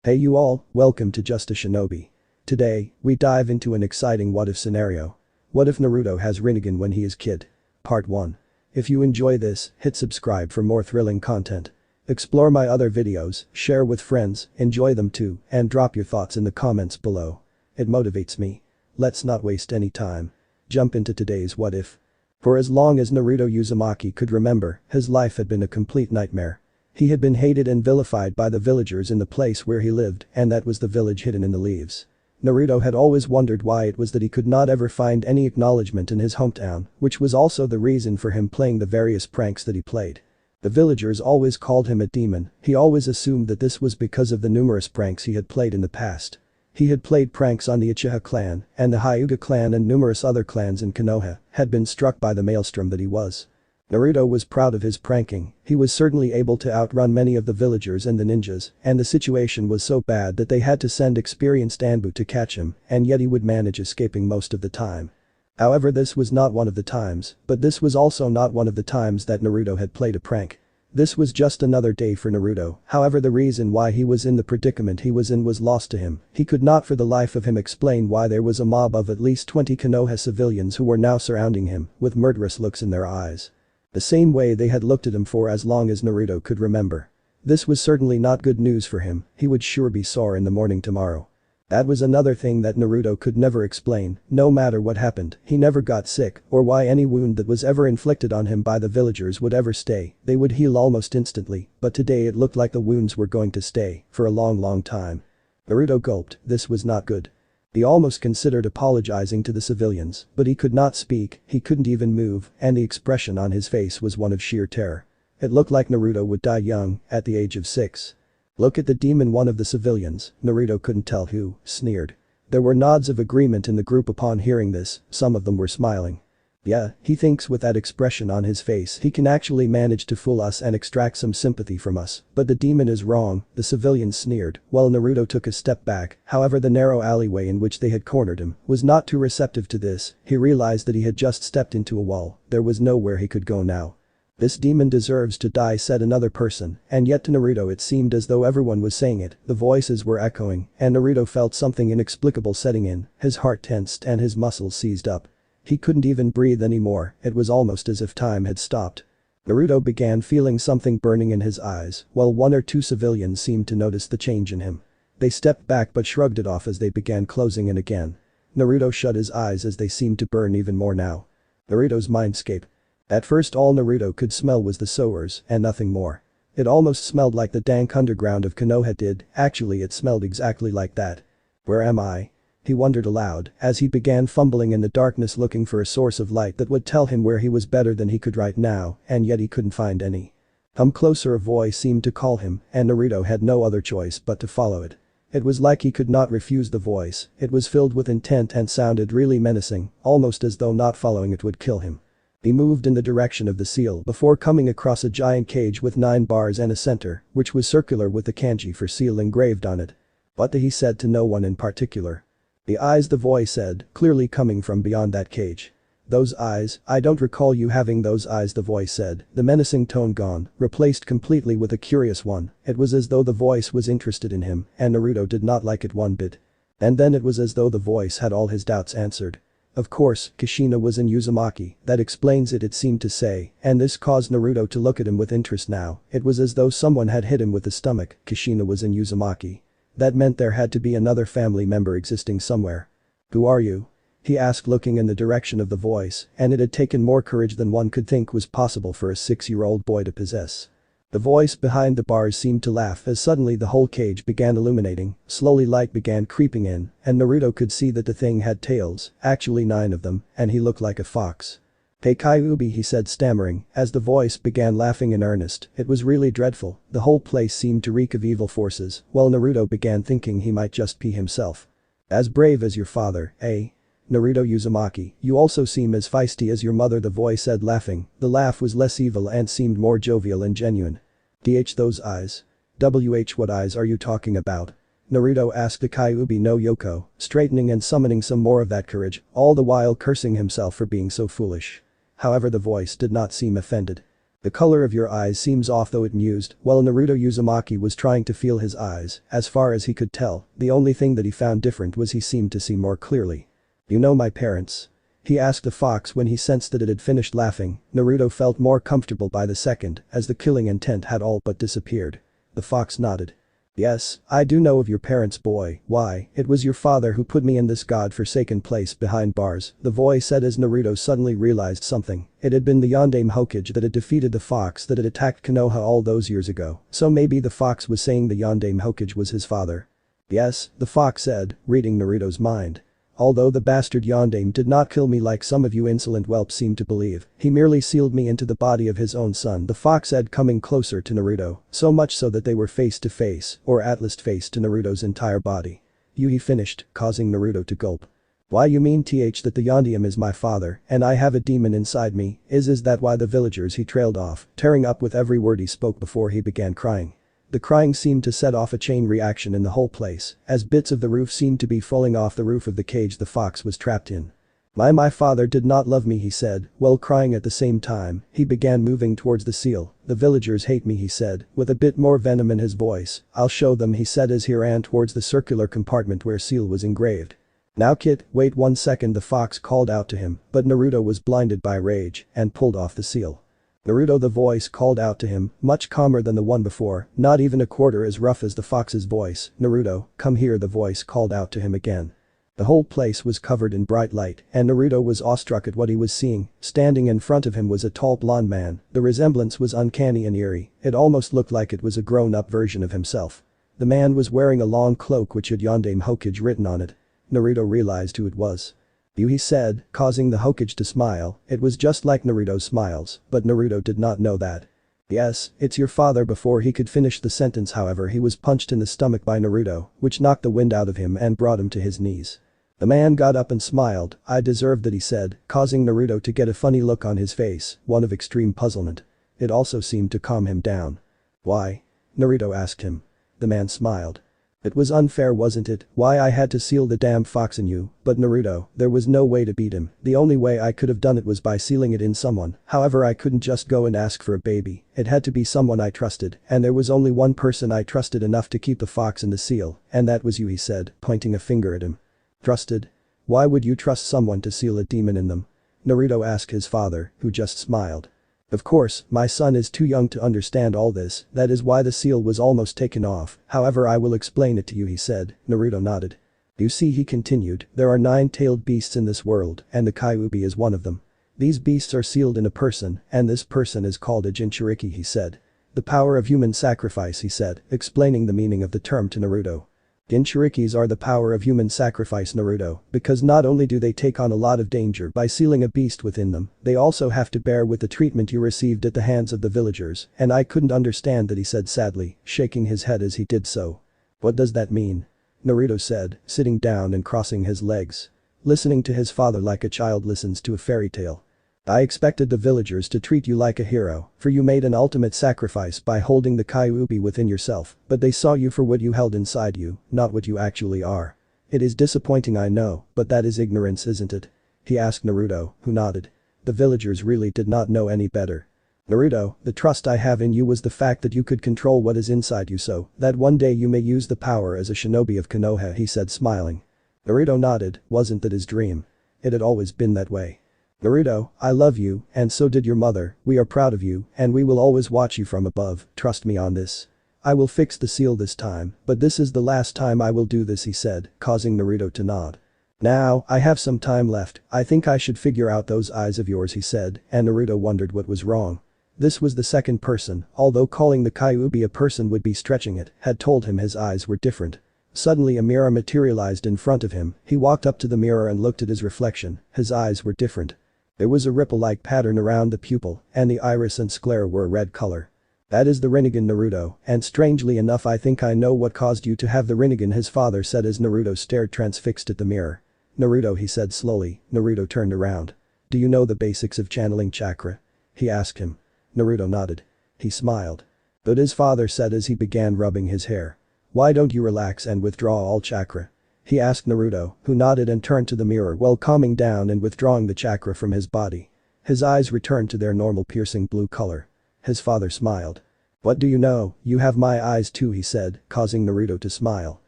Hey you all, welcome to Just a Shinobi. Today, we dive into an exciting what-if scenario. What if Naruto has Rinnegan when he is kid? Part 1. If you enjoy this, hit subscribe for more thrilling content. Explore my other videos, share with friends, enjoy them too, and drop your thoughts in the comments below. It motivates me. Let's not waste any time. Jump into today's what if. For as long as Naruto Uzumaki could remember, his life had been a complete nightmare. He had been hated and vilified by the villagers in the place where he lived, and that was the village hidden in the leaves. Naruto had always wondered why it was that he could not ever find any acknowledgement in his hometown, which was also the reason for him playing the various pranks that he played. The villagers always called him a demon. He always assumed that this was because of the numerous pranks he had played in the past. He had played pranks on the Uchiha clan, and the Hyuga clan and numerous other clans in Konoha had been struck by the maelstrom that he was. Naruto was proud of his pranking. He was certainly able to outrun many of the villagers and the ninjas, and the situation was so bad that they had to send experienced Anbu to catch him, and yet he would manage escaping most of the time. However, this was not one of the times, but this was also not one of the times that Naruto had played a prank. This was just another day for Naruto. However, the reason why he was in the predicament he was in was lost to him. He could not for the life of him explain why there was a mob of at least 20 Konoha civilians who were now surrounding him, with murderous looks in their eyes. The same way they had looked at him for as long as Naruto could remember. This was certainly not good news for him. He would sure be sore in the morning tomorrow. That was another thing that Naruto could never explain. No matter what happened, he never got sick, or why any wound that was ever inflicted on him by the villagers would ever stay. They would heal almost instantly, but today it looked like the wounds were going to stay for a long time. Naruto gulped. This was not good. He almost considered apologizing to the civilians, but he could not speak, he couldn't even move, and the expression on his face was one of sheer terror. It looked like Naruto would die young, at the age of 6. Look at the demon, one of the civilians. Naruto couldn't tell who, sneered. There were nods of agreement in the group upon hearing this. Some of them were smiling. Yeah, he thinks with that expression on his face he can actually manage to fool us and extract some sympathy from us, but the demon is wrong, the civilians sneered, while Naruto took a step back. However, the narrow alleyway in which they had cornered him was not too receptive to this. He realized that he had just stepped into a wall. There was nowhere he could go now. This demon deserves to die, said another person, and yet to Naruto it seemed as though everyone was saying it. The voices were echoing, and Naruto felt something inexplicable setting in. His heart tensed and his muscles seized up. He couldn't even breathe anymore. It was almost as if time had stopped. Naruto began feeling something burning in his eyes, while one or two civilians seemed to notice the change in him. They stepped back but shrugged it off as they began closing in again. Naruto shut his eyes as they seemed to burn even more now. Naruto's mindscape. At first all Naruto could smell was the sewers and nothing more. It almost smelled like the dank underground of Konoha did. Actually, it smelled exactly like that. Where am I? He wondered aloud as he began fumbling in the darkness looking for a source of light that would tell him where he was better than he could right now, and yet he couldn't find any. Come closer, a voice seemed to call him, and Naruto had no other choice but to follow it. It was like he could not refuse the voice. It was filled with intent and sounded really menacing, almost as though not following it would kill him. He moved in the direction of the seal before coming across a giant cage with 9 bars and a center, which was circular with the kanji for seal engraved on it. What he said to no one in particular. The eyes, the voice said, clearly coming from beyond that cage. Those eyes, I don't recall you having those eyes, the voice said, the menacing tone gone, replaced completely with a curious one. It was as though the voice was interested in him, and Naruto did not like it one bit. And then it was as though the voice had all his doubts answered. Of course, Kushina was in Uzumaki, that explains it, it seemed to say, and this caused Naruto to look at him with interest now. It was as though someone had hit him with the stomach. Kushina was in Uzumaki. That meant there had to be another family member existing somewhere. Who are you? He asked, looking in the direction of the voice, and it had taken more courage than one could think was possible for a 6-year-old boy to possess. The voice behind the bars seemed to laugh as suddenly the whole cage began illuminating. Slowly light began creeping in, and Naruto could see that the thing had tails, actually 9 of them, and he looked like a fox. Hey Kyuubi, he said, stammering, as the voice began laughing in earnest. It was really dreadful. The whole place seemed to reek of evil forces, while Naruto began thinking he might just be himself. As brave as your father, eh? Naruto Uzumaki, you also seem as feisty as your mother, the voice said, laughing. The laugh was less evil and seemed more jovial and genuine. Those eyes. What eyes are you talking about? Naruto asked the Kyuubi no Yoko, straightening and summoning some more of that courage, all the while cursing himself for being so foolish. However, the voice did not seem offended. The color of your eyes seems off, though, it mused, while Naruto Uzumaki was trying to feel his eyes. As far as he could tell, the only thing that he found different was he seemed to see more clearly. You know my parents? He asked the fox when he sensed that it had finished laughing. Naruto felt more comfortable by the second, as the killing intent had all but disappeared. The fox nodded. Yes, I do know of your parents, boy. Why, it was your father who put me in this god-forsaken place behind bars, the boy said as Naruto suddenly realized something. It had been the Yondaime Hokage that had defeated the fox that had attacked Konoha all those years ago, so maybe the fox was saying the Yondaime Hokage was his father. Yes, the fox said, reading Naruto's mind. Although the bastard Yondaime did not kill me like some of you insolent whelps seem to believe, he merely sealed me into the body of his own son, the fox said, coming closer to Naruto, so much so that they were face to face, or at least face to Naruto's entire body. He finished, causing Naruto to gulp. Why, you mean that the Yondaime is my father, and I have a demon inside me? Is that why the villagers? He trailed off, tearing up with every word he spoke before he began crying. The crying seemed to set off a chain reaction in the whole place, as bits of the roof seemed to be falling off the roof of the cage the fox was trapped in. My father did not love me, he said, while crying at the same time. He began moving towards the seal. The villagers hate me, he said, with a bit more venom in his voice. I'll show them, he said as he ran towards the circular compartment where seal was engraved. Now kid, wait 1 second, the fox called out to him, but Naruto was blinded by rage and pulled off the seal. Naruto, the voice called out to him, much calmer than the one before, not even a quarter as rough as the fox's voice. Naruto, come here, the voice called out to him again. The whole place was covered in bright light, and Naruto was awestruck at what he was seeing. Standing in front of him was a tall blonde man. The resemblance was uncanny and eerie. It almost looked like it was a grown-up version of himself. The man was wearing a long cloak which had Yondaime Hokage written on it. Naruto realized who it was. You, he said, causing the Hokage to smile. It was just like Naruto's smiles, but Naruto did not know that. Yes, it's your father. Before he could finish the sentence, however, he was punched in the stomach by Naruto, which knocked the wind out of him and brought him to his knees. The man got up and smiled. I deserved that, he said, causing Naruto to get a funny look on his face, one of extreme puzzlement. It also seemed to calm him down. Why? Naruto asked him. The man smiled. It was unfair, wasn't it? Why I had to seal the damn fox in you, but Naruto, there was no way to beat him. The only way I could have done it was by sealing it in someone. However, I couldn't just go and ask for a baby. It had to be someone I trusted, and there was only one person I trusted enough to keep the fox in the seal, and that was you, he said, pointing a finger at him. Trusted? Why would you trust someone to seal a demon in them? Naruto asked his father, who just smiled. Of course, my son is too young to understand all this, that is why the seal was almost taken off. However, I will explain it to you, he said. Naruto nodded. You see, he continued, there are 9-tailed beasts in this world, and the Kyuubi is one of them. These beasts are sealed in a person, and this person is called a Jinchuriki, he said. The power of human sacrifice, he said, explaining the meaning of the term to Naruto. Jinchurikis are the power of human sacrifice, Naruto, because not only do they take on a lot of danger by sealing a beast within them, they also have to bear with the treatment you received at the hands of the villagers, and I couldn't understand that, he said sadly, shaking his head as he did so. What does that mean? Naruto said, sitting down and crossing his legs. Listening to his father like a child listens to a fairy tale. I expected the villagers to treat you like a hero, for you made an ultimate sacrifice by holding the Kyuubi within yourself, but they saw you for what you held inside you, not what you actually are. It is disappointing, I know, but that is ignorance, isn't it? He asked Naruto, who nodded. The villagers really did not know any better. Naruto, the trust I have in you was the fact that you could control what is inside you so that one day you may use the power as a shinobi of Konoha, he said, smiling. Naruto nodded. Wasn't that his dream? It had always been that way. Naruto, I love you, and so did your mother. We are proud of you, and we will always watch you from above. Trust me on this. I will fix the seal this time, but this is the last time I will do this, he said, causing Naruto to nod. Now, I have some time left. I think I should figure out those eyes of yours, he said, and Naruto wondered what was wrong. This was the second person, although calling the Kyuubi a person would be stretching it, had told him his eyes were different. Suddenly a mirror materialized in front of him. He walked up to the mirror and looked at his reflection. His eyes were different. There was a ripple-like pattern around the pupil, and the iris and sclera were a red color. That is the Rinnegan, Naruto, and strangely enough I think I know what caused you to have the Rinnegan, his father said as Naruto stared transfixed at the mirror. Naruto, he said slowly. Naruto turned around. Do you know the basics of channeling chakra? He asked him. Naruto nodded. He smiled. But his father said as he began rubbing his hair. Why don't you relax and withdraw all chakra? He asked Naruto, who nodded and turned to the mirror while calming down and withdrawing the chakra from his body. His eyes returned to their normal piercing blue color. His father smiled. What do you know, you have my eyes too, he said, causing Naruto to smile.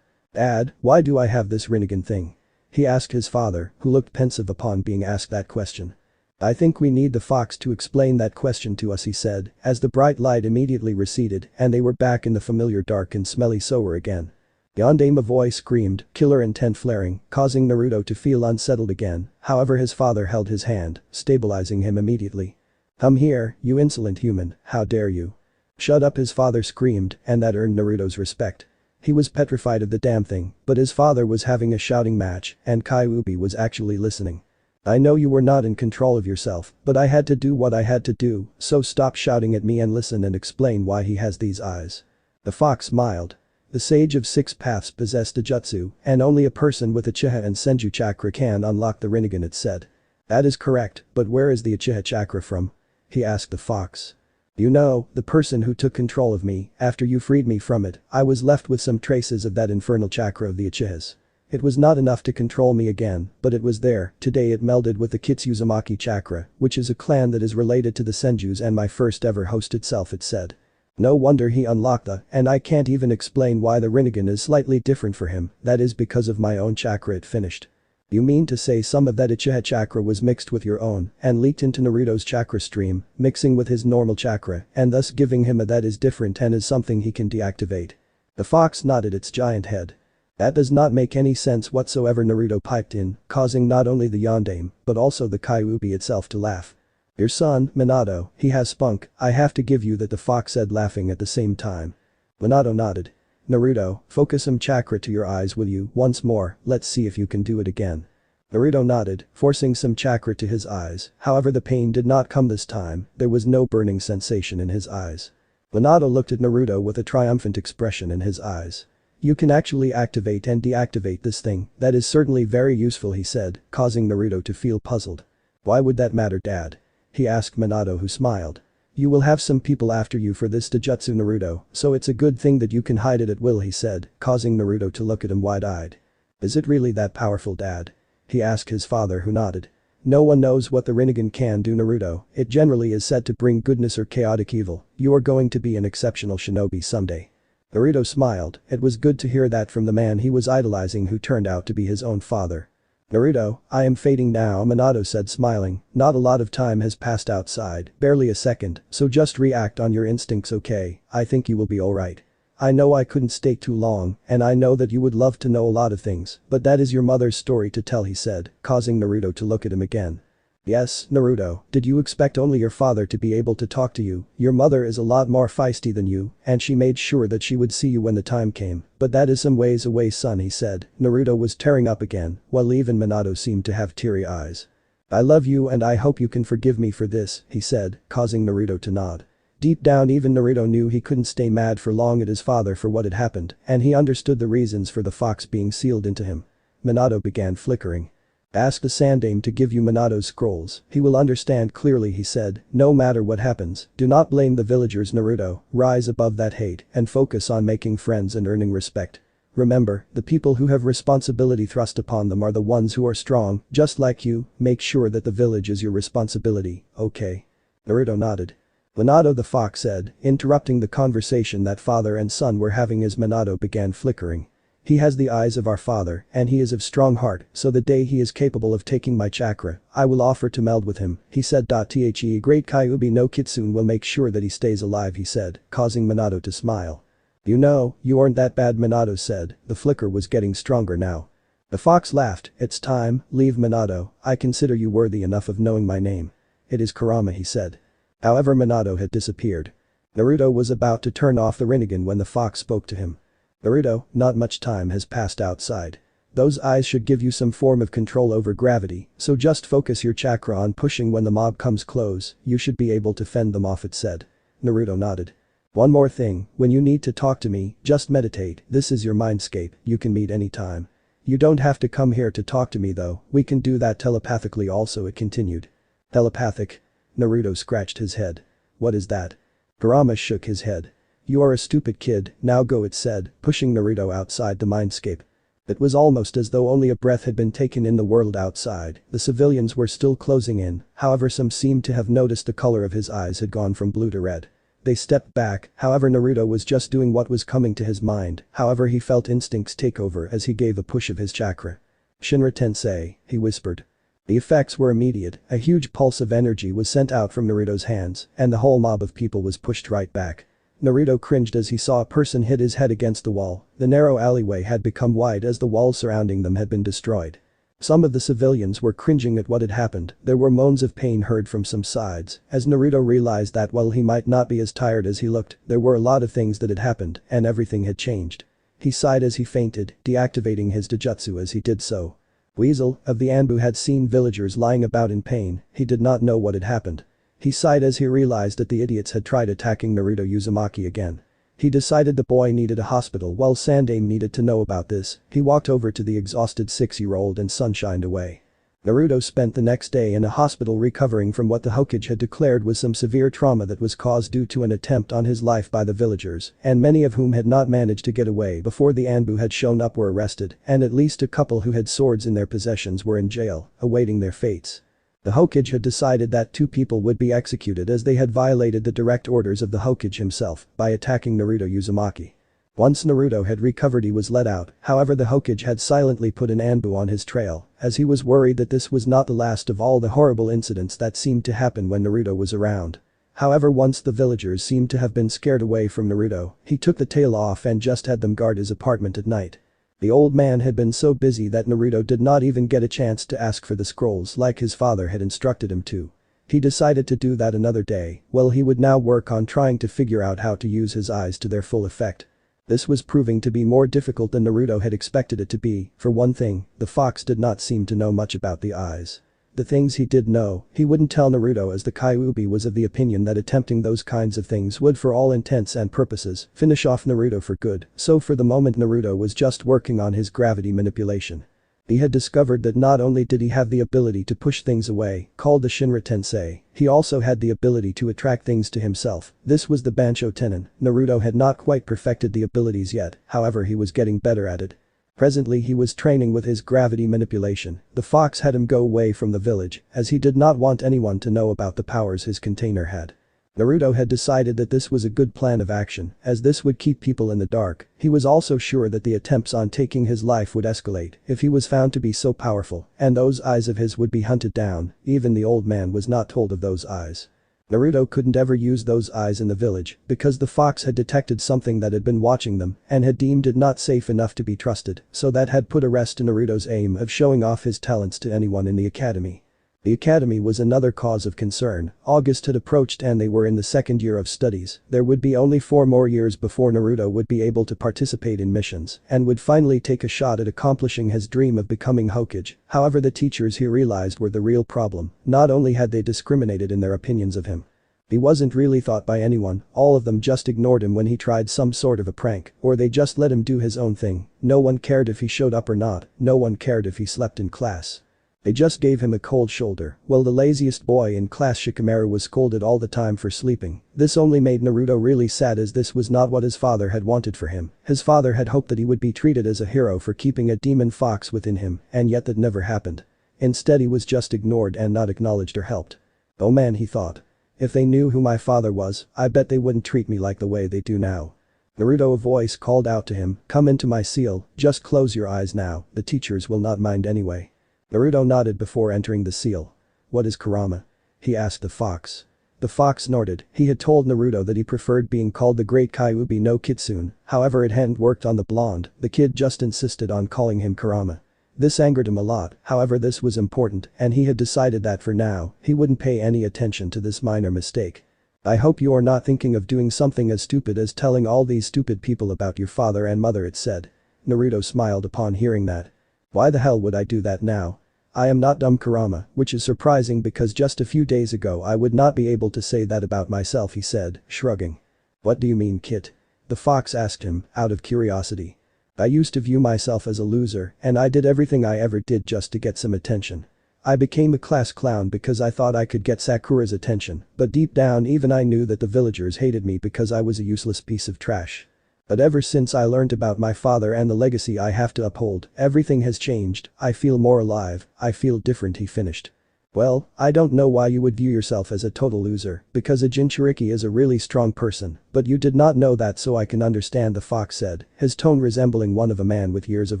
Dad, why do I have this Rinnegan thing? He asked his father, who looked pensive upon being asked that question. I think we need the fox to explain that question to us, he said, as the bright light immediately receded and they were back in the familiar dark and smelly sewer again. Yondaime, a voice screamed, killer intent flaring, causing Naruto to feel unsettled again, however his father held his hand, stabilizing him immediately. Come here, you insolent human, how dare you? Shut up, his father screamed, and that earned Naruto's respect. He was petrified of the damn thing, but his father was having a shouting match and Kyuubi was actually listening. I know you were not in control of yourself, but I had to do what I had to do, so stop shouting at me and listen and explain why he has these eyes. The fox smiled. The Sage of Six Paths possessed a jutsu, and only a person with Uchiha and Senju chakra can unlock the Rinnegan, it said. That is correct, but where is the Uchiha chakra from? He asked the fox. You know, the person who took control of me, after you freed me from it, I was left with some traces of that infernal chakra of the Uchihas. It was not enough to control me again, but it was there. Today it melded with the Kitsuzumaki chakra, which is a clan that is related to the Senjus and my first ever host itself, it said. No wonder he unlocked and I can't even explain why the Rinnegan is slightly different for him, that is because of my own chakra, it finished. You mean to say some of that Uchiha chakra was mixed with your own and leaked into Naruto's chakra stream, mixing with his normal chakra and thus giving him a that is different and is something he can deactivate? The fox nodded its giant head. That does not make any sense whatsoever, Naruto piped in, causing not only the Yondaime but also the Kyuubi itself to laugh. Your son, Minato, he has spunk, I have to give you that, the fox said, laughing at the same time. Minato nodded. Naruto, focus some chakra to your eyes, will you, once more, let's see if you can do it again. Naruto nodded, forcing some chakra to his eyes, however the pain did not come this time, there was no burning sensation in his eyes. Minato looked at Naruto with a triumphant expression in his eyes. You can actually activate and deactivate this thing, that is certainly very useful, he said, causing Naruto to feel puzzled. Why would that matter, Dad? He asked Minato, who smiled. You will have some people after you for this taijutsu, Naruto, so it's a good thing that you can hide it at will, he said, causing Naruto to look at him wide-eyed. Is it really that powerful, Dad? He asked his father, who nodded. No one knows what the Rinnegan can do, Naruto, it generally is said to bring goodness or chaotic evil, you are going to be an exceptional shinobi someday. Naruto smiled, it was good to hear that from the man he was idolizing, who turned out to be his own father. Naruto, I am fading now, Minato said, smiling, not a lot of time has passed outside, barely a second, so just react on your instincts, okay, I think you will be alright. I know I couldn't stay too long, and I know that you would love to know a lot of things, but that is your mother's story to tell, he said, causing Naruto to look at him again. Yes, Naruto, did you expect only your father to be able to talk to you? Your mother is a lot more feisty than you, and she made sure that she would see you when the time came, but that is some ways away, son, he said. Naruto was tearing up again, while even Minato seemed to have teary eyes. I love you and I hope you can forgive me for this, he said, causing Naruto to nod. Deep down even Naruto knew he couldn't stay mad for long at his father for what had happened, and he understood the reasons for the fox being sealed into him. Minato began flickering. Ask the Sandaime to give you Minato's scrolls, he will understand clearly, he said, no matter what happens, do not blame the villagers, Naruto, rise above that hate and focus on making friends and earning respect. Remember, the people who have responsibility thrust upon them are the ones who are strong, just like you, make sure that the village is your responsibility, okay? Naruto nodded. Minato, the fox said, interrupting the conversation that father and son were having as Minato began flickering. He has the eyes of our father, and he is of strong heart, so the day he is capable of taking my chakra, I will offer to meld with him, he said. The great Kyuubi no Kitsune will make sure that he stays alive, he said, causing Minato to smile. You know, you aren't that bad, Minato said, the flicker was getting stronger now. The fox laughed, it's time, leave Minato, I consider you worthy enough of knowing my name. It is Kurama, he said. However, Minato had disappeared. Naruto was about to turn off the Rinnegan when the fox spoke to him. Naruto, not much time has passed outside. Those eyes should give you some form of control over gravity, so just focus your chakra on pushing when the mob comes close, you should be able to fend them off, it said. Naruto nodded. One more thing, when you need to talk to me, just meditate, this is your mindscape, you can meet anytime. You don't have to come here to talk to me though, we can do that telepathically also, it continued. Telepathic? Naruto scratched his head. What is that? Kurama shook his head. You are a stupid kid, now go, it said, pushing Naruto outside the mindscape. It was almost as though only a breath had been taken in the world outside, the civilians were still closing in, however some seemed to have noticed the color of his eyes had gone from blue to red. They stepped back, however Naruto was just doing what was coming to his mind, however he felt instincts take over as he gave a push of his chakra. "Shinra Tensei," he whispered. The effects were immediate, a huge pulse of energy was sent out from Naruto's hands, and the whole mob of people was pushed right back. Naruto cringed as he saw a person hit his head against the wall. The narrow alleyway had become wide as the walls surrounding them had been destroyed. Some of the civilians were cringing at what had happened. There were moans of pain heard from some sides, as Naruto realized that while he might not be as tired as he looked, there were a lot of things that had happened, and everything had changed. He sighed as he fainted, deactivating his Dojutsu as he did so. Weasel of the Anbu had seen villagers lying about in pain, he did not know what had happened. He sighed as he realized that the idiots had tried attacking Naruto Uzumaki again. He decided the boy needed a hospital while Sandaime needed to know about this. He walked over to the exhausted 6-year-old and sunshined away. Naruto spent the next day in a hospital recovering from what the Hokage had declared was some severe trauma that was caused due to an attempt on his life by the villagers, and many of whom had not managed to get away before the Anbu had shown up were arrested, and at least a couple who had swords in their possessions were in jail, awaiting their fates. The Hokage had decided that 2 people would be executed as they had violated the direct orders of the Hokage himself by attacking Naruto Uzumaki. Once Naruto had recovered he was let out, however the Hokage had silently put an Anbu on his trail, as he was worried that this was not the last of all the horrible incidents that seemed to happen when Naruto was around. However, once the villagers seemed to have been scared away from Naruto, he took the tail off and just had them guard his apartment at night. The old man had been so busy that Naruto did not even get a chance to ask for the scrolls like his father had instructed him to. He decided to do that another day, well he would now work on trying to figure out how to use his eyes to their full effect. This was proving to be more difficult than Naruto had expected it to be. For one thing, the fox did not seem to know much about the eyes. The things he did know, he wouldn't tell Naruto as the Kyuubi was of the opinion that attempting those kinds of things would for all intents and purposes finish off Naruto for good, so for the moment Naruto was just working on his gravity manipulation. He had discovered that not only did he have the ability to push things away, called the Shinra Tensei, he also had the ability to attract things to himself. This was the Bansho Tenon. Naruto had not quite perfected the abilities yet, however he was getting better at it. Presently he was training with his gravity manipulation. The fox had him go away from the village, as he did not want anyone to know about the powers his container had. Naruto had decided that this was a good plan of action, as this would keep people in the dark. He was also sure that the attempts on taking his life would escalate if he was found to be so powerful, and those eyes of his would be hunted down. Even the old man was not told of those eyes. Naruto couldn't ever use those eyes in the village because the fox had detected something that had been watching them and had deemed it not safe enough to be trusted, so that had put a rest to Naruto's aim of showing off his talents to anyone in the academy. The academy was another cause of concern. August had approached and they were in the 2nd year of studies. There would be only 4 more years before Naruto would be able to participate in missions and would finally take a shot at accomplishing his dream of becoming Hokage. However, the teachers he realized were the real problem. Not only had they discriminated in their opinions of him, he wasn't really thought by anyone, all of them just ignored him when he tried some sort of a prank, or they just let him do his own thing. No one cared if he showed up or not, no one cared if he slept in class. They just gave him a cold shoulder. Well, the laziest boy in class, Shikamaru, was scolded all the time for sleeping. This only made Naruto really sad as this was not what his father had wanted for him. His father had hoped that he would be treated as a hero for keeping a demon fox within him, and yet that never happened. Instead he was just ignored and not acknowledged or helped. Oh man, he thought. If they knew who my father was, I bet they wouldn't treat me like the way they do now. Naruto, a voice called out to him, "Come into my seal, just close your eyes now, the teachers will not mind anyway." Naruto nodded before entering the seal. "What is Kurama?" he asked the fox. The fox snorted. He had told Naruto that he preferred being called the Great Kyuubi no Kitsune, however it hadn't worked on the blonde. The kid just insisted on calling him Kurama. This angered him a lot, however this was important and he had decided that for now, he wouldn't pay any attention to this minor mistake. "I hope you are not thinking of doing something as stupid as telling all these stupid people about your father and mother," it said. Naruto smiled upon hearing that. "Why the hell would I do that now? I am not dumb, Kurama," which is surprising because just a few days ago I would not be able to say that about myself, he said, shrugging. "What do you mean, kid?" the fox asked him, out of curiosity. "I used to view myself as a loser and I did everything I ever did just to get some attention. I became a class clown because I thought I could get Sakura's attention, but deep down even I knew that the villagers hated me because I was a useless piece of trash. But ever since I learned about my father and the legacy I have to uphold, everything has changed. I feel more alive, I feel different," he finished. Well, I don't know why you would view yourself as a total loser, because a Jinchuriki is a really strong person, but you did not know that, so I can understand, the fox said, his tone resembling one of a man with years of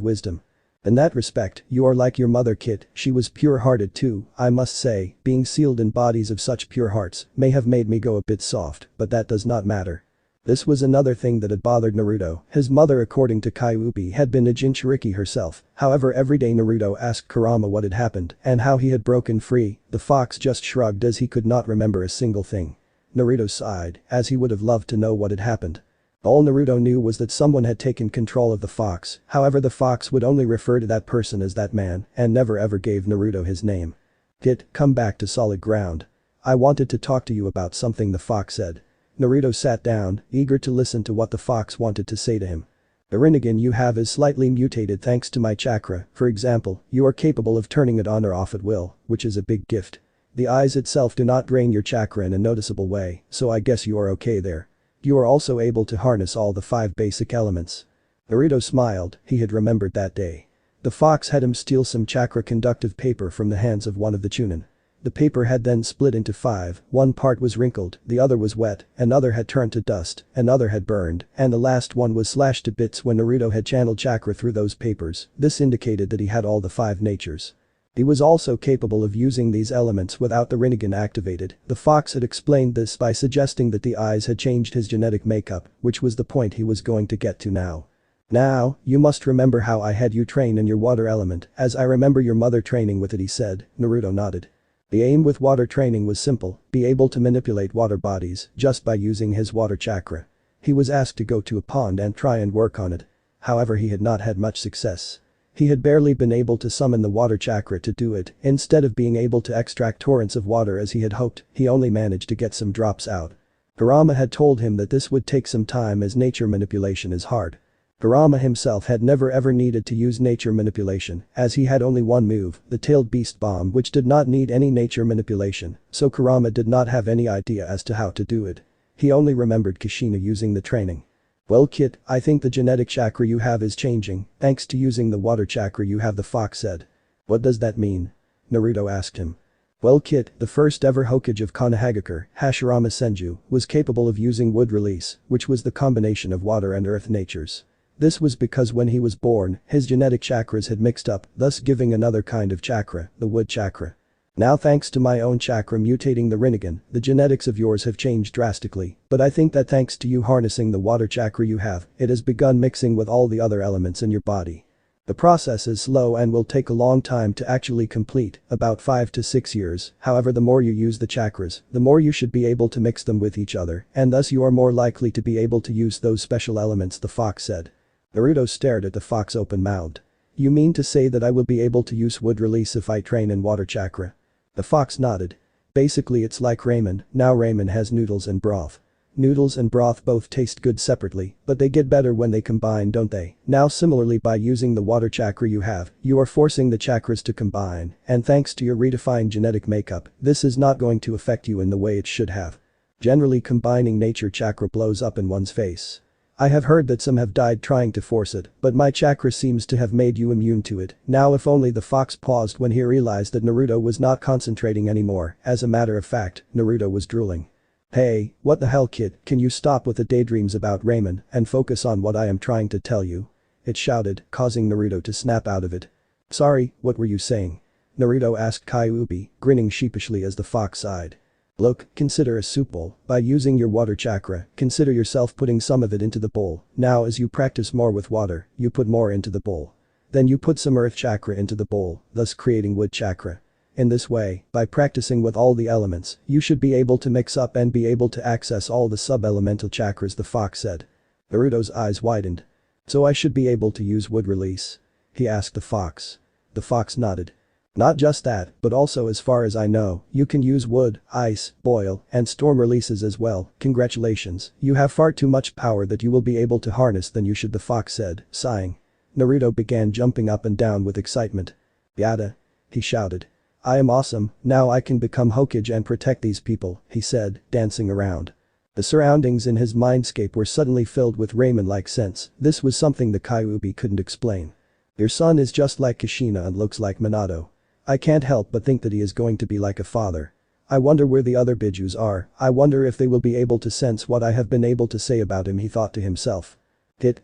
wisdom. In that respect, you are like your mother, Kit. She was pure-hearted too, I must say. Being sealed in bodies of such pure hearts may have made me go a bit soft, but that does not matter. This was another thing that had bothered Naruto. His mother, according to Kyuubi, had been a Jinchuriki herself. However, every day Naruto asked Kurama what had happened and how he had broken free. The fox just shrugged as he could not remember a single thing. Naruto sighed, as he would have loved to know what had happened. All Naruto knew was that someone had taken control of the fox, however the fox would only refer to that person as that man and never ever gave Naruto his name. Kit, come back to solid ground. I wanted to talk to you about something, the fox said. Naruto sat down, eager to listen to what the fox wanted to say to him. The Rinnegan you have is slightly mutated thanks to my chakra. For example, you are capable of turning it on or off at will, which is a big gift. The eyes itself do not drain your chakra in a noticeable way, so I guess you are okay there. You are also able to harness all the 5 basic elements. Naruto smiled, he had remembered that day. The fox had him steal some chakra-conductive paper from the hands of one of the Chunin. The paper had then split into 5, one part was wrinkled, the other was wet, another had turned to dust, another had burned, and the last one was slashed to bits when Naruto had channeled chakra through those papers. This indicated that he had all the 5 natures. He was also capable of using these elements without the Rinnegan activated. The fox had explained this by suggesting that the eyes had changed his genetic makeup, which was the point he was going to get to now. Now, you must remember how I had you train in your water element, as I remember your mother training with it, he said. Naruto nodded. The aim with water training was simple, be able to manipulate water bodies just by using his water chakra. He was asked to go to a pond and try and work on it. However, he had not had much success. He had barely been able to summon the water chakra to do it. Instead of being able to extract torrents of water as he had hoped, he only managed to get some drops out. Kurama had told him that this would take some time as nature manipulation is hard. Kurama himself had never ever needed to use nature manipulation, as he had only one move, the tailed beast bomb, which did not need any nature manipulation, so Kurama did not have any idea as to how to do it. He only remembered Kushina using the training. Well, Kit, I think the genetic chakra you have is changing, thanks to using the water chakra you have, the fox said. What does that mean? Naruto asked him. Well, Kit, the first ever Hokage of Konohagakure, Hashirama Senju, was capable of using wood release, which was the combination of water and earth natures. This was because when he was born, his genetic chakras had mixed up, thus giving another kind of chakra, the wood chakra. Now thanks to my own chakra mutating the Rinnegan, the genetics of yours have changed drastically, but I think that thanks to you harnessing the water chakra you have, it has begun mixing with all the other elements in your body. The process is slow and will take a long time to actually complete, about 5 to 6 years, however the more you use the chakras, the more you should be able to mix them with each other, and thus you are more likely to be able to use those special elements, the fox said. Naruto stared at the fox open-mouthed. You mean to say that I will be able to use wood release if I train in water chakra? The fox nodded. Basically it's like ramen, now ramen has noodles and broth. Noodles and broth both taste good separately, but they get better when they combine, don't they? Now similarly, by using the water chakra you have, you are forcing the chakras to combine, and thanks to your redefined genetic makeup, this is not going to affect you in the way it should have. Generally, combining nature chakra blows up in one's face. I have heard that some have died trying to force it, but my chakra seems to have made you immune to it. Now if only. The fox paused when he realized that Naruto was not concentrating anymore. As a matter of fact, Naruto was drooling. Hey, what the hell, kid, can you stop with the daydreams about ramen and focus on what I am trying to tell you? It shouted, causing Naruto to snap out of it. Sorry, what were you saying? Naruto asked Kyuubi, grinning sheepishly as the fox sighed. Look, consider a soup bowl. By using your water chakra, consider yourself putting some of it into the bowl. Now as you practice more with water, you put more into the bowl. Then you put some earth chakra into the bowl, thus creating wood chakra. In this way, by practicing with all the elements, you should be able to mix up and be able to access all the sub-elemental chakras, the fox said. Naruto's eyes widened. So I should be able to use wood release? He asked the fox. The fox nodded. Not just that, but also as far as I know, you can use wood, ice, boil, and storm releases as well. Congratulations, you have far too much power that you will be able to harness than you should, the fox said, sighing. Naruto began jumping up and down with excitement. Yada! He shouted. I am awesome, now I can become Hokage and protect these people, he said, dancing around. The surroundings in his mindscape were suddenly filled with ramen-like scents. This was something the Kyuubi couldn't explain. Your son is just like Kushina and looks like Minato. I can't help but think that he is going to be like a father. I wonder where the other Bijus are, I wonder if they will be able to sense what I have been able to say about him, he thought to himself.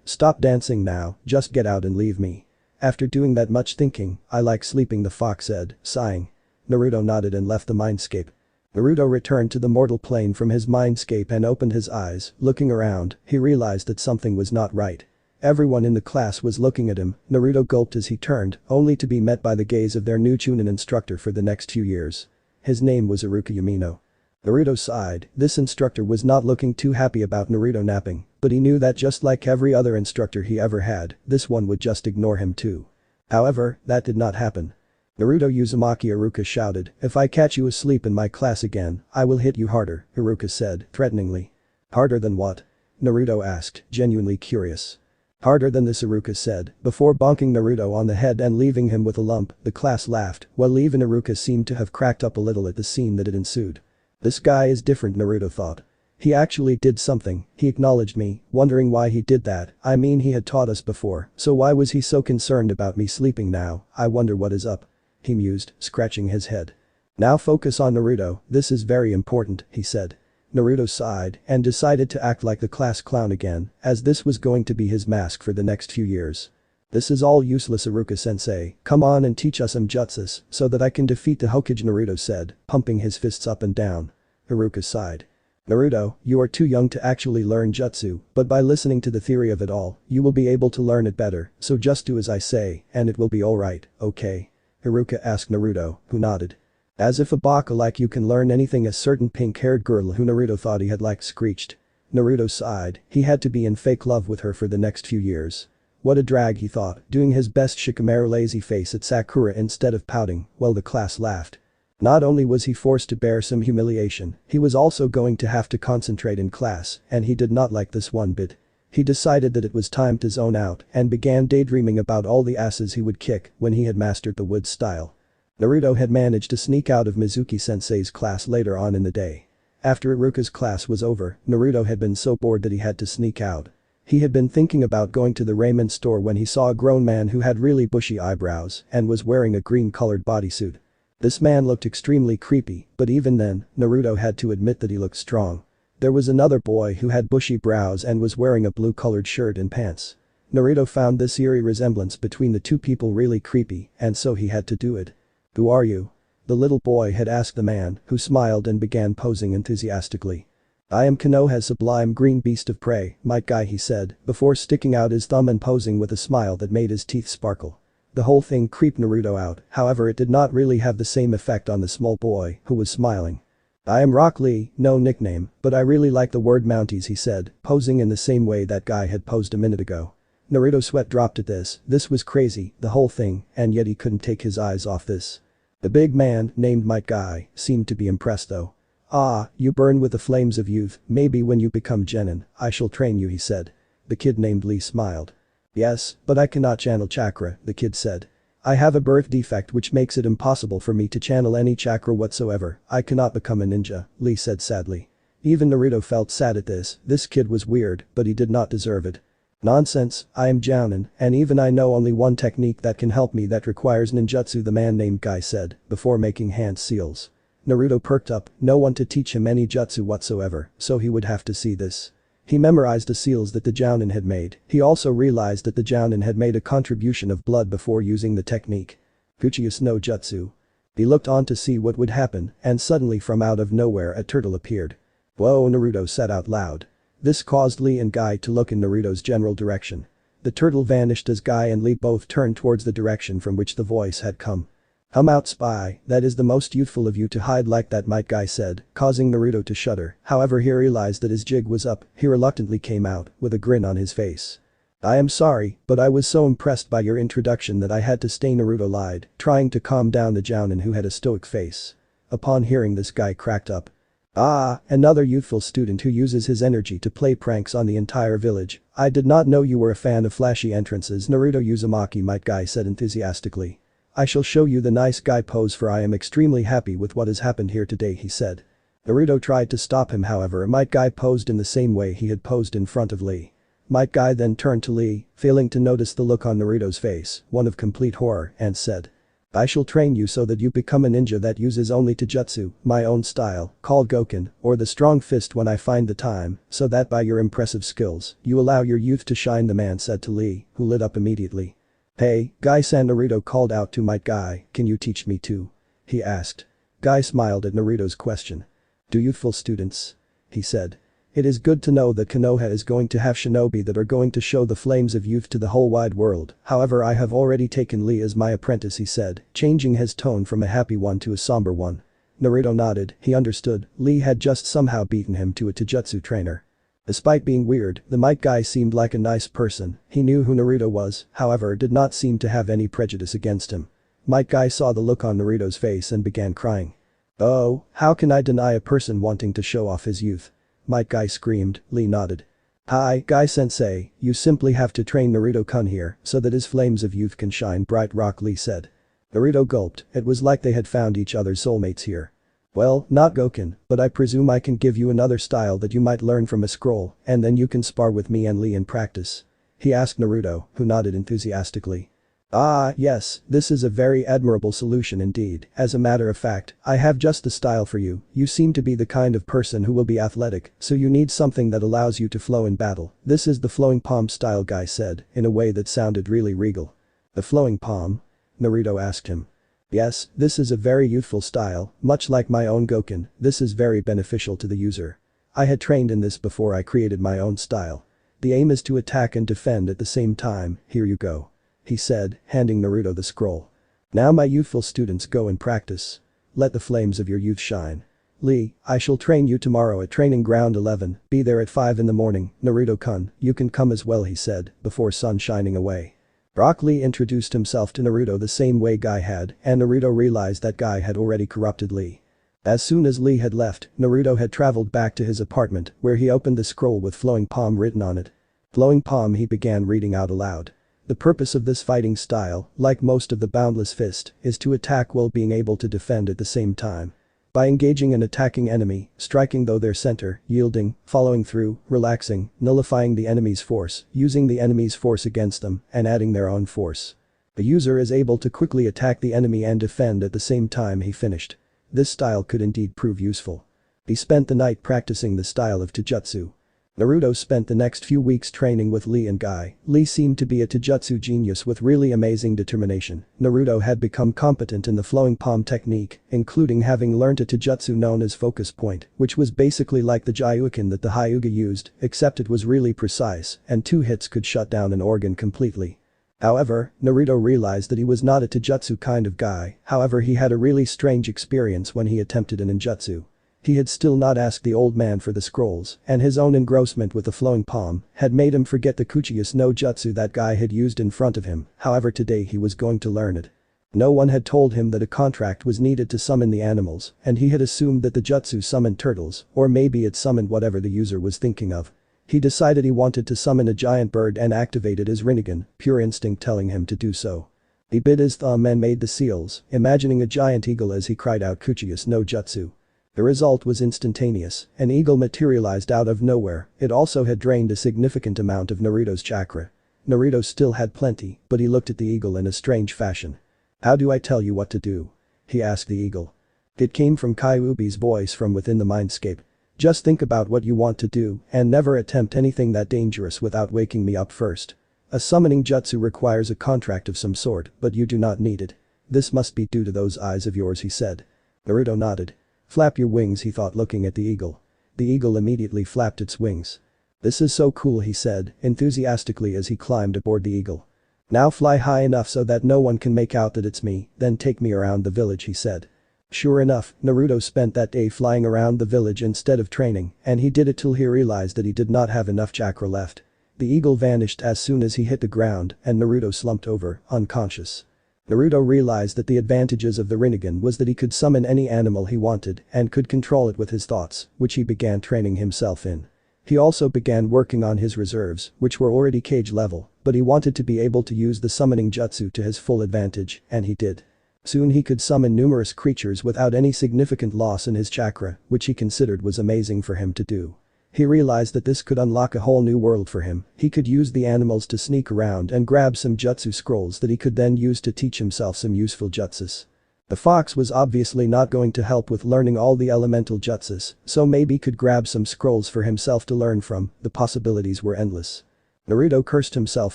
Stop dancing now, just get out and leave me. After doing that much thinking, I like sleeping, the fox said, sighing. Naruto nodded and left the mindscape. Naruto returned to the mortal plane from his mindscape and opened his eyes, looking around, he realized that something was not right. Everyone in the class was looking at him, Naruto gulped as he turned, only to be met by the gaze of their new Chunin instructor for the next few years. His name was Iruka Yamino. Naruto sighed, this instructor was not looking too happy about Naruto napping, but he knew that just like every other instructor he ever had, this one would just ignore him too. However, that did not happen. Naruto Uzumaki, Iruka shouted, if I catch you asleep in my class again, I will hit you harder, Iruka said, threateningly. Harder than what? Naruto asked, genuinely curious. Harder than this, Iruka said, before bonking Naruto on the head and leaving him with a lump. The class laughed, while even Iruka seemed to have cracked up a little at the scene that had ensued. This guy is different, Naruto thought. He actually did something, he acknowledged me, wondering why he did that. I mean, he had taught us before, so why was he so concerned about me sleeping now? I wonder what is up. He mused, scratching his head. Now focus on Naruto, this is very important, he said. Naruto sighed and decided to act like the class clown again, as this was going to be his mask for the next few years. This is all useless, Iruka-sensei, come on and teach us some jutsus so that I can defeat the Hokage, Naruto said, pumping his fists up and down. Iruka sighed. Naruto, you are too young to actually learn jutsu, but by listening to the theory of it all, you will be able to learn it better, so just do as I say, and it will be alright, okay? Iruka asked Naruto, who nodded. As if a baka like you can learn anything, a certain pink-haired girl who Naruto thought he had liked screeched. Naruto sighed, he had to be in fake love with her for the next few years. What a drag, he thought, doing his best Shikamaru lazy face at Sakura instead of pouting, while the class laughed. Not only was he forced to bear some humiliation, he was also going to have to concentrate in class, and he did not like this one bit. He decided that it was time to zone out and began daydreaming about all the asses he would kick when he had mastered the wood style. Naruto had managed to sneak out of Mizuki-sensei's class later on in the day. After Iruka's class was over, Naruto had been so bored that he had to sneak out. He had been thinking about going to the raiment store when he saw a grown man who had really bushy eyebrows and was wearing a green-colored bodysuit. This man looked extremely creepy, but even then, Naruto had to admit that he looked strong. There was another boy who had bushy brows and was wearing a blue-colored shirt and pants. Naruto found this eerie resemblance between the two people really creepy, and so he had to do it. Who are you? The little boy had asked the man, who smiled and began posing enthusiastically. I am Konoha's sublime green beast of prey, might guy, he said, before sticking out his thumb and posing with a smile that made his teeth sparkle. The whole thing creeped Naruto out, however it did not really have the same effect on the small boy, who was smiling. I am Rock Lee, no nickname, but I really like the word Mounties, he said, posing in the same way that guy had posed a minute ago. Naruto's sweat dropped at this was crazy, the whole thing, and yet he couldn't take his eyes off this. The big man, named Might Guy, seemed to be impressed though. Ah, you burn with the flames of youth, maybe when you become genin, I shall train you, he said. The kid named Lee smiled. Yes, but I cannot channel chakra, the kid said. I have a birth defect which makes it impossible for me to channel any chakra whatsoever, I cannot become a ninja, Lee said sadly. Even Naruto felt sad at this kid was weird, but he did not deserve it. Nonsense, I am Jounin, and even I know only one technique that can help me that requires ninjutsu, the man named Guy said, before making hand seals. Naruto perked up, no one to teach him any jutsu whatsoever, so he would have to see this. He memorized the seals that the Jounin had made, he also realized that the Jounin had made a contribution of blood before using the technique. Fuchius no Jutsu. He looked on to see what would happen, and suddenly from out of nowhere a turtle appeared. Whoa, Naruto said out loud. This caused Lee and Guy to look in Naruto's general direction. The turtle vanished as Guy and Lee both turned towards the direction from which the voice had come. Come out, spy, that is the most youthful of you to hide like that, Might Guy said, causing Naruto to shudder. However, he realized that his jig was up, he reluctantly came out, with a grin on his face. I am sorry, but I was so impressed by your introduction that I had to stay, Naruto lied, trying to calm down the Jounin who had a stoic face. Upon hearing this, Guy cracked up. Ah, another youthful student who uses his energy to play pranks on the entire village. I did not know you were a fan of flashy entrances, Naruto Uzumaki, Might Guy said enthusiastically. I shall show you the nice guy pose, for I am extremely happy with what has happened here today, he said. Naruto tried to stop him, however Might Guy posed in the same way he had posed in front of Lee. Might Guy then turned to Lee, failing to notice the look on Naruto's face, one of complete horror, and said. I shall train you so that you become a ninja that uses only Taijutsu, my own style, called Goken, or the strong fist when I find the time, so that by your impressive skills, you allow your youth to shine, the man said to Lee, who lit up immediately. Hey, Guy-san, Naruto called out to Might Guy, can you teach me too? He asked. Guy smiled at Naruto's question. Do youthful students? He said. It is good to know that Konoha is going to have shinobi that are going to show the flames of youth to the whole wide world, however I have already taken Lee as my apprentice, he said, changing his tone from a happy one to a somber one. Naruto nodded, he understood, Lee had just somehow beaten him to a taijutsu trainer. Despite being weird, the Might Guy seemed like a nice person, he knew who Naruto was, however did not seem to have any prejudice against him. Might Guy saw the look on Naruto's face and began crying. Oh, how can I deny a person wanting to show off his youth? Might Guy screamed, Lee nodded. Hi, Guy-sensei, you simply have to train Naruto-kun here so that his flames of youth can shine bright, Rock Lee said. Naruto gulped, it was like they had found each other's soulmates here. Well, not Goken, but I presume I can give you another style that you might learn from a scroll, and then you can spar with me and Lee in practice. He asked Naruto, who nodded enthusiastically. Ah, yes, this is a very admirable solution indeed, as a matter of fact, I have just the style for you, you seem to be the kind of person who will be athletic, so you need something that allows you to flow in battle. This is the flowing palm style, Guy said, in a way that sounded really regal. The flowing palm? Naruto asked him. Yes, this is a very youthful style, much like my own Goken, this is very beneficial to the user. I had trained in this before I created my own style. The aim is to attack and defend at the same time, here you go. He said, handing Naruto the scroll. Now my youthful students, go and practice. Let the flames of your youth shine. Lee, I shall train you tomorrow at training ground 11, be there at 5 in the morning, Naruto-kun, you can come as well, he said, before sun shining away. Rock Lee introduced himself to Naruto the same way Guy had, and Naruto realized that Guy had already corrupted Lee. As soon as Lee had left, Naruto had traveled back to his apartment, where he opened the scroll with flowing palm written on it. Flowing palm, he began reading out aloud. The purpose of this fighting style, like most of the boundless fist, is to attack while being able to defend at the same time. By engaging an attacking enemy, striking though their center, yielding, following through, relaxing, nullifying the enemy's force, using the enemy's force against them, and adding their own force. The user is able to quickly attack the enemy and defend at the same time, he finished. This style could indeed prove useful. He spent the night practicing the style of taijutsu. Naruto spent the next few weeks training with Lee and Guy. Lee seemed to be a taijutsu genius with really amazing determination. Naruto had become competent in the flowing palm technique, including having learned a taijutsu known as focus point, which was basically like the Jyuukin that the Hyuga used, except it was really precise, and 2 hits could shut down an organ completely. However, Naruto realized that he was not a taijutsu kind of guy, however he had a really strange experience when he attempted a ninjutsu. He had still not asked the old man for the scrolls, and his own engrossment with the flowing palm had made him forget the Kuchiyus no Jutsu that Guy had used in front of him, however today he was going to learn it. No one had told him that a contract was needed to summon the animals, and he had assumed that the Jutsu summoned turtles, or maybe it summoned whatever the user was thinking of. He decided he wanted to summon a giant bird and activated his Rinnegan, pure instinct telling him to do so. He bit his thumb and made the seals, imagining a giant eagle as he cried out Kuchiyus no Jutsu. The result was instantaneous, an eagle materialized out of nowhere, it also had drained a significant amount of Naruto's chakra. Naruto still had plenty, but he looked at the eagle in a strange fashion. How do I tell you what to do? He asked the eagle. It came from Kyuubi's voice from within the mindscape. Just think about what you want to do, and never attempt anything that dangerous without waking me up first. A summoning jutsu requires a contract of some sort, but you do not need it. This must be due to those eyes of yours, he said. Naruto nodded. Flap your wings, he thought, looking at the eagle. The eagle immediately flapped its wings. This is so cool, he said, enthusiastically as he climbed aboard the eagle. Now fly high enough so that no one can make out that it's me, then take me around the village, he said. Sure enough, Naruto spent that day flying around the village instead of training, and he did it till he realized that he did not have enough chakra left. The eagle vanished as soon as he hit the ground, and Naruto slumped over, unconscious. Naruto realized that the advantages of the Rinnegan was that he could summon any animal he wanted and could control it with his thoughts, which he began training himself in. He also began working on his reserves, which were already cage level, but he wanted to be able to use the summoning jutsu to his full advantage, and he did. Soon he could summon numerous creatures without any significant loss in his chakra, which he considered was amazing for him to do. He realized that this could unlock a whole new world for him. He could use the animals to sneak around and grab some jutsu scrolls that he could then use to teach himself some useful jutsus. The fox was obviously not going to help with learning all the elemental jutsus, so maybe could grab some scrolls for himself to learn from. The possibilities were endless. Naruto cursed himself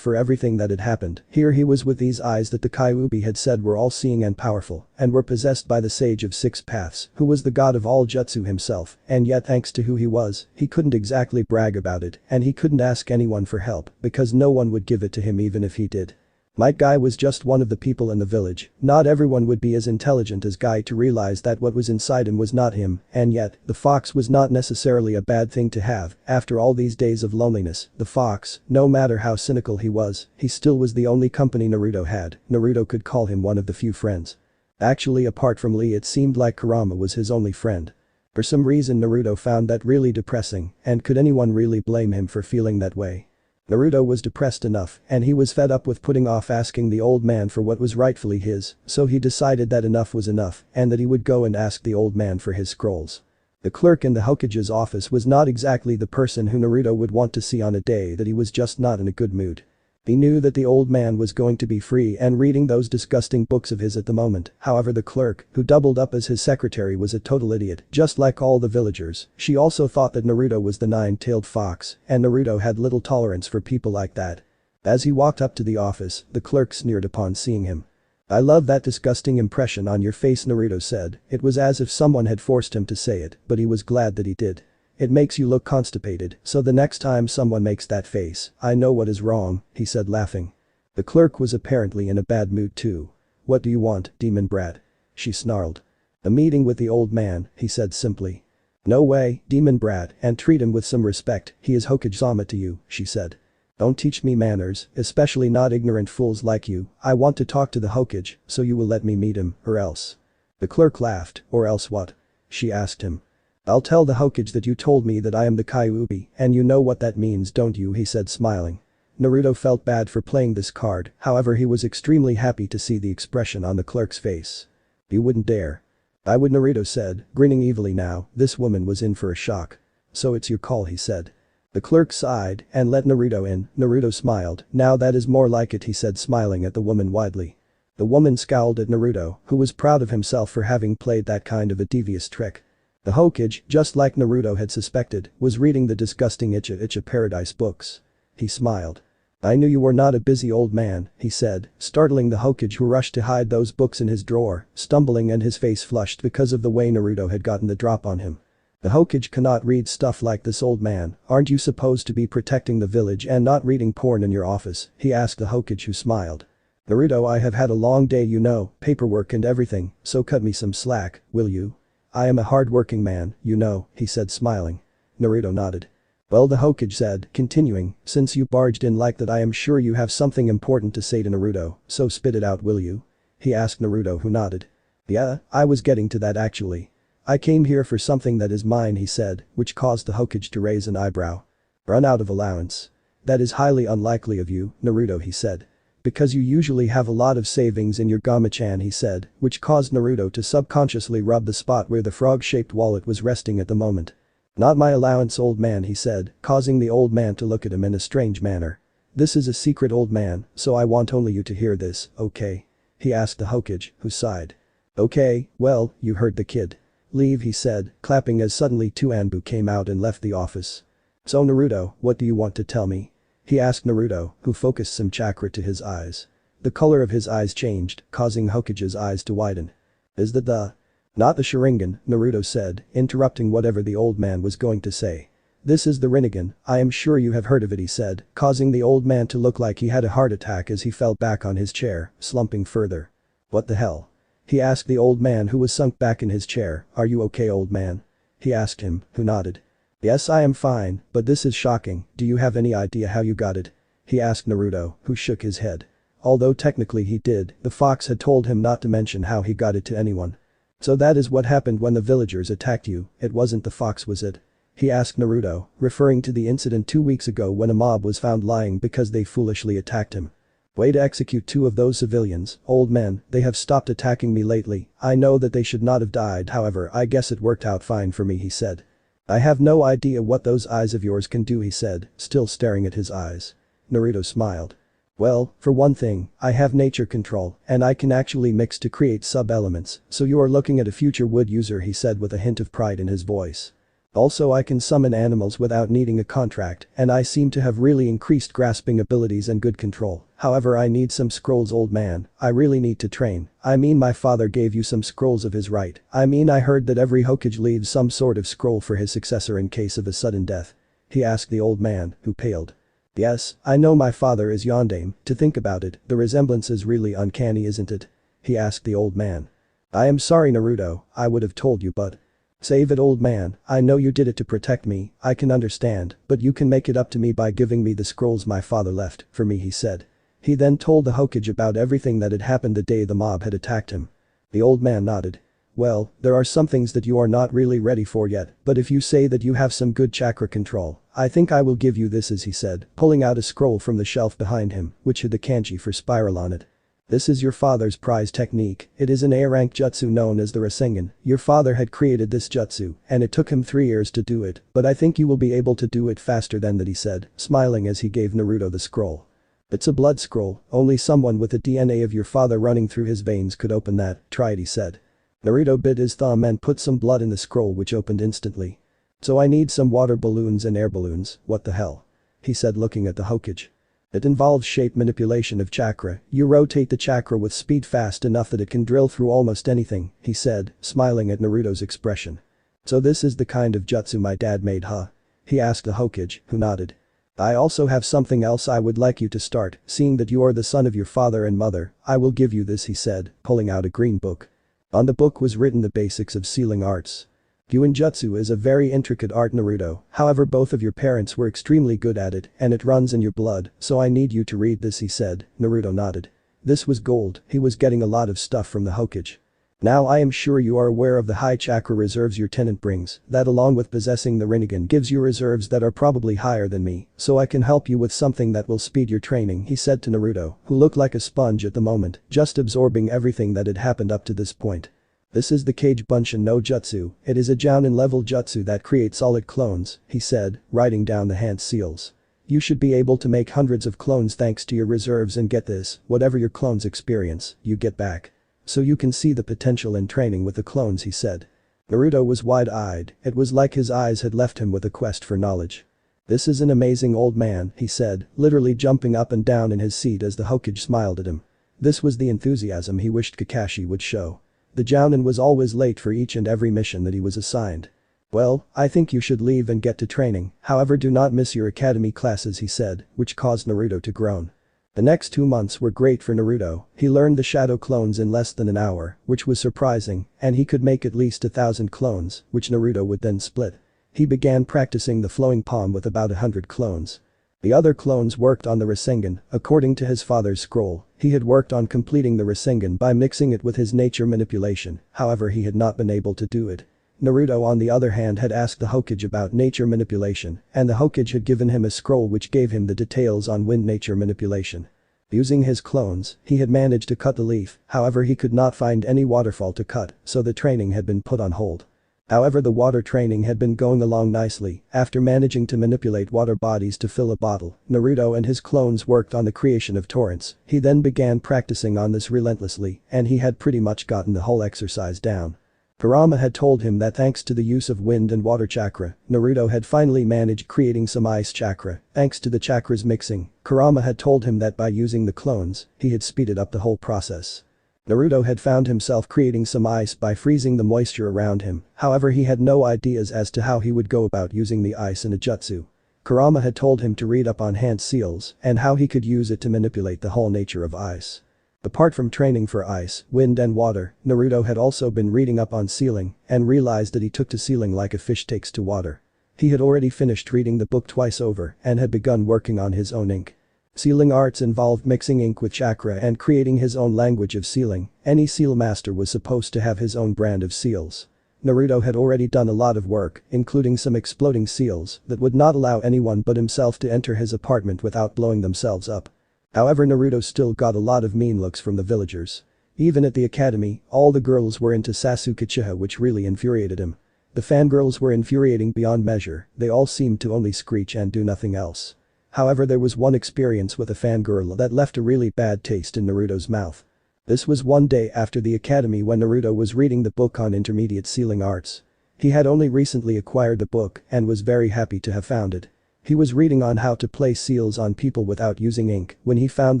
for everything that had happened. Here he was with these eyes that the Kyuubi had said were all-seeing and powerful, and were possessed by the Sage of Six Paths, who was the god of all jutsu himself, and yet thanks to who he was, he couldn't exactly brag about it, and he couldn't ask anyone for help, because no one would give it to him even if he did. Might Guy was just one of the people in the village. Not everyone would be as intelligent as Guy to realize that what was inside him was not him, and yet, the fox was not necessarily a bad thing to have. After all these days of loneliness, the fox, no matter how cynical he was, he still was the only company Naruto had. Naruto could call him one of the few friends. Actually, apart from Lee, it seemed like Kurama was his only friend. For some reason Naruto found that really depressing, and could anyone really blame him for feeling that way? Naruto was depressed enough, and he was fed up with putting off asking the old man for what was rightfully his, so he decided that enough was enough, and that he would go and ask the old man for his scrolls. The clerk in the Hokage's office was not exactly the person who Naruto would want to see on a day that he was just not in a good mood. He knew that the old man was going to be free and reading those disgusting books of his at the moment. However, the clerk, who doubled up as his secretary, was a total idiot, just like all the villagers. She also thought that Naruto was the nine-tailed fox, and Naruto had little tolerance for people like that. As he walked up to the office, the clerk sneered upon seeing him. "I love that disgusting impression on your face," Naruto said. It was as if someone had forced him to say it, but he was glad that he did. "It makes you look constipated, so the next time someone makes that face, I know what is wrong," he said, laughing. The clerk was apparently in a bad mood too. "What do you want, demon brat?" she snarled. "A meeting with the old man," he said simply. "No way, demon brat, and treat him with some respect, he is Hokage-sama to you," she said. "Don't teach me manners, especially not ignorant fools like you. I want to talk to the Hokage, so you will let me meet him, or else." The clerk laughed. "Or else what?" she asked him. "I'll tell the Hokage that you told me that I am the Kyuubi, and you know what that means, don't you?" he said, smiling. Naruto felt bad for playing this card, however he was extremely happy to see the expression on the clerk's face. "You wouldn't dare." "I would," Naruto said, grinning evilly now. This woman was in for a shock. "So it's your call," he said. The clerk sighed and let Naruto in. Naruto smiled. "Now that is more like it," he said, smiling at the woman widely. The woman scowled at Naruto, who was proud of himself for having played that kind of a devious trick. The Hokage, just like Naruto had suspected, was reading the disgusting Icha Paradise books. He smiled. "I knew you were not a busy old man," he said, startling the Hokage, who rushed to hide those books in his drawer, stumbling and his face flushed because of the way Naruto had gotten the drop on him. "The Hokage cannot read stuff like this, old man. Aren't you supposed to be protecting the village and not reading porn in your office?" he asked the Hokage, who smiled. "Naruto, I have had a long day, you know, paperwork and everything, so cut me some slack, will you? I am a hard-working man, you know," he said, smiling. Naruto nodded. "Well," the Hokage said, continuing, "since you barged in like that, I am sure you have something important to say to Naruto, so spit it out, will you?" he asked Naruto, who nodded. "Yeah, I was getting to that actually. I came here for something that is mine," he said, which caused the Hokage to raise an eyebrow. "Run out of allowance? That is highly unlikely of you, Naruto," he said. "Because you usually have a lot of savings in your Gama-chan," he said, which caused Naruto to subconsciously rub the spot where the frog-shaped wallet was resting at the moment. "Not my allowance, old man," he said, causing the old man to look at him in a strange manner. "This is a secret, old man, so I want only you to hear this, okay?" he asked the Hokage, who sighed. "Okay, well, you heard the kid. Leave," he said, clapping as suddenly two Anbu came out and left the office. "So Naruto, what do you want to tell me?" he asked Naruto, who focused some chakra to his eyes. The color of his eyes changed, causing Hokage's eyes to widen. "Is that the—" "Not the Sharingan," Naruto said, interrupting whatever the old man was going to say. "This is the Rinnegan, I am sure you have heard of it," he said, causing the old man to look like he had a heart attack as he fell back on his chair, slumping further. "What the hell?" he asked the old man, who was sunk back in his chair. "Are you okay, old man?" he asked him, who nodded. "Yes, I am fine, but this is shocking. Do you have any idea how you got it?" he asked Naruto, who shook his head. Although technically he did, the fox had told him not to mention how he got it to anyone. "So that is what happened when the villagers attacked you. It wasn't the fox, was it?" he asked Naruto, referring to the incident 2 weeks ago when a mob was found lying because they foolishly attacked him. "Way to execute 2 of those civilians, old man. They have stopped attacking me lately. I know that they should not have died, however I guess it worked out fine for me," he said. I have no idea what those eyes of yours can do, he said, still staring at his eyes. Naruto smiled. Well, for one thing, I have nature control, and I can actually mix to create sub-elements, so you are looking at a future wood user, he said with a hint of pride in his voice. Also, I can summon animals without needing a contract, and I seem to have really increased grasping abilities and good control. However, I need some scrolls, old man. I really need to train. I mean, my father gave you some scrolls of his right. I mean, I heard that every Hokage leaves some sort of scroll for his successor in case of a sudden death. He asked the old man, who paled. Yes, I know my father is Yondaime. To think about it, the resemblance is really uncanny, isn't it? He asked the old man. I am sorry, Naruto, I would have told you, but… Save it, old man, I know you did it to protect me, I can understand, but you can make it up to me by giving me the scrolls my father left for me, he said. He then told the Hokage about everything that had happened the day the mob had attacked him. The old man nodded. Well, there are some things that you are not really ready for yet, but if you say that you have some good chakra control, I think I will give you this, as he said, pulling out a scroll from the shelf behind him, which had the kanji for spiral on it. This is your father's prize technique. It is an A-rank jutsu known as the Rinnegan. Your father had created this jutsu, and it took him 3 years to do it, but I think you will be able to do it faster than that, he said, smiling as he gave Naruto the scroll. It's a blood scroll, only someone with the DNA of your father running through his veins could open that, try it, he said. Naruto bit his thumb and put some blood in the scroll, which opened instantly. So I need some water balloons and air balloons, what the hell? He said, looking at the Hokage. It involves shape manipulation of chakra. You rotate the chakra with speed fast enough that it can drill through almost anything, he said, smiling at Naruto's expression. So this is the kind of jutsu my dad made, huh? He asked the Hokage, who nodded. I also have something else I would like you to start, seeing that you are the son of your father and mother, I will give you this, he said, pulling out a green book. On the book was written the basics of sealing arts. Jutsu is a very intricate art, Naruto, however both of your parents were extremely good at it and it runs in your blood, so I need you to read this, he said. Naruto nodded. This was gold, he was getting a lot of stuff from the Hokage. Now I am sure you are aware of the high chakra reserves your tenant brings, that along with possessing the Rinnegan gives you reserves that are probably higher than me, so I can help you with something that will speed your training, he said to Naruto, who looked like a sponge at the moment, just absorbing everything that had happened up to this point. This is the Kage Bunshin no Jutsu, it is a Jounin level jutsu that creates solid clones, he said, writing down the hand seals. You should be able to make hundreds of clones thanks to your reserves, and get this, whatever your clones experience, you get back. So you can see the potential in training with the clones, he said. Naruto was wide-eyed, it was like his eyes had left him with a quest for knowledge. This is an amazing, old man, he said, literally jumping up and down in his seat as the Hokage smiled at him. This was the enthusiasm he wished Kakashi would show. The Jounin was always late for each and every mission that he was assigned. Well, I think you should leave and get to training, however do not miss your academy classes, he said, which caused Naruto to groan. The next 2 months were great for Naruto, he learned the shadow clones in less than an hour, which was surprising, and he could make at least 1,000 clones, which Naruto would then split. He began practicing the flowing palm with about 100 clones. The other clones worked on the Rinnegan, according to his father's scroll, he had worked on completing the Rinnegan by mixing it with his nature manipulation, however he had not been able to do it. Naruto on the other hand had asked the Hokage about nature manipulation, and the Hokage had given him a scroll which gave him the details on wind nature manipulation. Using his clones, he had managed to cut the leaf, however he could not find any waterfall to cut, so the training had been put on hold. However, the water training had been going along nicely. After managing to manipulate water bodies to fill a bottle, Naruto and his clones worked on the creation of torrents. He then began practicing on this relentlessly, and he had pretty much gotten the whole exercise down. Kurama had told him that thanks to the use of wind and water chakra, Naruto had finally managed creating some ice chakra. Thanks to the chakras mixing, Kurama had told him that by using the clones, he had speeded up the whole process. Naruto had found himself creating some ice by freezing the moisture around him, however he had no ideas as to how he would go about using the ice in a jutsu. Kurama had told him to read up on hand seals and how he could use it to manipulate the whole nature of ice. Apart from training for ice, wind and water, Naruto had also been reading up on sealing and realized that he took to sealing like a fish takes to water. He had already finished reading the book twice over and had begun working on his own ink. Sealing arts involved mixing ink with chakra and creating his own language of sealing. Any seal master was supposed to have his own brand of seals. Naruto had already done a lot of work, including some exploding seals that would not allow anyone but himself to enter his apartment without blowing themselves up. However, Naruto still got a lot of mean looks from the villagers. Even at the academy, all the girls were into Sasuke Uchiha, which really infuriated him. The fangirls were infuriating beyond measure, they all seemed to only screech and do nothing else. However, there was one experience with a fangirl that left a really bad taste in Naruto's mouth. This was one day after the academy when Naruto was reading the book on intermediate sealing arts. He had only recently acquired the book and was very happy to have found it. He was reading on how to place seals on people without using ink when he found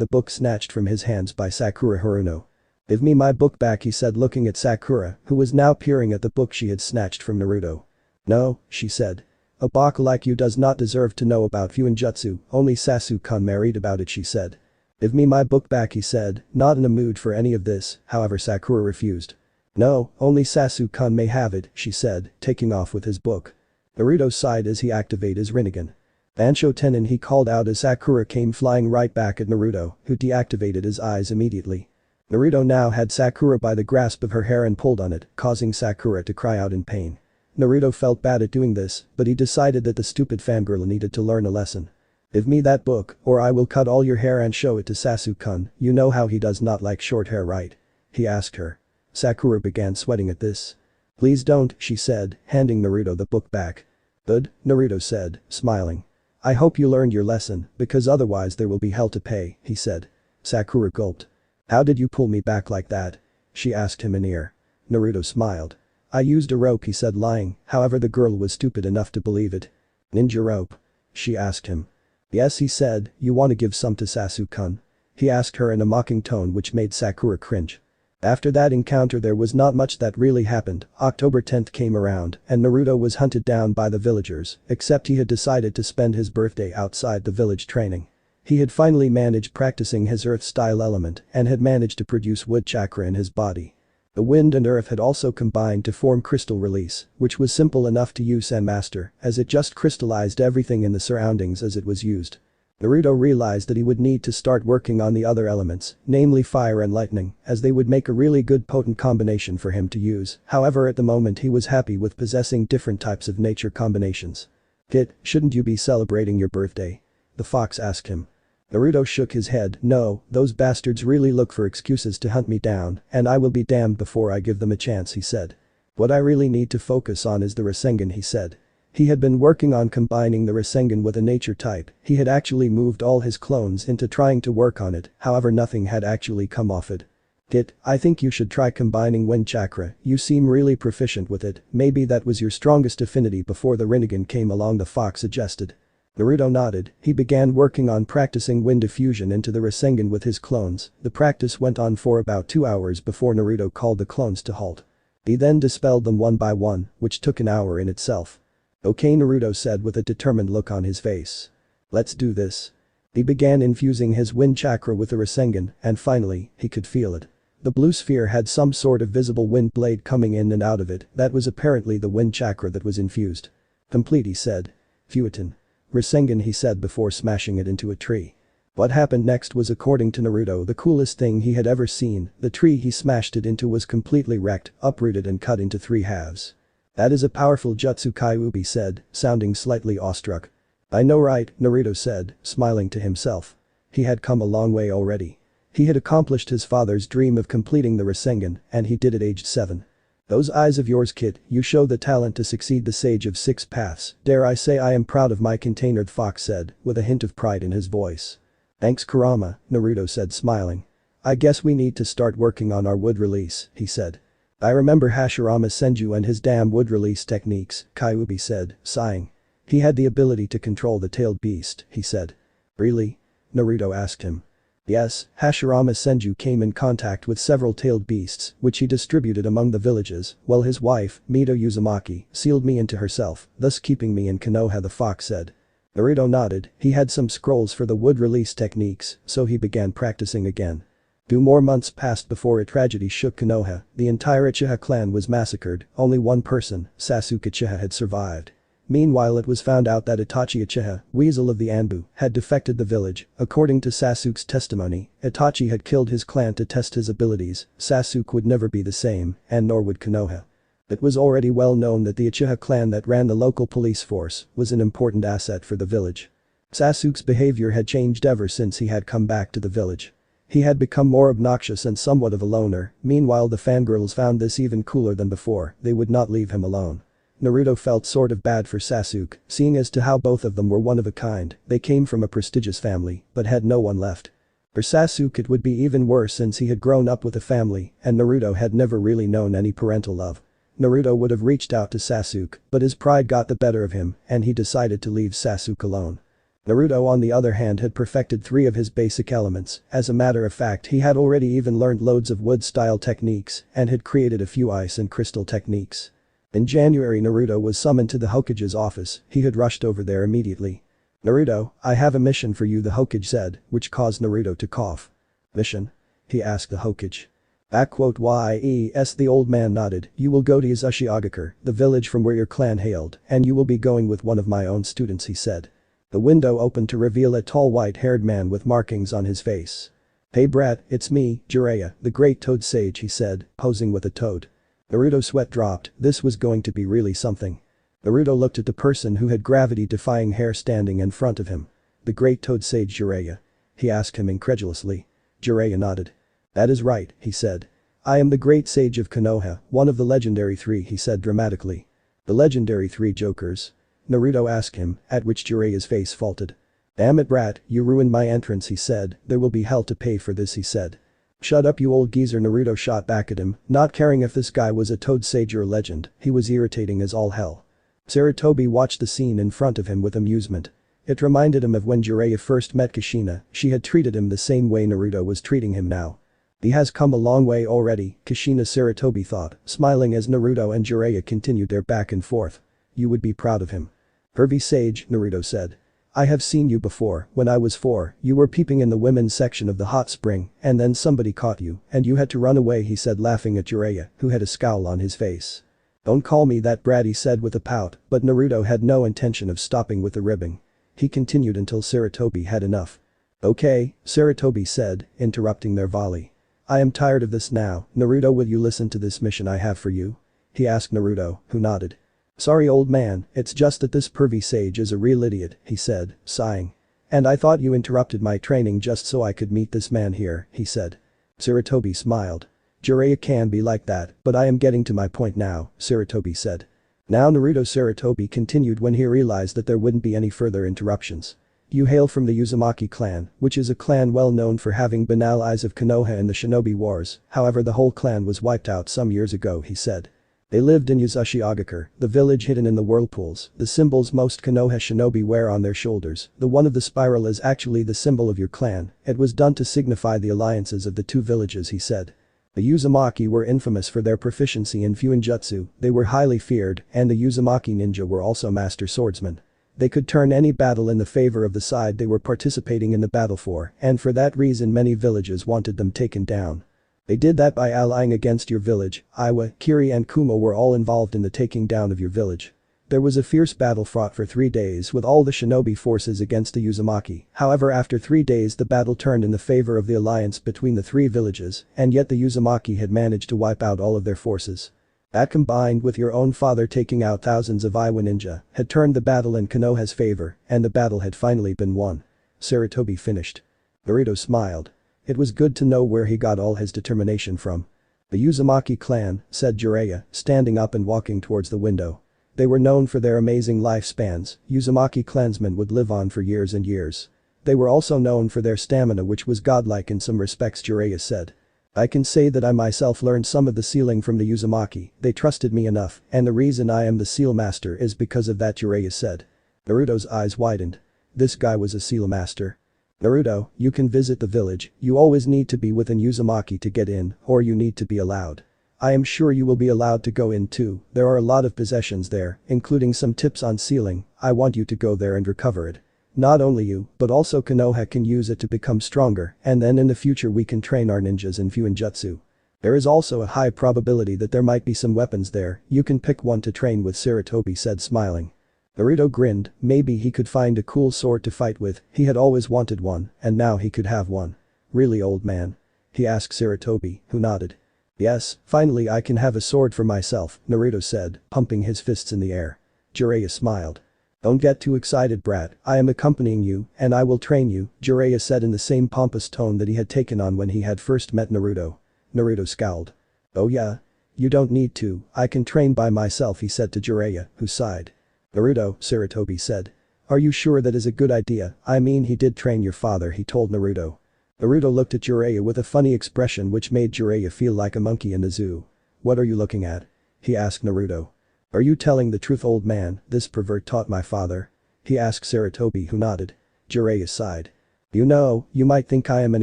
the book snatched from his hands by Sakura Haruno. "Give me my book back," he said, looking at Sakura, who was now peering at the book she had snatched from Naruto. "No," she said. "A baka like you does not deserve to know about Fuinjutsu, only Sasuke-kun may read about it," she said. "Give me my book back," he said, not in a mood for any of this, however Sakura refused. "No, only Sasuke-kun may have it," she said, taking off with his book. Naruto sighed as he activated his Rinnegan. "Bansho Tenin," he called out as Sakura came flying right back at Naruto, who deactivated his eyes immediately. Naruto now had Sakura by the grasp of her hair and pulled on it, causing Sakura to cry out in pain. Naruto felt bad at doing this, but he decided that the stupid fangirl needed to learn a lesson. "Give me that book, or I will cut all your hair and show it to Sasuke-kun, you know how he does not like short hair, right?" he asked her. Sakura began sweating at this. "Please don't," she said, handing Naruto the book back. "Good," Naruto said, smiling. "I hope you learned your lesson, because otherwise there will be hell to pay," he said. Sakura gulped. "How did you pull me back like that?" she asked him in ear. Naruto smiled. "I used a rope," he said, lying, however the girl was stupid enough to believe it. "Ninja rope?" she asked him. "Yes," he said. "You want to give some to Sasuke-kun?" he asked her in a mocking tone which made Sakura cringe. After that encounter there was not much that really happened. October 10th came around and Naruto was hunted down by the villagers, except he had decided to spend his birthday outside the village training. He had finally managed practicing his earth-style element and had managed to produce wood chakra in his body. The wind and earth had also combined to form crystal release, which was simple enough to use and master as it just crystallized everything in the surroundings as it was used. Naruto realized that he would need to start working on the other elements, namely fire and lightning, as they would make a really good potent combination for him to use, however at the moment he was happy with possessing different types of nature combinations. "Kid, shouldn't you be celebrating your birthday?" the fox asked him. Naruto shook his head. "No, those bastards really look for excuses to hunt me down, and I will be damned before I give them a chance," he said. "What I really need to focus on is the Rasengan," he said. He had been working on combining the Rasengan with a nature type, he had actually moved all his clones into trying to work on it, however nothing had actually come off it. "Kid, I think you should try combining wind chakra, you seem really proficient with it, maybe that was your strongest affinity before the Rinnegan came along," the fox suggested. Naruto nodded. He began working on practicing wind diffusion into the Rasengan with his clones. The practice went on for about 2 hours before Naruto called the clones to halt. He then dispelled them one by one, which took an hour in itself. "Okay," Naruto said with a determined look on his face. "Let's do this." He began infusing his wind chakra with the Rasengan, and finally, he could feel it. The blue sphere had some sort of visible wind blade coming in and out of it, that was apparently the wind chakra that was infused. "Complete," he said. "Fuetin. Rasengan," he said before smashing it into a tree. What happened next was, according to Naruto, the coolest thing he had ever seen. The tree he smashed it into was completely wrecked, uprooted and cut into 3 halves. "That is a powerful jutsu," Kyuubi said, sounding slightly awestruck. "I know, right?" Naruto said, smiling to himself. He had come a long way already. He had accomplished his father's dream of completing the Rasengan, and he did it aged 7. "Those eyes of yours, kid, you show the talent to succeed the Sage of 6 Paths, dare I say I am proud of my container," the fox said, with a hint of pride in his voice. "Thanks, Kurama," Naruto said, smiling. "I guess we need to start working on our wood release," he said. "I remember Hashirama Senju and his damn wood release techniques," Kyuubi said, sighing. "He had the ability to control the tailed beast," he said. "Really?" Naruto asked him. "Yes, Hashirama Senju came in contact with several tailed beasts, which he distributed among the villages, while his wife, Mito Uzumaki, sealed me into herself, thus keeping me in Konoha," the fox said. Naruto nodded. He had some scrolls for the wood release techniques, so he began practicing again. 2 more months passed before a tragedy shook Konoha. The entire Uchiha clan was massacred, only one person, Sasuke Uchiha, had survived. Meanwhile, it was found out that Itachi Uchiha, Weasel of the Anbu, had defected the village. According to Sasuke's testimony, Itachi had killed his clan to test his abilities. Sasuke would never be the same, and nor would Konoha. It was already well known that the Uchiha clan that ran the local police force was an important asset for the village. Sasuke's behavior had changed ever since he had come back to the village. He had become more obnoxious and somewhat of a loner. Meanwhile, the fangirls found this even cooler than before, they would not leave him alone. Naruto felt sort of bad for Sasuke, seeing as to how both of them were one of a kind, they came from a prestigious family, but had no one left. For Sasuke it would be even worse since he had grown up with a family and Naruto had never really known any parental love. Naruto would have reached out to Sasuke, but his pride got the better of him and he decided to leave Sasuke alone. Naruto on the other hand had perfected 3 of his basic elements, as a matter of fact he had already even learned loads of wood-style techniques and had created a few ice and crystal techniques. In January Naruto was summoned to the Hokage's office, he had rushed over there immediately. "Naruto, I have a mission for you," the Hokage said, which caused Naruto to cough. "Mission?" he asked the Hokage. Yes, the old man nodded. "You will go to Uzashigakure, the village from where your clan hailed, and you will be going with one of my own students," he said. The window opened to reveal a tall white-haired man with markings on his face. "Hey brat, it's me, Jiraiya, the great toad sage," he said, posing with a toad. Naruto's sweat dropped, this was going to be really something. Naruto looked at the person who had gravity-defying hair standing in front of him. "The great toad sage Jiraiya?" he asked him incredulously. Jiraiya nodded. "That is right," he said. "I am the great sage of Konoha, one of the legendary 3," he said dramatically. "The legendary 3 jokers?" Naruto asked him, at which Jiraiya's face faltered. "Damn it brat, you ruined my entrance," he said. "There will be hell to pay for this," he said. "Shut up you old geezer," Naruto shot back at him, not caring if this guy was a toad sage or a legend, he was irritating as all hell. Sarutobi watched the scene in front of him with amusement. It reminded him of when Jiraiya first met Kushina, she had treated him the same way Naruto was treating him now. He has come a long way already, Kushina Sarutobi thought, smiling as Naruto and Jiraiya continued their back and forth. "You would be proud of him." "Pervy sage," Naruto said. "I have seen you before, when I was 4, you were peeping in the women's section of the hot spring, and then somebody caught you, and you had to run away," he said laughing at Jiraiya, who had a scowl on his face. "Don't call me that brat," he said with a pout, but Naruto had no intention of stopping with the ribbing. He continued until Sarutobi had enough. "Okay," Sarutobi said, interrupting their volley. "I am tired of this now, Naruto, will you listen to this mission I have for you?" he asked Naruto, who nodded. "Sorry old man, it's just that this pervy sage is a real idiot," he said, sighing. "And I thought you interrupted my training just so I could meet this man here," he said. Sarutobi smiled. "Jiraiya can be like that, but I am getting to my point now," Sarutobi said. Now Naruto Sarutobi continued when he realized that there wouldn't be any further interruptions. "You hail from the Uzumaki clan, which is a clan well known for having been allies of Konoha in the Shinobi Wars, however the whole clan was wiped out some years ago," he said. "They lived in Uzashigakure, the village hidden in the whirlpools, the symbols most Konoha shinobi wear on their shoulders, the one of the spiral is actually the symbol of your clan, it was done to signify the alliances of the 2 villages," he said. The Uzumaki were infamous for their proficiency in Fuinjutsu, they were highly feared, and the Uzumaki ninja were also master swordsmen. They could turn any battle in the favor of the side they were participating in the battle for, and for that reason many villages wanted them taken down. They did that by allying against your village. Iwa, Kiri and Kumo were all involved in the taking down of your village. There was a fierce battle fought for 3 days with all the shinobi forces against the Uzumaki, however after 3 days the battle turned in the favor of the alliance between the 3 villages, and yet the Uzumaki had managed to wipe out all of their forces. That combined with your own father taking out thousands of Iwa ninja, had turned the battle in Konoha's favor, and the battle had finally been won." Sarutobi finished. Naruto smiled. It was good to know where he got all his determination from. "The Uzumaki clan," said Jiraiya, standing up and walking towards the window. "They were known for their amazing lifespans, Uzumaki clansmen would live on for years and years. They were also known for their stamina which was godlike in some respects," Jiraiya said. "I can say that I myself learned some of the sealing from the Uzumaki, they trusted me enough, and the reason I am the seal master is because of that," Jiraiya said. Naruto's eyes widened. This guy was a seal master. "Naruto, you can visit the village, you always need to be within Uzumaki to get in, or you need to be allowed. I am sure you will be allowed to go in too, there are a lot of possessions there, including some tips on sealing, I want you to go there and recover it. Not only you, but also Konoha can use it to become stronger, and then in the future we can train our ninjas in Fuinjutsu. There is also a high probability that there might be some weapons there, you can pick one to train with," Sarutobi said smiling. Naruto grinned, maybe he could find a cool sword to fight with, he had always wanted one, and now he could have one. "Really old man?" he asked Sarutobi, who nodded. "Yes, finally I can have a sword for myself," Naruto said, pumping his fists in the air. Jiraiya smiled. "Don't get too excited brat, I am accompanying you, and I will train you," Jiraiya said in the same pompous tone that he had taken on when he had first met Naruto. Naruto scowled. "Oh yeah? You don't need to, I can train by myself, he said to Jiraiya, who sighed. Naruto, Sarutobi said. Are you sure that is a good idea? I mean, he did train your father, he told Naruto. Naruto looked at Jiraiya with a funny expression which made Jiraiya feel like a monkey in the zoo. What are you looking at? He asked Naruto. Are you telling the truth, old man? This pervert taught my father. He asked Sarutobi, who nodded. Jiraiya sighed. You know, you might think I am an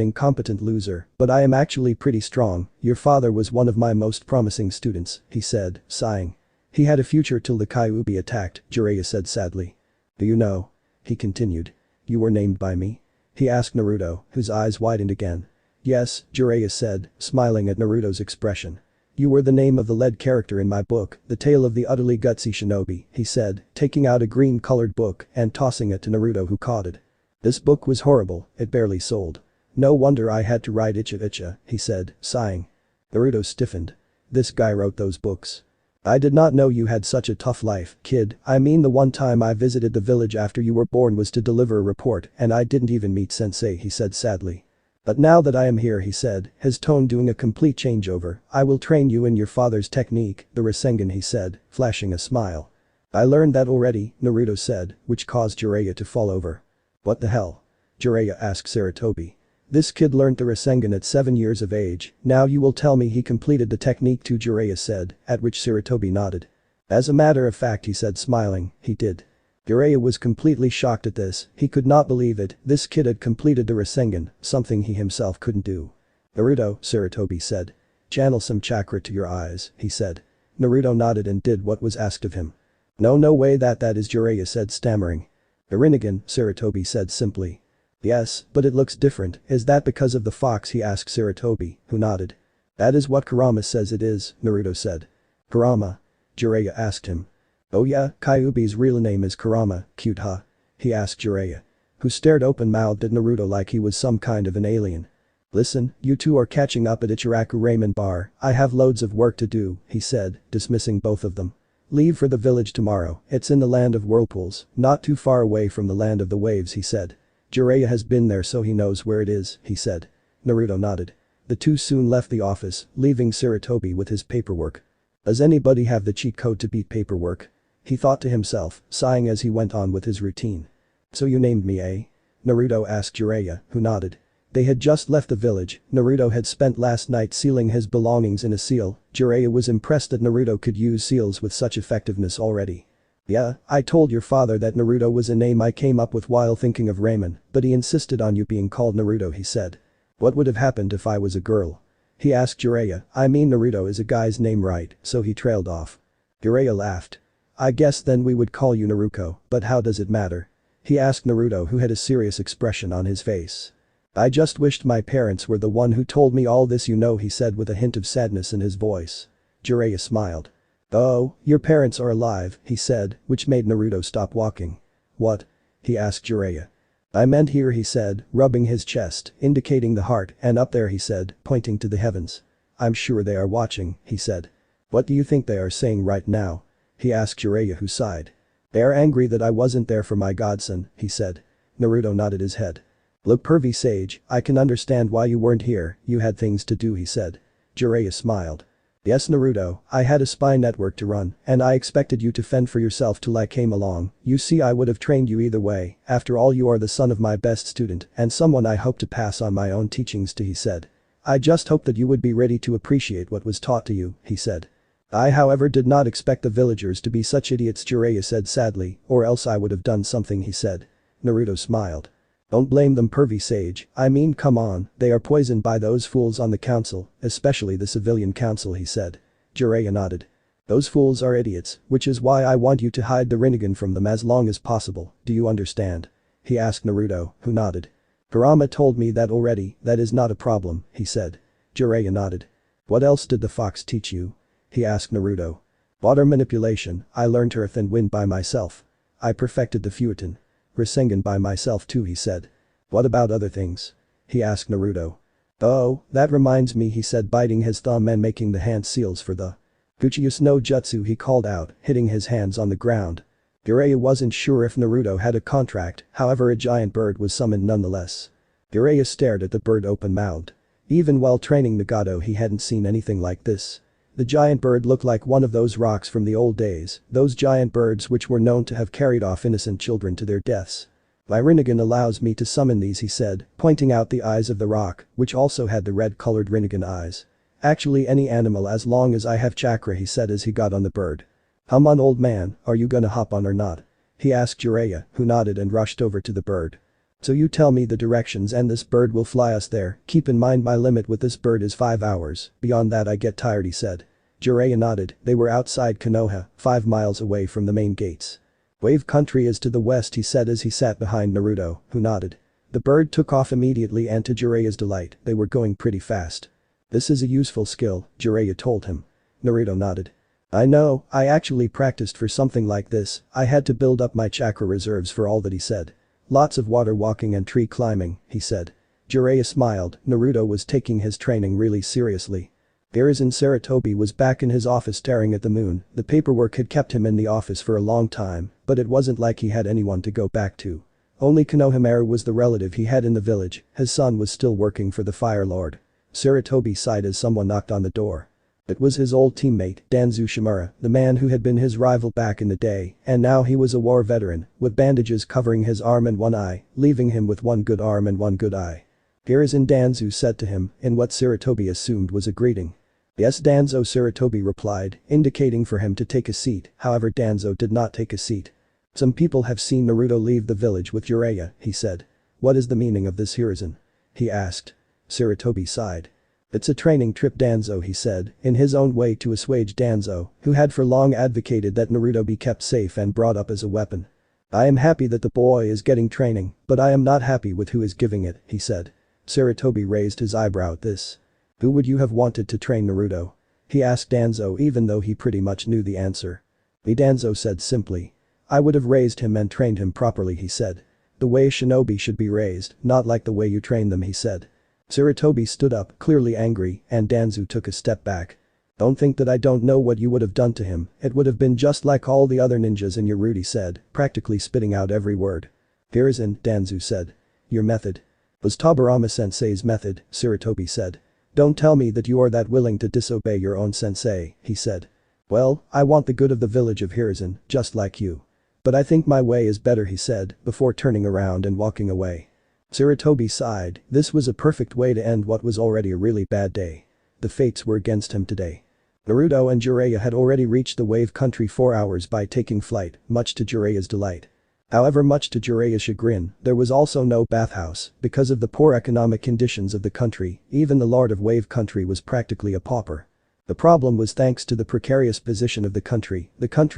incompetent loser, but I am actually pretty strong. Your father was one of my most promising students, he said, sighing. He had a future till the Kyuubi attacked, Jiraiya said sadly. Do you know? He continued. You were named by me? He asked Naruto, whose eyes widened again. Yes, Jiraiya said, smiling at Naruto's expression. You were the name of the lead character in my book, The Tale of the Utterly Gutsy Shinobi, he said, taking out a green-colored book and tossing it to Naruto, who caught it. This book was horrible, it barely sold. No wonder I had to write Icha, he said, sighing. Naruto stiffened. This guy wrote those books. I did not know you had such a tough life, kid. I mean, the one time I visited the village after you were born was to deliver a report and I didn't even meet sensei, he said sadly. But now that I am here, he said, his tone doing a complete changeover, I will train you in your father's technique, the Rinnegan, he said, flashing a smile. I learned that already, Naruto said, which caused Jiraiya to fall over. What the hell? Jiraiya asked Sarutobi. This kid learned the Rinnegan at 7 years of age, now you will tell me he completed the technique too, Jiraiya said, at which Sarutobi nodded. As a matter of fact, he said smiling, he did. Jiraiya was completely shocked at this, he could not believe it, this kid had completed the Rinnegan, something he himself couldn't do. Naruto, Sarutobi said. Channel some chakra to your eyes, he said. Naruto nodded and did what was asked of him. No way that is, Jiraiya said, stammering. The Rinnegan, Sarutobi said simply. Yes, but it looks different, is that because of the fox, he asked Sarutobi, who nodded. That is what Kurama says it is, Naruto said. Kurama? Jiraiya asked him. Oh yeah, Kyuubi's real name is Kurama, cute huh? He asked Jiraiya, who stared open-mouthed at Naruto like he was some kind of an alien. Listen, you two are catching up at Ichiraku Ramen Bar, I have loads of work to do, he said, dismissing both of them. Leave for the village tomorrow, it's in the land of whirlpools, not too far away from the land of the waves, he said. Jiraiya has been there so he knows where it is, he said. Naruto nodded. The two soon left the office, leaving Sarutobi with his paperwork. Does anybody have the cheat code to beat paperwork? He thought to himself, sighing as he went on with his routine. So you named me, eh? Naruto asked Jiraiya, who nodded. They had just left the village, Naruto had spent last night sealing his belongings in a seal, Jiraiya was impressed that Naruto could use seals with such effectiveness already. Yeah, I told your father that Naruto was a name I came up with while thinking of ramen, but he insisted on you being called Naruto, he said. What would have happened if I was a girl? He asked Jiraiya, I mean Naruto is a guy's name right, so he trailed off. Jiraiya laughed. I guess then we would call you Naruto, but how does it matter? He asked Naruto, who had a serious expression on his face. I just wished my parents were the one who told me all this, you know, he said with a hint of sadness in his voice. Jiraiya smiled. Oh, your parents are alive, he said, which made Naruto stop walking. What? He asked Jiraiya. I meant here, he said, rubbing his chest, indicating the heart, and up there, he said, pointing to the heavens. I'm sure they are watching, he said. What do you think they are saying right now? He asked Jiraiya, who sighed. They are angry that I wasn't there for my godson, he said. Naruto nodded his head. Look, pervy sage, I can understand why you weren't here, you had things to do, he said. Jiraiya smiled. Yes, Naruto, I had a spy network to run, and I expected you to fend for yourself till I came along, you see I would have trained you either way, after all you are the son of my best student and someone I hope to pass on my own teachings to, he said. I just hope that you would be ready to appreciate what was taught to you, he said. I however did not expect the villagers to be such idiots, Jiraiya said sadly, or else I would have done something, he said. Naruto smiled. Don't blame them, pervy sage, I mean come on, they are poisoned by those fools on the council, especially the civilian council, he said. Jiraiya nodded. Those fools are idiots, which is why I want you to hide the Rinnegan from them as long as possible, do you understand? He asked Naruto, who nodded. Kurama told me that already, that is not a problem, he said. Jiraiya nodded. What else did the fox teach you? He asked Naruto. Water manipulation, I learned earth and wind by myself. I perfected the Futon. Rinnegan by myself too, he said. What about other things? He asked Naruto. Oh, that reminds me, he said, biting his thumb and making the hand seals for the Kuchiyus no Jutsu, he called out, hitting his hands on the ground. Jiraiya wasn't sure if Naruto had a contract, however a giant bird was summoned nonetheless. Jiraiya stared at the bird open-mouthed. Even while training Nagato he hadn't seen anything like this. The giant bird looked like one of those rocks from the old days, those giant birds which were known to have carried off innocent children to their deaths. My Rinnegan allows me to summon these, he said, pointing out the eyes of the rock, which also had the red-colored Rinnegan eyes. Actually any animal as long as I have chakra, he said as he got on the bird. Come on old man, are you gonna hop on or not? He asked Jiraiya, who nodded and rushed over to the bird. So you tell me the directions and this bird will fly us there, keep in mind my limit with this bird is 5 hours, beyond that I get tired, he said. Jiraiya nodded, they were outside Konoha, 5 miles away from the main gates. Wave country is to the west, he said as he sat behind Naruto, who nodded. The bird took off immediately and to Jiraiya's delight, they were going pretty fast. This is a useful skill, Jiraiya told him. Naruto nodded. I know, I actually practiced for something like this, I had to build up my chakra reserves for all that, he said. Lots of water walking and tree climbing, he said. Jiraiya smiled, Naruto was taking his training really seriously. Hiruzen Sarutobi was back in his office staring at the moon, the paperwork had kept him in the office for a long time, but it wasn't like he had anyone to go back to. Only Konohamaru was the relative he had in the village, his son was still working for the Fire Lord. Sarutobi sighed as someone knocked on the door. It was his old teammate, Danzo Shimura, the man who had been his rival back in the day, and now he was a war veteran, with bandages covering his arm and one eye, leaving him with one good arm and one good eye. Hiruzen Danzo said to him, in what Sarutobi assumed was a greeting. Yes, Danzo, Sarutobi replied, indicating for him to take a seat, however Danzo did not take a seat. Some people have seen Naruto leave the village with Jiraiya, he said. What is the meaning of this, Hiruzen? He asked. Sarutobi sighed. It's a training trip, Danzo, he said, in his own way to assuage Danzo, who had for long advocated that Naruto be kept safe and brought up as a weapon. I am happy that the boy is getting training, but I am not happy with who is giving it, he said. Sarutobi raised his eyebrow at this. Who would you have wanted to train Naruto? He asked Danzo even though he pretty much knew the answer. Me, Danzo said simply. I would have raised him and trained him properly, he said. The way shinobi should be raised, not like the way you train them, he said. Sarutobi stood up, clearly angry, and Danzo took a step back. Don't think that I don't know what you would have done to him, it would have been just like all the other ninjas in your route, he said, practically spitting out every word. Hiruzen, Danzo said. Your method. Was Tobirama-sensei's method, Sarutobi said. Don't tell me that you are that willing to disobey your own sensei, he said. Well, I want the good of the village of Hiruzen, just like you. But I think my way is better, he said, before turning around and walking away. Sarutobi sighed, this was a perfect way to end what was already a really bad day. The fates were against him today. Naruto and Jiraiya had already reached the wave country 4 hours by taking flight, much to Jiraiya's delight. However, much to Jiraiya's chagrin, there was also no bathhouse, because of the poor economic conditions of the country, even the lord of wave country was practically a pauper. The problem was thanks to the precarious position of the country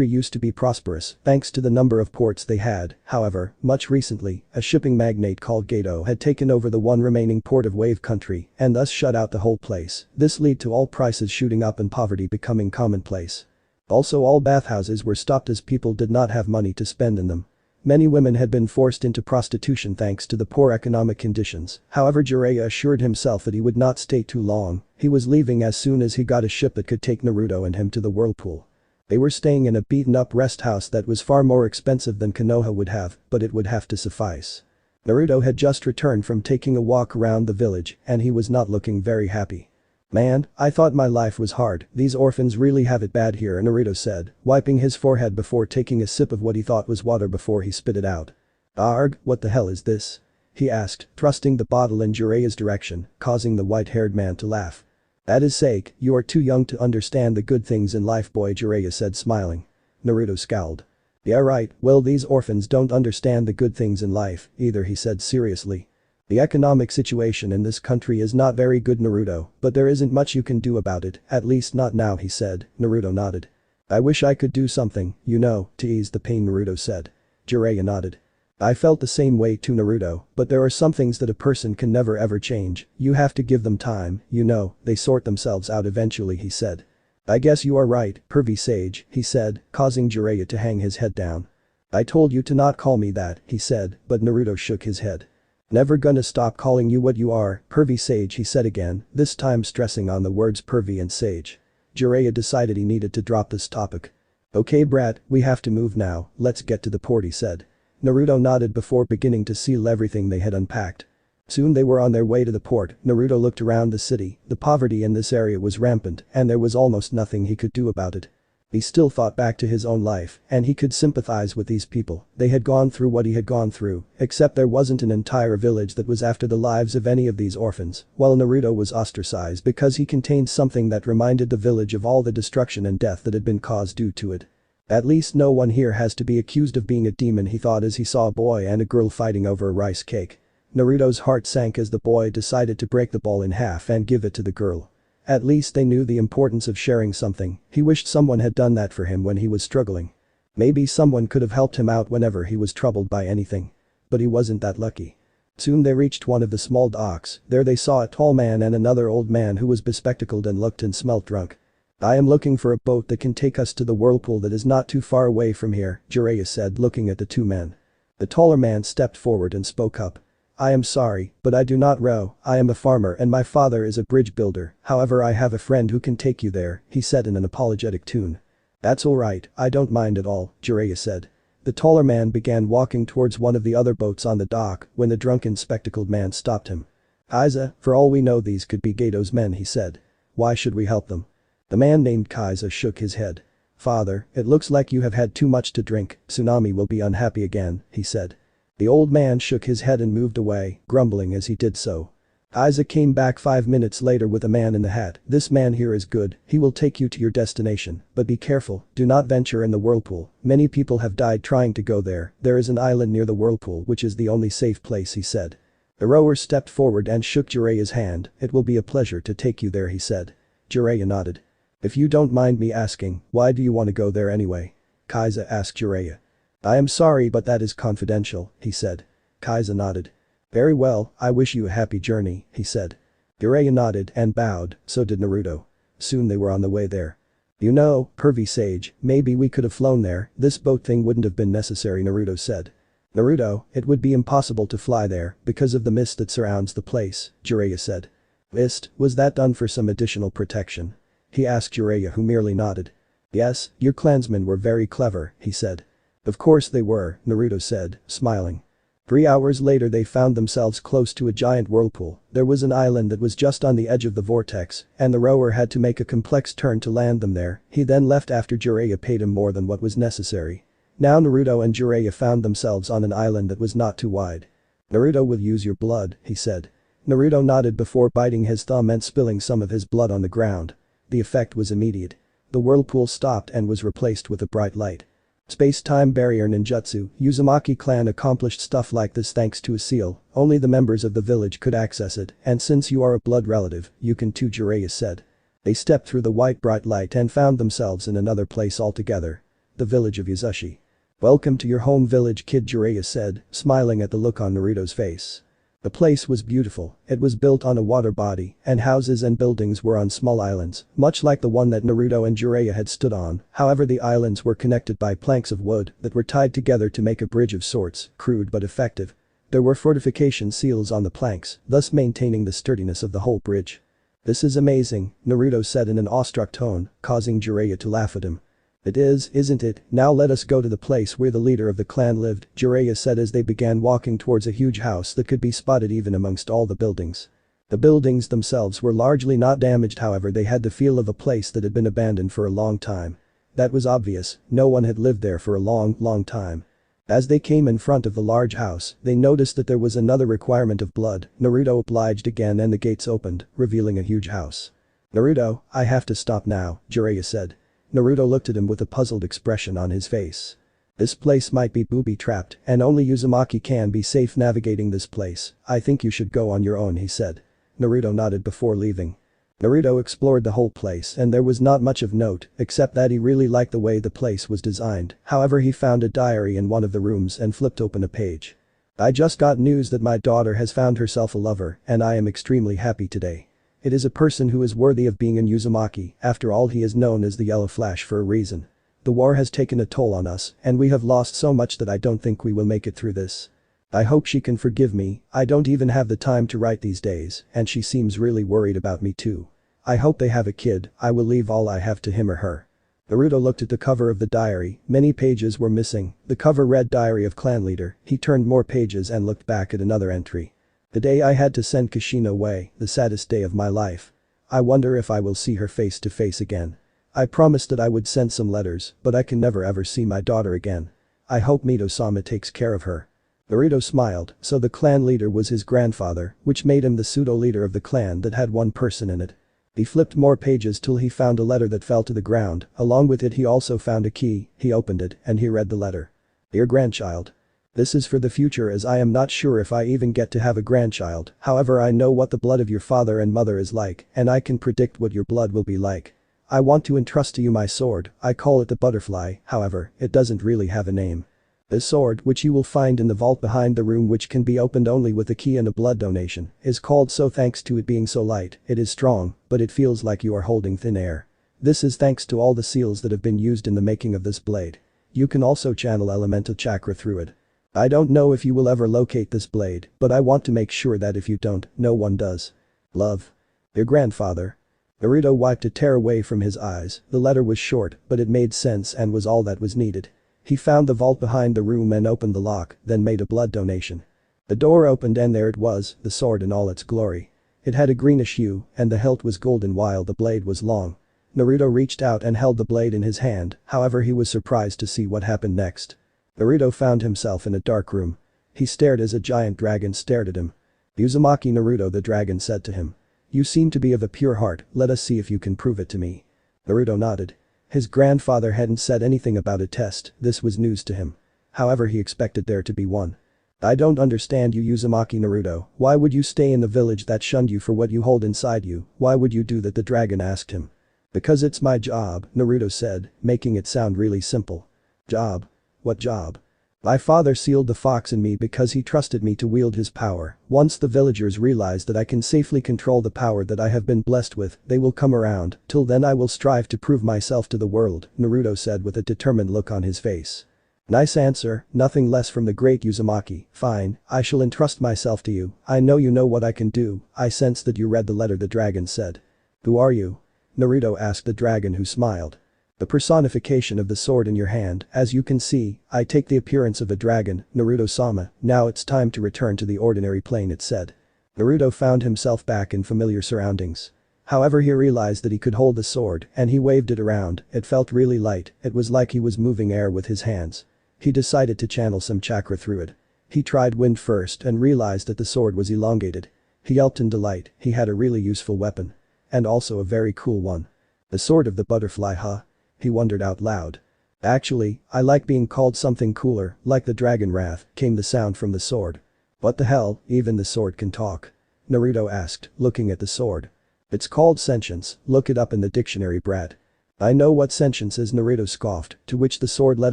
used to be prosperous thanks to the number of ports they had, however, much recently, a shipping magnate called Gato had taken over the one remaining port of wave country and thus shut out the whole place. This led to all prices shooting up and poverty becoming commonplace. Also, all bathhouses were stopped as people did not have money to spend in them. Many women had been forced into prostitution thanks to the poor economic conditions, however Jiraiya assured himself that he would not stay too long, he was leaving as soon as he got a ship that could take Naruto and him to the whirlpool. They were staying in a beaten-up rest house that was far more expensive than Konoha would have, but it would have to suffice. Naruto had just returned from taking a walk around the village and he was not looking very happy. Man, I thought my life was hard, these orphans really have it bad here, Naruto said, wiping his forehead before taking a sip of what he thought was water before he spit it out. Arg, what the hell is this? He asked, thrusting the bottle in Jiraiya's direction, causing the white-haired man to laugh. That is sake, you are too young to understand the good things in life, boy, Jiraiya said smiling. Naruto scowled. Yeah right, well these orphans don't understand the good things in life, either, he said seriously. The economic situation in this country is not very good, Naruto, but there isn't much you can do about it, at least not now, he said. Naruto nodded. I wish I could do something, you know, to ease the pain, Naruto said. Jiraiya nodded. I felt the same way too, Naruto, but there are some things that a person can never ever change, you have to give them time, you know, they sort themselves out eventually, he said. I guess you are right, pervy sage, he said, causing Jiraiya to hang his head down. I told you to not call me that, he said, but Naruto shook his head. Never gonna stop calling you what you are, pervy sage, he said again, this time stressing on the words pervy and sage. Jiraiya decided he needed to drop this topic. Okay brat, we have to move now, let's get to the port, he said. Naruto nodded before beginning to seal everything they had unpacked. Soon they were on their way to the port. Naruto looked around the city. The poverty in this area was rampant and there was almost nothing he could do about it. He still thought back to his own life, and he could sympathize with these people. They had gone through what he had gone through, except there wasn't an entire village that was after the lives of any of these orphans, while Naruto was ostracized because he contained something that reminded the village of all the destruction and death that had been caused due to it. At least no one here has to be accused of being a demon, he thought as he saw a boy and a girl fighting over a rice cake. Naruto's heart sank as the boy decided to break the ball in half and give it to the girl. At least they knew the importance of sharing something. He wished someone had done that for him when he was struggling. Maybe someone could have helped him out whenever he was troubled by anything. But he wasn't that lucky. Soon they reached one of the small docks. There they saw a tall man and another old man who was bespectacled and looked and smelt drunk. "I am looking for a boat that can take us to the whirlpool that is not too far away from here," Jiraiya said, looking at the two men. The taller man stepped forward and spoke up. "I am sorry, but I do not row. I am a farmer and my father is a bridge builder. However, I have a friend who can take you there," he said in an apologetic tone. "That's alright, I don't mind at all," Jiraiya said. The taller man began walking towards one of the other boats on the dock when the drunken spectacled man stopped him. "Kaiza, for all we know these could be Gato's men," he said. "Why should we help them?" The man named Kaiza shook his head. "Father, it looks like you have had too much to drink. Tsunami will be unhappy again," he said. The old man shook his head and moved away, grumbling as he did so. Kaiza came back 5 minutes later with a man in the hat. "This man here is good, he will take you to your destination, but be careful, do not venture in the whirlpool. Many people have died trying to go there. There is an island near the whirlpool which is the only safe place," he said. The rower stepped forward and shook Jiraiya's hand. "It will be a pleasure to take you there," he said. Jiraiya nodded. "If you don't mind me asking, why do you want to go there anyway?" Kaiza asked Jiraiya. "I am sorry but that is confidential," he said. Kaiza nodded. "Very well, I wish you a happy journey," he said. Jiraiya nodded and bowed, so did Naruto. Soon they were on the way there. "You know, pervy sage, maybe we could have flown there, this boat thing wouldn't have been necessary," Naruto said. "Naruto, it would be impossible to fly there because of the mist that surrounds the place," Jiraiya said. "Mist, was that done for some additional protection?" he asked Jiraiya, who merely nodded. "Yes, your clansmen were very clever," he said. "Of course they were," Naruto said, smiling. 3 hours later they found themselves close to a giant whirlpool. There was an island that was just on the edge of the vortex, and the rower had to make a complex turn to land them there. He then left after Jiraiya paid him more than what was necessary. Now Naruto and Jiraiya found themselves on an island that was not too wide. "Naruto will use your blood," he said. Naruto nodded before biting his thumb and spilling some of his blood on the ground. The effect was immediate. The whirlpool stopped and was replaced with a bright light. Space-time barrier ninjutsu. Uzumaki clan accomplished stuff like this thanks to a seal. Only the members of the village could access it, and since you are a blood relative, you can too, Jiraiya said. They stepped through the white bright light and found themselves in another place altogether. The village of Yuzushi. "Welcome to your home village, kid," Jiraiya said, smiling at the look on Naruto's face. The place was beautiful. It was built on a water body, and houses and buildings were on small islands, much like the one that Naruto and Jiraiya had stood on. However, the islands were connected by planks of wood that were tied together to make a bridge of sorts, crude but effective. There were fortification seals on the planks, thus maintaining the sturdiness of the whole bridge. "This is amazing," Naruto said in an awestruck tone, causing Jiraiya to laugh at him. "It is, isn't it? Now let us go to the place where the leader of the clan lived," Jiraiya said as they began walking towards a huge house that could be spotted even amongst all the buildings. The buildings themselves were largely not damaged, however they had the feel of a place that had been abandoned for a long time. That was obvious, no one had lived there for a long time. As they came in front of the large house, they noticed that there was another requirement of blood. Naruto obliged again and the gates opened, revealing a huge house. "Naruto, I have to stop now," Jiraiya said. Naruto looked at him with a puzzled expression on his face. "This place might be booby-trapped, and only Uzumaki can be safe navigating this place. I think you should go on your own," he said. Naruto nodded before leaving. Naruto explored the whole place and there was not much of note, except that he really liked the way the place was designed. However, he found a diary in one of the rooms and flipped open a page. "I just got news that my daughter has found herself a lover, and I am extremely happy today. It is a person who is worthy of being in Uzumaki, after all he is known as the Yellow Flash for a reason. The war has taken a toll on us, and we have lost so much that I don't think we will make it through this. I hope she can forgive me, I don't even have the time to write these days, and she seems really worried about me too. I hope they have a kid, I will leave all I have to him or her." Naruto looked at the cover of the diary, many pages were missing. The cover read Diary of Clan Leader. He turned more pages and looked back at another entry. The day I had to send Kushina away, the saddest day of my life. I wonder if I will see her face to face again. I promised that I would send some letters, but I can never ever see my daughter again. I hope Mito-sama takes care of her. Naruto smiled, so the clan leader was his grandfather, which made him the pseudo-leader of the clan that had one person in it. He flipped more pages till he found a letter that fell to the ground, along with it he also found a key, he opened it, and he read the letter. Dear grandchild. This is for the future as I am not sure if I even get to have a grandchild, however I know what the blood of your father and mother is like, and I can predict what your blood will be like. I want to entrust to you my sword, I call it the butterfly, however, it doesn't really have a name. This sword, which you will find in the vault behind the room which can be opened only with a key and a blood donation, is called so thanks to it being so light, it is strong, but it feels like you are holding thin air. This is thanks to all the seals that have been used in the making of this blade. You can also channel elemental chakra through it. I don't know if you will ever locate this blade, but I want to make sure that if you don't, no one does. Love. Your grandfather. Naruto wiped a tear away from his eyes, the letter was short, but it made sense and was all that was needed. He found the vault behind the room and opened the lock, then made a blood donation. The door opened and there it was, the sword in all its glory. It had a greenish hue, and the hilt was golden while the blade was long. Naruto reached out and held the blade in his hand, however he was surprised to see what happened next. Naruto found himself in a dark room. He stared as a giant dragon stared at him. Uzumaki Naruto, the dragon said to him. You seem to be of a pure heart, let us see if you can prove it to me. Naruto nodded. His grandfather hadn't said anything about a test, this was news to him. However he expected there to be one. I don't understand you Uzumaki Naruto, why would you stay in the village that shunned you for what you hold inside you, why would you do that the dragon asked him. Because it's my job, Naruto said, making it sound really simple. Job? What job? My father sealed the fox in me because he trusted me to wield his power. Once the villagers realize that I can safely control the power that I have been blessed with, they will come around, till then I will strive to prove myself to the world, Naruto said with a determined look on his face. Nice answer, nothing less from the great Uzumaki, fine, I shall entrust myself to you, I know you know what I can do, I sense that you read the letter the dragon said. Who are you? Naruto asked the dragon who smiled. The personification of the sword in your hand, as you can see, I take the appearance of a dragon, Naruto-sama, now it's time to return to the ordinary plane it said. Naruto found himself back in familiar surroundings. However he realized that he could hold the sword and he waved it around, it felt really light, it was like he was moving air with his hands. He decided to channel some chakra through it. He tried wind first and realized that the sword was elongated. He yelped in delight, he had a really useful weapon. And also a very cool one. The sword of the butterfly huh? He wondered out loud. Actually, I like being called something cooler, like the dragon wrath, came the sound from the sword. What the hell, even the sword can talk? Naruto asked, looking at the sword. It's called sentience, look it up in the dictionary brat. I know what sentience is Naruto scoffed, to which the sword let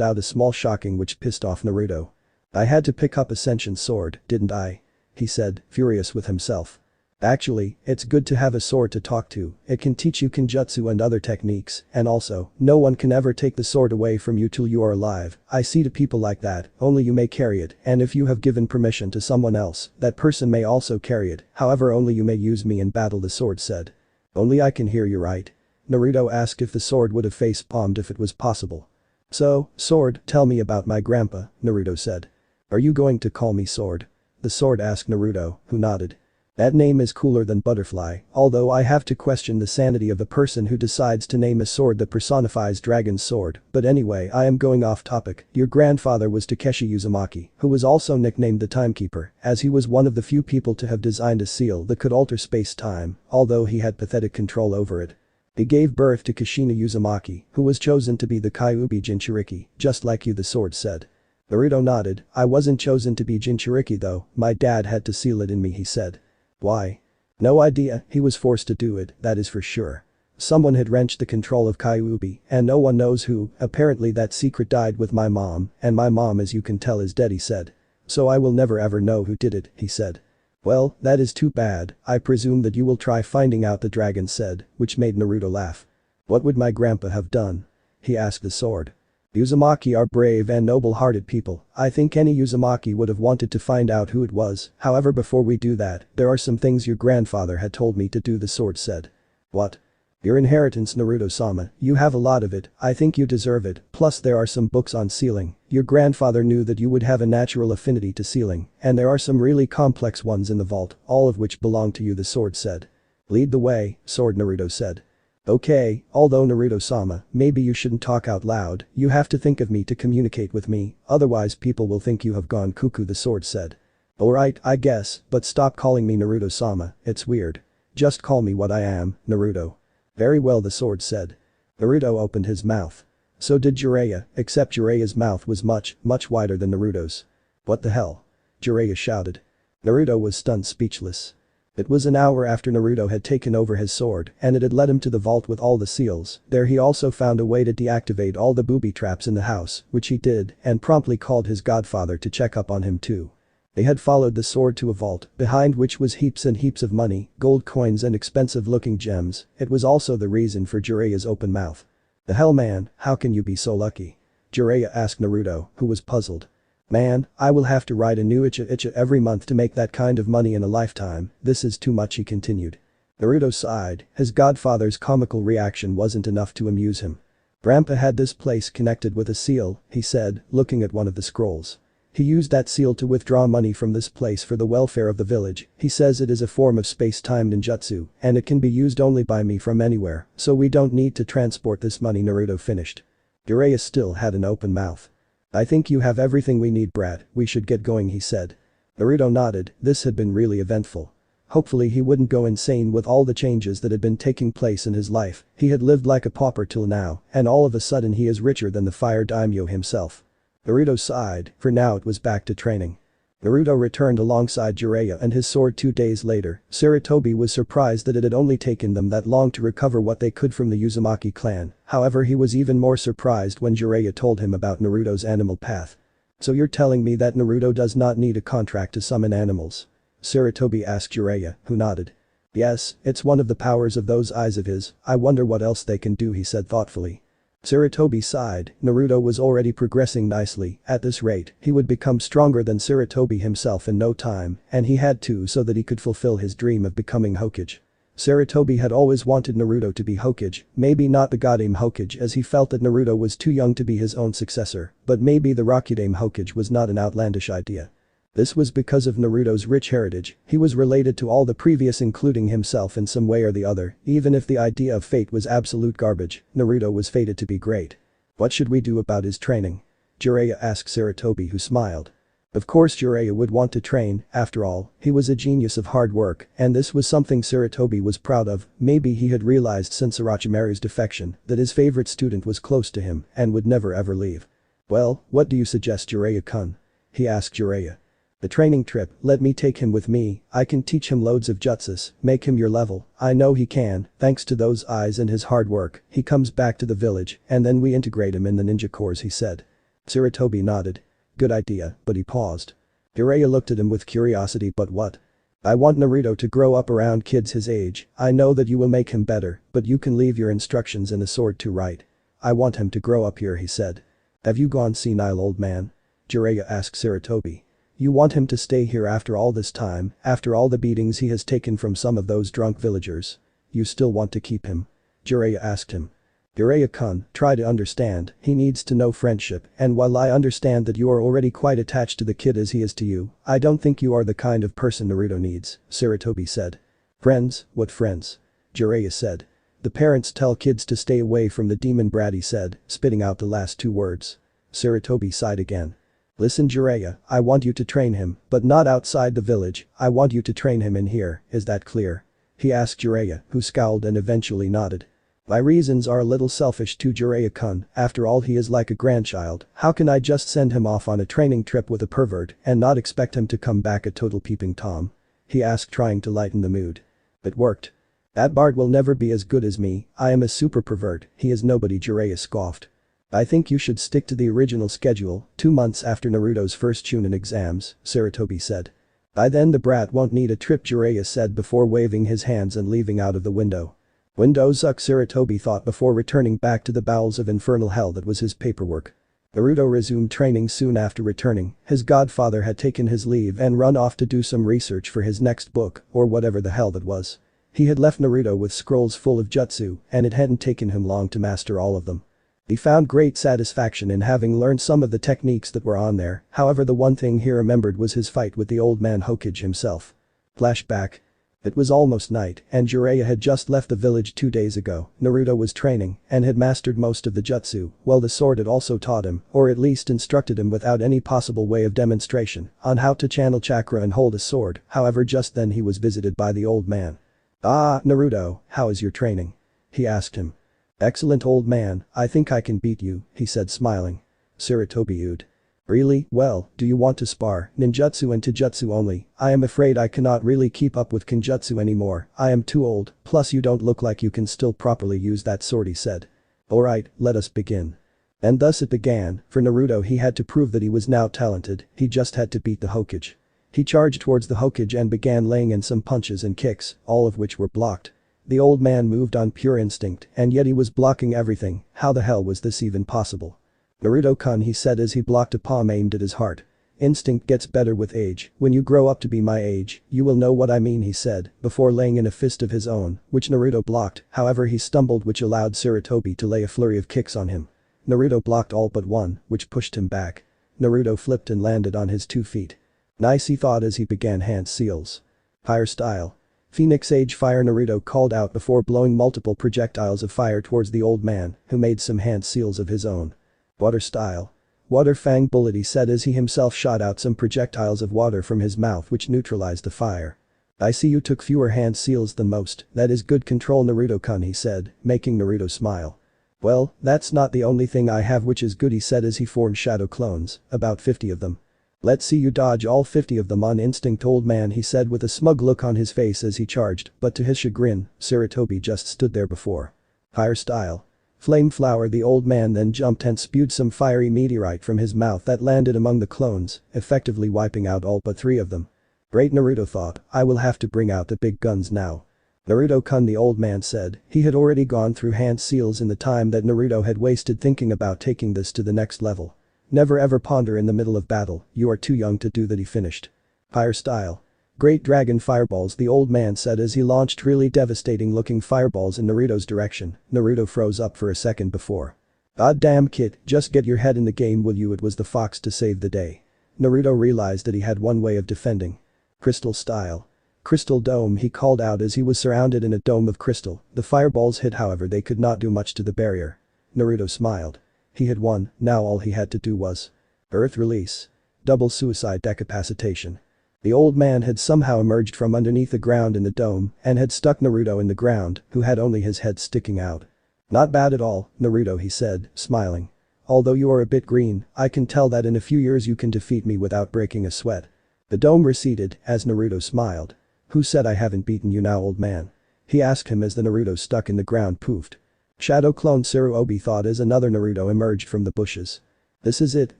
out a small shocking which pissed off Naruto. I had to pick up a sentient sword, didn't I? He said, furious with himself. Actually, it's good to have a sword to talk to, it can teach you kenjutsu and other techniques, and also, no one can ever take the sword away from you till you are alive, I see to people like that, only you may carry it, and if you have given permission to someone else, that person may also carry it, however only you may use me in battle the sword said. Only I can hear you right? Naruto asked if the sword would have face-palmed if it was possible. So, sword, tell me about my grandpa, Naruto said. Are you going to call me sword? The sword asked Naruto, who nodded. That name is cooler than butterfly, although I have to question the sanity of a person who decides to name a sword that personifies dragon's sword, but anyway I am going off topic, your grandfather was Takeshi Uzumaki, who was also nicknamed the Timekeeper, as he was one of the few people to have designed a seal that could alter space-time, although he had pathetic control over it. He gave birth to Kushina Uzumaki, who was chosen to be the Kyuubi Jinchuriki, just like you the sword said. Naruto nodded, I wasn't chosen to be Jinchuriki though, my dad had to seal it in me he said. Why? No idea, he was forced to do it, that is for sure. Someone had wrenched the control of Kyuubi, and no one knows who, apparently that secret died with my mom, and my mom as you can tell is dead he said. So I will never ever know who did it, he said. Well, that is too bad, I presume that you will try finding out the dragon said, which made Naruto laugh. What would my grandpa have done? He asked the sword. Uzumaki are brave and noble-hearted people, I think any Uzumaki would have wanted to find out who it was, however before we do that, there are some things your grandfather had told me to do the sword said. What? Your inheritance, Naruto-sama, you have a lot of it, I think you deserve it, plus there are some books on sealing, your grandfather knew that you would have a natural affinity to sealing, and there are some really complex ones in the vault, all of which belong to you, the sword said. Lead the way, sword, Naruto said. Okay, although Naruto-sama, maybe you shouldn't talk out loud, you have to think of me to communicate with me, otherwise people will think you have gone cuckoo, the sword said. Alright, I guess, but stop calling me Naruto-sama, it's weird. Just call me what I am, Naruto. Very well, the sword said. Naruto opened his mouth. So did Jiraiya, except Jiraiya's mouth was much wider than Naruto's. What the hell? Jiraiya shouted. Naruto was stunned, speechless. It was an hour after Naruto had taken over his sword and it had led him to the vault with all the seals. There he also found a way to deactivate all the booby traps in the house, which he did, and promptly called his godfather to check up on him too. They had followed the sword to a vault, behind which was heaps and heaps of money, gold coins and expensive-looking gems. It was also the reason for Jiraiya's open mouth. The hell, man, how can you be so lucky? Jiraiya asked Naruto, who was puzzled. Man, I will have to ride a new Icha every month to make that kind of money in a lifetime, this is too much, he continued. Naruto sighed, his godfather's comical reaction wasn't enough to amuse him. Grandpa had this place connected with a seal, he said, looking at one of the scrolls. He used that seal to withdraw money from this place for the welfare of the village. He says it is a form of space-time ninjutsu, and it can be used only by me from anywhere, so we don't need to transport this money, Naruto finished. Jiraiya still had an open mouth. I think you have everything we need, brat, we should get going, he said. Naruto nodded, this had been really eventful. Hopefully he wouldn't go insane with all the changes that had been taking place in his life. He had lived like a pauper till now, and all of a sudden he is richer than the fire daimyo himself. Naruto sighed, for now it was back to training. Naruto returned alongside Jiraiya and his sword 2 days later. Sarutobi was surprised that it had only taken them that long to recover what they could from the Uzumaki clan, however he was even more surprised when Jiraiya told him about Naruto's animal path. So you're telling me that Naruto does not need a contract to summon animals? Sarutobi asked Jiraiya, who nodded. Yes, it's one of the powers of those eyes of his, I wonder what else they can do, he said thoughtfully. Sarutobi sighed, Naruto was already progressing nicely, at this rate, he would become stronger than Sarutobi himself in no time, and he had to so that he could fulfill his dream of becoming Hokage. Sarutobi had always wanted Naruto to be Hokage, maybe not the Godame Hokage as he felt that Naruto was too young to be his own successor, but maybe the Rakudame Hokage was not an outlandish idea. This was because of Naruto's rich heritage, he was related to all the previous including himself in some way or the other, even if the idea of fate was absolute garbage, Naruto was fated to be great. What should we do about his training? Jiraiya asked Sarutobi, who smiled. Of course Jiraiya would want to train, after all, he was a genius of hard work, and this was something Sarutobi was proud of. Maybe he had realized since Orochimaru's defection that his favorite student was close to him and would never ever leave. Well, what do you suggest, Jiraiya-kun? He asked Jiraiya. The training trip, let me take him with me, I can teach him loads of jutsus, make him your level, I know he can, thanks to those eyes and his hard work, he comes back to the village, and then we integrate him in the ninja corps, he said. Sarutobi nodded. Good idea, but he paused. Jiraiya looked at him with curiosity, but what? I want Naruto to grow up around kids his age, I know that you will make him better, but you can leave your instructions in the sword to right. I want him to grow up here, he said. Have you gone senile, old man? Jiraiya asked Sarutobi. You want him to stay here after all this time, after all the beatings he has taken from some of those drunk villagers? You still want to keep him? Jiraiya asked him. Jiraiya-kun, try to understand, he needs to know friendship, and while I understand that you are already quite attached to the kid as he is to you, I don't think you are the kind of person Naruto needs, Sarutobi said. Friends, what friends? Jiraiya said. The parents tell kids to stay away from the demon brat, he said, spitting out the last 2 words. Sarutobi sighed again. Listen Jiraiya, I want you to train him, but not outside the village, I want you to train him in here, is that clear? He asked Jiraiya, who scowled and eventually nodded. My reasons are a little selfish too, Jiraiya-kun, after all he is like a grandchild, how can I just send him off on a training trip with a pervert and not expect him to come back a total peeping Tom? He asked, trying to lighten the mood. It worked. That Bart will never be as good as me, I am a super pervert, he is nobody, Jiraiya scoffed. I think you should stick to the original schedule, 2 months after Naruto's first Chunin exams, Sarutobi said. By then the brat won't need a trip, Jiraiya said before waving his hands and leaving out of the window. Windows suck, Sarutobi thought before returning back to the bowels of infernal hell that was his paperwork. Naruto resumed training soon after returning, his godfather had taken his leave and run off to do some research for his next book, or whatever the hell that was. He had left Naruto with scrolls full of jutsu, and it hadn't taken him long to master all of them. He found great satisfaction in having learned some of the techniques that were on there, however the one thing he remembered was his fight with the old man Hokage himself. Flashback. It was almost night, and Jiraiya had just left the village 2 days ago. Naruto was training, and had mastered most of the jutsu, while the sword had also taught him, or at least instructed him without any possible way of demonstration, on how to channel chakra and hold a sword. However, just then he was visited by the old man. "Ah, Naruto, how is your training?" he asked him. "Excellent, old man, I think I can beat you," he said smiling. Sarutobi "Ud. Really? Well, do you want to spar? Ninjutsu and Taijutsu only. I am afraid I cannot really keep up with Kenjutsu anymore, I am too old, plus you don't look like you can still properly use that sword," he said. "Alright, let us begin." And thus it began. For Naruto, he had to prove that he was now talented, he just had to beat the Hokage. He charged towards the Hokage and began laying in some punches and kicks, all of which were blocked. The old man moved on pure instinct, and yet he was blocking everything. How the hell was this even possible? "Naruto-kun," he said as he blocked a palm aimed at his heart. "Instinct gets better with age. When you grow up to be my age, you will know what I mean," he said, before laying in a fist of his own, which Naruto blocked. However, he stumbled, which allowed Sarutobi to lay a flurry of kicks on him. Naruto blocked all but one, which pushed him back. Naruto flipped and landed on his 2 feet. "Nice," he thought as he began hand seals. "Fire style. Phoenix Age Fire," Naruto called out before blowing multiple projectiles of fire towards the old man, who made some hand seals of his own. "Water style. Water Fang Bullet," he said as he himself shot out some projectiles of water from his mouth which neutralized the fire. "I see you took fewer hand seals than most, that is good control, Naruto-kun," he said, making Naruto smile. "Well, that's not the only thing I have which is good," he said as he formed shadow clones, about 50 of them. "Let's see you dodge all 50 of them on instinct, old man," he said with a smug look on his face as he charged, but to his chagrin, Sarutobi just stood there before. "Fire style. Flame flower," the old man then jumped and spewed some fiery meteorite from his mouth that landed among the clones, effectively wiping out all but 3 of them. "Great," Naruto thought, "I will have to bring out the big guns now." "Naruto-kun," the old man said. He had already gone through hand seals in the time that Naruto had wasted thinking about taking this to the next level. "Never ever ponder in the middle of battle, you are too young to do that," he finished. "Fire style. Great dragon fireballs," the old man said as he launched really devastating looking fireballs in Naruto's direction. Naruto froze up for a second before. "God damn kid, just get your head in the game, will you?" It was the fox to save the day. Naruto realized that he had one way of defending. "Crystal style. Crystal dome," he called out as he was surrounded in a dome of crystal. The fireballs hit, however they could not do much to the barrier. Naruto smiled. He had won, now all he had to do was Earth release. Double suicide decapacitation. The old man had somehow emerged from underneath the ground in the dome and had stuck Naruto in the ground, who had only his head sticking out. "Not bad at all, Naruto," he said, smiling. "Although you are a bit green, I can tell that in a few years you can defeat me without breaking a sweat." The dome receded as Naruto smiled. "Who said I haven't beaten you now, old man?" he asked him as the Naruto stuck in the ground poofed. Shadow clone Sarutobi thought as another Naruto emerged from the bushes. "This is it,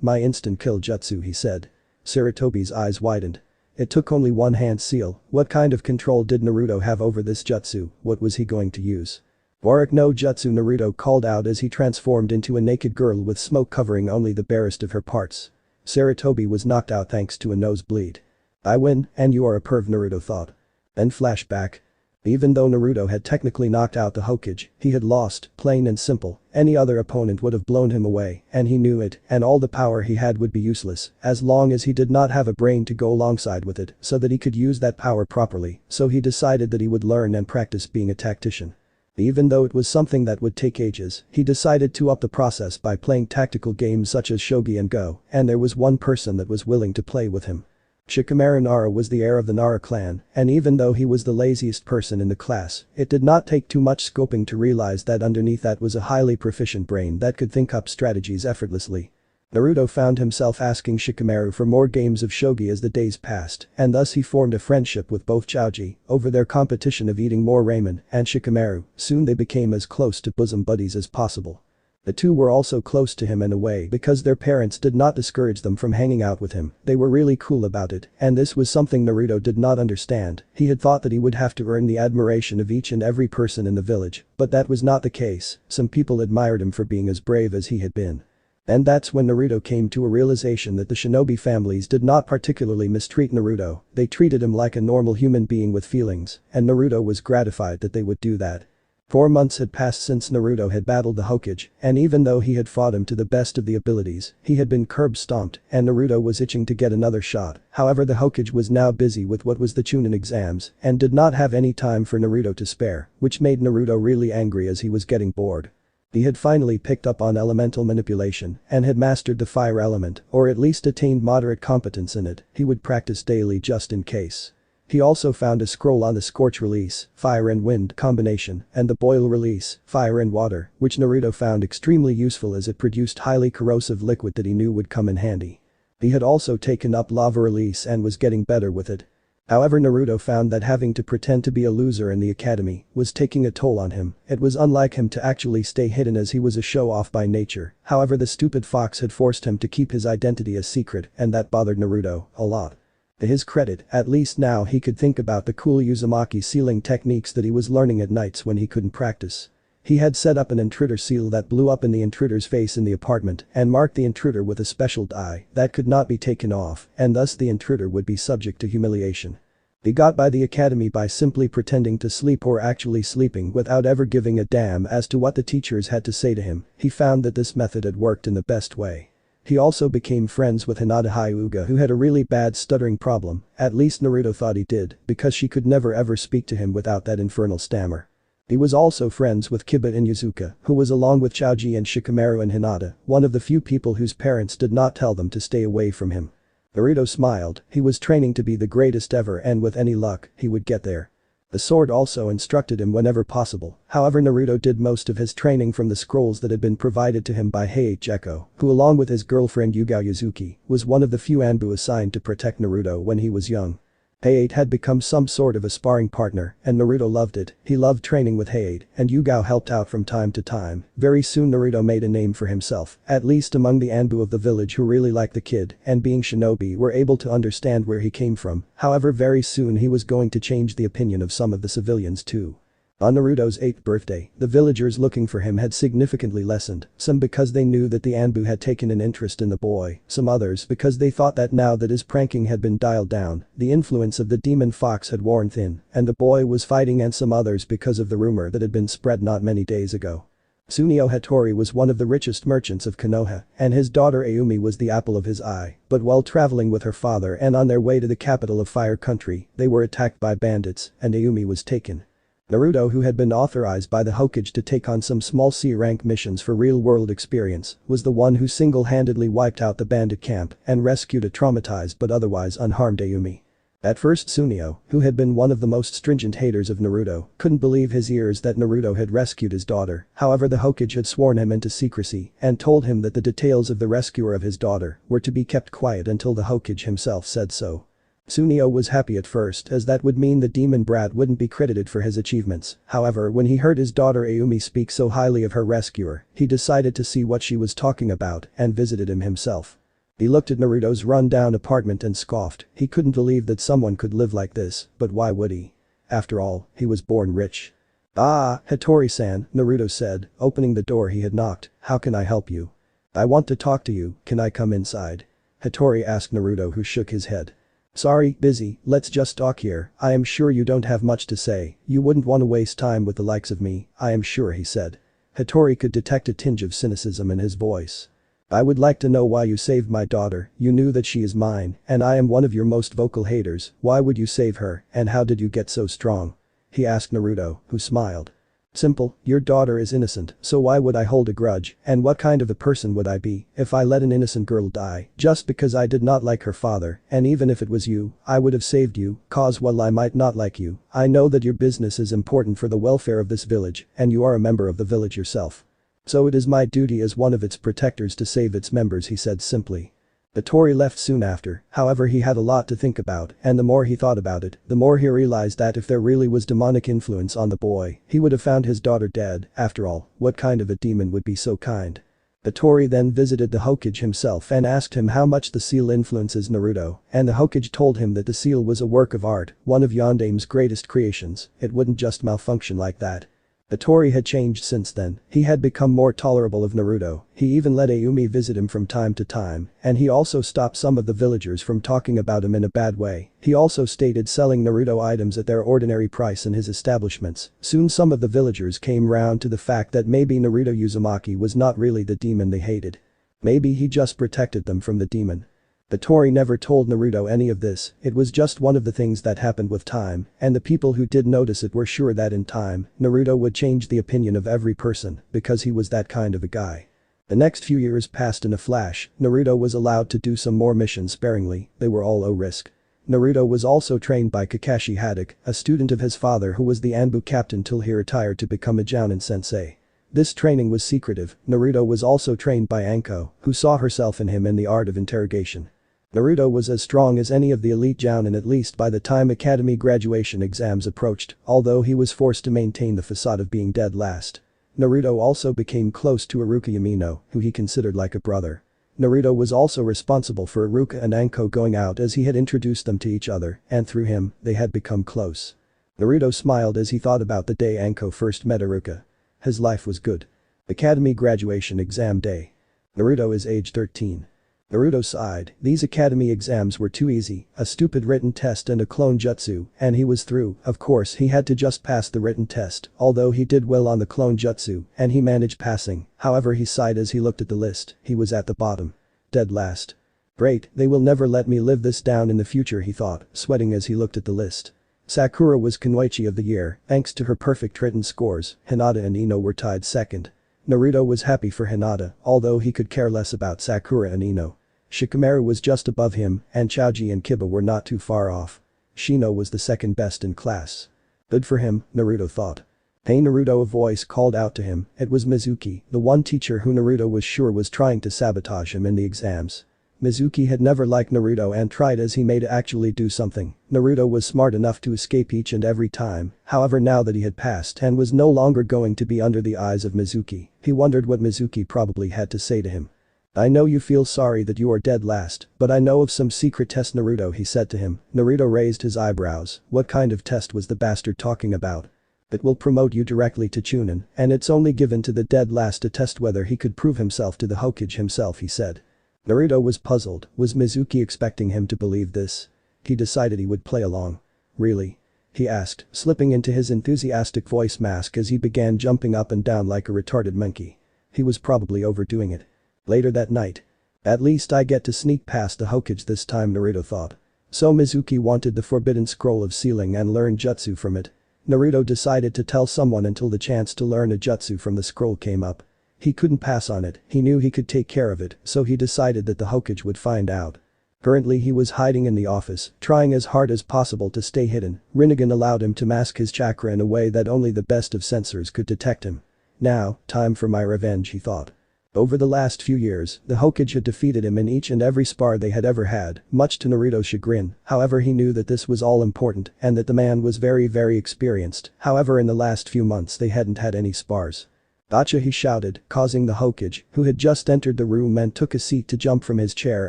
my instant kill jutsu," he said. Sarutobi's eyes widened. It took only one hand seal. What kind of control did Naruto have over this jutsu? What was he going to use? "Warwick no jutsu," Naruto called out as he transformed into a naked girl with smoke covering only the barest of her parts. Sarutobi was knocked out thanks to a nosebleed. "I win, and you are a perv," Naruto thought. Then flashback. Even though Naruto had technically knocked out the Hokage, he had lost, plain and simple. Any other opponent would have blown him away, and he knew it, and all the power he had would be useless, as long as he did not have a brain to go alongside with it so that he could use that power properly, so he decided that he would learn and practice being a tactician. Even though it was something that would take ages, he decided to up the process by playing tactical games such as Shogi and Go, and there was one person that was willing to play with him. Shikamaru Nara was the heir of the Nara clan, and even though he was the laziest person in the class, it did not take too much scoping to realize that underneath that was a highly proficient brain that could think up strategies effortlessly. Naruto found himself asking Shikamaru for more games of shogi as the days passed, and thus he formed a friendship with both Choji over their competition of eating more ramen and Shikamaru. Soon they became as close to bosom buddies as possible. The two were also close to him in a way because their parents did not discourage them from hanging out with him, they were really cool about it, and this was something Naruto did not understand. He had thought that he would have to earn the admiration of each and every person in the village, but that was not the case. Some people admired him for being as brave as he had been. And that's when Naruto came to a realization that the shinobi families did not particularly mistreat Naruto, they treated him like a normal human being with feelings, and Naruto was gratified that they would do that. 4 months had passed since Naruto had battled the Hokage, and even though he had fought him to the best of the abilities, he had been curb-stomped, and Naruto was itching to get another shot. However, the Hokage was now busy with what was the Chunin exams, and did not have any time for Naruto to spare, which made Naruto really angry as he was getting bored. He had finally picked up on elemental manipulation and had mastered the fire element, or at least attained moderate competence in it. He would practice daily just in case. He also found a scroll on the Scorch release, fire and wind combination, and the Boil release, fire and water, which Naruto found extremely useful as it produced highly corrosive liquid that he knew would come in handy. He had also taken up lava release and was getting better with it. However, Naruto found that having to pretend to be a loser in the academy was taking a toll on him. It was unlike him to actually stay hidden as he was a show-off by nature. However, the stupid fox had forced him to keep his identity a secret, and that bothered Naruto a lot. To his credit, at least now he could think about the cool Uzumaki sealing techniques that he was learning at nights when he couldn't practice. He had set up an intruder seal that blew up in the intruder's face in the apartment and marked the intruder with a special dye that could not be taken off, and thus the intruder would be subject to humiliation. He got by the academy by simply pretending to sleep or actually sleeping without ever giving a damn as to what the teachers had to say to him. He found that this method had worked in the best way. He also became friends with Hinata Hyuga, who had a really bad stuttering problem, at least Naruto thought he did, because she could never ever speak to him without that infernal stammer. He was also friends with Kiba and Yuzuka, who was along with Choji and Shikamaru and Hinata, one of the few people whose parents did not tell them to stay away from him. Naruto smiled, he was training to be the greatest ever and with any luck, he would get there. The sword also instructed him whenever possible. However, Naruto did most of his training from the scrolls that had been provided to him by Heiichi Eko, who along with his girlfriend Yugao Yuzuki, was one of the few Anbu assigned to protect Naruto when he was young. Heiichi had become some sort of a sparring partner, and Naruto loved it. He loved training with Heiichi, and Yugao helped out from time to time. Very soon Naruto made a name for himself, at least among the Anbu of the village who really liked the kid, and being shinobi were able to understand where he came from. However, very soon he was going to change the opinion of some of the civilians too. On Naruto's 8th birthday, the villagers looking for him had significantly lessened, some because they knew that the Anbu had taken an interest in the boy, some others because they thought that now that his pranking had been dialed down, the influence of the demon fox had worn thin, and the boy was fighting, and some others because of the rumor that had been spread not many days ago. Sunio Hattori was one of the richest merchants of Konoha, and his daughter Ayumi was the apple of his eye, but while traveling with her father and on their way to the capital of Fire Country, they were attacked by bandits, and Ayumi was taken. Naruto, who had been authorized by the Hokage to take on some small C-rank missions for real-world experience, was the one who single-handedly wiped out the bandit camp and rescued a traumatized but otherwise unharmed Ayumi. At first Sunio, who had been one of the most stringent haters of Naruto, couldn't believe his ears that Naruto had rescued his daughter. However, the Hokage had sworn him into secrecy and told him that the details of the rescuer of his daughter were to be kept quiet until the Hokage himself said so. Sunio was happy at first, as that would mean the demon brat wouldn't be credited for his achievements. However, when he heard his daughter Ayumi speak so highly of her rescuer, he decided to see what she was talking about and visited him himself. He looked at Naruto's run-down apartment and scoffed. He couldn't believe that someone could live like this, but why would he? After all, he was born rich. "Ah, Hattori-san," Naruto said, opening the door he had knocked. "How can I help you?" "I want to talk to you, can I come inside?" Hattori asked Naruto, who shook his head. "Sorry, busy, let's just talk here. I am sure you don't have much to say, you wouldn't want to waste time with the likes of me, I am sure," he said. Hattori could detect a tinge of cynicism in his voice. "I would like to know why you saved my daughter. You knew that she is mine, and I am one of your most vocal haters. Why would you save her, and how did you get so strong?" he asked Naruto, who smiled. "Simple, your daughter is innocent, so why would I hold a grudge, and what kind of a person would I be if I let an innocent girl die just because I did not like her father, and even if it was you, I would have saved you, cause while I might not like you, I know that your business is important for the welfare of this village, and you are a member of the village yourself. So it is my duty as one of its protectors to save its members," he said simply. Hattori left soon after, however he had a lot to think about, and the more he thought about it, the more he realized that if there really was demonic influence on the boy, he would have found his daughter dead. After all, what kind of a demon would be so kind? Hattori then visited the Hokage himself and asked him how much the seal influences Naruto, and the Hokage told him that the seal was a work of art, one of Yondame's greatest creations, it wouldn't just malfunction like that. Hattori had changed since then, he had become more tolerable of Naruto, he even let Ayumi visit him from time to time, and he also stopped some of the villagers from talking about him in a bad way. He also stated selling Naruto items at their ordinary price in his establishments. Soon some of the villagers came round to the fact that maybe Naruto Uzumaki was not really the demon they hated. Maybe he just protected them from the demon. Hattori never told Naruto any of this, it was just one of the things that happened with time, and the people who did notice it were sure that in time, Naruto would change the opinion of every person, because he was that kind of a guy. The next few years passed in a flash, Naruto was allowed to do some more missions sparingly, they were all low risk. Naruto was also trained by Kakashi Hatake, a student of his father who was the Anbu captain till he retired to become a Jounin sensei. This training was secretive. Naruto was also trained by Anko, who saw herself in him in the art of interrogation. Naruto was as strong as any of the elite Jounin at least by the time academy graduation exams approached, although he was forced to maintain the facade of being dead last. Naruto also became close to Iruka Yamino, who he considered like a brother. Naruto was also responsible for Iruka and Anko going out as he had introduced them to each other, and through him, they had become close. Naruto smiled as he thought about the day Anko first met Iruka. His life was good. Academy graduation exam day. Naruto is age 13. Naruto sighed, these academy exams were too easy, a stupid written test and a clone jutsu, and he was through. Of course he had to just pass the written test, although he did well on the clone jutsu, and he managed passing, however he sighed as he looked at the list, he was at the bottom. Dead last. Great, they will never let me live this down in the future he thought, sweating as he looked at the list. Sakura was Kunoichi of the year, thanks to her perfect written scores, Hinata and Ino were tied second. Naruto was happy for Hinata, although he could care less about Sakura and Ino. Shikamaru was just above him, and Choji and Kiba were not too far off. Shino was the second best in class. Good for him, Naruto thought. Hey Naruto, a voice called out to him, it was Mizuki, the one teacher who Naruto was sure was trying to sabotage him in the exams. Mizuki had never liked Naruto and tried as he may to actually do something. Naruto was smart enough to escape each and every time, however now that he had passed and was no longer going to be under the eyes of Mizuki, he wondered what Mizuki probably had to say to him. I know you feel sorry that you are dead last, but I know of some secret test Naruto, he said to him. Naruto raised his eyebrows, what kind of test was the bastard talking about? It will promote you directly to Chunin, and it's only given to the dead last to test whether he could prove himself to the Hokage himself, he said. Naruto was puzzled, was Mizuki expecting him to believe this? He decided he would play along. Really? He asked, slipping into his enthusiastic voice mask as he began jumping up and down like a retarded monkey. He was probably overdoing it. Later that night. At least I get to sneak past the Hokage this time, Naruto thought. So Mizuki wanted the forbidden scroll of sealing and learn jutsu from it. Naruto decided to tell someone until the chance to learn a jutsu from the scroll came up. He couldn't pass on it, he knew he could take care of it, so he decided that the Hokage would find out. Currently he was hiding in the office, trying as hard as possible to stay hidden. Rinnegan allowed him to mask his chakra in a way that only the best of sensors could detect him. Now, time for my revenge, he thought. Over the last few years, the Hokage had defeated him in each and every spar they had ever had, much to Naruto's chagrin, however he knew that this was all important and that the man was very experienced, however in the last few months they hadn't had any spars. Gotcha, he shouted, causing the Hokage, who had just entered the room and took a seat to jump from his chair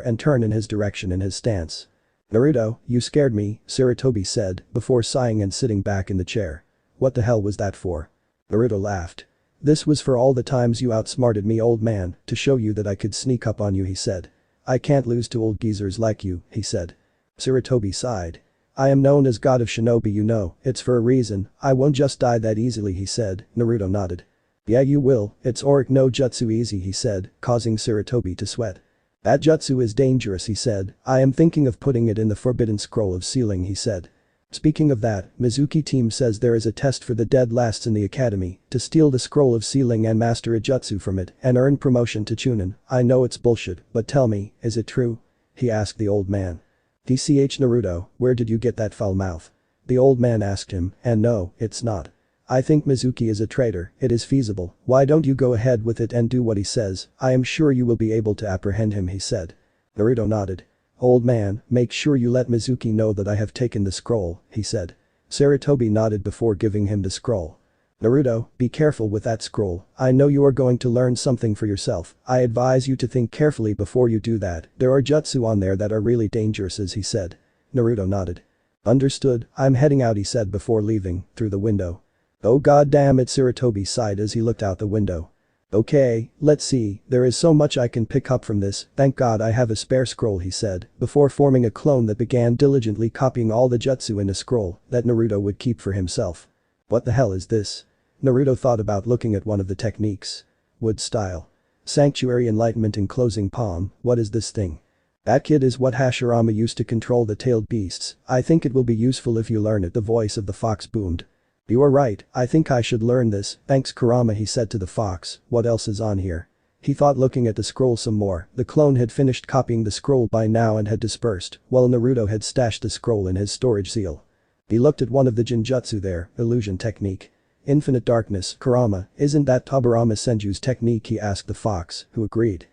and turn in his direction in his stance. Naruto, you scared me, Sarutobi said, before sighing and sitting back in the chair. What the hell was that for? Naruto laughed. This was for all the times you outsmarted me, old man, to show you that I could sneak up on you, he said. I can't lose to old geezers like you, he said. Sarutobi sighed. I am known as God of Shinobi, you know, it's for a reason, I won't just die that easily, he said. Naruto nodded. Yeah you will, it's Oric no Jutsu easy, he said, causing Sarutobi to sweat. That jutsu is dangerous, he said, I am thinking of putting it in the forbidden scroll of sealing, he said. Speaking of that, Mizuki team says there is a test for the dead lasts in the academy, to steal the scroll of sealing and master a jutsu from it and earn promotion to Chunin. I know it's bullshit, but tell me, is it true? He asked the old man. DCH Naruto, where did you get that foul mouth? The old man asked him, and no, it's not. I think Mizuki is a traitor, it is feasible, why don't you go ahead with it and do what he says, I am sure you will be able to apprehend him, he said. Naruto nodded. Old man, make sure you let Mizuki know that I have taken the scroll, he said. Sarutobi nodded before giving him the scroll. Naruto, be careful with that scroll, I know you are going to learn something for yourself, I advise you to think carefully before you do that, there are jutsu on there that are really dangerous, as he said. Naruto nodded. Understood, I'm heading out, he said before leaving, through the window. Oh god damn it, Sarutobi sighed as he looked out the window. Okay, let's see, there is so much I can pick up from this, thank god I have a spare scroll, he said, before forming a clone that began diligently copying all the jutsu in a scroll that Naruto would keep for himself. What the hell is this? Naruto thought about looking at one of the techniques. Wood style. Sanctuary enlightenment in closing palm, what is this thing? That kid is what Hashirama used to control the tailed beasts, I think it will be useful if you learn it, the voice of the fox boomed. You are right, I think I should learn this, thanks Kurama, he said to the fox, what else is on here? He thought, looking at the scroll some more, the clone had finished copying the scroll by now and had dispersed, while Naruto had stashed the scroll in his storage seal. He looked at one of the genjutsu there, illusion technique. Infinite darkness, Kurama, isn't that Tobirama Senju's technique, he asked the fox, who agreed.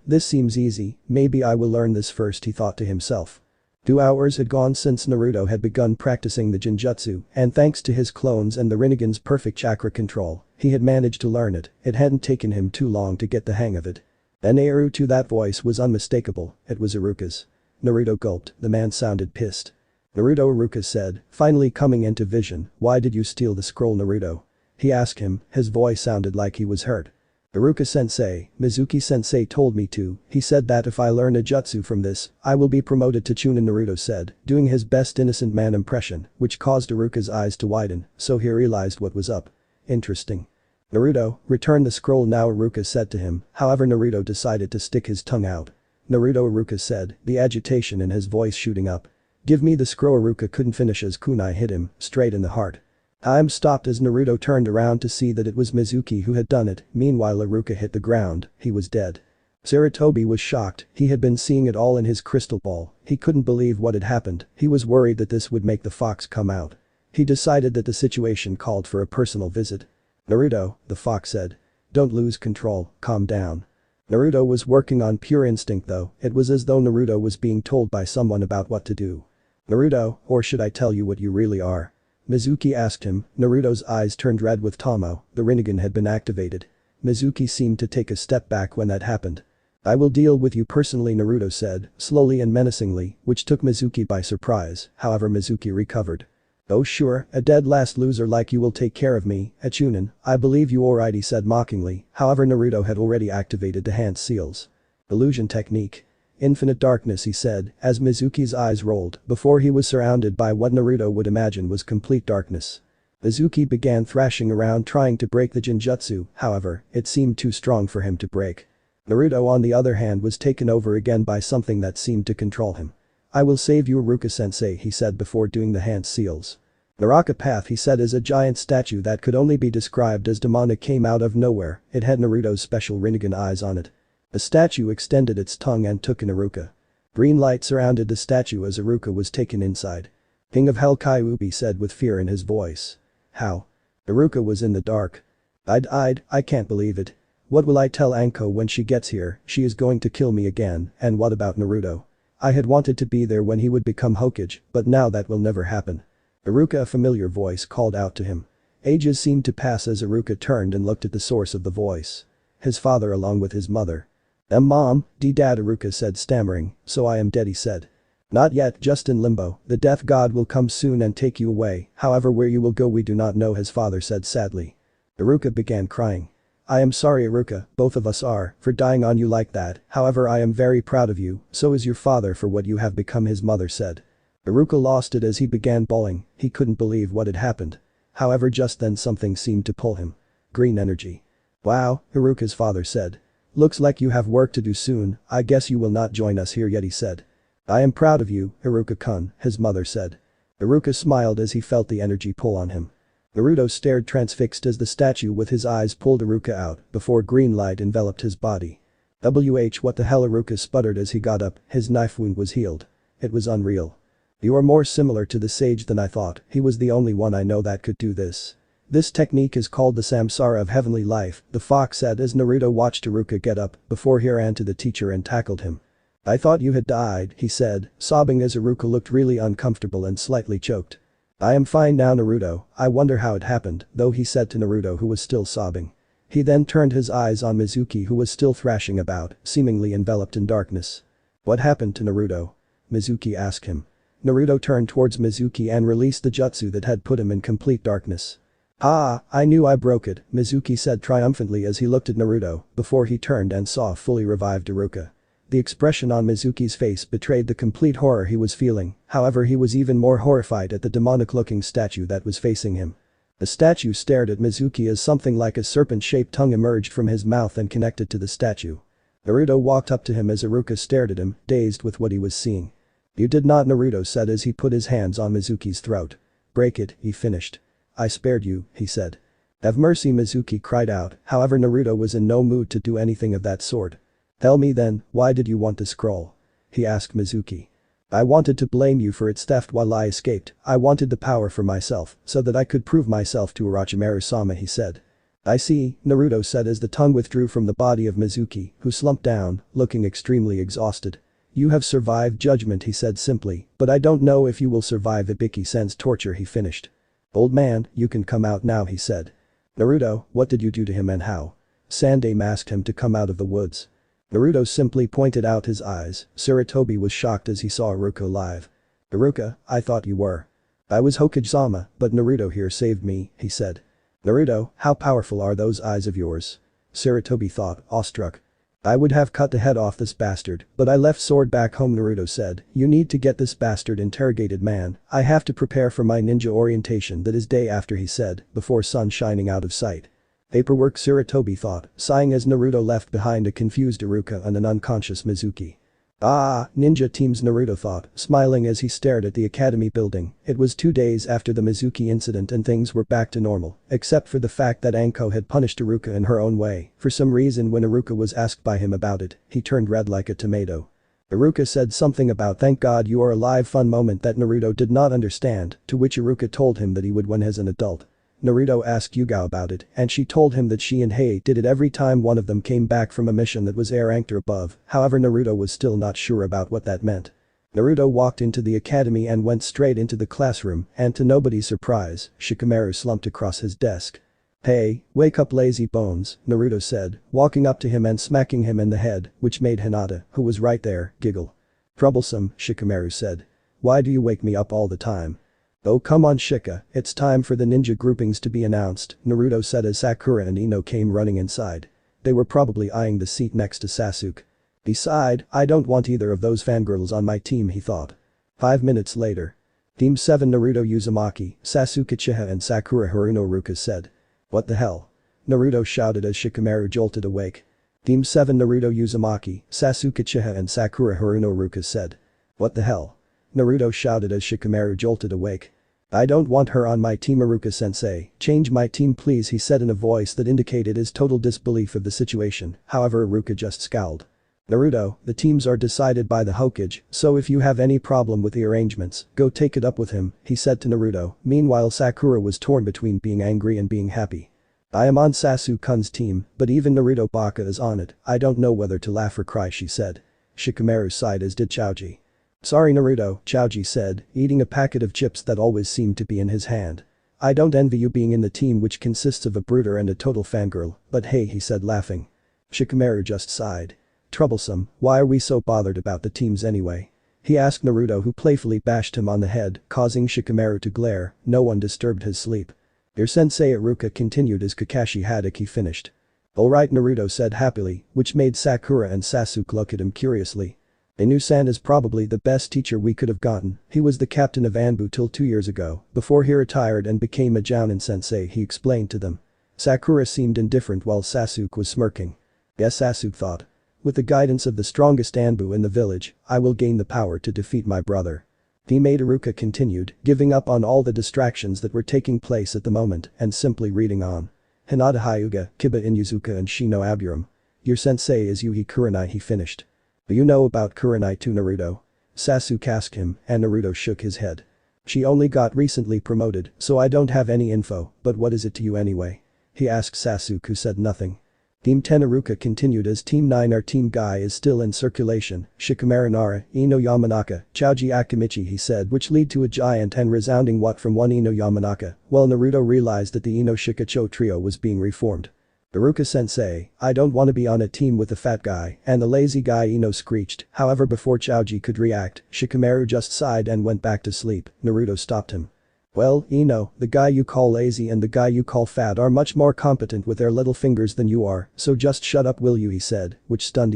This seems easy, maybe I will learn this first, he thought to himself. 2 hours had gone since Naruto had begun practicing the genjutsu, and thanks to his clones and the Rinnegan's perfect chakra control, he had managed to learn it, it hadn't taken him too long to get the hang of it. Then Naruto, that voice was unmistakable, it was Iruka's. Naruto gulped, the man sounded pissed. Naruto, Iruka said, finally coming into vision, why did you steal the scroll, Naruto? He asked him, his voice sounded like he was hurt. Iruka-sensei, Mizuki-sensei told me to, he said that if I learn a jutsu from this, I will be promoted to Chunin, Naruto said, doing his best innocent man impression, which caused Iruka's eyes to widen, so he realized what was up. Interesting. Naruto, return the scroll now, Iruka said to him, however Naruto decided to stick his tongue out. Naruto, Iruka said, the agitation in his voice shooting up. Give me the scroll. Iruka couldn't finish as kunai hit him, straight in the heart. Time stopped as Naruto turned around to see that it was Mizuki who had done it, meanwhile Iruka hit the ground, he was dead. Sarutobi was shocked, he had been seeing it all in his crystal ball, he couldn't believe what had happened, he was worried that this would make the fox come out. He decided that the situation called for a personal visit. Naruto, the fox said. Don't lose control, calm down. Naruto was working on pure instinct though, it was as though Naruto was being told by someone about what to do. Naruto, or should I tell you what you really are? Mizuki asked him, Naruto's eyes turned red with Tomo, the Rinnegan had been activated. Mizuki seemed to take a step back when that happened. I will deal with you personally, Naruto said, slowly and menacingly, which took Mizuki by surprise, however Mizuki recovered. Oh sure, a dead last loser like you will take care of me, Chunin, I believe you alright, he said mockingly, however Naruto had already activated the hand seals. Illusion technique. Infinite darkness, he said, as Mizuki's eyes rolled, before he was surrounded by what Naruto would imagine was complete darkness. Mizuki began thrashing around trying to break the genjutsu, however, it seemed too strong for him to break. Naruto on the other hand was taken over again by something that seemed to control him. I will save you, Iruka-sensei, he said before doing the hand seals. Naraka Path, he said, is a giant statue that could only be described as demonic, came out of nowhere, it had Naruto's special Rinnegan eyes on it. The statue extended its tongue and took in Iruka. Green light surrounded the statue as Iruka was taken inside. King of Hell Kyuubi said with fear in his voice. How? Iruka was in the dark. I can't believe it. What will I tell Anko when she gets here? She is going to kill me again, and what about Naruto? I had wanted to be there when he would become Hokage, but now that will never happen. Iruka, a familiar voice called out to him. Ages seemed to pass as Iruka turned and looked at the source of the voice. His father along with his mother. Mom, Dad, Iruka said stammering, so I am dead, he said. Not yet, just in limbo, the death god will come soon and take you away, however where you will go we do not know, his father said sadly. Iruka began crying. I am sorry, Iruka, both of us are, for dying on you like that, however I am very proud of you, so is your father for what you have become, his mother said. Iruka lost it as he began bawling, he couldn't believe what had happened. However just then something seemed to pull him. Green energy. Wow, Iruka's father said. Looks like you have work to do soon, I guess you will not join us here yet, he said. I am proud of you, Iruka-kun, his mother said. Iruka smiled as he felt the energy pull on him. Naruto stared transfixed as the statue with his eyes pulled Iruka out before green light enveloped his body. What the hell, Iruka sputtered as he got up, his knife wound was healed. It was unreal. You are more similar to the sage than I thought, he was the only one I know that could do this. This technique is called the samsara of heavenly life, the fox said as Naruto watched Iruka get up before he ran to the teacher and tackled him. I thought you had died, he said, sobbing as Iruka looked really uncomfortable and slightly choked. I am fine now, Naruto, I wonder how it happened, though, he said to Naruto who was still sobbing. He then turned his eyes on Mizuki who was still thrashing about, seemingly enveloped in darkness. What happened to Naruto? Mizuki asked him. Naruto turned towards Mizuki and released the jutsu that had put him in complete darkness. "Ah, I knew I broke it," Mizuki said triumphantly as he looked at Naruto before he turned and saw fully revived Iruka. The expression on Mizuki's face betrayed the complete horror he was feeling, however he was even more horrified at the demonic-looking statue that was facing him. The statue stared at Mizuki as something like a serpent-shaped tongue emerged from his mouth and connected to the statue. Naruto walked up to him as Iruka stared at him, dazed with what he was seeing. "You did not," Naruto said as he put his hands on Mizuki's throat. "Break it," he finished. "I spared you," he said. "Have mercy," Mizuki cried out, however Naruto was in no mood to do anything of that sort. "Tell me then, why did you want the scroll?" he asked Mizuki. "I wanted to blame you for its theft while I escaped. I wanted the power for myself, so that I could prove myself to Orochimaru-sama," he said. "I see," Naruto said as the tongue withdrew from the body of Mizuki, who slumped down, looking extremely exhausted. "You have survived judgment," he said simply, "but I don't know if you will survive Ibiki-sen's torture," he finished. "Old man, you can come out now," he said. "Naruto, what did you do to him and how?" Sandame asked him to come out of the woods. Naruto simply pointed out his eyes. Sarutobi was shocked as he saw Iruka alive. "Iruka, I thought you were." "I was Hokage-sama, but Naruto here saved me," he said. "Naruto, how powerful are those eyes of yours?" Sarutobi thought, awestruck. "I would have cut the head off this bastard, but I left sword back home," Naruto said. "You need to get this bastard interrogated, man. I have to prepare for my ninja orientation that is day after," he said, before sun shining out of sight. "Paperwork," Sarutobi thought, sighing as Naruto left behind a confused Iruka and an unconscious Mizuki. "Ah, ninja teams," Naruto thought, smiling as he stared at the academy building. It was 2 days after the Mizuki incident and things were back to normal, except for the fact that Anko had punished Iruka in her own way. For some reason when Iruka was asked by him about it, he turned red like a tomato. Iruka said something about "thank God you are alive" fun moment that Naruto did not understand, to which Iruka told him that he would when as an adult. Naruto asked Yugao about it, and she told him that she and Hei did it every time one of them came back from a mission that was air ranked or above, however Naruto was still not sure about what that meant. Naruto walked into the academy and went straight into the classroom, and to nobody's surprise, Shikamaru slumped across his desk. "Hey, wake up lazy bones," Naruto said, walking up to him and smacking him in the head, which made Hinata, who was right there, giggle. "Troublesome," Shikamaru said. "Why do you wake me up all the time?" "Oh come on Shika, it's time for the ninja groupings to be announced," Naruto said as Sakura and Ino came running inside. They were probably eyeing the seat next to Sasuke. "Beside, I don't want either of those fangirls on my team," he thought. 5 minutes later. Team 7 Naruto Uzumaki, Sasuke Uchiha and Sakura Haruno Ruka said. "What the hell?" Naruto shouted as Shikamaru jolted awake. Team 7 Naruto Uzumaki, Sasuke Uchiha and Sakura Haruno Ruka said. "What the hell?" Naruto shouted as Shikamaru jolted awake. "I don't want her on my team, Iruka-sensei, change my team please," he said in a voice that indicated his total disbelief of the situation, however Iruka just scowled. "Naruto, the teams are decided by the Hokage, so if you have any problem with the arrangements, go take it up with him," he said to Naruto. Meanwhile Sakura was torn between being angry and being happy. "I am on Sasuke-kun's team, but even Naruto Baka is on it, I don't know whether to laugh or cry," she said. Shikamaru sighed as did Choji. "Sorry Naruto," Choji said, eating a packet of chips that always seemed to be in his hand. "I don't envy you being in the team which consists of a brooder and a total fangirl, but hey," he said laughing. Shikamaru just sighed. "Troublesome, why are we so bothered about the teams anyway?" he asked Naruto, who playfully bashed him on the head, causing Shikamaru to glare. No one disturbed his sleep. "Your sensei," Iruka continued as Kakashi Haddock he finished. "Alright," Naruto said happily, which made Sakura and Sasuke look at him curiously. "Inu-san is probably the best teacher we could have gotten. He was the captain of Anbu till 2 years ago, before he retired and became a Jounin sensei," he explained to them. Sakura seemed indifferent while Sasuke was smirking. "Yes," Sasuke thought. "With the guidance of the strongest Anbu in the village, I will gain the power to defeat my brother." Teammate Iruka continued, giving up on all the distractions that were taking place at the moment and simply reading on. "Hinata Hyuga, Kiba Inuzuka and Shino Aburam. Your sensei is Yuhi Kurenai," he finished. "Do you know about Kurenai too, Naruto?" Sasuke asked him, and Naruto shook his head. "She only got recently promoted, so I don't have any info, but what is it to you anyway?" he asked Sasuke, who said nothing. Team 10 Iruka continued as Team 9 our Team Guy is still in circulation, Shikamaru Nara, Ino Yamanaka, Choji Akimichi he said, which lead to a giant and resounding what from one Ino Yamanaka, while Naruto realized that the Ino Shikacho trio was being reformed. "Iruka-sensei, I don't want to be on a team with the fat guy and the lazy guy," Ino screeched, however before Choji could react, Shikamaru just sighed and went back to sleep. Naruto stopped him. Well, the guy you call lazy and the guy you call fat are much more competent with their little fingers than you are, so just shut up will you, he said, which stunned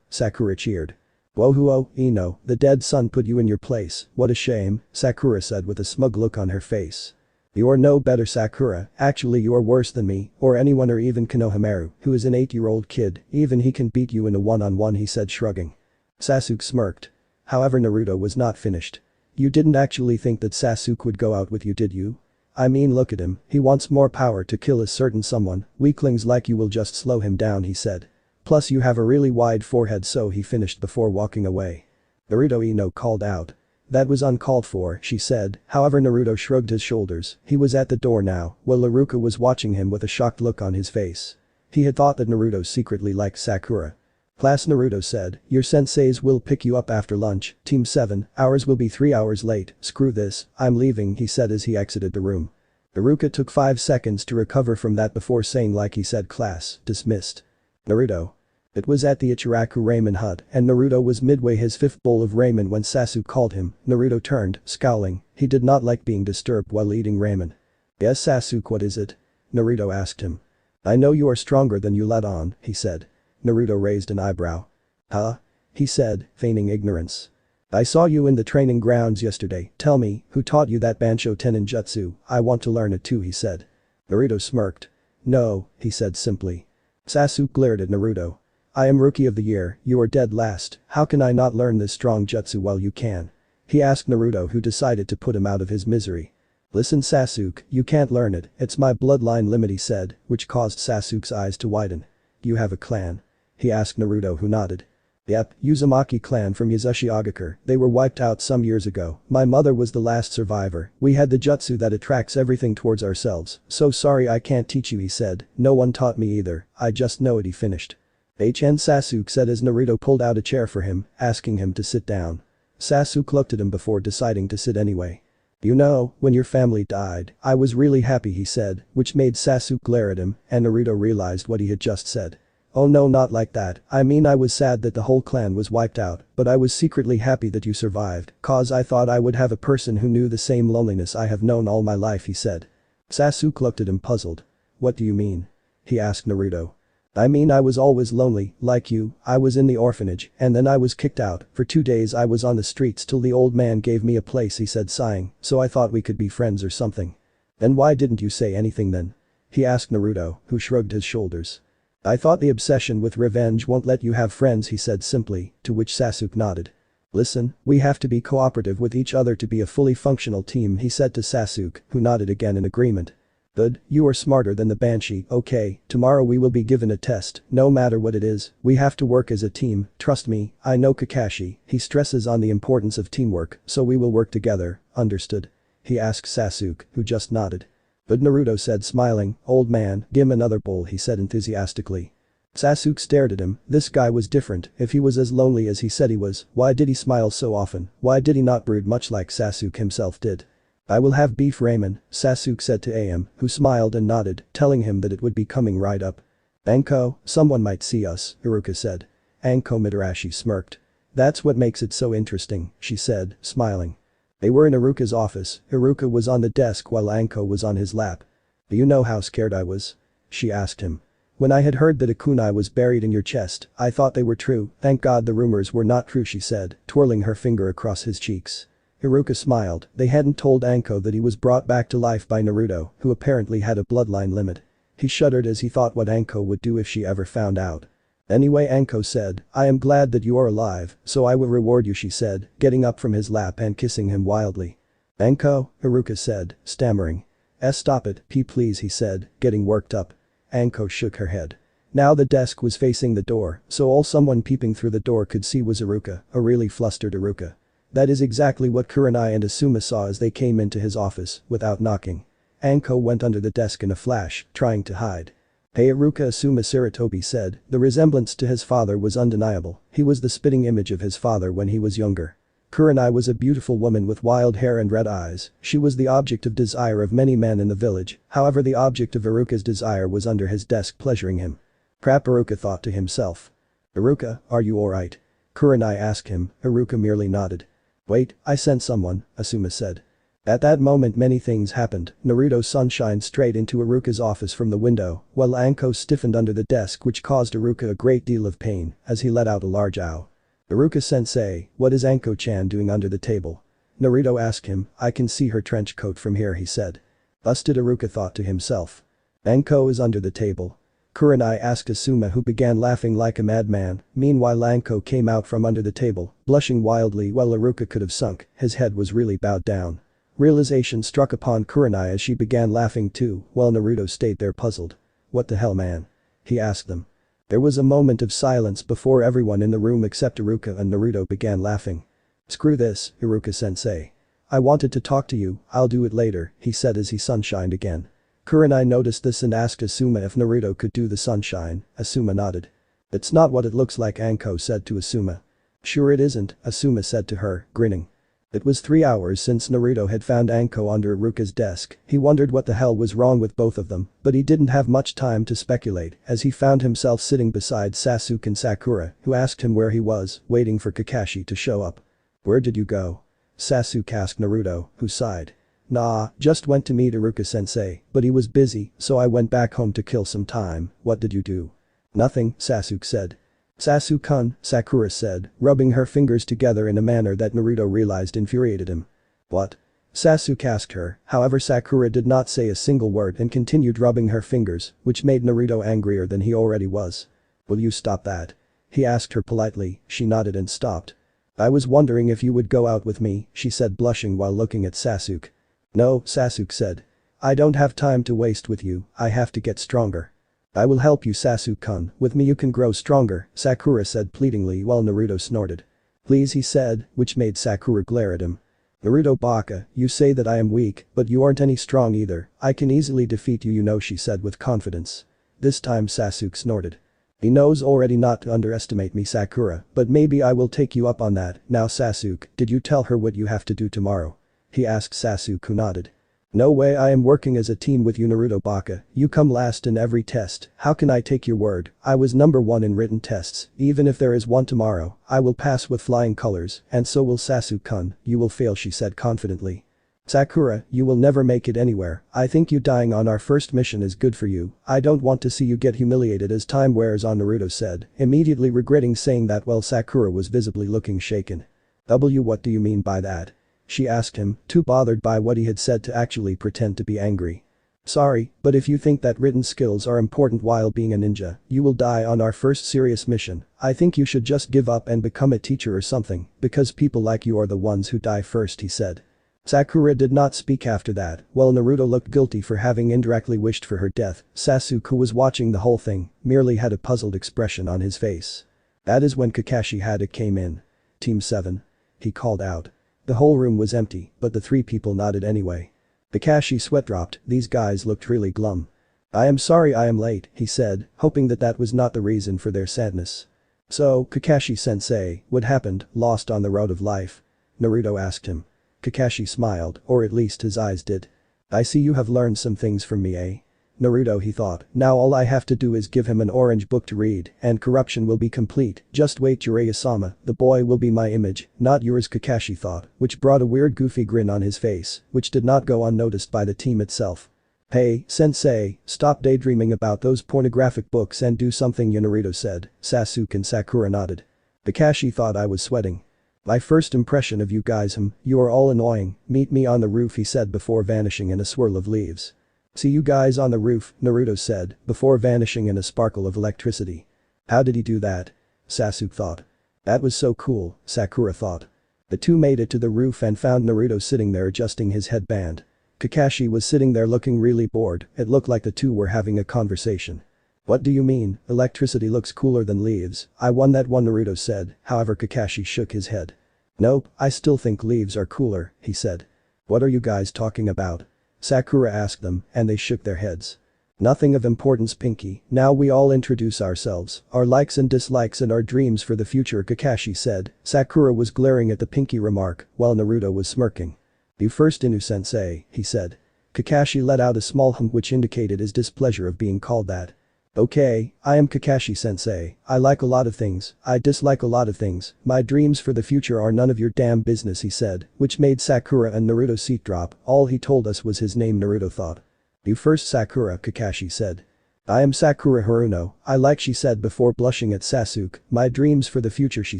Sakura cheered. Wohuo, the dead son put you in your place, what a shame, Sakura said with a smug look on her face. You're no better, Sakura, actually you're worse than me, or anyone, or even Konohamaru, who is an 8-year-old kid, even he can beat you in a one-on-one, he said, shrugging. Sasuke smirked. However, Naruto was not finished. You didn't actually think that Sasuke would go out with you, did you? I mean, look at him, he wants more power to kill a certain someone, weaklings like you will just slow him down, he said. Plus you have a really wide forehead, so he finished before walking away. Naruto called out. That was uncalled for, she said, however Naruto shrugged his shoulders, he was at the door now, while Iruka was watching him with a shocked look on his face. He had thought that Naruto secretly liked Sakura. Class, Naruto said, your senseis will pick you up after lunch, team 7, ours will be 3 hours late, screw this, I'm leaving, he said as he exited the room. Iruka took 5 seconds to recover from that before saying like he said, class, dismissed. Naruto. It was at the Ichiraku ramen hut and Naruto was midway his 5th bowl of ramen when Sasuke called him. Naruto turned, scowling, he did not like being disturbed while eating ramen. Yes, Sasuke, what is it? Naruto asked him. I know you are stronger than you let on, he said. Naruto raised an eyebrow. Huh? He said, feigning ignorance. I saw you in the training grounds yesterday, tell me, who taught you that Bansho Tenin jutsu, I want to learn it too, he said. Naruto smirked. No, he said simply. Sasuke glared at Naruto. I am rookie of the year, you are dead last, how can I not learn this strong jutsu while you can? He asked Naruto, who decided to put him out of his misery. Listen Sasuke, you can't learn it, it's my bloodline limit, he said, which caused Sasuke's eyes to widen. You have a clan? He asked Naruto, who nodded. Yep, Uzumaki clan from Yuzushiogakure, they were wiped out some years ago, my mother was the last survivor, we had the jutsu that attracts everything towards ourselves, so sorry I can't teach you, he said, no one taught me either, I just know it, he finished. Sasuke said as Naruto pulled out a chair for him, asking him to sit down. Sasuke looked at him before deciding to sit anyway. When your family died, I was really happy, he said, which made Sasuke glare at him, and Naruto realized what he had just said. Oh no, not like that, I mean I was sad that the whole clan was wiped out, but I was secretly happy that you survived, cause I thought I would have a person who knew the same loneliness I have known all my life, he said. Sasuke looked at him puzzled. What do you mean? He asked Naruto. I mean I was always lonely, like you, I was in the orphanage, and then I was kicked out, for 2 days I was on the streets till the old man gave me a place, he said sighing, so I thought we could be friends or something. Then why didn't you say anything then? He asked Naruto, who shrugged his shoulders. I thought the obsession with revenge won't let you have friends, he said simply, to which Sasuke nodded. Listen, we have to be cooperative with each other to be a fully functional team, he said to Sasuke, who nodded again in agreement. Good, you are smarter than the Banshee, okay, tomorrow we will be given a test, no matter what it is, we have to work as a team, trust me, I know Kakashi, he stresses on the importance of teamwork, so we will work together, understood? He asked Sasuke, who just nodded. But Naruto said smiling, old man, give him another bowl, he said enthusiastically. Sasuke stared at him, this guy was different, if he was as lonely as he said he was, why did he smile so often, why did he not brood much like Sasuke himself did? I will have beef ramen, Sasuke said to Am, who smiled and nodded, telling him that it would be coming right up. Anko, someone might see us, Iruka said. Anko Mitarashi smirked. That's what makes it so interesting, she said, smiling. They were in Iruka's office, Iruka was on the desk while Anko was on his lap. Do you know how scared I was? She asked him. When I had heard that a kunai was buried in your chest, I thought they were true, thank God the rumors were not true, she said, twirling her finger across his cheeks. Iruka smiled, they hadn't told Anko that he was brought back to life by Naruto, who apparently had a bloodline limit. He shuddered as he thought what Anko would do if she ever found out. Anyway, Anko said, I am glad that you are alive, so I will reward you, she said, getting up from his lap and kissing him wildly. Anko, Iruka said, stammering. Stop it, please, he said, getting worked up. Anko shook her head. Now the desk was facing the door, so all someone peeping through the door could see was Iruka, a really flustered Iruka. That is exactly what Kurenai and Asuma saw as they came into his office, without knocking. Anko went under the desk in a flash, trying to hide. Hey Iruka, Asuma Sarutobi said, the resemblance to his father was undeniable, he was the spitting image of his father when he was younger. Kurenai was a beautiful woman with wild hair and red eyes, she was the object of desire of many men in the village, however the object of Iruka's desire was under his desk pleasuring him. Crap, Iruka thought to himself. Iruka, are you alright? Kurenai asked him, Iruka merely nodded. Wait, I sent someone, Asuma said. At that moment many things happened. Naruto's sun shined straight into Iruka's office from the window, while Anko stiffened under the desk which caused Iruka a great deal of pain as he let out a large ow. Iruka-sensei, what is Anko-chan doing under the table? Naruto asked him, I can see her trench coat from here, he said. Busted, Iruka thought to himself. Anko is under the table. Kurenai asked Asuma, who began laughing like a madman. Meanwhile Anko came out from under the table, blushing wildly while Iruka could have sunk, his head was really bowed down. Realization struck upon Kurenai as she began laughing too, while Naruto stayed there puzzled. What the hell, man? He asked them. There was a moment of silence before everyone in the room except Iruka and Naruto began laughing. Screw this, Iruka-sensei. I wanted to talk to you, I'll do it later, he said as he sunshined again. Kurenai noticed this and asked Asuma if Naruto could do the sunshine. Asuma nodded. It's not what it looks like, Anko said to Asuma. Sure it isn't, Asuma said to her, grinning. It was 3 hours since Naruto had found Anko under Iruka's desk. He wondered what the hell was wrong with both of them, but he didn't have much time to speculate as he found himself sitting beside Sasuke and Sakura, who asked him where he was, waiting for Kakashi to show up. Where did you go? Sasuke asked Naruto, who sighed. Nah, just went to meet Iruka-sensei, but he was busy, so I went back home to kill some time. What did you do? Nothing, Sasuke said. Sasuke-kun, Sakura said, rubbing her fingers together in a manner that Naruto realized infuriated him. What? Sasuke asked her, however Sakura did not say a single word and continued rubbing her fingers, which made Naruto angrier than he already was. Will you stop that? He asked her politely, she nodded and stopped. I was wondering if you would go out with me, she said blushing while looking at Sasuke. No, Sasuke said. I don't have time to waste with you, I have to get stronger. I will help you, Sasuke-kun, with me you can grow stronger, Sakura said pleadingly while Naruto snorted. Please, he said, which made Sakura glare at him. Naruto baka, you say that I am weak, but you aren't any strong either, I can easily defeat you, she said with confidence. This time Sasuke snorted. He knows already not to underestimate me, Sakura, but maybe I will take you up on that. Now Sasuke, did you tell her what you have to do tomorrow? He asked Sasuke, who nodded. No way, I am working as a team with you, Naruto baka, you come last in every test, how can I take your word? I was number 1 in written tests, even if there is one tomorrow, I will pass with flying colors, and so will Sasuke-kun, you will fail, she said confidently. Sakura, you will never make it anywhere, I think you dying on our first mission is good for you, I don't want to see you get humiliated as time wears on, Naruto said, immediately regretting saying that while Sakura was visibly looking shaken. What do you mean by that? She asked him, too bothered by what he had said to actually pretend to be angry. Sorry, but if you think that written skills are important while being a ninja, you will die on our first serious mission, I think you should just give up and become a teacher or something, because people like you are the ones who die first, he said. Sakura did not speak after that, while Naruto looked guilty for having indirectly wished for her death. Sasuke, who was watching the whole thing, merely had a puzzled expression on his face. That is when Kakashi Hada came in. Team 7. He called out. The whole room was empty, but the 3 people nodded anyway. Kakashi sweat dropped, these guys looked really glum. I am sorry I am late, he said, hoping that that was not the reason for their sadness. So, Kakashi-sensei, what happened, lost on the road of life? Naruto asked him. Kakashi smiled, or at least his eyes did. I see you have learned some things from me, eh? Naruto, he thought, now all I have to do is give him an orange book to read, and corruption will be complete, just wait, Jiraiya-sama, the boy will be my image, not yours, Kakashi thought, which brought a weird goofy grin on his face, which did not go unnoticed by the team itself. Hey, sensei, stop daydreaming about those pornographic books and do something, Naruto said. Sasuke and Sakura nodded. Kakashi thought I was sweating. My first impression of you guys, you are all annoying, meet me on the roof, he said before vanishing in a swirl of leaves. See you guys on the roof, Naruto said, before vanishing in a sparkle of electricity. How did he do that? Sasuke thought. That was so cool, Sakura thought. The two made it to the roof and found Naruto sitting there adjusting his headband. Kakashi was sitting there looking really bored, it looked like the two were having a conversation. What do you mean, electricity looks cooler than leaves, I won that one, Naruto said, however Kakashi shook his head. Nope, I still think leaves are cooler, he said. What are you guys talking about? Sakura asked them, and they shook their heads. Nothing of importance, Pinky, now we all introduce ourselves, our likes and dislikes and our dreams for the future, Kakashi said. Sakura was glaring at the Pinky remark, while Naruto was smirking. You first, Inu-sensei, he said. Kakashi let out a small hum which indicated his displeasure of being called that. Okay, I am Kakashi-sensei, I like a lot of things, I dislike a lot of things, my dreams for the future are none of your damn business he said, which made Sakura and Naruto's seat drop, all he told us was his name Naruto thought. You first Sakura Kakashi said. I am Sakura Haruno, I like she said before blushing at Sasuke, my dreams for the future she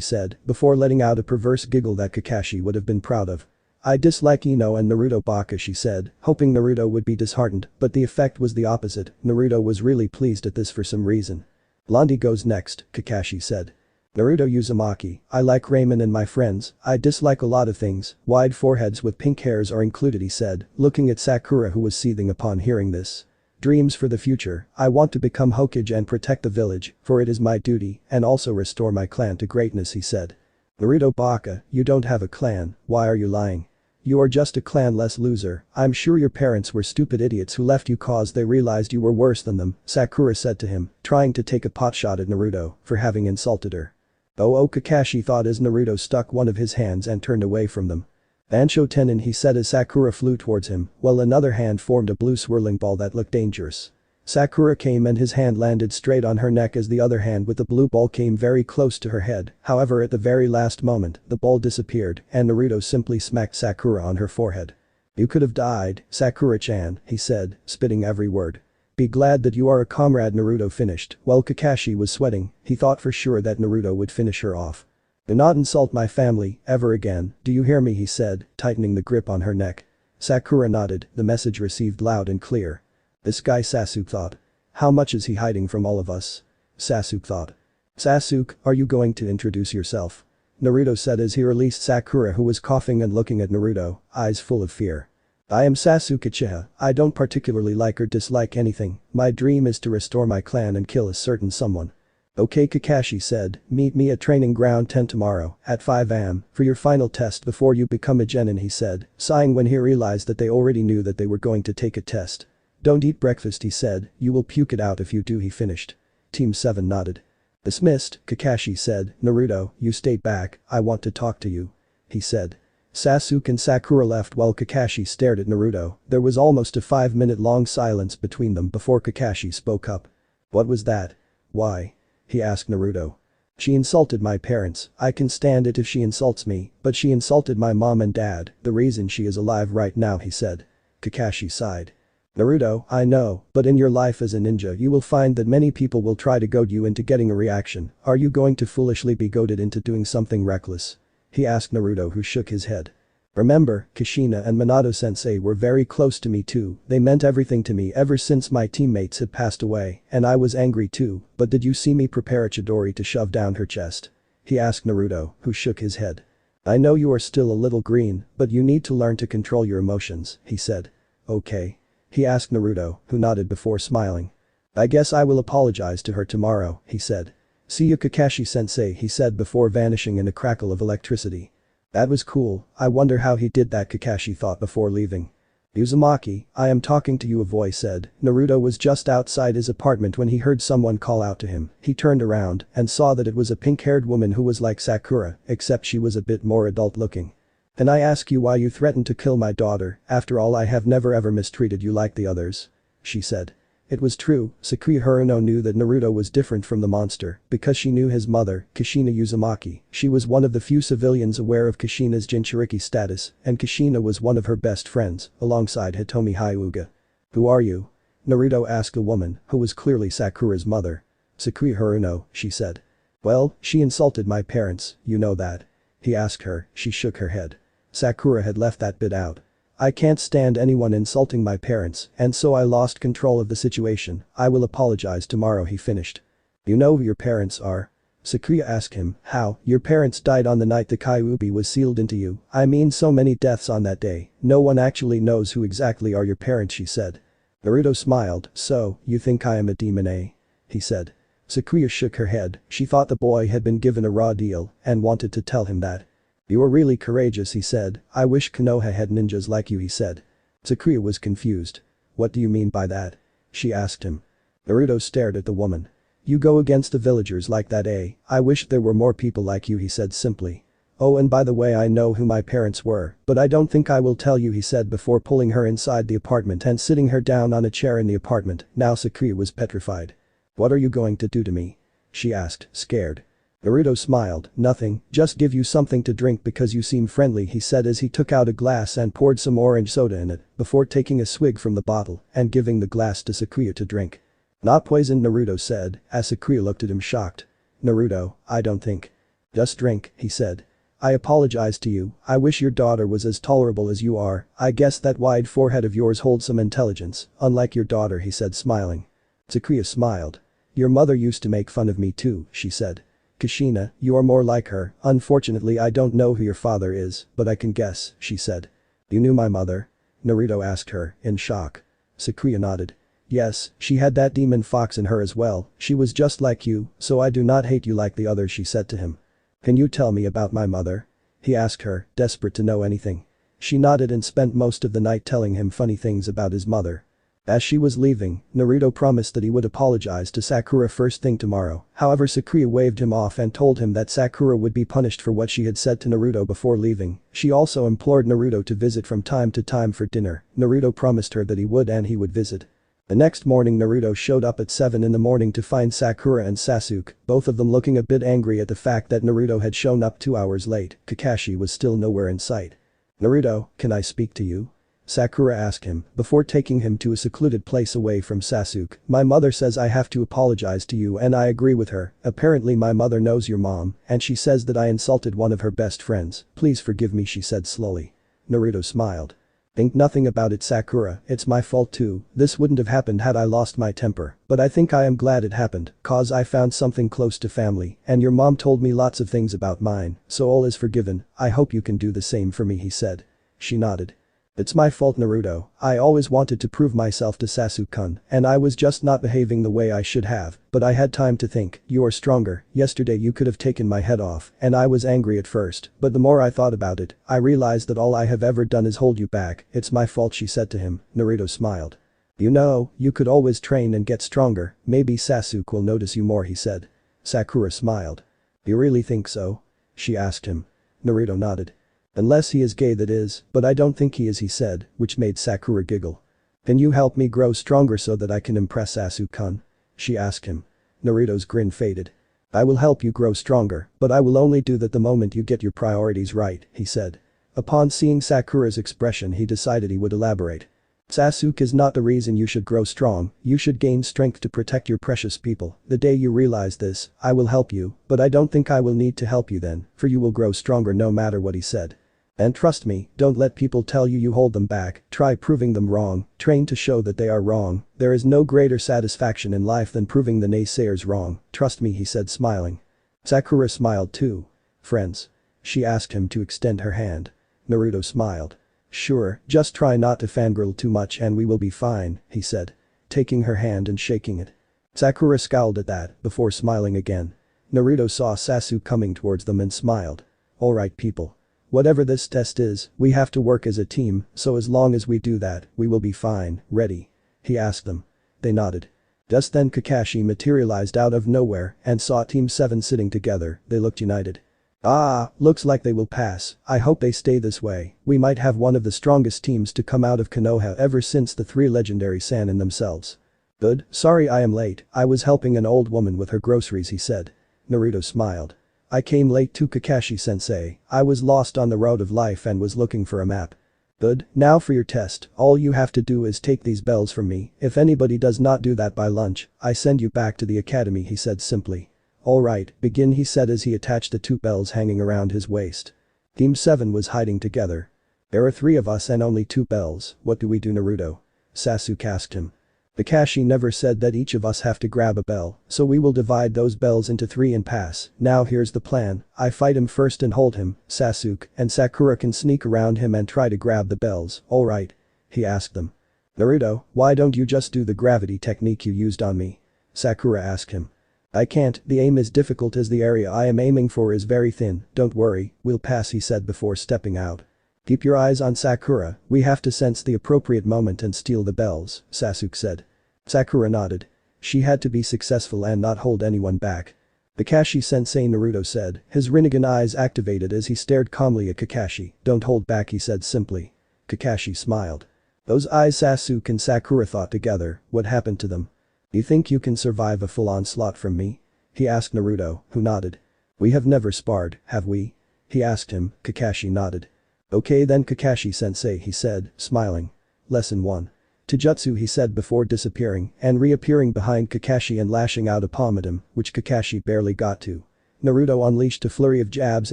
said, before letting out a perverse giggle that Kakashi would have been proud of. I dislike Ino and Naruto Baka she said, hoping Naruto would be disheartened, but the effect was the opposite, Naruto was really pleased at this for some reason. Blondie goes next, Kakashi said. Naruto Uzumaki, I like Ramen and my friends, I dislike a lot of things, wide foreheads with pink hairs are included he said, looking at Sakura who was seething upon hearing this. Dreams for the future, I want to become Hokage and protect the village, for it is my duty, and also restore my clan to greatness he said. Naruto Baka, you don't have a clan, why are you lying? You are just a clan-less loser, I'm sure your parents were stupid idiots who left you cause they realized you were worse than them, Sakura said to him, trying to take a potshot at Naruto for having insulted her. Oh Kakashi thought as Naruto stuck one of his hands and turned away from them. Ansho Tenin he said as Sakura flew towards him, while another hand formed a blue swirling ball that looked dangerous. Sakura came and his hand landed straight on her neck as the other hand with the blue ball came very close to her head, however at the very last moment, the ball disappeared and Naruto simply smacked Sakura on her forehead. You could have died, Sakura-chan, he said, spitting every word. Be glad that you are a comrade Naruto finished, while Kakashi was sweating, he thought for sure that Naruto would finish her off. Do not insult my family, ever again, do you hear me he said, tightening the grip on her neck. Sakura nodded, the message received loud and clear. This guy Sasuke thought. How much is he hiding from all of us? Sasuke thought. Sasuke, are you going to introduce yourself? Naruto said as he released Sakura who was coughing and looking at Naruto, eyes full of fear. I am Sasuke Uchiha, I don't particularly like or dislike anything, my dream is to restore my clan and kill a certain someone. Okay Kakashi said, meet me at training ground 10 tomorrow, at 5 am, for your final test before you become a genin he said, sighing when he realized that they already knew that they were going to take a test. Don't eat breakfast he said, you will puke it out if you do he finished. Team 7 nodded. Dismissed, Kakashi said, Naruto, you stay back, I want to talk to you. He said. Sasuke and Sakura left while Kakashi stared at Naruto, there was almost a 5-minute long silence between them before Kakashi spoke up. What was that? Why? He asked Naruto. She insulted my parents, I can stand it if she insults me, but she insulted my mom and dad, the reason she is alive right now he said. Kakashi sighed. Naruto, I know, but in your life as a ninja you will find that many people will try to goad you into getting a reaction, are you going to foolishly be goaded into doing something reckless? He asked Naruto who shook his head. Remember, Kushina and Minato-sensei were very close to me too, they meant everything to me ever since my teammates had passed away, and I was angry too, but did you see me prepare a Chidori to shove down her chest? He asked Naruto, who shook his head. I know you are still a little green, but you need to learn to control your emotions, he said. Okay. He asked Naruto, who nodded before smiling. I guess I will apologize to her tomorrow, he said. See you Kakashi-sensei he said before vanishing in a crackle of electricity. That was cool, I wonder how he did that Kakashi thought before leaving. Uzumaki, I am talking to you a voice said. Naruto was just outside his apartment when he heard someone call out to him, he turned around and saw that it was a pink-haired woman who was like Sakura, except she was a bit more adult looking. And I ask you why you threatened to kill my daughter, after all I have never ever mistreated you like the others. She said. It was true, Sakura Haruno knew that Naruto was different from the monster, because she knew his mother, Kushina Uzumaki, she was one of the few civilians aware of Kushina's Jinchuriki status, and Kushina was one of her best friends, alongside Hitomi Hyuga. Who are you? Naruto asked a woman, who was clearly Sakura's mother. Sakura Haruno, she said. Well, she insulted my parents, you know that. He asked her, she shook her head. Sakura had left that bit out. I can't stand anyone insulting my parents, and so I lost control of the situation, I will apologize tomorrow he finished. You know who your parents are? Sakura asked him, how, your parents died on the night the Kyuubi was sealed into you, I mean so many deaths on that day, no one actually knows who exactly are your parents she said. Naruto smiled, so, you think I am a demon eh? He said. Sakura shook her head, she thought the boy had been given a raw deal, and wanted to tell him that. You are really courageous he said, I wish Konoha had ninjas like you he said. Sakura was confused. What do you mean by that? She asked him. Naruto stared at the woman. You go against the villagers like that eh, I wish there were more people like you he said simply. Oh and by the way I know who my parents were, but I don't think I will tell you he said before pulling her inside the apartment and sitting her down on a chair in the apartment, now Sakura was petrified. "What are you going to do to me?" she asked, scared. Naruto smiled, "Nothing, just give you something to drink because you seem friendly," he said as he took out a glass and poured some orange soda in it, before taking a swig from the bottle and giving the glass to Sakuya to drink. "Not poison," Naruto said, as Sakuya looked at him shocked. "Naruto, I don't think." "Just drink," he said. "I apologize to you, I wish your daughter was as tolerable as you are, I guess that wide forehead of yours holds some intelligence, unlike your daughter," he said smiling. Sakuya smiled. "Your mother used to make fun of me too," she said. "Kushina, you are more like her, unfortunately I don't know who your father is, but I can guess," she said. "You knew my mother?" Naruto asked her, in shock. Sakuya nodded. "Yes, she had that demon fox in her as well, she was just like you, so I do not hate you like the others," she said to him. "Can you tell me about my mother?" he asked her, desperate to know anything. She nodded and spent most of the night telling him funny things about his mother. As she was leaving, Naruto promised that he would apologize to Sakura first thing tomorrow, however Sakuya waved him off and told him that Sakura would be punished for what she had said to Naruto before leaving. She also implored Naruto to visit from time to time for dinner. Naruto promised her that he would and he would visit. The next morning Naruto showed up at 7 in the morning to find Sakura and Sasuke, both of them looking a bit angry at the fact that Naruto had shown up 2 hours late. Kakashi was still nowhere in sight. "Naruto, can I speak to you?" Sakura asked him, before taking him to a secluded place away from Sasuke. "My mother says I have to apologize to you and I agree with her, apparently my mother knows your mom, and she says that I insulted one of her best friends, please forgive me," she said slowly. Naruto smiled. "Think nothing about it, Sakura, it's my fault too, this wouldn't have happened had I lost my temper, but I think I am glad it happened, cause I found something close to family, and your mom told me lots of things about mine, so all is forgiven, I hope you can do the same for me," he said. She nodded. "It's my fault, Naruto, I always wanted to prove myself to Sasuke-kun, and I was just not behaving the way I should have, but I had time to think, you are stronger, yesterday you could have taken my head off, and I was angry at first, but the more I thought about it, I realized that all I have ever done is hold you back, it's my fault," she said to him. Naruto smiled. "You know, you could always train and get stronger, maybe Sasuke will notice you more," he said. Sakura smiled. "You really think so?" she asked him. Naruto nodded. "Unless he is gay, that is, but I don't think he is," he said, which made Sakura giggle. "Can you help me grow stronger so that I can impress Sasuke-kun?" she asked him. Naruto's grin faded. "I will help you grow stronger, but I will only do that the moment you get your priorities right," he said. Upon seeing Sakura's expression he decided he would elaborate. "Sasuke is not the reason you should grow strong, you should gain strength to protect your precious people, the day you realize this, I will help you, but I don't think I will need to help you then, for you will grow stronger no matter what," he said. "And trust me, don't let people tell you hold them back, try proving them wrong, train to show that they are wrong, there is no greater satisfaction in life than proving the naysayers wrong, trust me," he said smiling. Sakura smiled too. "Friends?" she asked him to extend her hand. Naruto smiled. "Sure, just try not to fangirl too much and we will be fine," he said. Taking her hand and shaking it. Sakura scowled at that, before smiling again. Naruto saw Sasuke coming towards them and smiled. "Alright people. Whatever this test is, we have to work as a team, so as long as we do that, we will be fine, ready?" he asked them. They nodded. Just then Kakashi materialized out of nowhere and saw Team 7 sitting together, they looked united. "Ah, looks like they will pass, I hope they stay this way, we might have one of the strongest teams to come out of Konoha ever since the 3 legendary Sannin themselves." "Good, sorry I am late, I was helping an old woman with her groceries," he said. Naruto smiled. "I came late too, Kakashi-sensei, I was lost on the road of life and was looking for a map." "Good, now for your test, all you have to do is take these bells from me, if anybody does not do that by lunch, I send you back to the academy," he said simply. "Alright, begin," he said as he attached the 2 bells hanging around his waist. Team 7 was hiding together. "There are 3 of us and only 2 bells, what do we do, Naruto?" Sasuke asked him. "Kakashi never said that each of us have to grab a bell, so we will divide those bells into 3 and pass, now here's the plan, I fight him first and hold him, Sasuke and Sakura can sneak around him and try to grab the bells, alright?" he asked them. "Naruto, why don't you just do the gravity technique you used on me?" Sakura asked him. "I can't, the aim is difficult as the area I am aiming for is very thin, don't worry, we'll pass," he said before stepping out. "Keep your eyes on Sakura, we have to sense the appropriate moment and steal the bells," Sasuke said. Sakura nodded. She had to be successful and not hold anyone back. "Kakashi-sensei," Naruto said, his Rinnegan eyes activated as he stared calmly at Kakashi. "Don't hold back," he said simply. Kakashi smiled. Those eyes, Sasuke and Sakura thought together, what happened to them? You think you can survive a full onslaught from me? He asked Naruto, who nodded. We have never sparred, have we? He asked him. Kakashi nodded. Okay then Kakashi-sensei, he said, smiling. Lesson 1. Taijutsu, he said before disappearing and reappearing behind Kakashi and lashing out a palm at him, which Kakashi barely got to. Naruto unleashed a flurry of jabs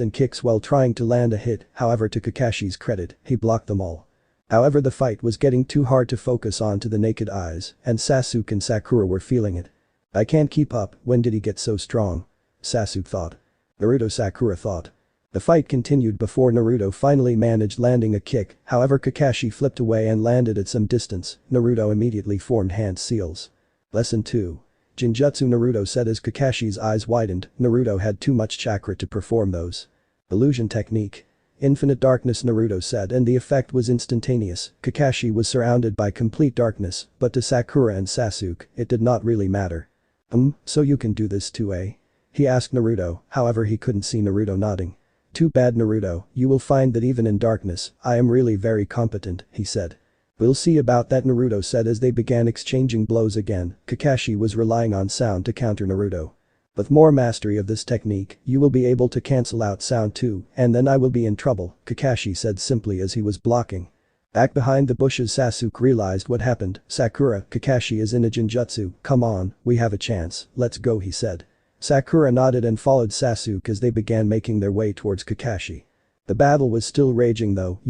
and kicks while trying to land a hit, however to Kakashi's credit, he blocked them all. However the fight was getting too hard to focus on to the naked eyes, and Sasuke and Sakura were feeling it. I can't keep up, when did he get so strong? Sasuke thought. Sakura thought. The fight continued before Naruto finally managed landing a kick, however Kakashi flipped away and landed at some distance. Naruto immediately formed hand seals. Lesson 2. Jinjutsu, Naruto said as Kakashi's eyes widened. Naruto had too much chakra to perform those. Illusion technique. Infinite darkness, Naruto said, and the effect was instantaneous. Kakashi was surrounded by complete darkness, but to Sakura and Sasuke, it did not really matter. So you can do this too, eh? He asked Naruto, however he couldn't see Naruto nodding. Too bad Naruto, you will find that even in darkness, I am really very competent, he said. We'll see about that, Naruto said as they began exchanging blows again. Kakashi was relying on sound to counter Naruto. With more mastery of this technique, you will be able to cancel out sound too, and then I will be in trouble, Kakashi said simply as he was blocking. Back behind the bushes, Sasuke realized what happened. Sakura, Kakashi is in a Jinjutsu, come on, we have a chance, let's go, he said. Sakura nodded and followed Sasuke as they began making their way towards Kakashi. The battle was still raging though,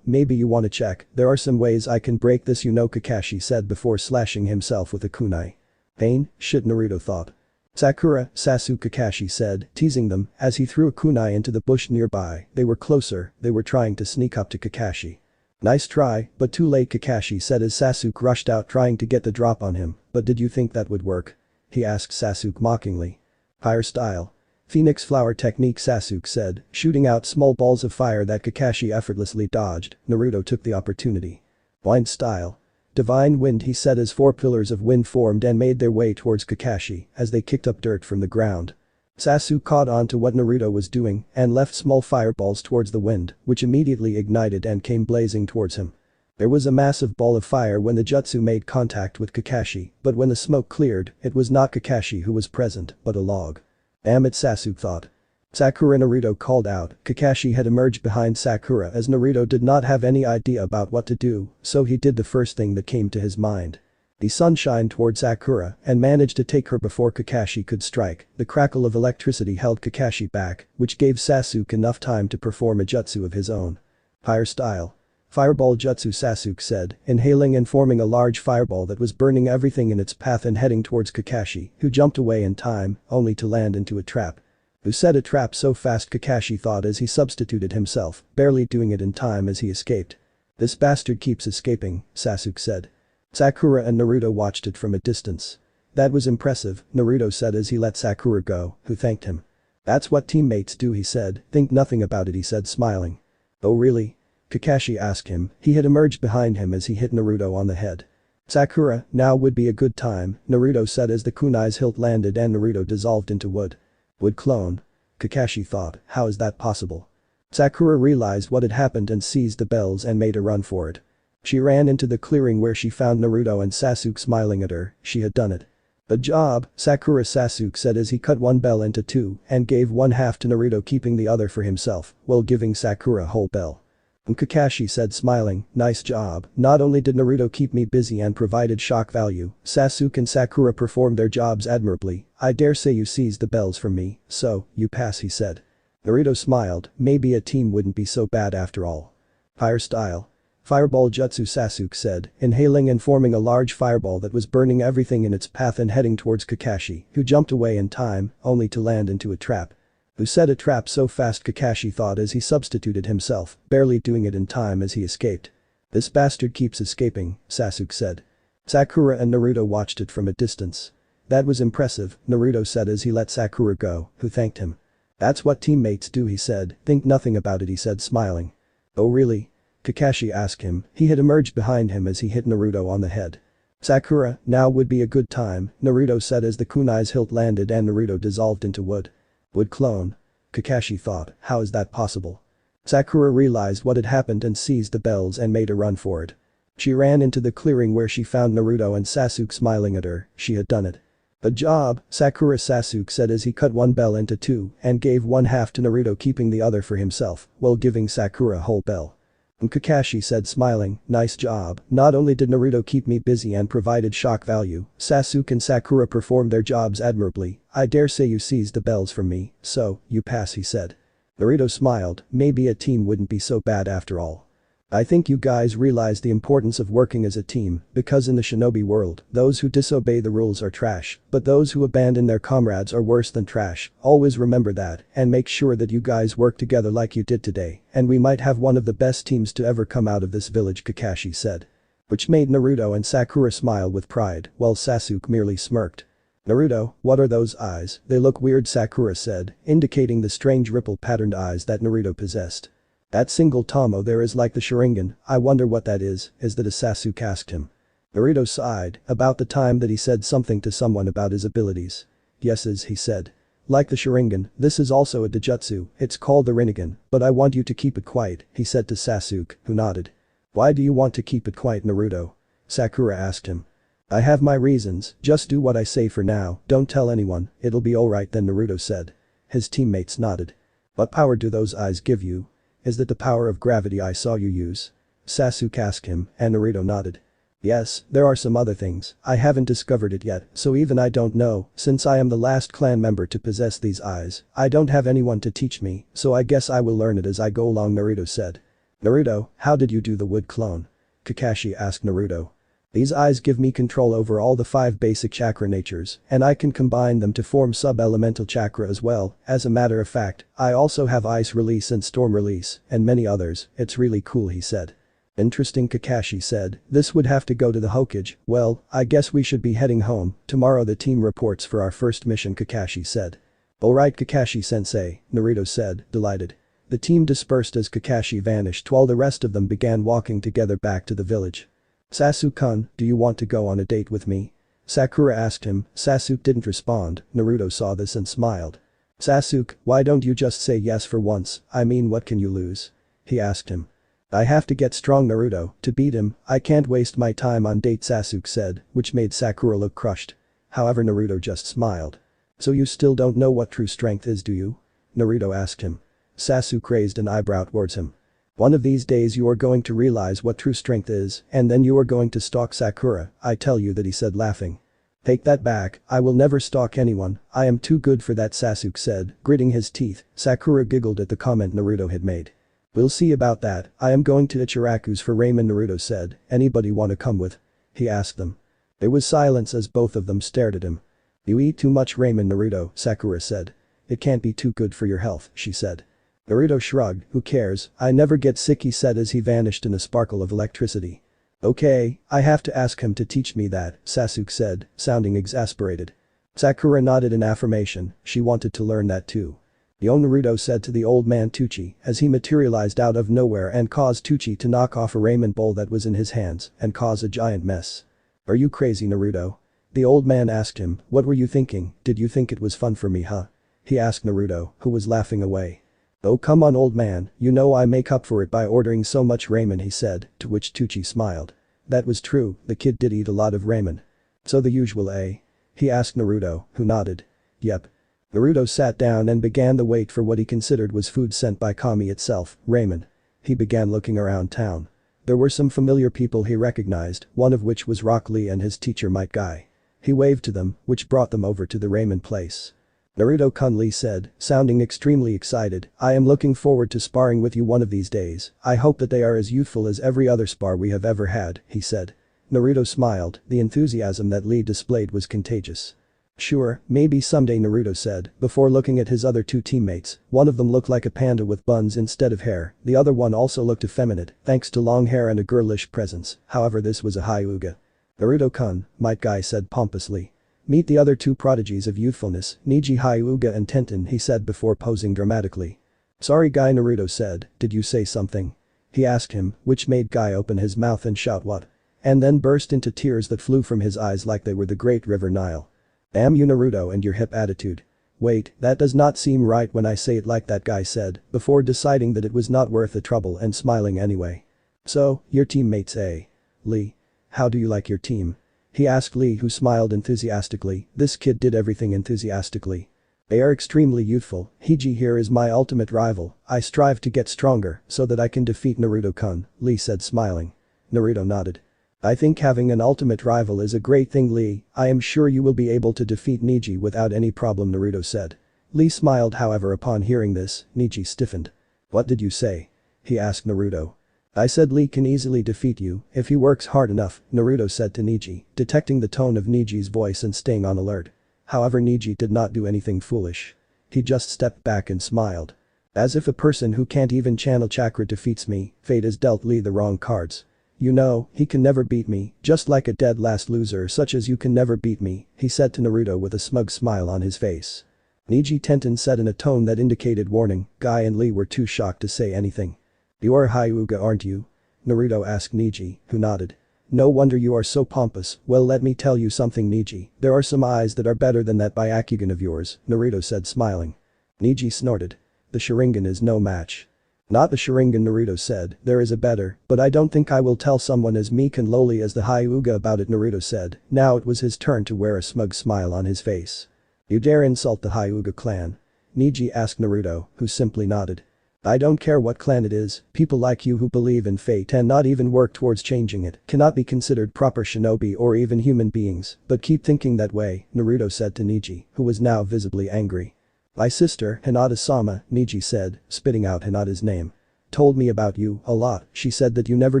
maybe you wanna check, there are some ways I can break this Kakashi said before slashing himself with a kunai. Pain? Shit, Naruto thought. Sakura, Sasuke, Kakashi said, teasing them, as he threw a kunai into the bush nearby. They were closer, they were trying to sneak up to Kakashi. Nice try, but too late, Kakashi said as Sasuke rushed out trying to get the drop on him. But did you think that would work? He asked Sasuke mockingly. Fire style. Phoenix flower technique, Sasuke said, shooting out small balls of fire that Kakashi effortlessly dodged. Naruto took the opportunity. Wind style. Divine wind, he said as 4 pillars of wind formed and made their way towards Kakashi as they kicked up dirt from the ground. Sasuke caught on to what Naruto was doing and left small fireballs towards the wind, which immediately ignited and came blazing towards him. There was a massive ball of fire when the jutsu made contact with Kakashi, but when the smoke cleared, it was not Kakashi who was present, but a log. Damn it, Sasuke thought. Sakura, Naruto called out. Kakashi had emerged behind Sakura as Naruto did not have any idea about what to do, so he did the first thing that came to his mind. The sun shined toward Sakura and managed to take her before Kakashi could strike. The crackle of electricity held Kakashi back, which gave Sasuke enough time to perform a jutsu of his own. Fire style. Fireball jutsu, Sasuke said, inhaling and forming a large fireball that was burning everything in its path and heading towards Kakashi, who jumped away in time, only to land into a trap. Who set a trap so fast, Kakashi thought as he substituted himself, barely doing it in time as he escaped. This bastard keeps escaping, Sasuke said. Sakura and Naruto watched it from a distance. That was impressive, Naruto said as he let Sakura go, who thanked him. That's what teammates do, he said. Think nothing about it, he said smiling. Oh really? Kakashi asked him. He had emerged behind him as he hit Naruto on the head. Sakura, now would be a good time, Naruto said as the kunai's hilt landed and Naruto dissolved into wood. Wood clone? Kakashi thought, how is that possible? Sakura realized what had happened and seized the bells and made a run for it. She ran into the clearing where she found Naruto and Sasuke smiling at her. She had done it. Good job, Sakura, Sasuke said as he cut one bell into 2 and gave one half to Naruto, keeping the other for himself, while giving Sakura a whole bell. Kakashi said smiling, nice job, not only did Naruto keep me busy and provided shock value, Sasuke and Sakura performed their jobs admirably. I dare say you seized the bells from me, so, you pass, he said. Naruto smiled, maybe a team wouldn't be so bad after all. Fire style. Fireball jutsu, Sasuke said, inhaling and forming a large fireball that was burning everything in its path and heading towards Kakashi, who jumped away in time, only to land into a trap. Who set a trap so fast, Kakashi thought as he substituted himself, barely doing it in time as he escaped. This bastard keeps escaping, Sasuke said. Sakura and Naruto watched it from a distance. That was impressive, Naruto said as he let Sakura go, who thanked him. That's what teammates do, he said. Think nothing about it, he said smiling. Oh really? Kakashi asked him. He had emerged behind him as he hit Naruto on the head. Sakura, now would be a good time, Naruto said as the kunai's hilt landed and Naruto dissolved into wood. Wood clone? Kakashi thought, how is that possible? Sakura realized what had happened and seized the bells and made a run for it. She ran into the clearing where she found Naruto and Sasuke smiling at her. She had done it. "Good job, Sakura," Sasuke said as he cut one bell into two and gave one half to Naruto, keeping the other for himself, while giving Sakura a whole bell. And Kakashi said, smiling, "Nice job, not only did Naruto keep me busy and provided shock value, Sasuke and Sakura performed their jobs admirably. I dare say you seized the bells from me, so, you pass," he said. Naruto smiled, maybe a team wouldn't be so bad after all. "I think you guys realize the importance of working as a team, because in the shinobi world, those who disobey the rules are trash, but those who abandon their comrades are worse than trash. Always remember that, and make sure that you guys work together like you did today, and we might have one of the best teams to ever come out of this village," Kakashi said. Which made Naruto and Sakura smile with pride, while Sasuke merely smirked. "Naruto, what are those eyes? They look weird," Sakura said, indicating the strange ripple-patterned eyes that Naruto possessed. "That single tomo there is like the Sharingan, I wonder what that is that a?" Sasuke asked him. Naruto sighed, about the time that he said something to someone about his abilities. "Yeses," he said. "Like the Sharingan, this is also a Dojutsu, it's called the Rinnegan, but I want you to keep it quiet," he said to Sasuke, who nodded. "Why do you want to keep it quiet, Naruto?" Sakura asked him. "I have my reasons, just do what I say for now, don't tell anyone, it'll be alright then," Naruto said. His teammates nodded. "What power do those eyes give you? Is that the power of gravity I saw you use?" Sasuke asked him, and Naruto nodded. "Yes, there are some other things, I haven't discovered it yet, so even I don't know, since I am the last clan member to possess these eyes, I don't have anyone to teach me, so I guess I will learn it as I go along," Naruto said. "Naruto, how did you do the wood clone?" Kakashi asked Naruto. "These eyes give me control over all the 5 basic chakra natures, and I can combine them to form sub-elemental chakra as well. As a matter of fact, I also have ice release and storm release, and many others, it's really cool," he said. "Interesting," Kakashi said, "this would have to go to the Hokage. Well, I guess we should be heading home, tomorrow the team reports for our first mission," Kakashi said. "Alright Kakashi-sensei," Naruto said, delighted. The team dispersed as Kakashi vanished while the rest of them began walking together back to the village. "Sasuke-kun, do you want to go on a date with me?" Sakura asked him. Sasuke didn't respond. Naruto saw this and smiled. "Sasuke, why don't you just say yes for once, I mean what can you lose?" he asked him. "I have to get strong, Naruto, to beat him, I can't waste my time on date," Sasuke said, which made Sakura look crushed. However, Naruto just smiled. "So you still don't know what true strength is, do you?" Naruto asked him. Sasuke raised an eyebrow towards him. "One of these days you are going to realize what true strength is, and then you are going to stalk Sakura, I tell you that," he said, laughing. "Take that back, I will never stalk anyone, I am too good for that," Sasuke said, gritting his teeth. Sakura giggled at the comment Naruto had made. "We'll see about that, I am going to Ichiraku's for ramen," Naruto said. "Anybody wanna come with?" he asked them. There was silence as both of them stared at him. "You eat too much ramen, Naruto," Sakura said. "It can't be too good for your health," she said. Naruto shrugged, "Who cares, I never get sick," he said as he vanished in a sparkle of electricity. "Okay, I have to ask him to teach me that," Sasuke said, sounding exasperated. Sakura nodded in affirmation, she wanted to learn that too. "Yo," Naruto said to the old man Tucci as he materialized out of nowhere and caused Tucci to knock off a ramen bowl that was in his hands and cause a giant mess. "Are you crazy, Naruto?" the old man asked him. "What were you thinking, did you think it was fun for me, huh?" he asked Naruto, who was laughing away. "Oh come on, old man, you know I make up for it by ordering so much ramen," he said, to which Tucci smiled. That was true, the kid did eat a lot of ramen. "So the usual, eh?" he asked Naruto, who nodded. "Yep." Naruto sat down and began the wait for what he considered was food sent by Kami itself, ramen. He began looking around town. There were some familiar people he recognized, one of which was Rock Lee and his teacher Might Guy. He waved to them, which brought them over to the ramen place. "Naruto-kun," Lee said, sounding extremely excited, "I am looking forward to sparring with you one of these days, I hope that they are as youthful as every other spar we have ever had," he said. Naruto smiled, the enthusiasm that Lee displayed was contagious. "Sure, maybe someday," Naruto said, before looking at his other two teammates. One of them looked like a panda with buns instead of hair, the other one also looked effeminate, thanks to long hair and a girlish presence, however this was a Hyuga. "Naruto-kun," Might Guy said pompously. "Meet the other two prodigies of youthfulness, Neji Hyuga and Tenten," he said before posing dramatically. "Sorry Guy," Naruto said, "did you say something?" he asked him, which made Guy open his mouth and shout what? And then burst into tears that flew from his eyes like they were the great river Nile. "Damn you, Naruto, and your hip attitude. Wait, that does not seem right when I say it like that," Guy said, before deciding that it was not worth the trouble and smiling anyway. "So, your teammates, eh? Lee. How do you like your team? He asked Lee, who smiled enthusiastically. This kid did everything enthusiastically. They are extremely youthful. Hiji here is my ultimate rival. I strive to get stronger so that I can defeat Naruto-kun, Lee said, smiling. Naruto nodded. I think having an ultimate rival is a great thing, Lee. I am sure you will be able to defeat Neji without any problem, Naruto said. Lee smiled, however, upon hearing this. Neji stiffened. What did you say? He asked Naruto. I said Lee can easily defeat you if he works hard enough, Naruto said to Neji, detecting the tone of Neji's voice and staying on alert. However, Neji did not do anything foolish. He just stepped back and smiled. As if a person who can't even channel chakra defeats me, fate has dealt Lee the wrong cards. You know, he can never beat me, just like a dead last loser such as you can never beat me, he said to Naruto with a smug smile on his face. Neji Tenten said in a tone that indicated warning. Guy and Lee were too shocked to say anything. You're a Hyuga, aren't you? Naruto asked Neji, who nodded. No wonder you are so pompous. Well, let me tell you something, Neji. There are some eyes that are better than that Byakugan of yours, Naruto said, smiling. Neji snorted. The Sharingan is no match. Not the Sharingan, Naruto said. There is a better, but I don't think I will tell someone as meek and lowly as the Hyuga about it, Naruto said. Now it was his turn to wear a smug smile on his face. You dare insult the Hyuga clan? Neji asked Naruto, who simply nodded. I don't care what clan it is, people like you who believe in fate and not even work towards changing it cannot be considered proper shinobi or even human beings, but keep thinking that way, Naruto said to Neji, who was now visibly angry. My sister, Hinata-sama, Neji said, spitting out Hinata's name. Told me about you a lot. She said that you never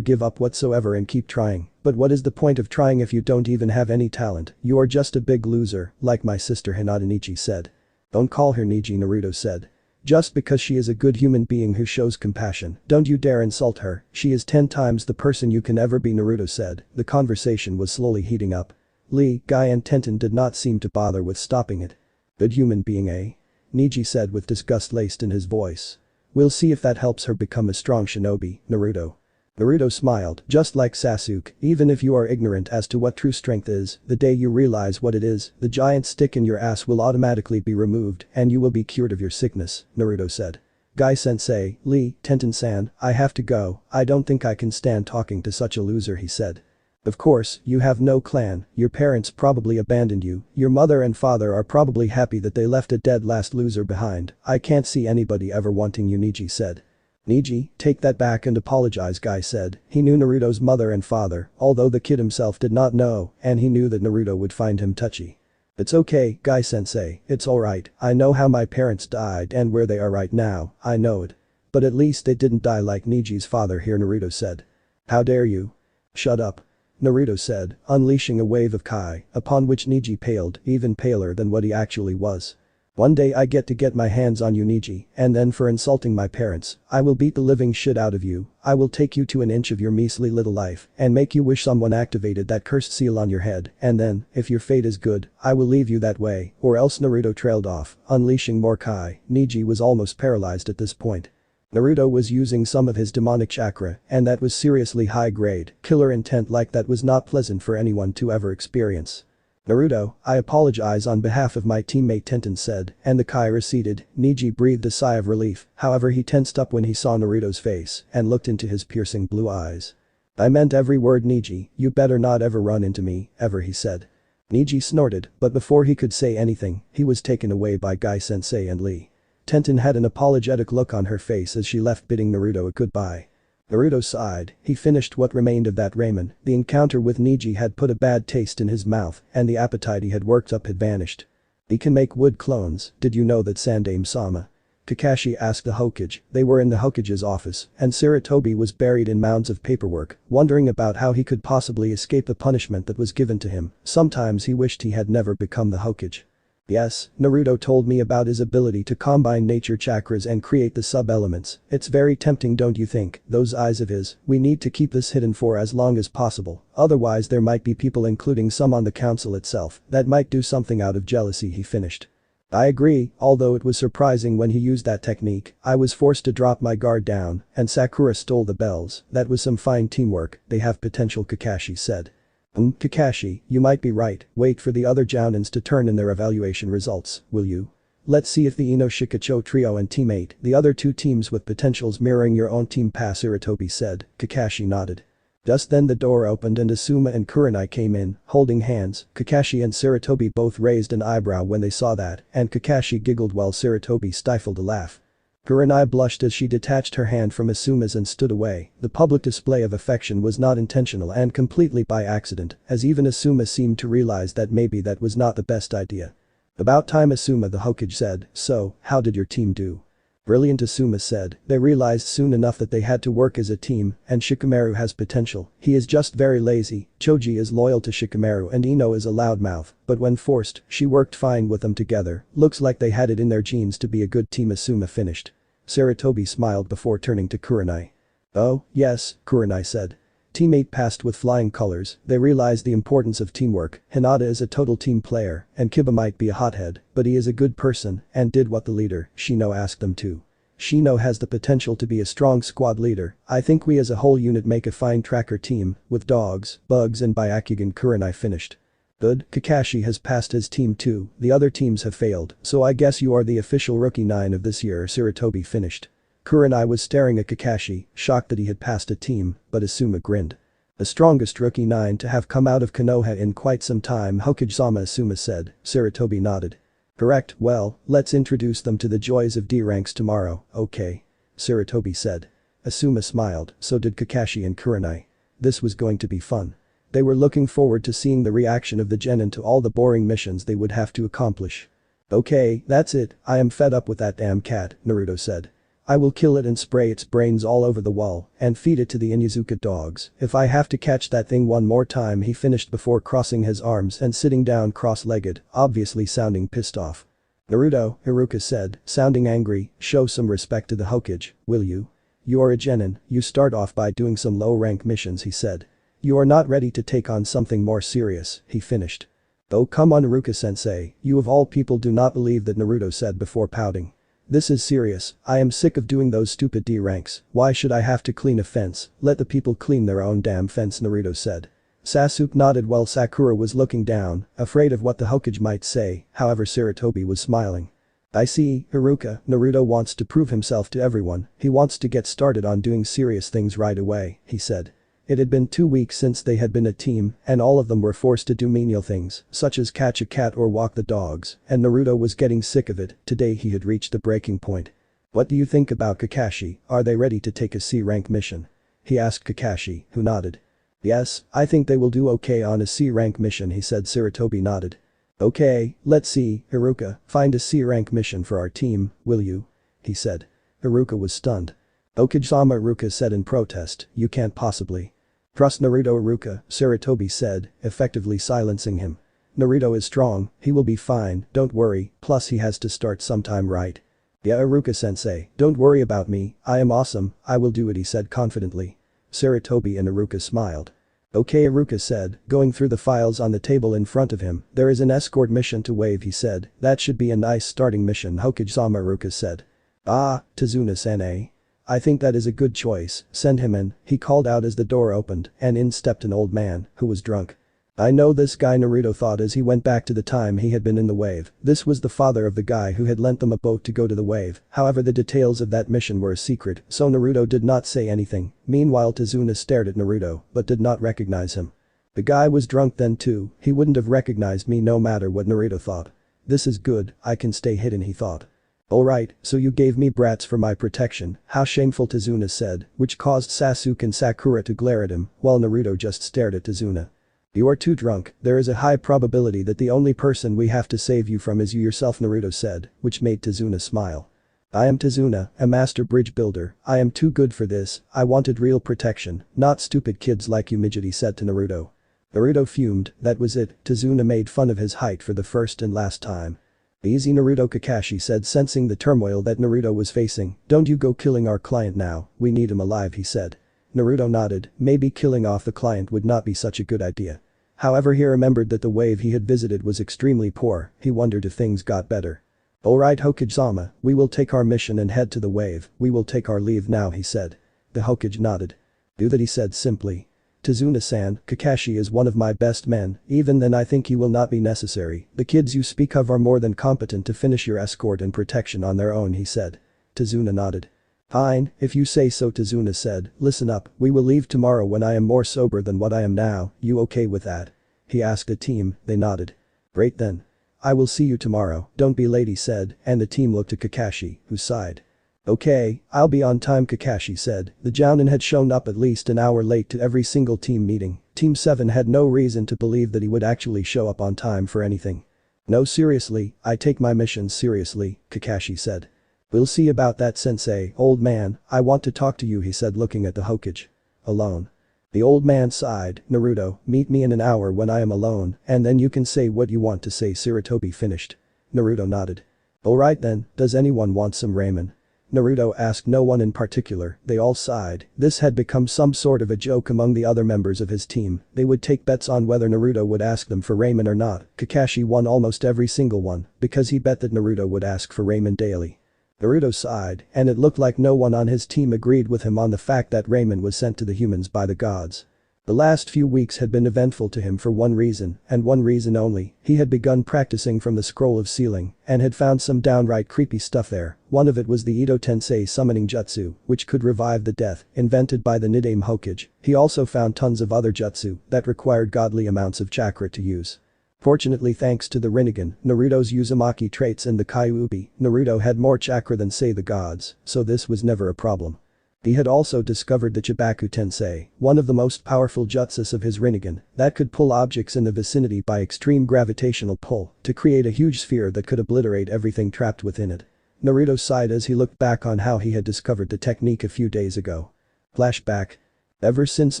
give up whatsoever and keep trying, but what is the point of trying if you don't even have any talent? You are just a big loser, like my sister Hinata, Neji said. Don't call her Neji, Naruto said. Just because she is a good human being who shows compassion, don't you dare insult her, she is 10 times the person you can ever be, Naruto said. The conversation was slowly heating up. Lee, Guy and Tenten did not seem to bother with stopping it. Good human being, eh? Neji said with disgust laced in his voice. We'll see if that helps her become a strong shinobi, Naruto. Naruto smiled, just like Sasuke, even if you are ignorant as to what true strength is, the day you realize what it is, the giant stick in your ass will automatically be removed and you will be cured of your sickness, Naruto said. Guy-sensei, Lee, Tenten-san, I have to go, I don't think I can stand talking to such a loser, he said. Of course, you have no clan, your parents probably abandoned you, your mother and father are probably happy that they left a dead last loser behind, I can't see anybody ever wanting you, Neji said. Neji, take that back and apologize, Guy said. He knew Naruto's mother and father, although the kid himself did not know, and he knew that Naruto would find him touchy. It's okay, Guy-sensei, it's alright, I know how my parents died and where they are right now, I know it. But at least they didn't die like Neji's father here, Naruto said. How dare you? Shut up. Naruto said, unleashing a wave of Kai, upon which Neji paled, even paler than what he actually was. One day I get to get my hands on you, Neji, and then for insulting my parents, I will beat the living shit out of you, I will take you to an inch of your measly little life and make you wish someone activated that cursed seal on your head, and then, if your fate is good, I will leave you that way, or else. Naruto trailed off, unleashing more Kai. Neji was almost paralyzed at this point. Naruto was using some of his demonic chakra, and that was seriously high grade, killer intent like that was not pleasant for anyone to ever experience. Naruto, I apologize on behalf of my teammate, Tenten said, and the Kai receded. Neji breathed a sigh of relief, however he tensed up when he saw Naruto's face and looked into his piercing blue eyes. I meant every word, Neji, you better not ever run into me, ever, he said. Neji snorted, but before he could say anything, he was taken away by Guy-sensei and Lee. Tenten had an apologetic look on her face as she left, bidding Naruto a goodbye. Naruto sighed. He finished what remained of that ramen. The encounter with Neji had put a bad taste in his mouth and the appetite he had worked up had vanished. He can make wood clones, did you know that, Sandaime-sama? Kakashi asked the Hokage. They were in the Hokage's office and Sarutobi was buried in mounds of paperwork, wondering about how he could possibly escape the punishment that was given to him. Sometimes he wished he had never become the Hokage. Yes, Naruto told me about his ability to combine nature chakras and create the sub-elements. It's very tempting, don't you think? Those eyes of his, we need to keep this hidden for as long as possible, otherwise there might be people, including some on the council itself, that might do something out of jealousy, he finished. I agree, although it was surprising when he used that technique, I was forced to drop my guard down, and Sakura stole the bells. That was some fine teamwork, they have potential, Kakashi said. Kakashi, you might be right, wait for the other Jounins to turn in their evaluation results, will you? Let's see if the Ino-Shikacho trio and teammate, the other two teams with potentials mirroring your own team pass, Sarutobi said. Kakashi nodded. Just then the door opened and Asuma and Kurenai came in, holding hands. Kakashi and Sarutobi both raised an eyebrow when they saw that, and Kakashi giggled while Sarutobi stifled a laugh. Kurenai blushed as she detached her hand from Asuma's and stood away. The public display of affection was not intentional and completely by accident, as even Asuma seemed to realize that maybe that was not the best idea. About time, Asuma the Hokage said, "So, how did your team do?" Brilliant, Asuma said. They realized soon enough that they had to work as a team, and Shikamaru has potential. He is just very lazy. Choji is loyal to Shikamaru and Ino is a loudmouth, but when forced, she worked fine with them together. Looks like they had it in their genes to be a good team, Asuma finished. Sarutobi smiled before turning to Kurenai. "Oh, yes," Kurenai said. Team 8 passed with flying colors. They realized the importance of teamwork. Hinata is a total team player, and Kiba might be a hothead, but he is a good person and did what the leader, Shino, asked them to. Shino has the potential to be a strong squad leader. I think we as a whole unit make a fine tracker team, with dogs, bugs and Byakugan, Kurenai finished. Good, Kakashi has passed his team too, the other teams have failed, so I guess you are the official rookie 9 of this year, Sarutobi finished. Kurenai was staring at Kakashi, shocked that he had passed a team, but Asuma grinned. The strongest rookie 9 to have come out of Konoha in quite some time, Hokage-sama, Asuma said. Sarutobi nodded. Correct, well, let's introduce them to the joys of D ranks tomorrow, okay? Sarutobi said. Asuma smiled, so did Kakashi and Kurenai. This was going to be fun. They were looking forward to seeing the reaction of the genin to all the boring missions they would have to accomplish. Okay, that's it, I am fed up with that damn cat, Naruto said. I will kill it and spray its brains all over the wall and feed it to the Inuzuka dogs. If I have to catch that thing one more time, he finished before crossing his arms and sitting down cross-legged, obviously sounding pissed off. Naruto, Iruka said, sounding angry, show some respect to the Hokage, will you? You are a genin, you start off by doing some low-rank missions, he said. You are not ready to take on something more serious, he finished. Oh come on, Iruka-sensei, you of all people do not believe that, Naruto said before pouting. This is serious, I am sick of doing those stupid D ranks, why should I have to clean a fence? Let the people clean their own damn fence, Naruto said. Sasuke nodded while Sakura was looking down, afraid of what the Hokage might say, however Sarutobi was smiling. I see, Iruka, Naruto wants to prove himself to everyone, he wants to get started on doing serious things right away, he said. It had been 2 weeks since they had been a team, and all of them were forced to do menial things, such as catch a cat or walk the dogs, and Naruto was getting sick of it. Today he had reached the breaking point. What do you think about Kakashi, are they ready to take a C-rank mission? He asked Kakashi, who nodded. Yes, I think they will do okay on a C-rank mission, he said. Sarutobi nodded. Okay, let's see, Iruka, find a C-rank mission for our team, will you? He said. Iruka was stunned. Hokage-sama, Iruka said in protest, you can't possibly. Trust Naruto, Iruka, Sarutobi said, effectively silencing him. Naruto is strong, he will be fine, don't worry, plus he has to start sometime, right? Yeah, Iruka-sensei, don't worry about me, I am awesome, I will do it, he said confidently. Sarutobi and Iruka smiled. Okay, Iruka said, going through the files on the table in front of him. There is an escort mission to Wave, he said. That should be a nice starting mission, Hokage-sama, Iruka said. Ah, Tazuna-san, eh? I think that is a good choice, send him in, he called out as the door opened, and in stepped an old man, who was drunk. I know this guy, Naruto thought as he went back to the time he had been in the wave. This was the father of the guy who had lent them a boat to go to the wave, however the details of that mission were a secret, so Naruto did not say anything. Meanwhile Tazuna stared at Naruto, but did not recognize him. The guy was drunk then too, he wouldn't have recognized me no matter what, Naruto thought. This is good, I can stay hidden, he thought. Alright, so you gave me brats for my protection, how shameful, Tazuna said, which caused Sasuke and Sakura to glare at him, while Naruto just stared at Tazuna. You are too drunk, there is a high probability that the only person we have to save you from is you yourself, Naruto said, which made Tazuna smile. I am Tazuna, a master bridge builder, I am too good for this, I wanted real protection, not stupid kids like you, midget, he said to Naruto. Naruto fumed, that was it, Tazuna made fun of his height for the first and last time. Easy, Naruto, Kakashi said, sensing the turmoil that Naruto was facing. Don't you go killing our client now, we need him alive, he said. Naruto nodded, maybe killing off the client would not be such a good idea. However, he remembered that the wave he had visited was extremely poor, he wondered if things got better. Alright, Hokage-sama, we will take our mission and head to the wave, we will take our leave now, he said. The Hokage nodded. Do that, he said simply. Tazuna-san, Kakashi is one of my best men, even then I think he will not be necessary, the kids you speak of are more than competent to finish your escort and protection on their own, he said. Tazuna nodded. Fine, if you say so, Tazuna said. Listen up, we will leave tomorrow when I am more sober than what I am now, you okay with that? He asked the team, they nodded. Great then. I will see you tomorrow, don't be late, he said, and the team looked at Kakashi, who sighed. Okay, I'll be on time, Kakashi said. The Jounin had shown up at least an hour late to every single team meeting. Team 7 had no reason to believe that he would actually show up on time for anything. No, seriously, I take my missions seriously, Kakashi said. We'll see about that, sensei. Old man, I want to talk to you, he said, looking at the Hokage. Alone. The old man sighed. Naruto, meet me in an hour when I am alone, and then you can say what you want to say. Sarutobi finished. Naruto nodded. Alright then, does anyone want some ramen? Naruto asked. No one in particular, they all sighed. This had become some sort of a joke among the other members of his team. They would take bets on whether Naruto would ask them for ramen or not. Kakashi won almost every single one, because he bet that Naruto would ask for ramen daily. Naruto sighed, and it looked like no one on his team agreed with him on the fact that ramen was sent to the humans by the gods. The last few weeks had been eventful to him for one reason, and one reason only. He had begun practicing from the scroll of sealing, and had found some downright creepy stuff there. One of it was the Ito Tensei summoning jutsu, which could revive the death, invented by the Nidaime Hokage. He also found tons of other jutsu that required godly amounts of chakra to use. Fortunately, thanks to the Rinnegan, Naruto's Uzumaki traits and the Kyuubi, Naruto had more chakra than say the gods, so this was never a problem. He had also discovered the Chibaku Tensei, one of the most powerful jutsus of his Rinnegan, that could pull objects in the vicinity by extreme gravitational pull to create a huge sphere that could obliterate everything trapped within it. Naruto sighed as he looked back on how he had discovered the technique a few days ago. Flashback. Ever since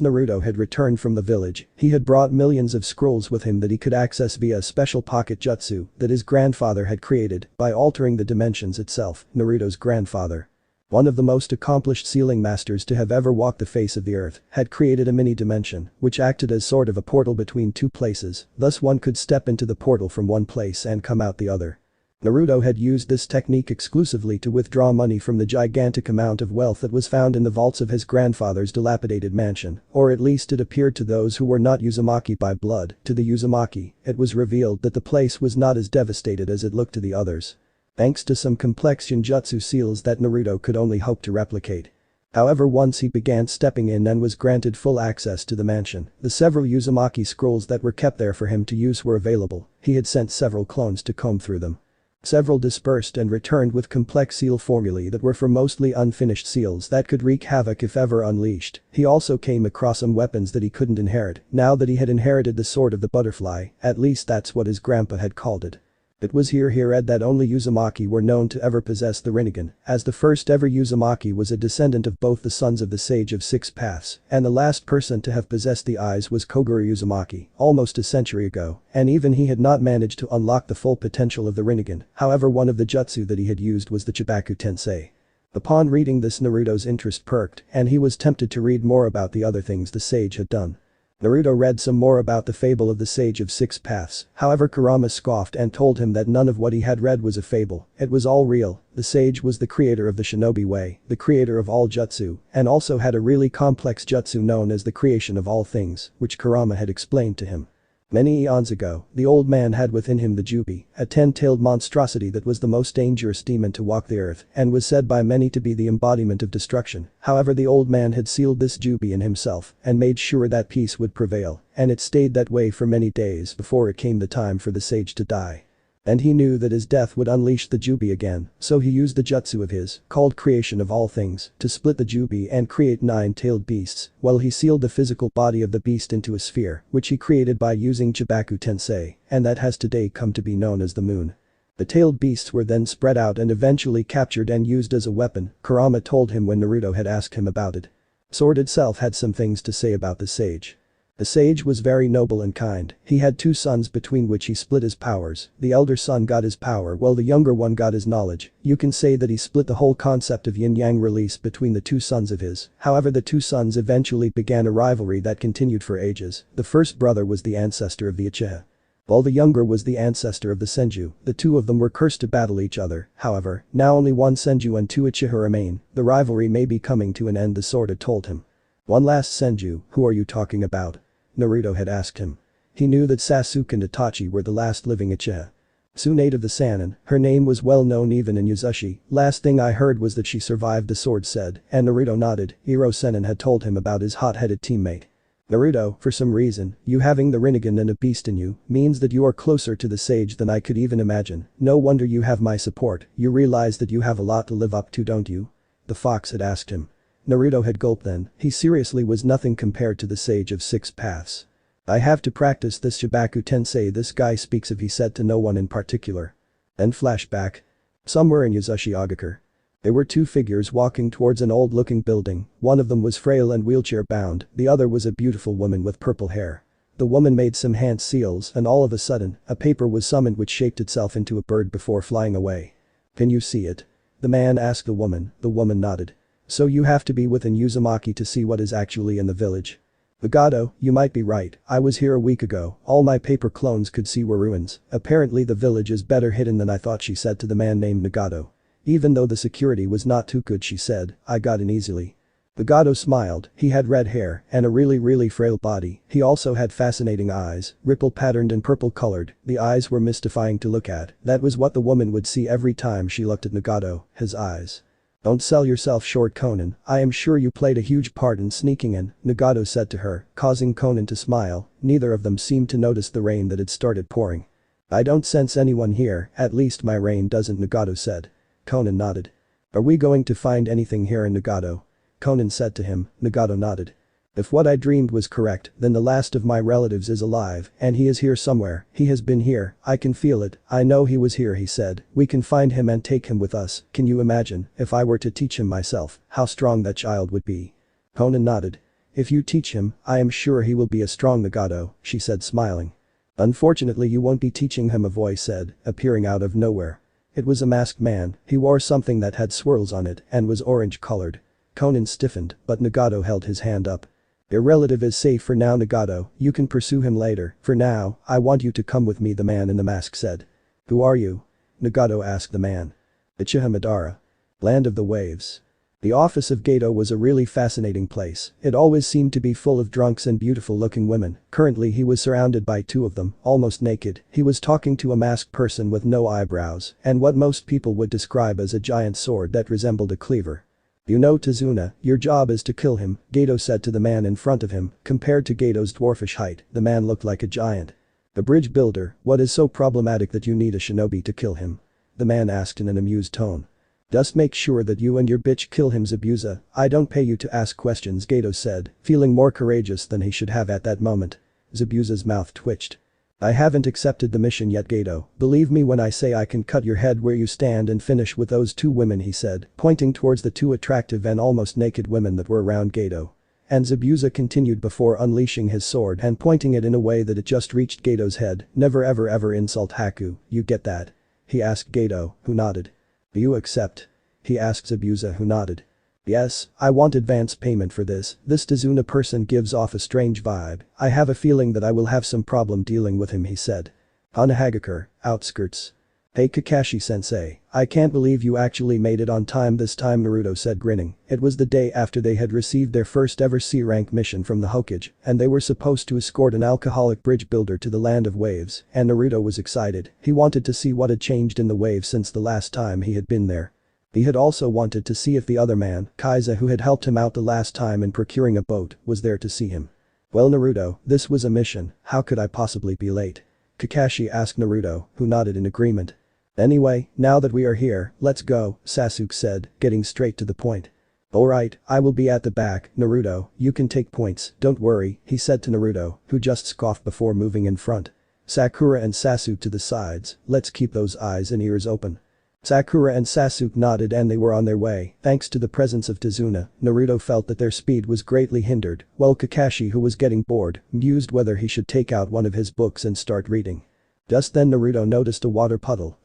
Naruto had returned from the village, he had brought millions of scrolls with him that he could access via a special pocket jutsu that his grandfather had created by altering the dimensions itself. Naruto's grandfather, one of the most accomplished sealing masters to have ever walked the face of the earth, had created a mini-dimension which acted as sort of a portal between two places, thus one could step into the portal from one place and come out the other. Naruto had used this technique exclusively to withdraw money from the gigantic amount of wealth that was found in the vaults of his grandfather's dilapidated mansion, or at least it appeared to those who were not Uzumaki by blood. To the Uzumaki, it was revealed that the place was not as devastated as it looked to the others. Thanks to some complex Shinjutsu seals that Naruto could only hope to replicate. However, once he began stepping in and was granted full access to the mansion, the several Uzumaki scrolls that were kept there for him to use were available. He had sent several clones to comb through them. Several dispersed and returned with complex seal formulae that were for mostly unfinished seals that could wreak havoc if ever unleashed. He also came across some weapons that he couldn't inherit, now that he had inherited the sword of the butterfly, at least that's what his grandpa had called it. It was here he read that only Uzumaki were known to ever possess the Rinnegan, as the first ever Uzumaki was a descendant of both the sons of the Sage of Six Paths, and the last person to have possessed the eyes was Kogoro Uzumaki, almost a century ago, and even he had not managed to unlock the full potential of the Rinnegan. However, one of the jutsu that he had used was the Chibaku Tensei. Upon reading this, Naruto's interest perked, and he was tempted to read more about the other things the sage had done. Naruto read some more about the fable of the Sage of Six Paths, however Kurama scoffed and told him that none of what he had read was a fable, it was all real. The sage was the creator of the shinobi way, the creator of all jutsu, and also had a really complex jutsu known as the creation of all things, which Kurama had explained to him. Many eons ago, the old man had within him the Jubi, a 10-tailed monstrosity that was the most dangerous demon to walk the earth and was said by many to be the embodiment of destruction. However, the old man had sealed this Jubi in himself and made sure that peace would prevail, and it stayed that way for many days before it came the time for the sage to die. And he knew that his death would unleash the Jubi again, so he used the jutsu of his, called creation of all things, to split the Jubi and create 9-tailed beasts, while he sealed the physical body of the beast into a sphere, which he created by using Chibaku Tensei, and that has today come to be known as the moon. The tailed beasts were then spread out and eventually captured and used as a weapon, Kurama told him when Naruto had asked him about it. Sword itself had some things to say about the sage. The sage was very noble and kind. He had 2 sons between which he split his powers. The elder son got his power while the younger one got his knowledge. You can say that he split the whole concept of yin-yang release between the 2 sons of his. However, the 2 sons eventually began a rivalry that continued for ages. The first brother was the ancestor of the Uchiha, while the younger was the ancestor of the Senju. The 2 of them were cursed to battle each other. However, now only 1 Senju and 2 Uchiha remain. The rivalry may be coming to an end, the sword had told him. One last Senju, who are you talking about? Naruto had asked him. He knew that Sasuke and Itachi were the last living Uchiha. Tsunade of the Sannin, her name was well known even in Yuzushi. Last thing I heard was that she survived, the sword said, and Naruto nodded. Iro Sennin had told him about his hot-headed teammate. Naruto, for some reason, you having the Rinnegan and a beast in you means that you are closer to the sage than I could even imagine. No wonder you have my support. You realize that you have a lot to live up to, don't you? The fox had asked him. Naruto had gulped then. He seriously was nothing compared to the sage of 6 paths. I have to practice this Shibaku Tensei this guy speaks of, he said to no one in particular. Then flashback. Somewhere in Yuzushi Ogakure. There were 2 figures walking towards an old-looking building. One of them was frail and wheelchair-bound, the other was a beautiful woman with purple hair. The woman made some hand seals and all of a sudden, a paper was summoned which shaped itself into a bird before flying away. Can you see it? The man asked the woman nodded. So you have to be within Uzumaki to see what is actually in the village. Nagato, you might be right, I was here a week ago, all my paper clones could see were ruins. Apparently the village is better hidden than I thought, she said to the man named Nagato. Even though the security was not too good, she said, I got in easily. Nagato smiled. He had red hair and a really frail body. He also had fascinating eyes, ripple patterned and purple colored. The eyes were mystifying to look at. That was what the woman would see every time she looked at Nagato, his eyes. Don't sell yourself short, Conan, I am sure you played a huge part in sneaking in, Nagato said to her, causing Conan to smile. Neither of them seemed to notice the rain that had started pouring. I don't sense anyone here, at least my rain doesn't, Nagato said. Conan nodded. Are we going to find anything here in Nagato? Conan said to him. Nagato nodded. If what I dreamed was correct, then the last of my relatives is alive, and he is here somewhere. He has been here, I can feel it, I know he was here, he said. We can find him and take him with us. Can you imagine, if I were to teach him myself, how strong that child would be? Conan nodded. If you teach him, I am sure he will be a strong Nagato, she said smiling. Unfortunately you won't be teaching him, a voice said, appearing out of nowhere. It was a masked man. He wore something that had swirls on it and was orange colored. Conan stiffened, but Nagato held his hand up. Your relative is safe for now, Nagato, you can pursue him later. For now, I want you to come with me, the man in the mask said. Who are you? Nagato asked the man. Uchiha Madara. Land of the Waves. The office of Gato was a really fascinating place. It always seemed to be full of drunks and beautiful-looking women. Currently he was surrounded by 2 of them, almost naked. He was talking to a masked person with no eyebrows and what most people would describe as a giant sword that resembled a cleaver. You know Tazuna, your job is to kill him, Gato said to the man in front of him. Compared to Gato's dwarfish height, the man looked like a giant. The bridge builder, what is so problematic that you need a shinobi to kill him? The man asked in an amused tone. Just make sure that you and your bitch kill him, Zabuza. I don't pay you to ask questions, Gato said, feeling more courageous than he should have at that moment. Zabuza's mouth twitched. I haven't accepted the mission yet, Gato. Believe me when I say I can cut your head where you stand and finish with those 2 women, he said, pointing towards the 2 attractive and almost naked women that were around Gato. And Zabuza continued before unleashing his sword and pointing it in a way that it just reached Gato's head. Never ever insult Haku, you get that? He asked Gato, who nodded. Do you accept? He asked Zabuza, who nodded. Yes, I want advance payment for this. This Tazuna person gives off a strange vibe. I have a feeling that I will have some problem dealing with him, he said. Hanahagakure, outskirts. Hey Kakashi-sensei, I can't believe you actually made it on time this time, Naruto said, grinning. It was the day after they had received their first ever C-rank mission from the Hokage, and they were supposed to escort an alcoholic bridge builder to the Land of Waves, and Naruto was excited. He wanted to see what had changed in the waves since the last time he had been there. He had also wanted to see if the other man, Kaiza, who had helped him out the last time in procuring a boat, was there to see him. Well, Naruto, this was a mission, how could I possibly be late? Kakashi asked Naruto, who nodded in agreement. Anyway, now that we are here, let's go, Sasuke said, getting straight to the point. Alright, I will be at the back, Naruto, you can take points, don't worry, he said to Naruto, who just scoffed before moving in front. Sakura and Sasuke to the sides, let's keep those eyes and ears open. Sakura and Sasuke nodded and they were on their way. Thanks to the presence of Tazuna, Naruto felt that their speed was greatly hindered, while Kakashi, who was getting bored, mused whether he should take out one of his books and start reading. Just then Naruto noticed a water puddle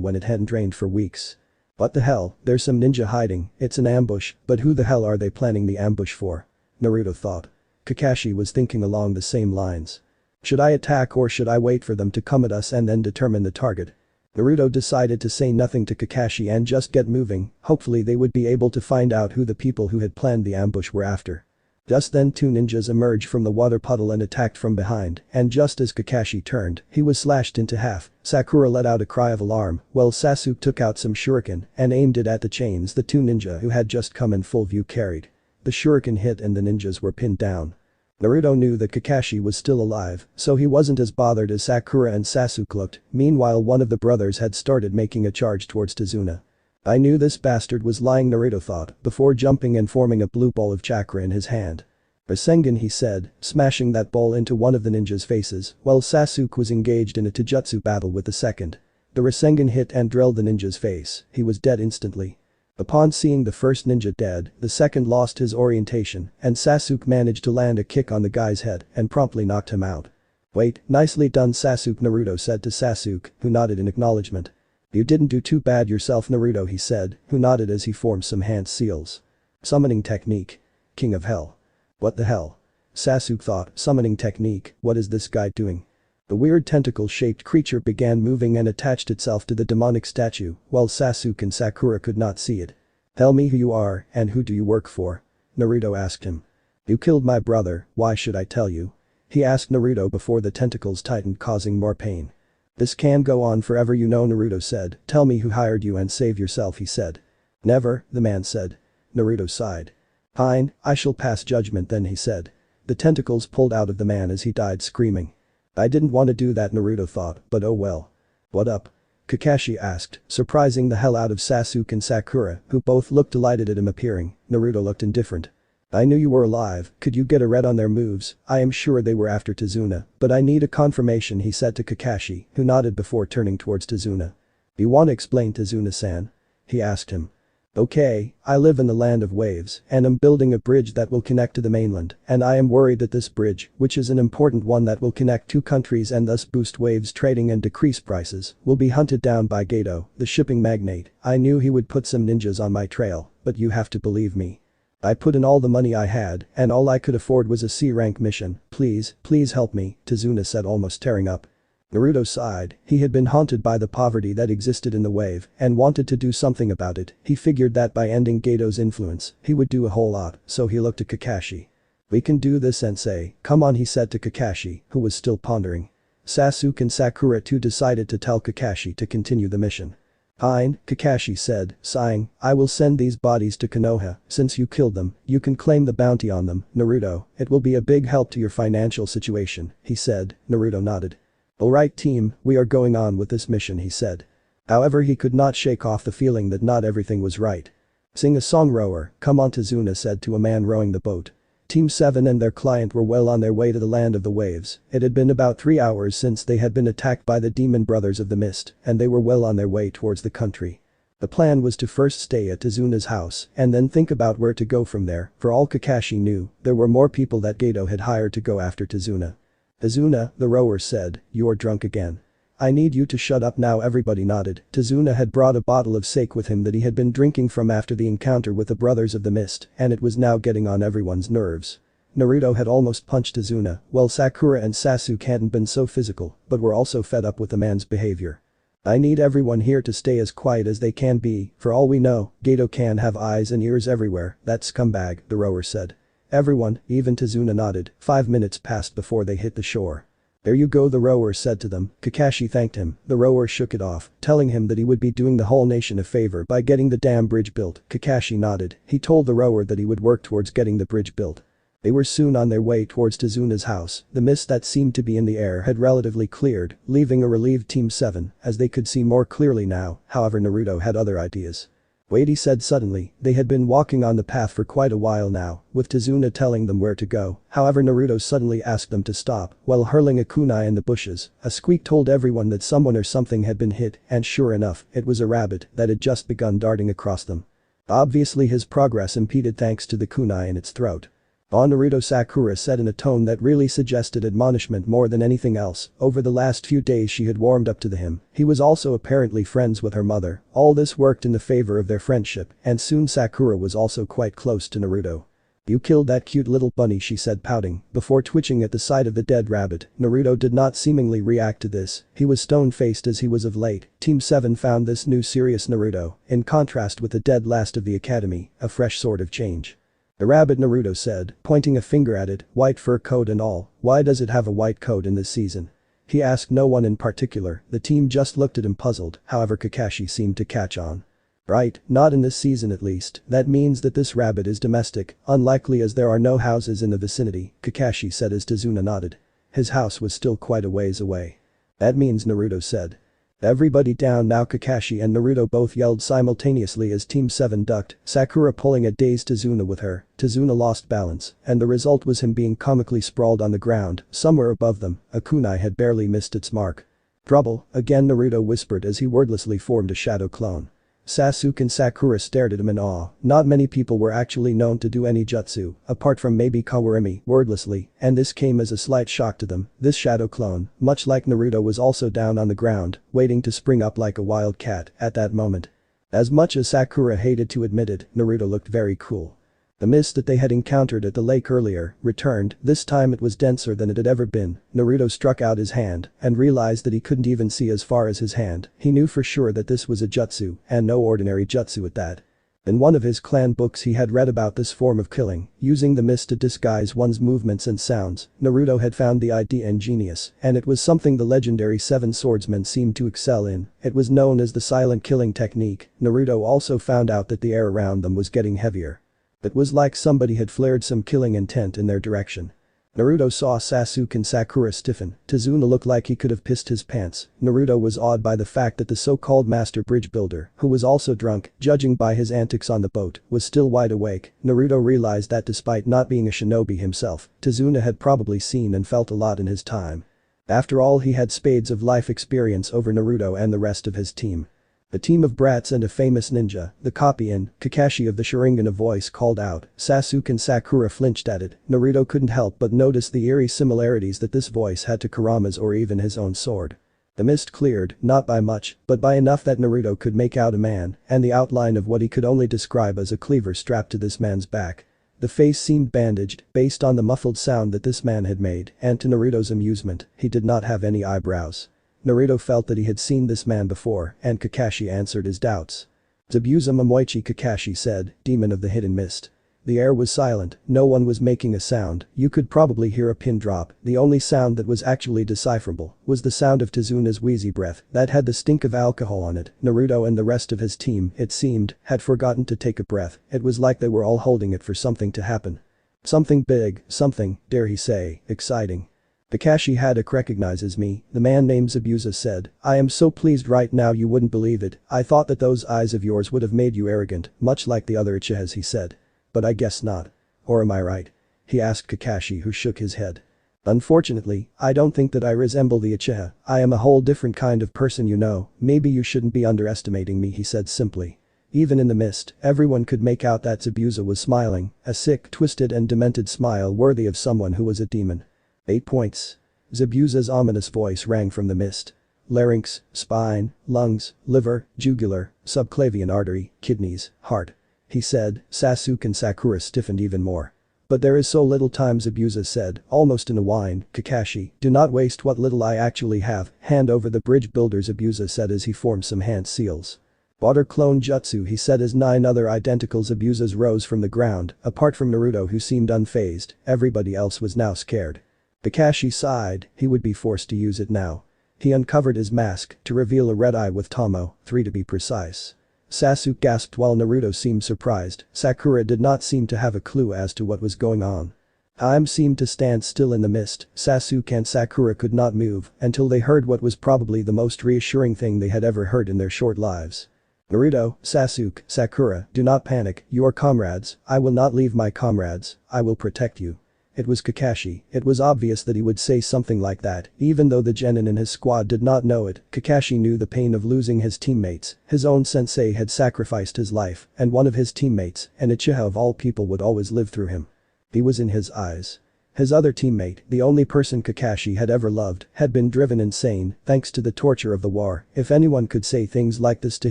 when it hadn't rained for weeks. What the hell, there's some ninja hiding, it's an ambush, but who the hell are they planning the ambush for? Naruto thought. Kakashi was thinking along the same lines. Should I attack or should I wait for them to come at us and then determine the target? Naruto decided to say nothing to Kakashi and just get moving, hopefully they would be able to find out who the people who had planned the ambush were after. Just then two ninjas emerged from the water puddle and attacked from behind, and just as Kakashi turned, he was slashed into half. Sakura let out a cry of alarm, while Sasuke took out some shuriken and aimed it at the chains the two ninja who had just come in full view carried. The shuriken hit and the ninjas were pinned down. Naruto knew that Kakashi was still alive, so he wasn't as bothered as Sakura and Sasuke looked. Meanwhile, one of the brothers had started making a charge towards Tazuna. I knew this bastard was lying, Naruto thought, before jumping and forming a blue ball of chakra in his hand. Rasengan, he said, smashing that ball into one of the ninja's faces, while Sasuke was engaged in a taijutsu battle with the second. The Rasengan hit and drilled the ninja's face. He was dead instantly. Upon seeing the first ninja dead, the second lost his orientation, and Sasuke managed to land a kick on the guy's head and promptly knocked him out. Wait, nicely done Sasuke, Naruto said to Sasuke, who nodded in acknowledgement. You didn't do too bad yourself, Naruto, he said, who nodded as he formed some hand seals. Summoning technique. King of Hell. What the hell? Sasuke thought, summoning technique, what is this guy doing? The weird tentacle-shaped creature began moving and attached itself to the demonic statue, while Sasuke and Sakura could not see it. Tell me who you are and who do you work for? Naruto asked him. You killed my brother, why should I tell you? He asked Naruto before the tentacles tightened, causing more pain. This can go on forever, you know, Naruto said. Tell me who hired you and save yourself, he said. Never, the man said. Naruto sighed. Fine, I shall pass judgment then, he said. The tentacles pulled out of the man as he died screaming. I didn't want to do that, Naruto thought, but oh well. What up? Kakashi asked, surprising the hell out of Sasuke and Sakura, who both looked delighted at him appearing. Naruto looked indifferent. I knew you were alive, could you get a read on their moves? I am sure they were after Tazuna, but I need a confirmation, he said to Kakashi, who nodded before turning towards Tazuna. You want to explain, Tazuna-san? He asked him. Okay, I live in the land of waves and am building a bridge that will connect to the mainland, and I am worried that this bridge, which is an important one that will connect two countries and thus boost waves trading and decrease prices, will be hunted down by Gato, the shipping magnate. I knew he would put some ninjas on my trail, but you have to believe me. I put in all the money I had, and all I could afford was a C-rank mission. Please help me, Tazuna said, almost tearing up. Naruto sighed. He had been haunted by the poverty that existed in the wave and wanted to do something about it. He figured that by ending Gato's influence, he would do a whole lot, so he looked at Kakashi. We can do this, sensei, come on, he said to Kakashi, who was still pondering. Sasuke and Sakura too decided to tell Kakashi to continue the mission. Fine, Kakashi said, sighing, I will send these bodies to Konoha. Since you killed them, you can claim the bounty on them. Naruto, it will be a big help to your financial situation, he said. Naruto nodded. Alright team, we are going on with this mission, he said. However, he could not shake off the feeling that not everything was right. Sing a song, rower, come on, Tazuna said to a man rowing the boat. Team 7 and their client were well on their way to the land of the waves. It had been about 3 hours since they had been attacked by the demon brothers of the mist, and they were well on their way towards the country. The plan was to first stay at Tazuna's house and then think about where to go from there. For all Kakashi knew, there were more people that Gato had hired to go after Tazuna. Tazuna, the rower said, you're drunk again. I need you to shut up now, everybody nodded. Tazuna had brought a bottle of sake with him that he had been drinking from after the encounter with the brothers of the mist, and it was now getting on everyone's nerves. Naruto had almost punched Tazuna, while Sakura and Sasuke hadn't been so physical, but were also fed up with the man's behavior. I need everyone here to stay as quiet as they can be. For all we know, Gato can have eyes and ears everywhere. That scumbag, the rower said. Everyone, even Tazuna nodded. 5 minutes passed before they hit the shore. There you go, the rower said to them. Kakashi thanked him. The rower shook it off, telling him that he would be doing the whole nation a favor by getting the damn bridge built. Kakashi nodded. He told the rower that he would work towards getting the bridge built. They were soon on their way towards Tazuna's house. The mist that seemed to be in the air had relatively cleared, leaving a relieved Team 7, as they could see more clearly now. However, Naruto had other ideas. Wait, he said suddenly. They had been walking on the path for quite a while now, with Tazuna telling them where to go. However, Naruto suddenly asked them to stop, while hurling a kunai in the bushes. A squeak told everyone that someone or something had been hit, and sure enough, it was a rabbit that had just begun darting across them. Obviously his progress impeded thanks to the kunai in its throat. Naruto, Sakura said in a tone that really suggested admonishment more than anything else. Over the last few days she had warmed up to him. He was also apparently friends with her mother. All this worked in the favor of their friendship, and soon Sakura was also quite close to Naruto. You killed that cute little bunny, she said, pouting, before twitching at the sight of the dead rabbit. Naruto did not seemingly react to this. He was stone-faced as he was of late. Team 7 found this new serious Naruto, in contrast with the dead last of the academy, a fresh sort of change. The rabbit, Naruto said, pointing a finger at it, white fur coat and all. Why does it have a white coat in this season? He asked no one in particular, the team just looked at him puzzled, however Kakashi seemed to catch on. Right, not in this season at least, that means that this rabbit is domestic, unlikely as there are no houses in the vicinity, Kakashi said as Tazuna nodded. His house was still quite a ways away. That means, Naruto said. Everybody down now, Kakashi and Naruto both yelled simultaneously as Team 7 ducked, Sakura pulling a dazed Tazuna with her. Tazuna lost balance, and the result was him being comically sprawled on the ground, somewhere above them, a kunai had barely missed its mark. Trouble, again, Naruto whispered as he wordlessly formed a shadow clone. Sasuke and Sakura stared at him in awe, not many people were actually known to do any jutsu, apart from maybe Kawarimi, wordlessly, and this came as a slight shock to them, this shadow clone, much like Naruto was also down on the ground, waiting to spring up like a wild cat, at that moment. As much as Sakura hated to admit it, Naruto looked very cool. The mist that they had encountered at the lake earlier returned, this time it was denser than it had ever been. Naruto struck out his hand and realized that he couldn't even see as far as his hand. He knew for sure that this was a jutsu, and no ordinary jutsu at that. In one of his clan books he had read about this form of killing, using the mist to disguise one's movements and sounds. Naruto had found the idea ingenious, and it was something the legendary Seven Swordsmen seemed to excel in. It was known as the silent killing technique. Naruto also found out that the air around them was getting heavier. It was like somebody had flared some killing intent in their direction. Naruto saw Sasuke and Sakura stiffen. Tazuna looked like he could have pissed his pants. Naruto was awed by the fact that the so-called master bridge builder, who was also drunk, judging by his antics on the boat, was still wide awake. Naruto realized that despite not being a shinobi himself, Tazuna had probably seen and felt a lot in his time. After all, he had spades of life experience over Naruto and the rest of his team. A team of brats and a famous ninja, the copy-in, Kakashi of the Sharingan, a voice called out. Sasuke and Sakura flinched at it. Naruto couldn't help but notice the eerie similarities that this voice had to Kurama's or even his own sword. The mist cleared, not by much, but by enough that Naruto could make out a man, and the outline of what he could only describe as a cleaver strapped to this man's back. The face seemed bandaged, based on the muffled sound that this man had made, and to Naruto's amusement, he did not have any eyebrows. Naruto felt that he had seen this man before, and Kakashi answered his doubts. Zabuza Momoichi, Kakashi said, demon of the hidden mist. The air was silent, no one was making a sound, you could probably hear a pin drop. The only sound that was actually decipherable was the sound of Tazuna's wheezy breath that had the stink of alcohol on it. Naruto and the rest of his team, it seemed, had forgotten to take a breath. It was like they were all holding it for something to happen. Something big, something, dare he say, exciting. Kakashi had recognizes me, the man named Zabuza said. I am so pleased right now you wouldn't believe it. I thought that those eyes of yours would have made you arrogant, much like the other Uchihas, he said. But I guess not. Or am I right? He asked Kakashi, who shook his head. Unfortunately, I don't think that I resemble the Uchiha. I am a whole different kind of person, you know. Maybe you shouldn't be underestimating me, he said simply. Even in the mist, everyone could make out that Zabuza was smiling, a sick, twisted and demented smile worthy of someone who was a demon. 8 points. Zabuza's ominous voice rang from the mist. Larynx, spine, lungs, liver, jugular, subclavian artery, kidneys, heart. He said. Sasuke and Sakura stiffened even more. But there is so little time, Zabuza said, almost in a whine. Kakashi, do not waste what little I actually have. Hand over the bridge builder, Zabuza said as he formed some hand seals. Water clone jutsu, he said as 9 other identical Zabuzas rose from the ground. Apart from Naruto, who seemed unfazed, everybody else was now scared. Kakashi sighed, he would be forced to use it now. He uncovered his mask to reveal a red eye with Tomo, 3 to be precise. Sasuke gasped while Naruto seemed surprised. Sakura did not seem to have a clue as to what was going on. Time seemed to stand still in the mist. Sasuke and Sakura could not move until they heard what was probably the most reassuring thing they had ever heard in their short lives. Naruto, Sasuke, Sakura, do not panic, you are comrades. I will not leave my comrades, I will protect you. It was Kakashi. It was obvious that he would say something like that, even though the genin in his squad did not know it. Kakashi knew the pain of losing his teammates. His own sensei had sacrificed his life, and one of his teammates, an Uchiha of all people, would always live through him. He was in his eyes. His other teammate, the only person Kakashi had ever loved, had been driven insane thanks to the torture of the war. If anyone could say things like this to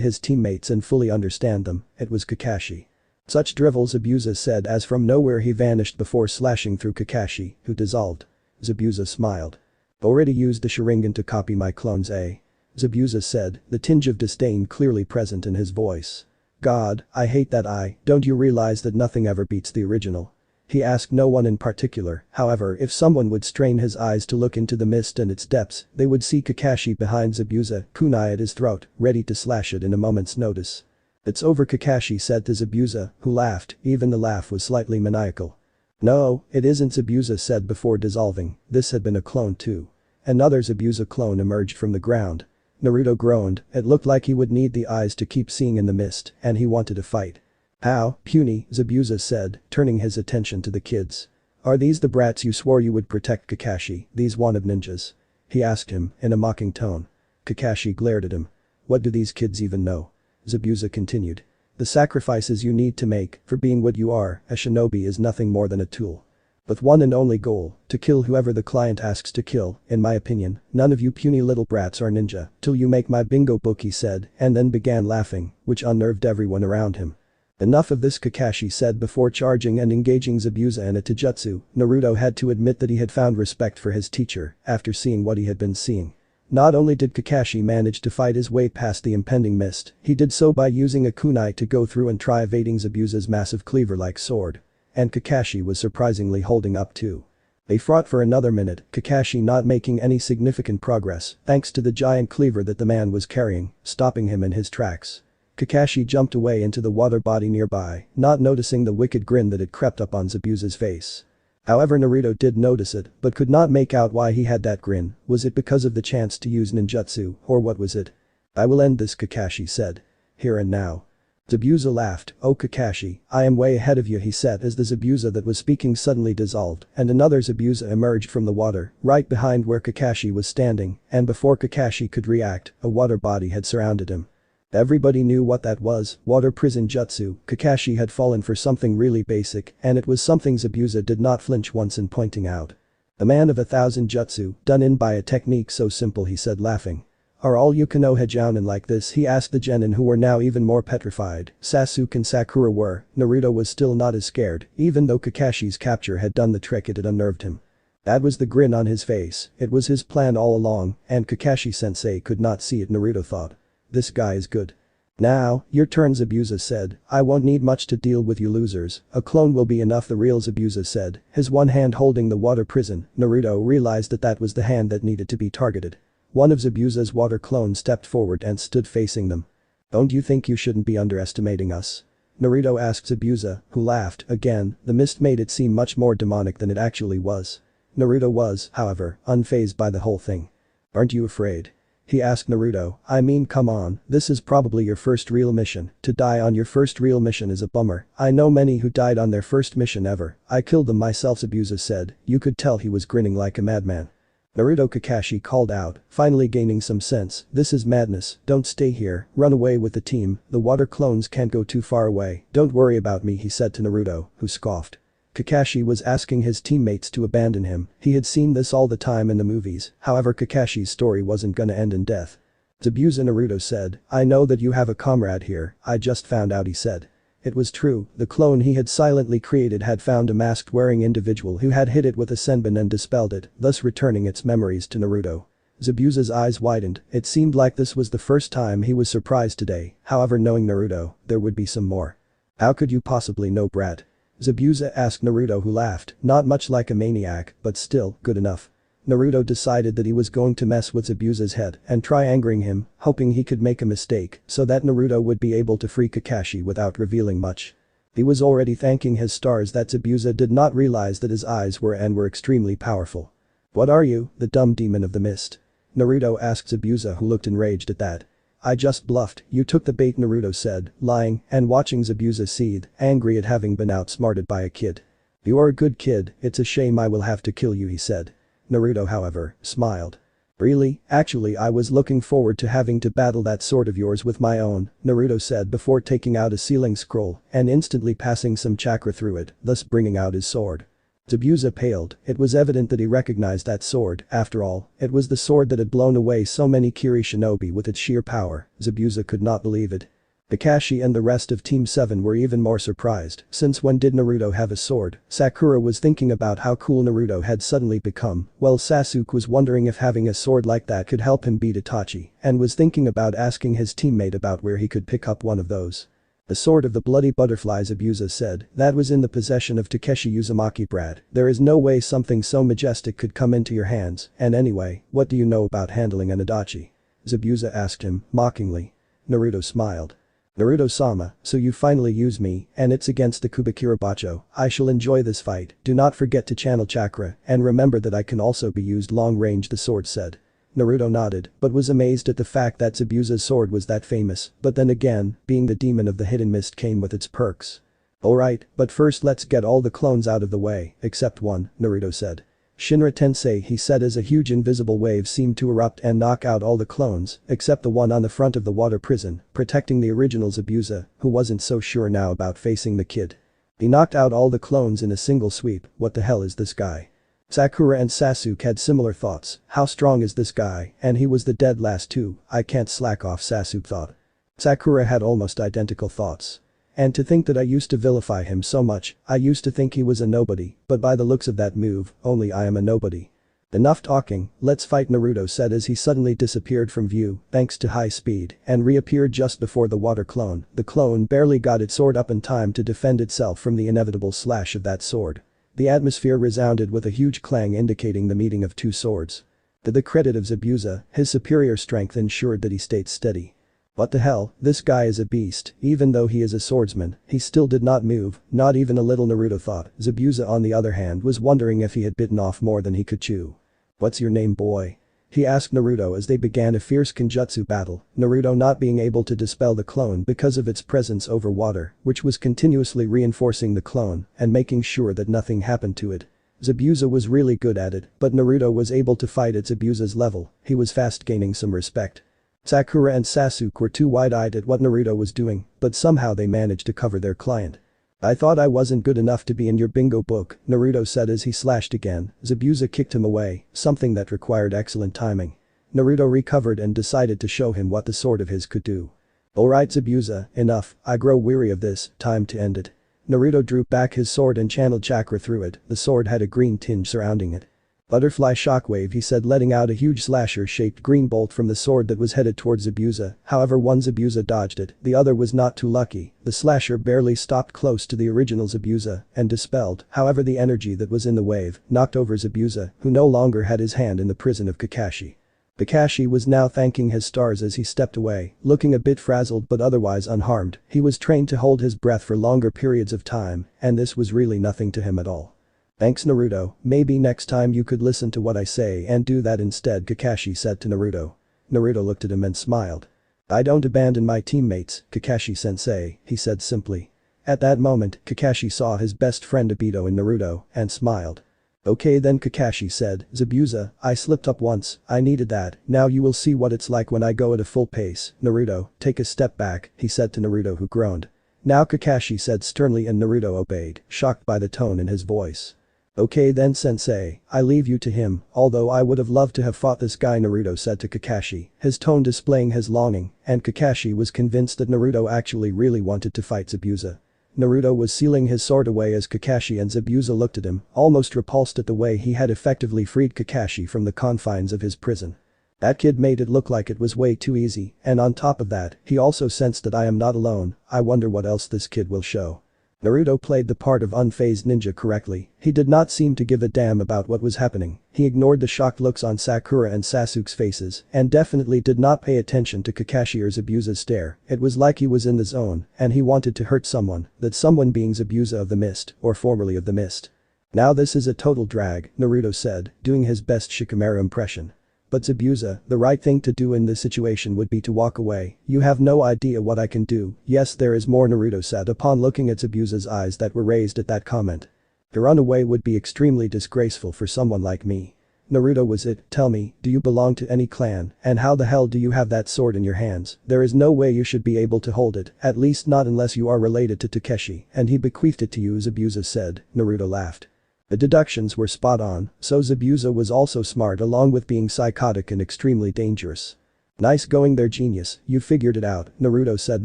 his teammates and fully understand them, it was Kakashi. Such drivel, Zabuza said as from nowhere he vanished before slashing through Kakashi, who dissolved. Zabuza smiled. Already used the Sharingan to copy my clones, eh? Zabuza said, the tinge of disdain clearly present in his voice. God, I hate that eye, don't you realize that nothing ever beats the original? He asked no one in particular, however if someone would strain his eyes to look into the mist and its depths, they would see Kakashi behind Zabuza, kunai at his throat, ready to slash it in a moment's notice. It's over, Kakashi said to Zabuza, who laughed, even the laugh was slightly maniacal. No, it isn't, Zabuza said before dissolving, this had been a clone too. Another Zabuza clone emerged from the ground. Naruto groaned, it looked like he would need the eyes to keep seeing in the mist, and he wanted to fight. How, puny, Zabuza said, turning his attention to the kids. Are these the brats you swore you would protect, Kakashi, these wannabe ninjas? He asked him, in a mocking tone. Kakashi glared at him. What do these kids even know? Zabuza continued. The sacrifices you need to make, for being what you are, a shinobi is nothing more than a tool. With one and only goal, to kill whoever the client asks to kill, in my opinion, none of you puny little brats are ninja, till you make my bingo book, he said, and then began laughing, which unnerved everyone around him. Enough of this, Kakashi said before charging and engaging Zabuza in a taijutsu. Naruto had to admit that he had found respect for his teacher, after seeing what he had been seeing. Not only did Kakashi manage to fight his way past the impending mist, he did so by using a kunai to go through and try evading Zabuza's massive cleaver-like sword. And Kakashi was surprisingly holding up too. They fought for another minute, Kakashi not making any significant progress, thanks to the giant cleaver that the man was carrying, stopping him in his tracks. Kakashi jumped away into the water body nearby, not noticing the wicked grin that had crept up on Zabuza's face. However, Naruto did notice it, but could not make out why he had that grin. Was it because of the chance to use ninjutsu, or what was it? I will end this, Kakashi said. Here and now. Zabuza laughed, oh Kakashi, I am way ahead of you, he said as the Zabuza that was speaking suddenly dissolved and another Zabuza emerged from the water, right behind where Kakashi was standing, and before Kakashi could react, a water body had surrounded him. Everybody knew what that was, water prison jutsu. Kakashi had fallen for something really basic, and it was something Zabuza did not flinch once in pointing out. The man of 1,000 jutsu, done in by a technique so simple, he said laughing. Are all Yukino Jounin like this, he asked the genin who were now even more petrified. Sasuke and Sakura were. Naruto was still not as scared, even though Kakashi's capture had done the trick, it had unnerved him. That was the grin on his face, it was his plan all along, and Kakashi-sensei could not see it, Naruto thought. This guy is good. Now, your turn, Zabuza said, I won't need much to deal with you losers, a clone will be enough, the real Zabuza said, his one hand holding the water prison. Naruto realized that that was the hand that needed to be targeted. One of Zabuza's water clones stepped forward and stood facing them. Don't you think you shouldn't be underestimating us? Naruto asked Zabuza, who laughed. Again, the mist made it seem much more demonic than it actually was. Naruto was, however, unfazed by the whole thing. Aren't you afraid? He asked Naruto, I mean come on, this is probably your first real mission, to die on your first real mission is a bummer, I know many who died on their first mission ever, I killed them myself, Zabuza said. You could tell he was grinning like a madman. Naruto, Kakashi called out, finally gaining some sense, this is madness, don't stay here, run away with the team, the water clones can't go too far away, don't worry about me, he said to Naruto, who scoffed. Kakashi was asking his teammates to abandon him, he had seen this all the time in the movies, however Kakashi's story wasn't gonna end in death. Zabuza, Naruto said, I know that you have a comrade here, I just found out, he said. It was true, the clone he had silently created had found a masked-wearing individual who had hit it with a senbon and dispelled it, thus returning its memories to Naruto. Zabuza's eyes widened, it seemed like this was the first time he was surprised today, however knowing Naruto, there would be some more. How could you possibly know, brat? Zabuza asked Naruto, who laughed, not much like a maniac, but still, good enough. Naruto decided that he was going to mess with Zabuza's head and try angering him, hoping he could make a mistake so that Naruto would be able to free Kakashi without revealing much. He was already thanking his stars that Zabuza did not realize that his eyes were extremely powerful. What are you, the dumb demon of the mist? Naruto asked Zabuza, who looked enraged at that. I just bluffed, you took the bait, Naruto said, lying and watching Zabuza seethe, angry at having been outsmarted by a kid. You are a good kid, it's a shame I will have to kill you, he said. Naruto, however, smiled. Really, actually I was looking forward to having to battle that sword of yours with my own, Naruto said before taking out a sealing scroll and instantly passing some chakra through it, thus bringing out his sword. Zabuza paled, it was evident that he recognized that sword, after all, it was the sword that had blown away so many Kiri shinobi with its sheer power. Zabuza could not believe it. Kakashi and the rest of Team 7 were even more surprised, since when did Naruto have a sword? Sakura was thinking about how cool Naruto had suddenly become, while Sasuke was wondering if having a sword like that could help him beat Itachi, and was thinking about asking his teammate about where he could pick up one of those. The sword of the bloody butterflies, Zabuza said, that was in the possession of Takeshi Uzumaki, Brad. There is no way something so majestic could come into your hands, and anyway, what do you know about handling an Itachi? Zabuza asked him, mockingly. Naruto smiled. Naruto-sama, so you finally use me, and it's against the Kubikira Bacho. I shall enjoy this fight, do not forget to channel chakra, and remember that I can also be used long range, the sword said. Naruto nodded, but was amazed at the fact that Zabuza's sword was that famous, but then again, being the demon of the hidden mist came with its perks. Alright, but first let's get all the clones out of the way, except one, Naruto said. Shinra Tensei, he said as a huge invisible wave seemed to erupt and knock out all the clones, except the one on the front of the water prison, protecting the original Zabuza, who wasn't so sure now about facing the kid. He knocked out all the clones in a single sweep. What the hell is this guy? Sakura and Sasuke had similar thoughts. How strong is this guy? And he was the dead last too. I can't slack off, Sasuke thought. Sakura had almost identical thoughts. And to think that I used to vilify him so much, I used to think he was a nobody, but by the looks of that move, only I am a nobody. Enough talking, let's fight, Naruto said as he suddenly disappeared from view thanks to high speed and reappeared just before the water clone. The clone barely got its sword up in time to defend itself from the inevitable slash of that sword. The atmosphere resounded with a huge clang indicating the meeting of two swords. To the credit of Zabuza, his superior strength ensured that he stayed steady. What the hell, this guy is a beast, even though he is a swordsman, he still did not move, not even a little, Naruto thought. Zabuza on the other hand was wondering if he had bitten off more than he could chew. What's your name, boy? He asked Naruto as they began a fierce Kenjutsu battle, Naruto not being able to dispel the clone because of its presence over water, which was continuously reinforcing the clone and making sure that nothing happened to it. Zabuza was really good at it, but Naruto was able to fight at Zabuza's level, he was fast gaining some respect. Sakura and Sasuke were too wide-eyed at what Naruto was doing, but somehow they managed to cover their client. I thought I wasn't good enough to be in your bingo book, Naruto said as he slashed again. Zabuza kicked him away, something that required excellent timing. Naruto recovered and decided to show him what the sword of his could do. Alright Zabuza, enough, I grow weary of this, time to end it. Naruto drew back his sword and channeled chakra through it, the sword had a green tinge surrounding it. Butterfly shockwave, he said, letting out a huge slasher-shaped green bolt from the sword that was headed towards Zabuza. However, one Zabuza dodged it, the other was not too lucky. The slasher barely stopped close to the original Zabuza and dispelled, however, the energy that was in the wave, knocked over Zabuza, who no longer had his hand in the prison of Kakashi. Kakashi was now thanking his stars as he stepped away, looking a bit frazzled but otherwise unharmed. He was trained to hold his breath for longer periods of time, and this was really nothing to him at all. Thanks, Naruto, maybe next time you could listen to what I say and do that instead, Kakashi said to Naruto. Naruto looked at him and smiled. I don't abandon my teammates, Kakashi-sensei, he said simply. At that moment, Kakashi saw his best friend Obito in Naruto and smiled. Okay then, Kakashi said, Zabuza, I slipped up once, I needed that, now you will see what it's like when I go at a full pace. Naruto, take a step back, he said to Naruto, who groaned. Now, Kakashi said sternly, and Naruto obeyed, shocked by the tone in his voice. Okay then, sensei, I leave you to him, although I would have loved to have fought this guy, Naruto said to Kakashi, his tone displaying his longing, and Kakashi was convinced that Naruto actually really wanted to fight Zabuza. Naruto was sealing his sword away as Kakashi and Zabuza looked at him, almost repulsed at the way he had effectively freed Kakashi from the confines of his prison. That kid made it look like it was way too easy, and on top of that, he also sensed that I am not alone. I wonder what else this kid will show. Naruto played the part of unfazed ninja correctly, he did not seem to give a damn about what was happening, he ignored the shocked looks on Sakura and Sasuke's faces and definitely did not pay attention to Kakashi or Zabuza's stare. It was like he was in the zone and he wanted to hurt someone, that someone being Zabuza of the Mist, or formerly of the Mist. Now this is a total drag, Naruto said, doing his best Shikamaru impression. But Zabuza, the right thing to do in this situation would be to walk away. You have no idea what I can do. Yes, there is more, Naruto said upon looking at Zabuza's eyes that were raised at that comment. To run away would be extremely disgraceful for someone like me. Naruto was it, tell me, do you belong to any clan, and how the hell do you have that sword in your hands? There is no way you should be able to hold it, at least not unless you are related to Takeshi, and he bequeathed it to you, Zabuza said. Naruto laughed. The deductions were spot on, so Zabuza was also smart along with being psychotic and extremely dangerous. Nice going there, genius, you figured it out, Naruto said,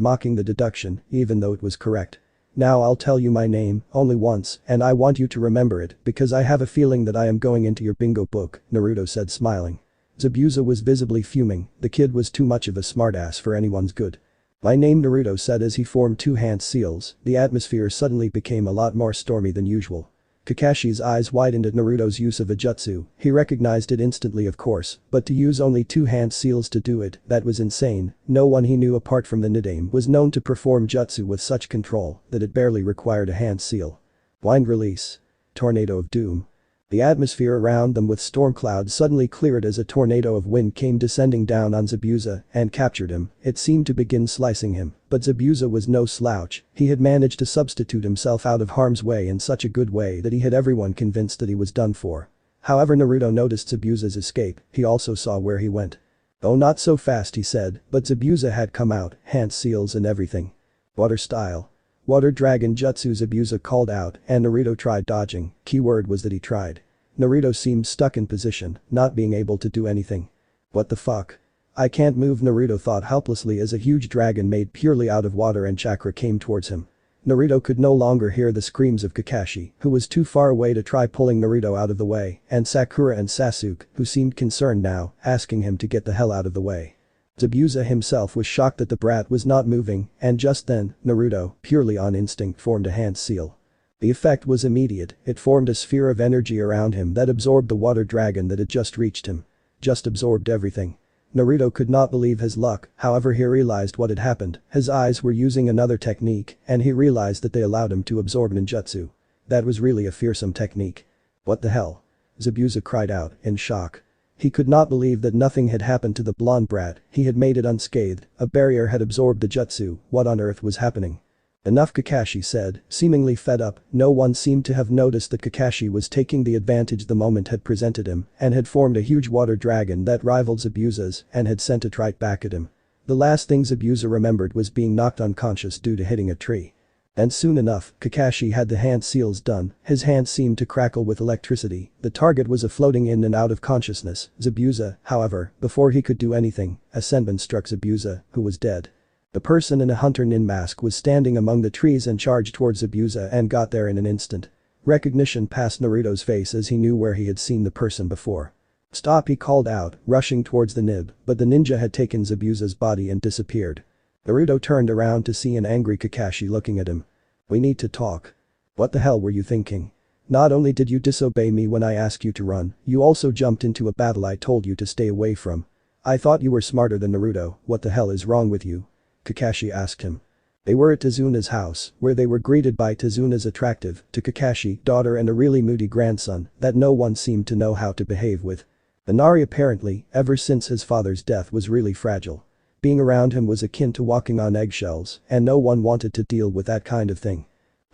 mocking the deduction, even though it was correct. Now I'll tell you my name, only once, and I want you to remember it, because I have a feeling that I am going into your bingo book, Naruto said, smiling. Zabuza was visibly fuming, the kid was too much of a smartass for anyone's good. "My name Naruto," said as he formed two hand seals. The atmosphere suddenly became a lot more stormy than usual. Kakashi's eyes widened at Naruto's use of a jutsu. He recognized it instantly, of course, but to use only two hand seals to do it, that was insane. No one he knew apart from the Nidaime was known to perform jutsu with such control that it barely required a hand seal. Blind release. Tornado of doom. The atmosphere around them with storm clouds suddenly cleared as a tornado of wind came descending down on Zabuza and captured him. It seemed to begin slicing him, but Zabuza was no slouch. He had managed to substitute himself out of harm's way in such a good way that he had everyone convinced that he was done for. However, Naruto noticed Zabuza's escape. He also saw where he went. "Oh, not so fast," he said, but Zabuza had come out, hand seals and everything. Water style. Water Dragon Jutsu, Zabuza called out, and Naruto tried dodging. Keyword was that he tried. Naruto seemed stuck in position, not being able to do anything. "What the fuck? I can't move," Naruto thought helplessly as a huge dragon made purely out of water and chakra came towards him. Naruto could no longer hear the screams of Kakashi, who was too far away to try pulling Naruto out of the way, and Sakura and Sasuke, who seemed concerned now, asking him to get the hell out of the way. Zabuza himself was shocked that the brat was not moving, and just then, Naruto, purely on instinct, formed a hand seal. The effect was immediate. It formed a sphere of energy around him that absorbed the water dragon that had just reached him. Just absorbed everything. Naruto could not believe his luck, however he realized what had happened. His eyes were using another technique, and he realized that they allowed him to absorb ninjutsu. That was really a fearsome technique. "What the hell?" Zabuza cried out, in shock. He could not believe that nothing had happened to the blonde brat. He had made it unscathed. A barrier had absorbed the jutsu. What on earth was happening? "Enough," Kakashi said, seemingly fed up. No one seemed to have noticed that Kakashi was taking the advantage the moment had presented him and had formed a huge water dragon that rivaled Zabuza's and had sent it right back at him. The last thing Zabuza remembered was being knocked unconscious due to hitting a tree. And soon enough, Kakashi had the hand seals done. His hands seemed to crackle with electricity. The target was floating in and out of consciousness. Zabuza, however, before he could do anything, a senbon struck Zabuza, who was dead. The person in a hunter nin mask was standing among the trees and charged towards Zabuza and got there in an instant. Recognition passed Naruto's face as he knew where he had seen the person before. "Stop," he called out, rushing towards the nib, but the ninja had taken Zabuza's body and disappeared. Naruto turned around to see an angry Kakashi looking at him. "We need to talk." "What the hell were you thinking? Not only did you disobey me when I asked you to run, you also jumped into a battle I told you to stay away from. I thought you were smarter than Naruto. What the hell is wrong with you?" Kakashi asked him. They were at Tazuna's house, where they were greeted by Tazuna's attractive, to Kakashi, daughter and a really moody grandson that no one seemed to know how to behave with. Inari apparently, ever since his father's death, was really fragile. Being around him was akin to walking on eggshells, and no one wanted to deal with that kind of thing.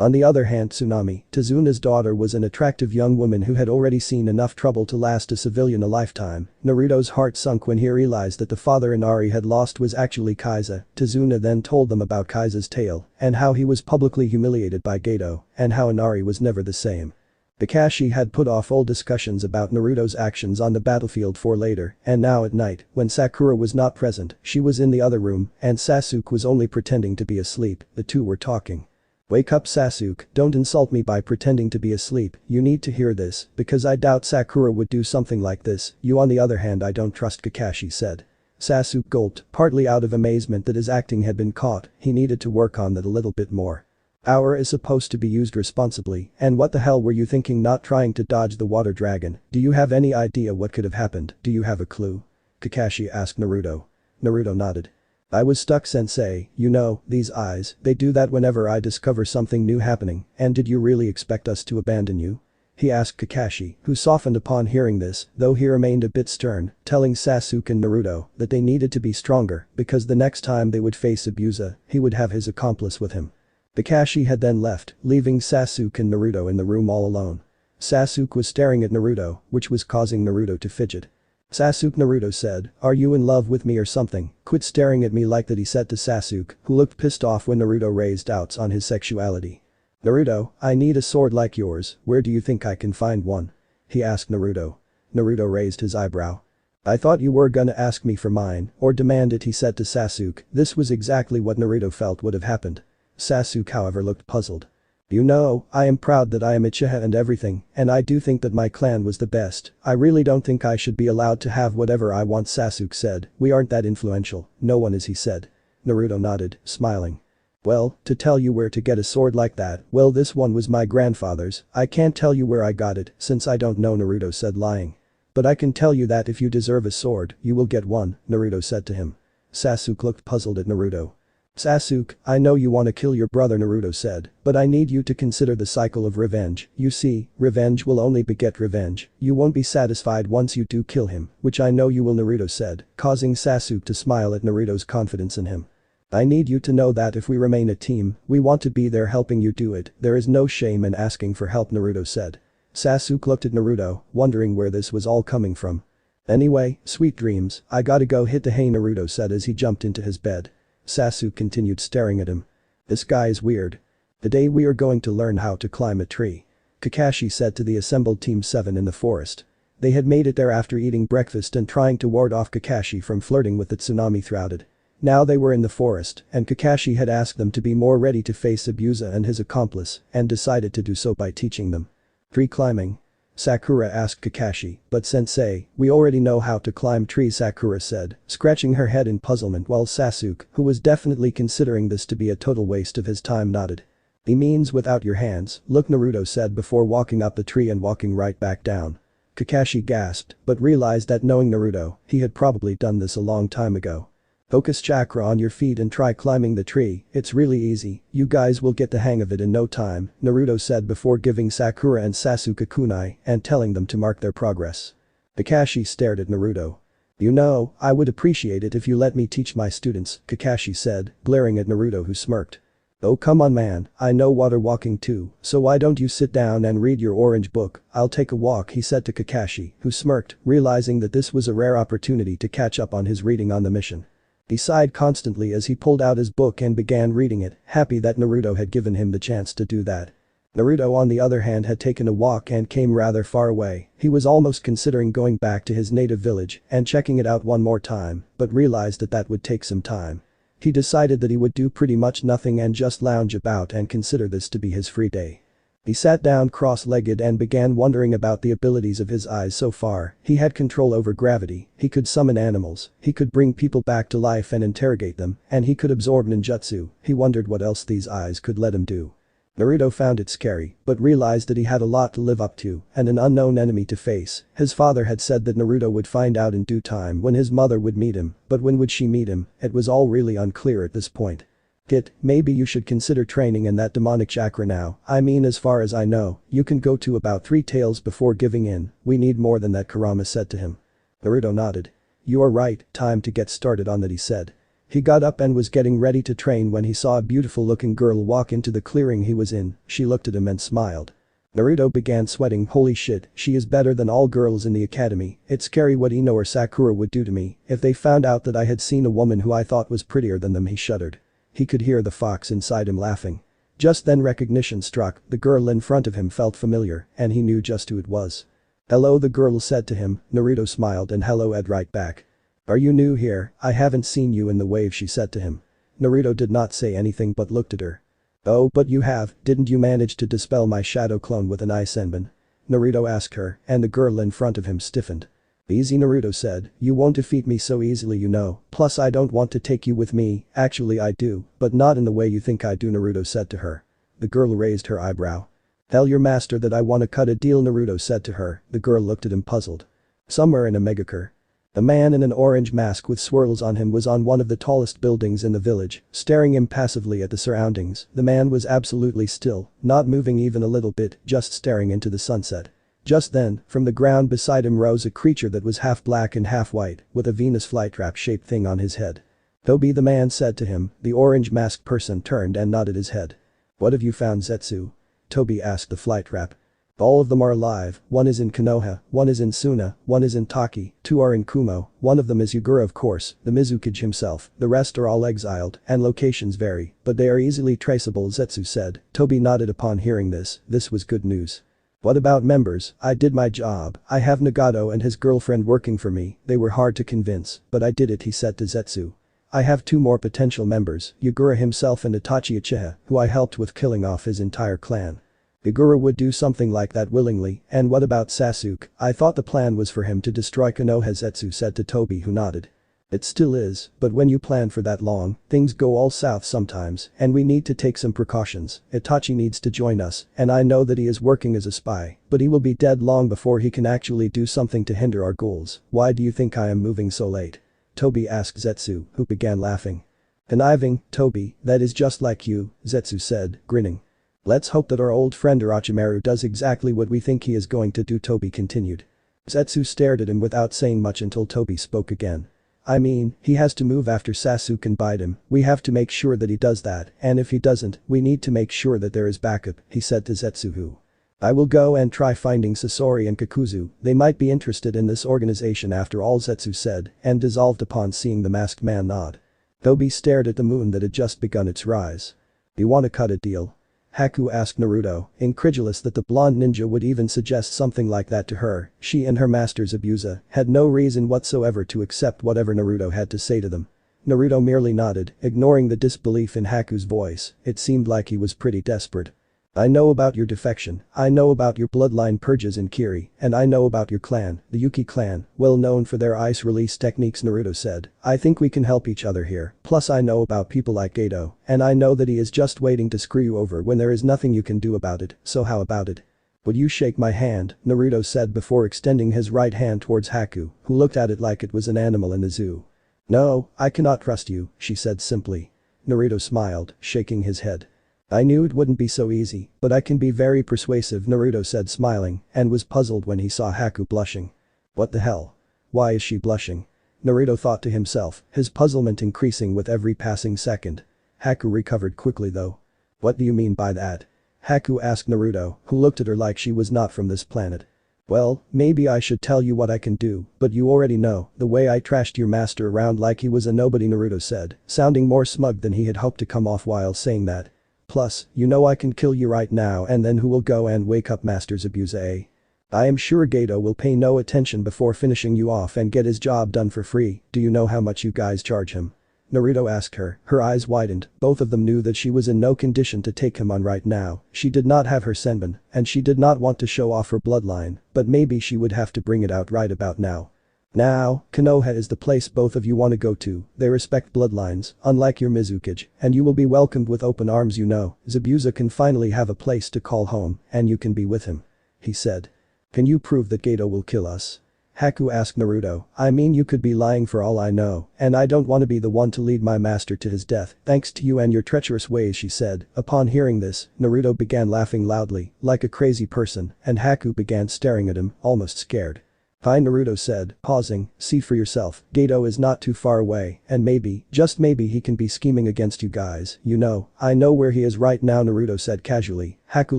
On the other hand, Tsunami, Tazuna's daughter, was an attractive young woman who had already seen enough trouble to last a civilian a lifetime. Naruto's heart sunk when he realized that the father Inari had lost was actually Kaiza. Tazuna then told them about Kaiza's tale, and how he was publicly humiliated by Geto, and how Inari was never the same. Kakashi had put off all discussions about Naruto's actions on the battlefield for later, and now at night, when Sakura was not present, she was in the other room, and Sasuke was only pretending to be asleep. The two were talking. "Wake up, Sasuke, don't insult me by pretending to be asleep, you need to hear this, because I doubt Sakura would do something like this. You on the other hand I don't trust," Kakashi said. Sasuke gulped, partly out of amazement that his acting had been caught. He needed to work on that a little bit more. Power is supposed to be used responsibly, and what the hell were you thinking not trying to dodge the water dragon? Do you have any idea what could have happened? Do you have a clue? Kakashi asked Naruto. Naruto nodded. "I was stuck, sensei, you know, these eyes, they do that whenever I discover something new happening, and did you really expect us to abandon you?" He asked Kakashi, who softened upon hearing this, though he remained a bit stern, telling Sasuke and Naruto that they needed to be stronger because the next time they would face Zabuza, he would have his accomplice with him. Kakashi had then left, leaving Sasuke and Naruto in the room all alone. Sasuke was staring at Naruto, which was causing Naruto to fidget. "Sasuke," Naruto said, "are you in love with me or something? Quit staring at me like that," he said to Sasuke, who looked pissed off when Naruto raised doubts on his sexuality. "Naruto, I need a sword like yours, where do you think I can find one?" he asked Naruto. Naruto raised his eyebrow. "I thought you were gonna ask me for mine, or demand it," he said to Sasuke. This was exactly what Naruto felt would have happened. Sasuke, however, looked puzzled. "You know, I am proud that I am Uchiha and everything, and I do think that my clan was the best. I really don't think I should be allowed to have whatever I want," Sasuke said. "We aren't that influential, no one is," he said. Naruto nodded, smiling. Well, to tell you where to get a sword like that, well this one was my grandfather's, I can't tell you where I got it since I don't know, Naruto said, lying. But I can tell you that if you deserve a sword, you will get one, Naruto said to him. Sasuke looked puzzled at Naruto. Sasuke, I know you want to kill your brother, Naruto said, but I need you to consider the cycle of revenge. You see, revenge will only beget revenge. You won't be satisfied once you do kill him, which I know you will, Naruto said, causing Sasuke to smile at Naruto's confidence in him. I need you to know that if we remain a team, we want to be there helping you do it. There is no shame in asking for help, Naruto said. Sasuke looked at Naruto, wondering where this was all coming from. Anyway, sweet dreams, I gotta go hit the hay, Naruto said as he jumped into his bed. Sasuke continued staring at him. This guy is weird. Today we are going to learn how to climb a tree. Kakashi said to the assembled Team 7 in the forest. They had made it there after eating breakfast and trying to ward off Kakashi from flirting with the tsunami throughout. Now they were in the forest, and Kakashi had asked them to be more ready to face Abusa and his accomplice, and decided to do so by teaching them. Tree climbing? Sakura asked Kakashi, but sensei, we already know how to climb trees, Sakura said, scratching her head in puzzlement while Sasuke, who was definitely considering this to be a total waste of his time, nodded. He means without your hands, look, Naruto said before walking up the tree and walking right back down. Kakashi gasped, but realized that knowing Naruto, he had probably done this a long time ago. Focus chakra on your feet and try climbing the tree, it's really easy, you guys will get the hang of it in no time, Naruto said before giving Sakura and Sasuke kunai and telling them to mark their progress. Kakashi stared at Naruto. You know, I would appreciate it if you let me teach my students, Kakashi said, glaring at Naruto who smirked. Oh come on man, I know water walking too, so why don't you sit down and read your orange book, I'll take a walk, he said to Kakashi, who smirked, realizing that this was a rare opportunity to catch up on his reading on the mission. He sighed constantly as he pulled out his book and began reading it, happy that Naruto had given him the chance to do that. Naruto on the other hand had taken a walk and came rather far away, he was almost considering going back to his native village and checking it out one more time, but realized that that would take some time. He decided that he would do pretty much nothing and just lounge about and consider this to be his free day. He sat down cross-legged and began wondering about the abilities of his eyes so far. He had control over gravity, he could summon animals, he could bring people back to life and interrogate them, and he could absorb ninjutsu. He wondered what else these eyes could let him do. Naruto found it scary, but realized that he had a lot to live up to and an unknown enemy to face. His father had said that Naruto would find out in due time when his mother would meet him, but when would she meet him? It was all really unclear at this point. Kid, maybe you should consider training in that demonic chakra now, I mean as far as I know, you can go to about 3 tails before giving in, we need more than that, Kurama said to him. Naruto nodded. You are right, time to get started on that, he said. He got up and was getting ready to train when he saw a beautiful looking girl walk into the clearing he was in, she looked at him and smiled. Naruto began sweating, holy shit, she is better than all girls in the academy, it's scary what Ino or Sakura would do to me if they found out that I had seen a woman who I thought was prettier than them, he shuddered. He could hear the fox inside him laughing. Just then recognition struck, the girl in front of him felt familiar, and he knew just who it was. Hello, the girl said to him, Naruto smiled and hello Ed right back. Are you new here? I haven't seen you in the wave, she said to him. Naruto did not say anything but looked at her. Oh, but you have, didn't you manage to dispel my shadow clone with an ice enban? Naruto asked her, and the girl in front of him stiffened. Easy, Naruto said, you won't defeat me so easily, you know, plus I don't want to take you with me, actually I do, but not in the way you think I do, Naruto said to her. The girl raised her eyebrow. Tell your master that I want to cut a deal, Naruto said to her, the girl looked at him puzzled. Somewhere in a megacur. A man in an orange mask with swirls on him was on one of the tallest buildings in the village, staring impassively at the surroundings. The man was absolutely still, not moving even a little bit, just staring into the sunset. Just then, from the ground beside him rose a creature that was half black and half white, with a Venus flytrap-shaped thing on his head. Tobi, the man said to him, the orange masked person turned and nodded his head. What have you found, Zetsu? Tobi asked the flytrap. All of them are alive, one is in Konoha, one is in Suna, one is in Taki, 2 are in Kumo, one of them is Yugura of course, the Mizukage himself, the rest are all exiled, and locations vary, but they are easily traceable, Zetsu said. Tobi nodded upon hearing this was good news. What about members? I did my job, I have Nagato and his girlfriend working for me, they were hard to convince, but I did it, he said to Zetsu. I have 2 more potential members, Yugura himself and Itachi Uchiha, who I helped with killing off his entire clan. Yugura would do something like that willingly, and what about Sasuke? I thought the plan was for him to destroy Konoha, Zetsu said to Tobi, who nodded. It still is, but when you plan for that long, things go all south sometimes, and we need to take some precautions. Itachi needs to join us, and I know that he is working as a spy, but he will be dead long before he can actually do something to hinder our goals. Why do you think I am moving so late? Toby asked Zetsu, who began laughing. Conniving, Toby, that is just like you, Zetsu said, grinning. Let's hope that our old friend Orochimaru does exactly what we think he is going to do, Toby continued. Zetsu stared at him without saying much until Toby spoke again. I mean, he has to move after Sasuke can bite him, we have to make sure that he does that, and if he doesn't, we need to make sure that there is backup, he said to Zetsu who. I will go and try finding Sasori and Kakuzu, they might be interested in this organization after all, Zetsu said, and dissolved upon seeing the masked man nod. Toby stared at the moon that had just begun its rise. You wanna cut a deal? Haku asked Naruto, incredulous that the blonde ninja would even suggest something like that to her. She and her master Zabuza had no reason whatsoever to accept whatever Naruto had to say to them. Naruto merely nodded, ignoring the disbelief in Haku's voice. It seemed like he was pretty desperate. I know about your defection, I know about your bloodline purges in Kiri, and I know about your clan, the Yuki clan, well known for their ice release techniques, Naruto said. I think we can help each other here, plus I know about people like Gato, and I know that he is just waiting to screw you over when there is nothing you can do about it, so how about it? Would you shake my hand, Naruto said before extending his right hand towards Haku, who looked at it like it was an animal in the zoo. No, I cannot trust you, she said simply. Naruto smiled, shaking his head. I knew it wouldn't be so easy, but I can be very persuasive, Naruto said smiling, and was puzzled when he saw Haku blushing. What the hell? Why is she blushing? Naruto thought to himself, his puzzlement increasing with every passing second. Haku recovered quickly though. What do you mean by that? Haku asked Naruto, who looked at her like she was not from this planet. Well, maybe I should tell you what I can do, but you already know, the way I trashed your master around like he was a nobody, Naruto said, sounding more smug than he had hoped to come off while saying that. Plus, you know I can kill you right now and then who will go and wake up Master Zabuza, eh? I am sure Gato will pay no attention before finishing you off and get his job done for free. Do you know how much you guys charge him? Naruto asked her, her eyes widened, both of them knew that she was in no condition to take him on right now. She did not have her senbon, and she did not want to show off her bloodline, but maybe she would have to bring it out right about now. Now, Konoha is the place both of you want to go to, they respect bloodlines, unlike your Mizukage, and you will be welcomed with open arms, you know. Zabuza can finally have a place to call home, and you can be with him. He said. Can you prove that Gato will kill us? Haku asked Naruto. I mean, you could be lying for all I know, and I don't want to be the one to lead my master to his death, thanks to you and your treacherous ways, she said. Upon hearing this, Naruto began laughing loudly, like a crazy person, and Haku began staring at him, almost scared. Fine, Naruto said, pausing, see for yourself, Gato is not too far away, and maybe, just maybe he can be scheming against you guys, you know, I know where he is right now, Naruto said casually. Haku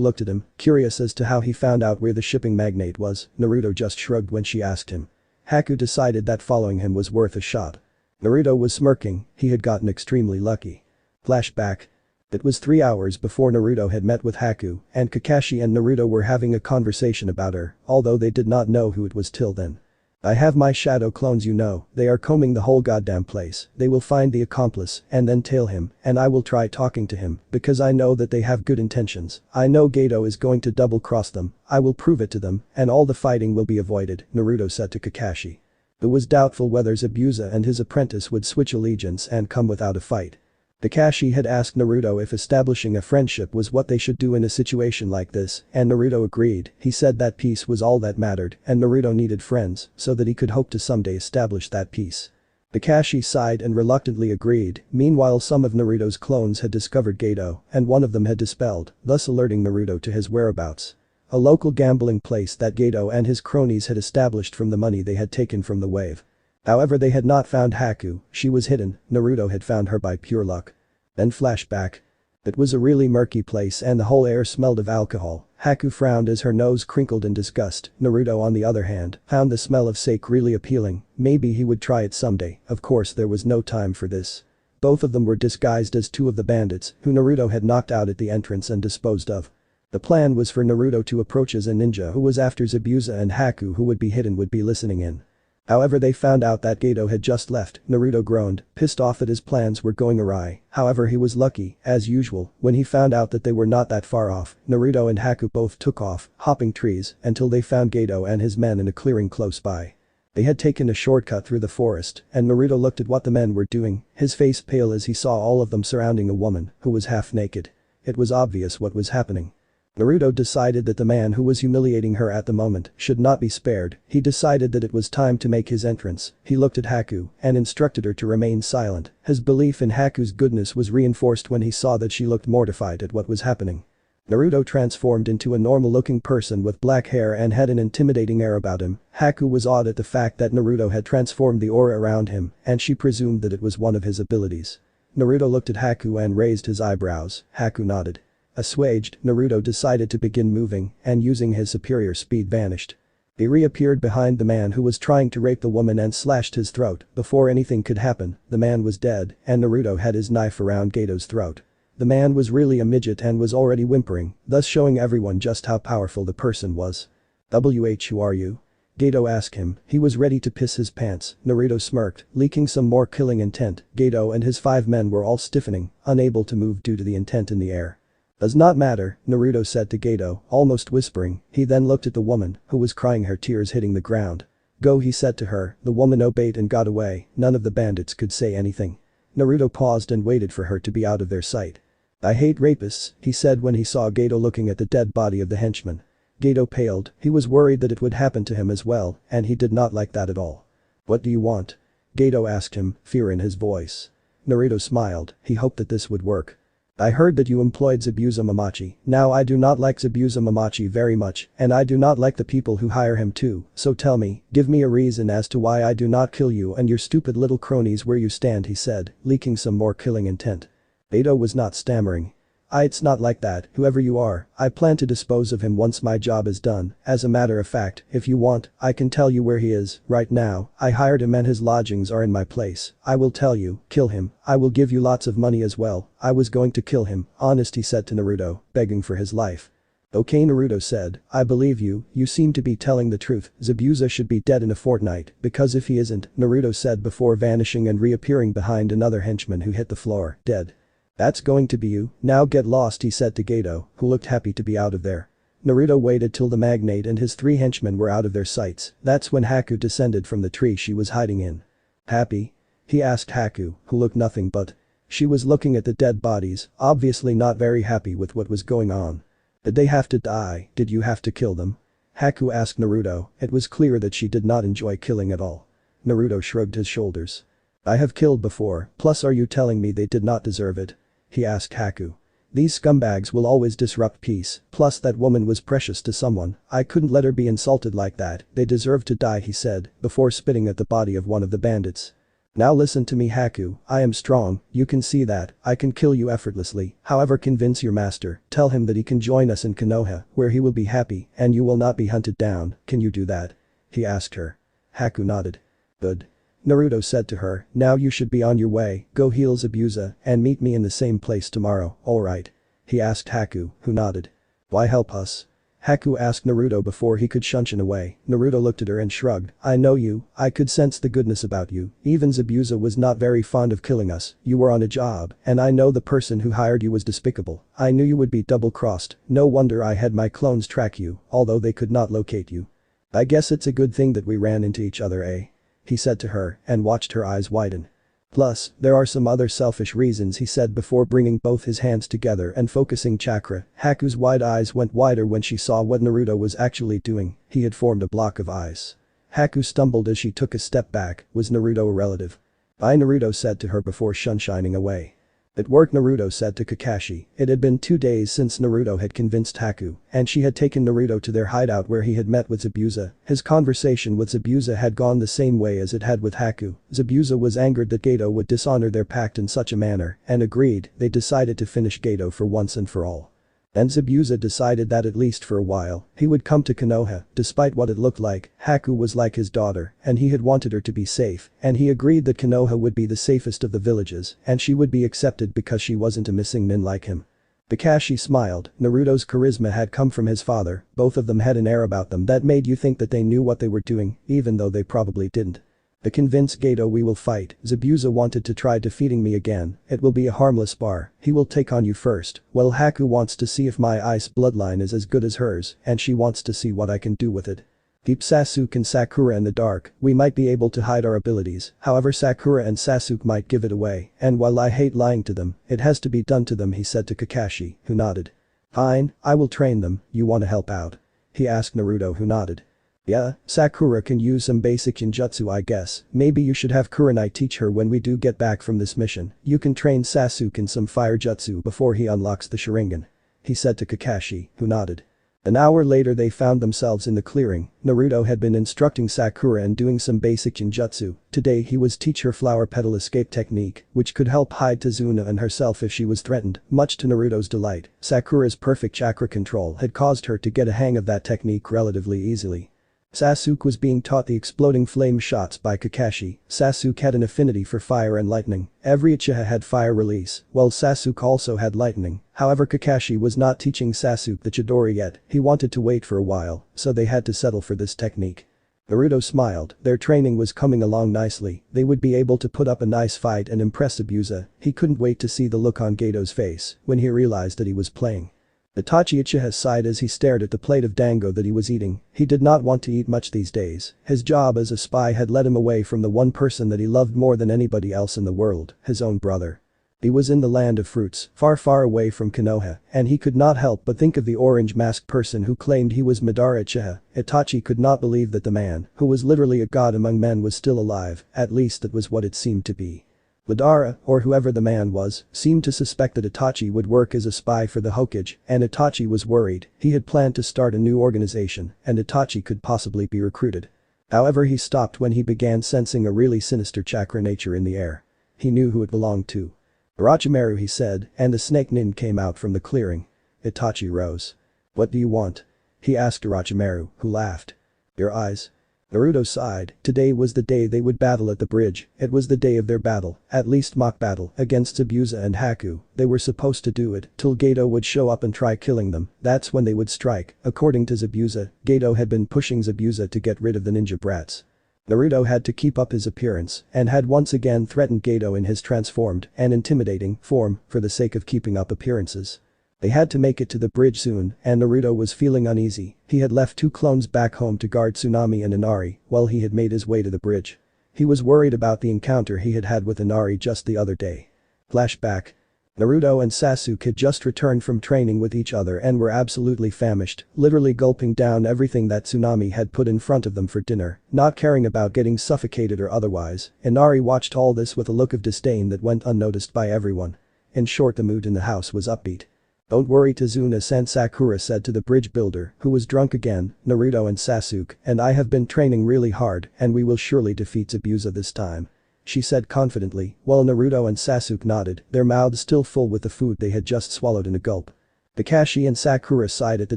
looked at him, curious as to how he found out where the shipping magnate was. Naruto just shrugged when she asked him. Haku decided that following him was worth a shot. Naruto was smirking, he had gotten extremely lucky. Flashback. It was 3 hours before Naruto had met with Haku, and Kakashi and Naruto were having a conversation about her, although they did not know who it was till then. I have my shadow clones, you know, they are combing the whole goddamn place, they will find the accomplice and then tail him, and I will try talking to him, because I know that they have good intentions. I know Gato is going to double cross them, I will prove it to them, and all the fighting will be avoided, Naruto said to Kakashi. It was doubtful whether Zabuza and his apprentice would switch allegiance and come without a fight. Kakashi had asked Naruto if establishing a friendship was what they should do in a situation like this, and Naruto agreed. He said that peace was all that mattered, and Naruto needed friends, so that he could hope to someday establish that peace. Kakashi sighed and reluctantly agreed. Meanwhile, some of Naruto's clones had discovered Gato, and one of them had dispelled, thus alerting Naruto to his whereabouts. A local gambling place that Gato and his cronies had established from the money they had taken from the wave. However, they had not found Haku, she was hidden, Naruto had found her by pure luck. Then flashback. It was a really murky place and the whole air smelled of alcohol. Haku frowned as her nose crinkled in disgust. Naruto, on the other hand, found the smell of sake really appealing. Maybe he would try it someday. Of course, there was no time for this. Both of them were disguised as two of the bandits who Naruto had knocked out at the entrance and disposed of. The plan was for Naruto to approach as a ninja who was after Zabuza, and Haku, who would be hidden, would be listening in. However, they found out that Gato had just left. Naruto groaned, pissed off that his plans were going awry. However, he was lucky, as usual, when he found out that they were not that far off. Naruto and Haku both took off, hopping trees, until they found Gato and his men in a clearing close by. They had taken a shortcut through the forest, and Naruto looked at what the men were doing, his face pale as he saw all of them surrounding a woman who was half naked. It was obvious what was happening. Naruto decided that the man who was humiliating her at the moment should not be spared. He decided that it was time to make his entrance. He looked at Haku and instructed her to remain silent. His belief in Haku's goodness was reinforced when he saw that she looked mortified at what was happening. Naruto transformed into a normal-looking person with black hair and had an intimidating air about him. Haku was awed at the fact that Naruto had transformed the aura around him, and she presumed that it was one of his abilities. Naruto looked at Haku and raised his eyebrows. Haku nodded. Assuaged, Naruto decided to begin moving, and using his superior speed vanished. He reappeared behind the man who was trying to rape the woman and slashed his throat. Before anything could happen, the man was dead, and Naruto had his knife around Gato's throat. The man was really a midget and was already whimpering, thus showing everyone just how powerful the person was. Who are you? Gato asked him. He was ready to piss his pants. Naruto smirked, leaking some more killing intent. Gato and his 5 men were all stiffening, unable to move due to the intent in the air. Does not matter, Naruto said to Gato, almost whispering. He then looked at the woman, who was crying, her tears hitting the ground. Go, he said to her. The woman obeyed and got away. None of the bandits could say anything. Naruto paused and waited for her to be out of their sight. I hate rapists, he said when he saw Gato looking at the dead body of the henchman. Gato paled. He was worried that it would happen to him as well, and he did not like that at all. What do you want? Gato asked him, fear in his voice. Naruto smiled. He hoped that this would work. I heard that you employed Zabuza Mamachi. Now I do not like Zabuza Mamachi very much, and I do not like the people who hire him too, so tell me, give me a reason as to why I do not kill you and your stupid little cronies where you stand, he said, leaking some more killing intent. Gato was not stammering. It's not like that, whoever you are, I plan to dispose of him once my job is done. As a matter of fact, if you want, I can tell you where he is, right now. I hired him and his lodgings are in my place. I will tell you, kill him. I will give you lots of money as well. I was going to kill him, honest, he said to Naruto, begging for his life. Okay, Naruto said, I believe you, you seem to be telling the truth. Zabuza should be dead in a fortnight, because if he isn't, Naruto said before vanishing and reappearing behind another henchman who hit the floor, dead. That's going to be you, now get lost, he said to Gato, who looked happy to be out of there. Naruto waited till the magnate and his 3 henchmen were out of their sights. That's when Haku descended from the tree she was hiding in. Happy? He asked Haku, who looked nothing but. She was looking at the dead bodies, obviously not very happy with what was going on. Did they have to die? Did you have to kill them? Haku asked Naruto. It was clear that she did not enjoy killing at all. Naruto shrugged his shoulders. I have killed before, plus are you telling me they did not deserve it? He asked Haku. These scumbags will always disrupt peace, plus that woman was precious to someone. I couldn't let her be insulted like that. They deserve to die, he said, before spitting at the body of one of the bandits. Now listen to me, Haku, I am strong, you can see that, I can kill you effortlessly. However, convince your master, tell him that he can join us in Konoha, where he will be happy, and you will not be hunted down. Can you do that? He asked her. Haku nodded. Good. Naruto said to her, now you should be on your way, go heal Zabuza, and meet me in the same place tomorrow, alright? He asked Haku, who nodded. Why help us? Haku asked Naruto before he could shuncheon away. Naruto looked at her and shrugged. I know you, I could sense the goodness about you. Even Zabuza was not very fond of killing us. You were on a job, and I know the person who hired you was despicable. I knew you would be double-crossed. No wonder I had my clones track you, although they could not locate you. I guess it's a good thing that we ran into each other, eh? He said to her, and watched her eyes widen. Plus, there are some other selfish reasons, he said before bringing both his hands together and focusing chakra. Haku's wide eyes went wider when she saw what Naruto was actually doing. He had formed a block of ice. Haku stumbled as she took a step back. Was Naruto a relative? Naruto said to her before sunshining away. It worked, Naruto said to Kakashi. It had been 2 days since Naruto had convinced Haku, and she had taken Naruto to their hideout where he had met with Zabuza. His conversation with Zabuza had gone the same way as it had with Haku. Zabuza was angered that Gato would dishonor their pact in such a manner, and agreed. They decided to finish Gato for once and for all. And Zabuza decided that at least for a while, he would come to Konoha. Despite what it looked like, Haku was like his daughter, and he had wanted her to be safe, and he agreed that Konoha would be the safest of the villages, and she would be accepted because she wasn't a missing nin like him. Kakashi smiled. Naruto's charisma had come from his father. Both of them had an air about them that made you think that they knew what they were doing, even though they probably didn't. To convince Gato we will fight. Zabuza wanted to try defeating me again. It will be a harmless spar. He will take on you first. Well, Haku wants to see if my ice bloodline is as good as hers, and she wants to see what I can do with it. Keep Sasuke and Sakura in the dark, we might be able to hide our abilities, however Sakura and Sasuke might give it away, and while I hate lying to them, it has to be done to them, he said to Kakashi, who nodded. Fine, I will train them, you wanna help out? He asked Naruto, who nodded. Yeah, Sakura can use some basic ninjutsu, I guess. Maybe you should have Kurenai teach her when we do get back from this mission. You can train Sasuke in some fire jutsu before he unlocks the Sharingan. He said to Kakashi, who nodded. An hour later they found themselves in the clearing. Naruto had been instructing Sakura and doing some basic ninjutsu. Today he was teach her flower petal escape technique, which could help hide Tazuna and herself if she was threatened. Much to Naruto's delight, Sakura's perfect chakra control had caused her to get a hang of that technique relatively easily. Sasuke was being taught the exploding flame shots by Kakashi. Sasuke had an affinity for fire and lightning. Every Uchiha had fire release, while Sasuke also had lightning. However, Kakashi was not teaching Sasuke the Chidori yet. He wanted to wait for a while, so they had to settle for this technique. Naruto smiled. Their training was coming along nicely. They would be able to put up a nice fight and impress Abusa. He couldn't wait to see the look on Gato's face when he realized that he was playing. Itachi Uchiha sighed as he stared at the plate of dango that he was eating. He did not want to eat much these days. His job as a spy had led him away from the one person that he loved more than anybody else in the world, his own brother. He was in the land of fruits, far far away from Konoha, and he could not help but think of the orange-masked person who claimed he was Madara Uchiha. Itachi could not believe that the man, who was literally a god among men, was still alive, at least that was what it seemed to be. Madara, or whoever the man was, seemed to suspect that Itachi would work as a spy for the Hokage, and Itachi was worried. He had planned to start a new organization, and Itachi could possibly be recruited. However, he stopped when he began sensing a really sinister chakra nature in the air. He knew who it belonged to. Orochimaru, he said, and the snake nin came out from the clearing. Itachi rose. What do you want? He asked Orochimaru, who laughed. Your eyes. Naruto sighed. Today was the day they would battle at the bridge. It was the day of their battle, at least mock battle, against Zabuza and Haku. They were supposed to do it till Gato would show up and try killing them. That's when they would strike. According to Zabuza, Gato had been pushing Zabuza to get rid of the ninja brats. Naruto had to keep up his appearance and had once again threatened Gato in his transformed and intimidating form for the sake of keeping up appearances. They had to make it to the bridge soon, and Naruto was feeling uneasy. He had left 2 clones back home to guard Tsunami and Inari while he had made his way to the bridge. He was worried about the encounter he had had with Inari just the other day. Flashback. Naruto and Sasuke had just returned from training with each other and were absolutely famished, literally gulping down everything that Tsunami had put in front of them for dinner, not caring about getting suffocated or otherwise. Inari watched all this with a look of disdain that went unnoticed by everyone. In short, the mood in the house was upbeat. Don't worry, Tazuna-san, Sakura said to the bridge builder, who was drunk again. Naruto and Sasuke and I have been training really hard and we will surely defeat Zabuza this time. She said confidently, while Naruto and Sasuke nodded, their mouths still full with the food they had just swallowed in a gulp. Kakashi and Sakura sighed at the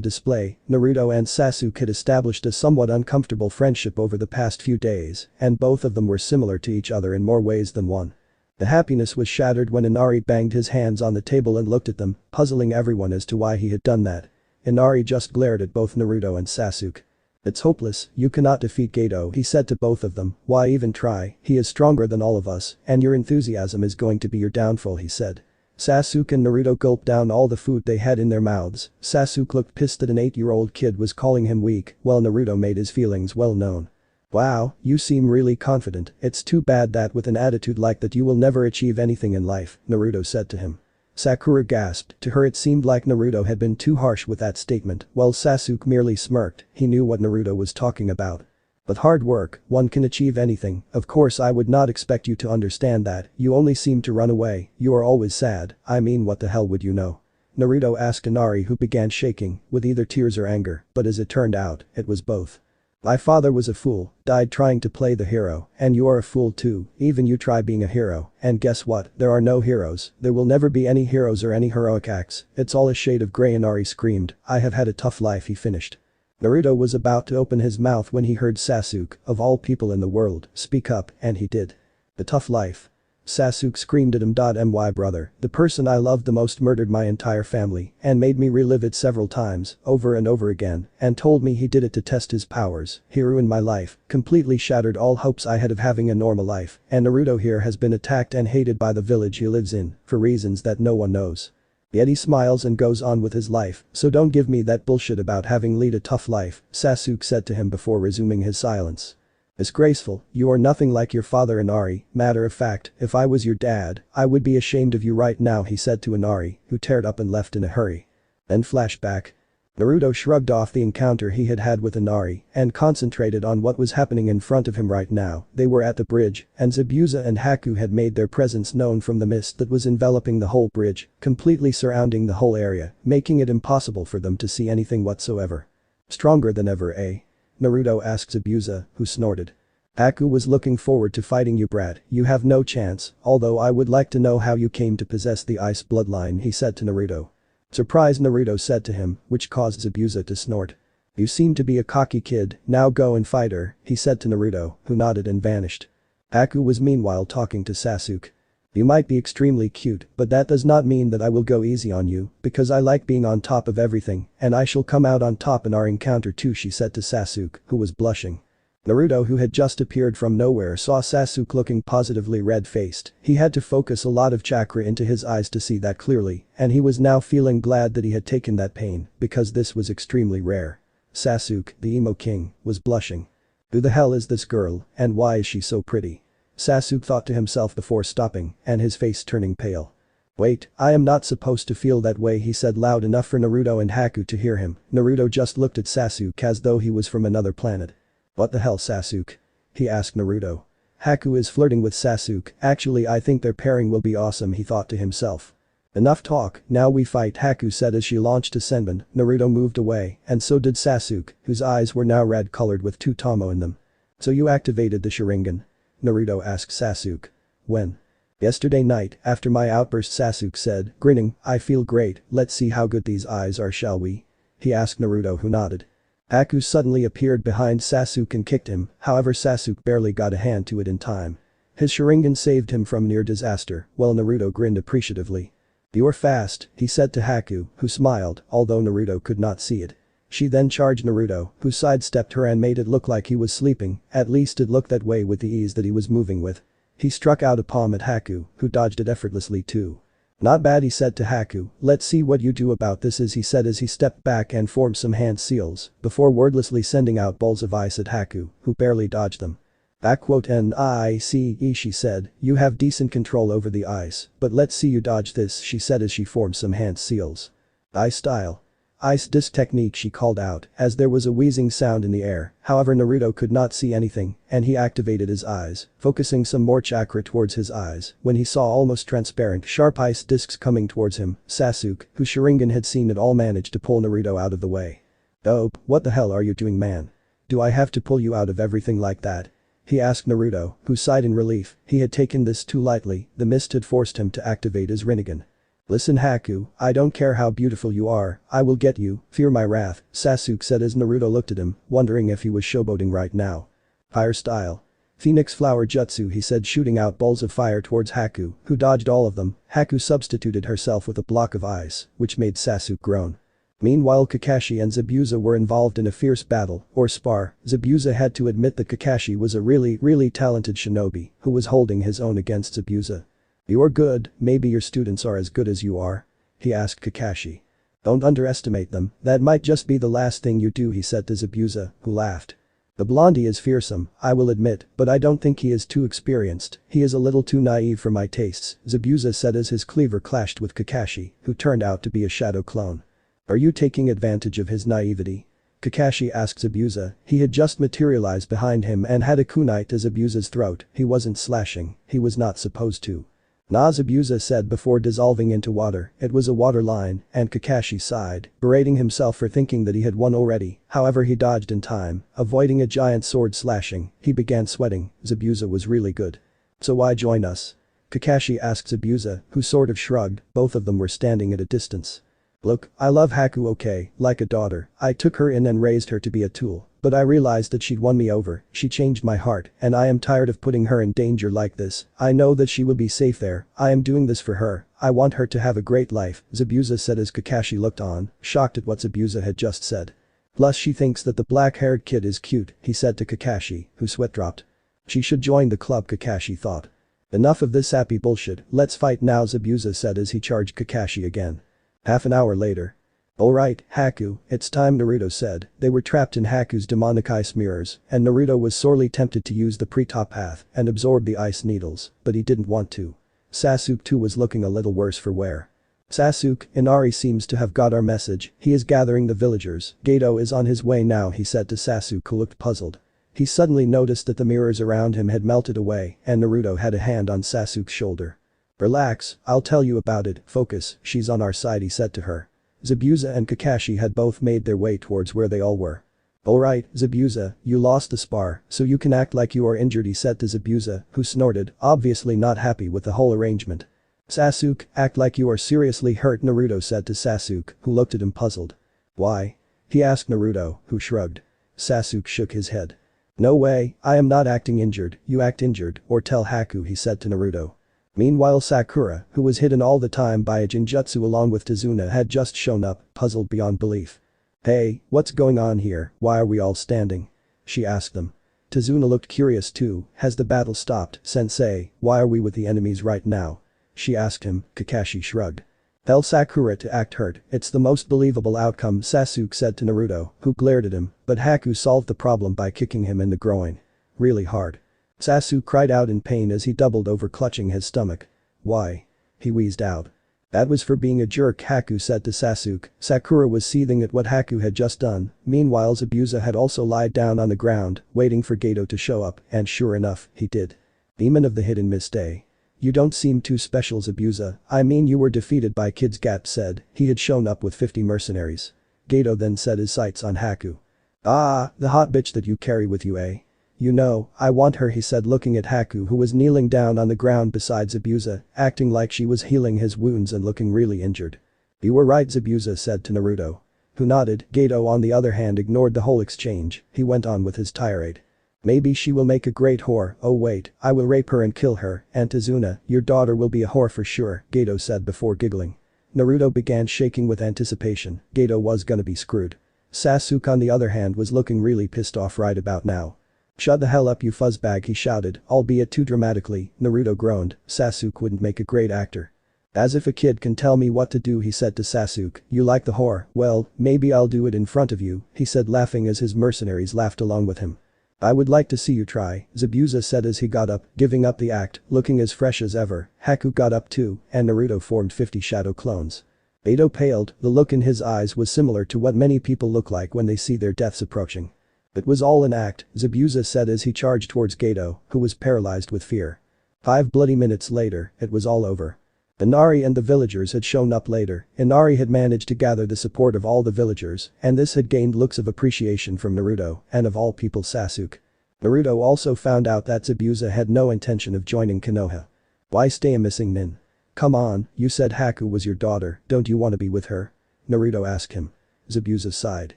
display. Naruto and Sasuke had established a somewhat uncomfortable friendship over the past few days, and both of them were similar to each other in more ways than one. The happiness was shattered when Inari banged his hands on the table and looked at them, puzzling everyone as to why he had done that. Inari just glared at both Naruto and Sasuke. It's hopeless, you cannot defeat Gato, he said to both of them. Why even try? He is stronger than all of us, and your enthusiasm is going to be your downfall, he said. Sasuke and Naruto gulped down all the food they had in their mouths. Sasuke looked pissed that an 8-year-old kid was calling him weak, while Naruto made his feelings well known. Wow, you seem really confident. It's too bad that with an attitude like that you will never achieve anything in life, Naruto said to him. Sakura gasped. To her it seemed like Naruto had been too harsh with that statement, while Sasuke merely smirked. He knew what Naruto was talking about. With hard work, one can achieve anything. Of course, I would not expect you to understand that. You only seem to run away. You are always sad. I mean, what the hell would you know? Naruto asked Inari, who began shaking with either tears or anger, but as it turned out, it was both. My father was a fool, died trying to play the hero, and you are a fool too. Even you try being a hero, and guess what? There are no heroes. There will never be any heroes or any heroic acts. It's all a shade of grey, Inari screamed. I have had a tough life, he finished. Naruto was about to open his mouth when he heard Sasuke, of all people in the world, speak up, and he did. A tough life. Sasuke screamed at him. My brother, the person I loved the most, murdered my entire family and made me relive it several times, over and over again, and told me he did it to test his powers. He ruined my life, completely shattered all hopes I had of having a normal life, and Naruto here has been attacked and hated by the village he lives in, for reasons that no one knows. Yet he smiles and goes on with his life, so don't give me that bullshit about having lead a tough life, Sasuke said to him before resuming his silence. Disgraceful, you are nothing like your father Inari, matter of fact, if I was your dad, I would be ashamed of you right now he said to Inari, who teared up and left in a hurry. Then flashback. Naruto shrugged off the encounter he had had with Inari and concentrated on what was happening in front of him right now. They were at the bridge, and Zabuza and Haku had made their presence known from the mist that was enveloping the whole bridge, completely surrounding the whole area, making it impossible for them to see anything whatsoever. Stronger than ever, eh? Naruto asked Zabuza, who snorted. Haku was looking forward to fighting you, brat, you have no chance, although I would like to know how you came to possess the ice bloodline he said to Naruto. Surprised, Naruto said to him, which caused Zabuza to snort. You seem to be a cocky kid, now go and fight her, he said to Naruto, who nodded and vanished. Haku was meanwhile talking to Sasuke. You might be extremely cute, but that does not mean that I will go easy on you, because I like being on top of everything, and I shall come out on top in our encounter too she said to Sasuke, who was blushing. Naruto, who had just appeared from nowhere, saw Sasuke looking positively red-faced. He had to focus a lot of chakra into his eyes to see that clearly, and he was now feeling glad that he had taken that pain, because this was extremely rare. Sasuke, the emo king, was blushing. Who the hell is this girl, and why is she so pretty? Sasuke thought to himself before stopping, and his face turning pale. Wait, I am not supposed to feel that way he said loud enough for Naruto and Haku to hear him. Naruto just looked at Sasuke as though he was from another planet. What the hell, Sasuke? He asked Naruto. Haku is flirting with Sasuke, actually I think their pairing will be awesome he thought to himself. Enough talk, now we fight Haku said as she launched a senbon. Naruto moved away, and so did Sasuke, whose eyes were now red colored with two Tomo in them. So you activated the Sharingan? Naruto asked Sasuke. When? Yesterday night, after my outburst Sasuke said, grinning, I feel great, let's see how good these eyes are shall we? He asked Naruto who nodded. Haku suddenly appeared behind Sasuke and kicked him, however Sasuke barely got a hand to it in time. His Sharingan saved him from near disaster, while Naruto grinned appreciatively. You're fast, he said to Haku, who smiled, although Naruto could not see it. She then charged Naruto, who sidestepped her and made it look like he was sleeping, at least it looked that way with the ease that he was moving with. He struck out a palm at Haku, who dodged it effortlessly too. Not bad he said to Haku, let's see what you do about this he said as he stepped back and formed some hand seals, before wordlessly sending out balls of ice at Haku, who barely dodged them. "N-I-C-E she said, you have decent control over the ice, but let's see you dodge this she said as she formed some hand seals. Ice style. Ice disc technique she called out, as there was a wheezing sound in the air, however Naruto could not see anything, and he activated his eyes, focusing some more chakra towards his eyes, when he saw almost transparent sharp ice discs coming towards him. Sasuke, whose Sharingan had seen it all managed to pull Naruto out of the way. "Dope, what the hell are you doing man? Do I have to pull you out of everything like that?" He asked Naruto, who sighed in relief, he had taken this too lightly, the mist had forced him to activate his Rinnegan. "Listen Haku, I don't care how beautiful you are, I will get you, fear my wrath," Sasuke said as Naruto looked at him, wondering if he was showboating right now. "Fire style. Phoenix flower jutsu," he said, shooting out balls of fire towards Haku, who dodged all of them. Haku substituted herself with a block of ice, which made Sasuke groan. Meanwhile Kakashi and Zabuza were involved in a fierce battle, or spar. Zabuza had to admit that Kakashi was a really talented shinobi, who was holding his own against Zabuza. "You're good, maybe your students are as good as you are?" he asked Kakashi. "Don't underestimate them, that might just be the last thing you do," he said to Zabuza, who laughed. "The blondie is fearsome, I will admit, but I don't think he is too experienced, he is a little too naive for my tastes," Zabuza said as his cleaver clashed with Kakashi, who turned out to be a shadow clone. "Are you taking advantage of his naivety?" Kakashi asked Zabuza, he had just materialized behind him and had a kunai to Zabuza's throat, he wasn't slashing, he was not supposed to. "Nah," Zabuza said before dissolving into water, it was a water line, and Kakashi sighed, berating himself for thinking that he had won already, however he dodged in time, avoiding a giant sword slashing, he began sweating, Zabuza was really good. "So why join us?" Kakashi asked Zabuza, who sort of shrugged, both of them were standing at a distance. "Look, I love Haku okay, like a daughter, I took her in and raised her to be a tool, but I realized that she'd won me over, she changed my heart, and I am tired of putting her in danger like this, I know that she will be safe there, I am doing this for her, I want her to have a great life," Zabuza said as Kakashi looked on, shocked at what Zabuza had just said. "Plus she thinks that the black-haired kid is cute," he said to Kakashi, who sweat dropped. "She should join the club," Kakashi thought. "Enough of this sappy bullshit, let's fight now," Zabuza said as he charged Kakashi again. Half an hour later. Alright, Haku, it's time, Naruto said. They were trapped in Haku's demonic ice mirrors, and Naruto was sorely tempted to use the pre-top path and absorb the ice needles, but he didn't want to. Sasuke too was looking a little worse for wear. Sasuke, Inari seems to have got our message, he is gathering the villagers, Gato is on his way now, he said to Sasuke, who looked puzzled. He suddenly noticed that the mirrors around him had melted away and Naruto had a hand on Sasuke's shoulder. Relax, I'll tell you about it, focus, she's on our side, he said to her. Zabuza and Kakashi had both made their way towards where they all were. Alright, Zabuza, you lost the spar, so you can act like you are injured, he said to Zabuza, who snorted, obviously not happy with the whole arrangement. Sasuke, act like you are seriously hurt, Naruto said to Sasuke, who looked at him puzzled. Why? He asked Naruto, who shrugged. Sasuke shook his head. No way, I am not acting injured, you act injured, or tell Haku, he said to Naruto. Meanwhile Sakura, who was hidden all the time by a Jinjutsu along with Tazuna, had just shown up, puzzled beyond belief. Hey, what's going on here, why are we all standing? She asked them. Tazuna looked curious too, has the battle stopped, sensei, why are we with the enemies right now? She asked him, Kakashi shrugged. Tell Sakura to act hurt, it's the most believable outcome, Sasuke said to Naruto, who glared at him, but Haku solved the problem by kicking him in the groin. Really hard. Sasuke cried out in pain as he doubled over, clutching his stomach. Why? He wheezed out. That was for being a jerk, Haku said to Sasuke. Sakura was seething at what Haku had just done, meanwhile Zabuza had also lied down on the ground, waiting for Gato to show up, and sure enough, he did. Demon of the Hidden Mist Day. You don't seem too special, Zabuza, I mean you were defeated by Kids, Gat said, he had shown up with 50 mercenaries. Gato then set his sights on Haku. Ah, the hot bitch that you carry with you, eh? You know, I want her, he said, looking at Haku, who was kneeling down on the ground beside Zabuza, acting like she was healing his wounds and looking really injured. You were right, Zabuza said to Naruto. Who nodded. Gato on the other hand ignored the whole exchange, he went on with his tirade. Maybe she will make a great whore, oh wait, I will rape her and kill her, and Tazuna, your daughter will be a whore for sure, Gato said before giggling. Naruto began shaking with anticipation, Gato was gonna be screwed. Sasuke on the other hand was looking really pissed off right about now. Shut the hell up, you fuzzbag, he shouted, albeit too dramatically, Naruto groaned, Sasuke wouldn't make a great actor. As if a kid can tell me what to do, he said to Sasuke, you like the whore, well, maybe I'll do it in front of you, he said laughing as his mercenaries laughed along with him. I would like to see you try, Zabuza said as he got up, giving up the act, looking as fresh as ever. Haku got up too, and Naruto formed 50 shadow clones. Gato paled, the look in his eyes was similar to what many people look like when they see their deaths approaching. It was all an act, Zabuza said as he charged towards Gato, who was paralyzed with fear. 5 bloody minutes later, it was all over. Inari and the villagers had shown up later. Inari had managed to gather the support of all the villagers, and this had gained looks of appreciation from Naruto, and of all people Sasuke. Naruto also found out that Zabuza had no intention of joining Konoha. Why stay a missing nin? Come on, you said Haku was your daughter, don't you want to be with her? Naruto asked him. Zabuza sighed.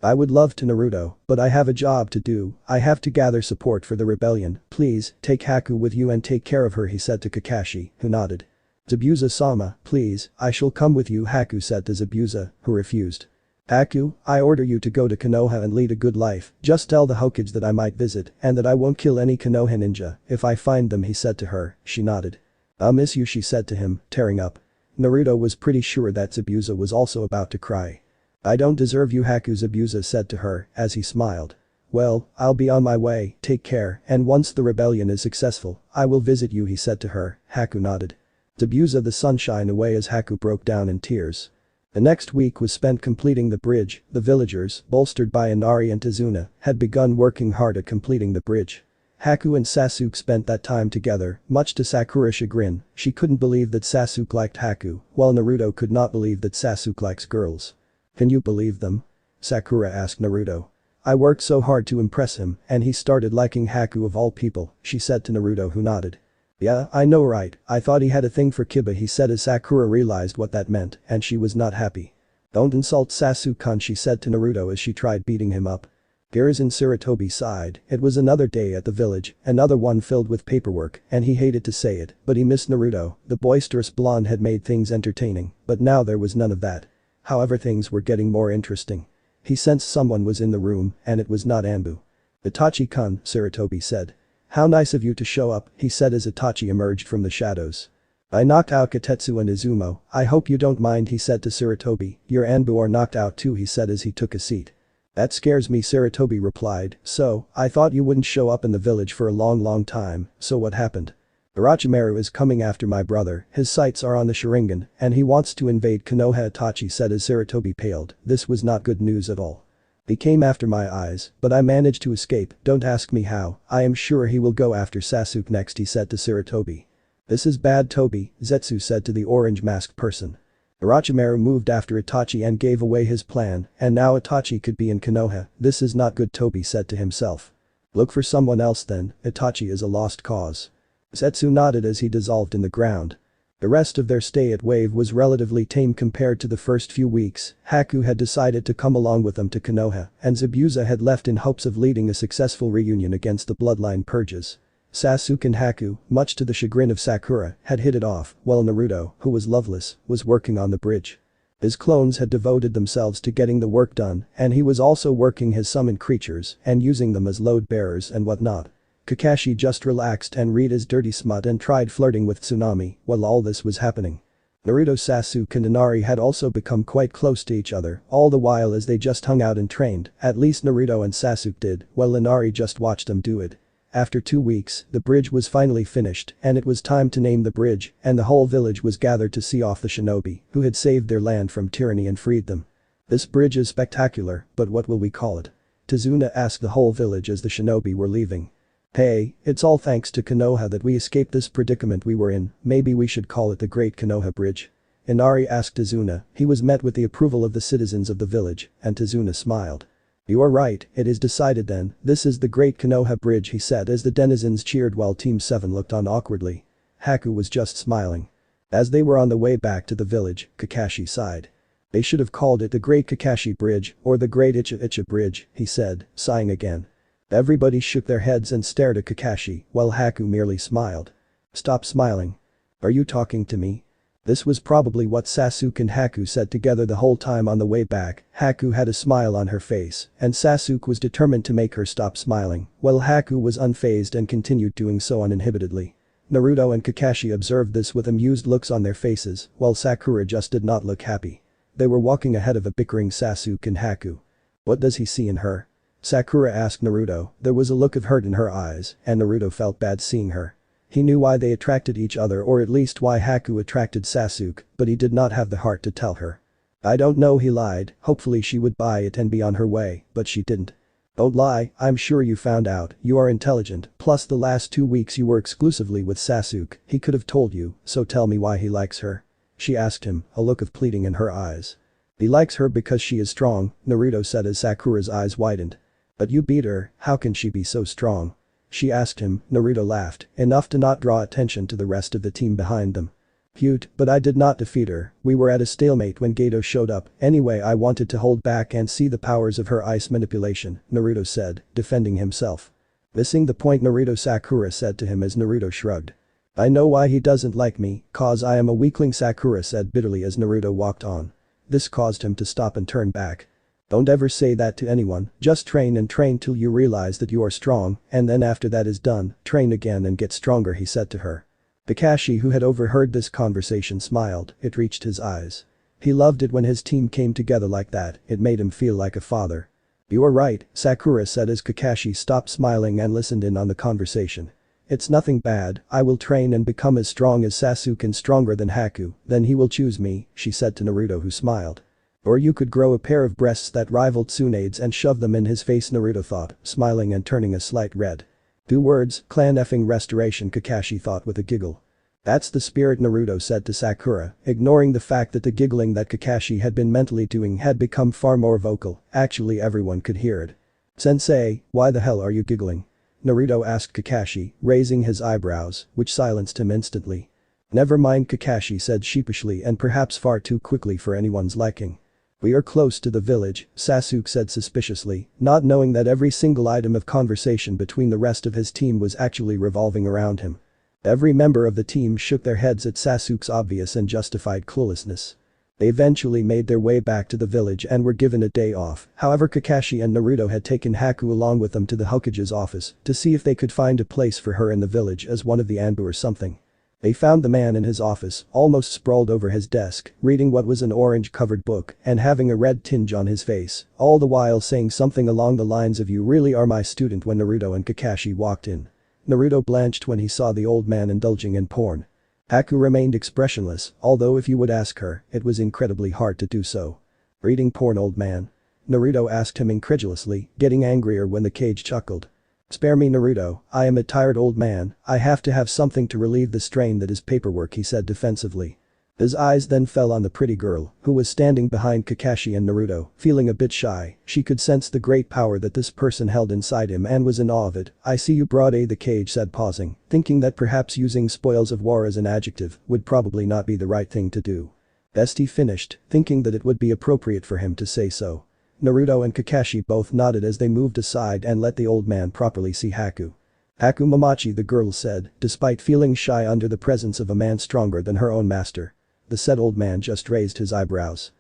I would love to, Naruto, but I have a job to do, I have to gather support for the rebellion, please, take Haku with you and take care of her, he said to Kakashi, who nodded. Zabuza-sama, please, I shall come with you, Haku said to Zabuza, who refused. Haku, I order you to go to Konoha and lead a good life, just tell the Hokage that I might visit and that I won't kill any Konoha ninja if I find them, he said to her, she nodded. I'll miss you, she said to him, tearing up. Naruto was pretty sure that Zabuza was also about to cry. I don't deserve you, Haku, Zabuza said to her, as he smiled. Well, I'll be on my way, take care, and once the rebellion is successful, I will visit you, he said to her. Haku nodded. Zabuza the sunshine away as Haku broke down in tears. The next week was spent completing the bridge. The villagers, bolstered by Inari and Tazuna, had begun working hard at completing the bridge. Haku and Sasuke spent that time together, much to Sakura's chagrin. She couldn't believe that Sasuke liked Haku, while Naruto could not believe that Sasuke likes girls. Can you believe them? Sakura asked Naruto. I worked so hard to impress him, and he started liking Haku of all people, she said to Naruto, who nodded. Yeah, I know, right, I thought he had a thing for Kiba, he said as Sakura realized what that meant, and she was not happy. Don't insult Sasuke-kun, she said to Naruto as she tried beating him up. Hiruzen Sarutobi sighed. It was another day at the village, another one filled with paperwork, and he hated to say it, but he missed Naruto. The boisterous blonde had made things entertaining, but now there was none of that. However, things were getting more interesting. He sensed someone was in the room, and it was not Anbu. Itachi-kun, Sarutobi said. How nice of you to show up, he said as Itachi emerged from the shadows. I knocked out Katetsu and Izumo. I hope you don't mind, he said to Sarutobi. Your Anbu are knocked out too, he said as he took a seat. That scares me, Sarutobi replied. So, I thought you wouldn't show up in the village for a long time, so what happened? Orochimaru is coming after my brother, his sights are on the Sharingan, and he wants to invade Konoha, Itachi said as Sarutobi paled. This was not good news at all. He came after my eyes, but I managed to escape, don't ask me how, I am sure he will go after Sasuke next, he said to Sarutobi. This is bad, Tobi, Zetsu said to the orange-masked person. Orochimaru moved after Itachi and gave away his plan, and now Itachi could be in Konoha. This is not good, Tobi said to himself. Look for someone else then, Itachi is a lost cause. Zetsu nodded as he dissolved in the ground. The rest of their stay at Wave was relatively tame compared to the first few weeks. Haku had decided to come along with them to Konoha, and Zabuza had left in hopes of leading a successful reunion against the bloodline purges. Sasuke and Haku, much to the chagrin of Sakura, had hit it off, while Naruto, who was loveless, was working on the bridge. His clones had devoted themselves to getting the work done, and he was also working his summoned creatures and using them as load bearers and whatnot. Kakashi just relaxed and read his dirty smut and tried flirting with Tsunami while all this was happening. Naruto, Sasuke and Inari had also become quite close to each other, all the while as they just hung out and trained, at least Naruto and Sasuke did, while Inari just watched them do it. After 2 weeks, the bridge was finally finished, and it was time to name the bridge, and the whole village was gathered to see off the shinobi, who had saved their land from tyranny and freed them. This bridge is spectacular, but what will we call it? Tazuna asked the whole village as the shinobi were leaving. Hey, it's all thanks to Konoha that we escaped this predicament we were in, maybe we should call it the Great Konoha Bridge. Inari asked Tazuna. He was met with the approval of the citizens of the village, and Tazuna smiled. You are right, it is decided then, this is the Great Konoha Bridge, he said as the denizens cheered while Team 7 looked on awkwardly. Haku was just smiling. As they were on the way back to the village, Kakashi sighed. They should have called it the Great Kakashi Bridge or the Great Icha Icha Bridge, he said, sighing again. Everybody shook their heads and stared at Kakashi, while Haku merely smiled. Stop smiling. Are you talking to me? This was probably what Sasuke and Haku said together the whole time on the way back. Haku had a smile on her face, and Sasuke was determined to make her stop smiling, while Haku was unfazed and continued doing so uninhibitedly. Naruto and Kakashi observed this with amused looks on their faces, while Sakura just did not look happy. They were walking ahead of a bickering Sasuke and Haku. What does he see in her? Sakura asked Naruto. There was a look of hurt in her eyes, and Naruto felt bad seeing her. He knew why they attracted each other, or at least why Haku attracted Sasuke, but he did not have the heart to tell her. I don't know, he lied. Hopefully she would buy it and be on her way, but she didn't. Don't lie, I'm sure you found out, you are intelligent, plus the last 2 weeks you were exclusively with Sasuke, he could have told you, so tell me why he likes her. She asked him, a look of pleading in her eyes. He likes her because she is strong, Naruto said as Sakura's eyes widened. But you beat her, how can she be so strong? She asked him. Naruto laughed, enough to not draw attention to the rest of the team behind them. Cute, but I did not defeat her, we were at a stalemate when Geto showed up, anyway I wanted to hold back and see the powers of her ice manipulation, Naruto said, defending himself. Missing the point, Naruto, Sakura said to him as Naruto shrugged. I know why he doesn't like me, cause I am a weakling, Sakura said bitterly as Naruto walked on. This caused him to stop and turn back. Don't ever say that to anyone, just train and train till you realize that you are strong, and then after that is done, train again and get stronger, he said to her. Kakashi, who had overheard this conversation, smiled, it reached his eyes. He loved it when his team came together like that, it made him feel like a father. You are right, Sakura said as Kakashi stopped smiling and listened in on the conversation. It's nothing bad, I will train and become as strong as Sasuke and stronger than Haku, then he will choose me, she said to Naruto, who smiled. Or you could grow a pair of breasts that rivaled Tsunade's and shove them in his face, Naruto thought, smiling and turning a slight red. 2 words, clan effing restoration, Kakashi thought with a giggle. That's the spirit, Naruto said to Sakura, ignoring the fact that the giggling that Kakashi had been mentally doing had become far more vocal, actually everyone could hear it. Sensei, why the hell are you giggling? Naruto asked Kakashi, raising his eyebrows, which silenced him instantly. Never mind, Kakashi said sheepishly and perhaps far too quickly for anyone's liking. We are close to the village, Sasuke said suspiciously, not knowing that every single item of conversation between the rest of his team was actually revolving around him. Every member of the team shook their heads at Sasuke's obvious and justified cluelessness. They eventually made their way back to the village and were given a day off, however Kakashi and Naruto had taken Haku along with them to the Hokage's office to see if they could find a place for her in the village as one of the Anbu or something. They found the man in his office, almost sprawled over his desk, reading what was an orange-covered book and having a red tinge on his face, all the while saying something along the lines of "You really are my student" when Naruto and Kakashi walked in. Naruto blanched when he saw the old man indulging in porn. Haku remained expressionless, although if you would ask her, it was incredibly hard to do so. "Reading porn, old man?" Naruto asked him incredulously, getting angrier when the cage chuckled. "Spare me, Naruto, I am a tired old man, I have to have something to relieve the strain that is paperwork," he said defensively. His eyes then fell on the pretty girl, who was standing behind Kakashi and Naruto, feeling a bit shy. She could sense the great power that this person held inside him and was in awe of it. "I see you brought a," the cage said, pausing, thinking that perhaps using spoils of war as an adjective would probably not be the right thing to do. Best he finished, thinking that it would be appropriate for him to say so. Naruto and Kakashi both nodded as they moved aside and let the old man properly see Haku. "Haku Mamachi," the girl said, despite feeling shy under the presence of a man stronger than her own master. The said old man just raised his eyebrows.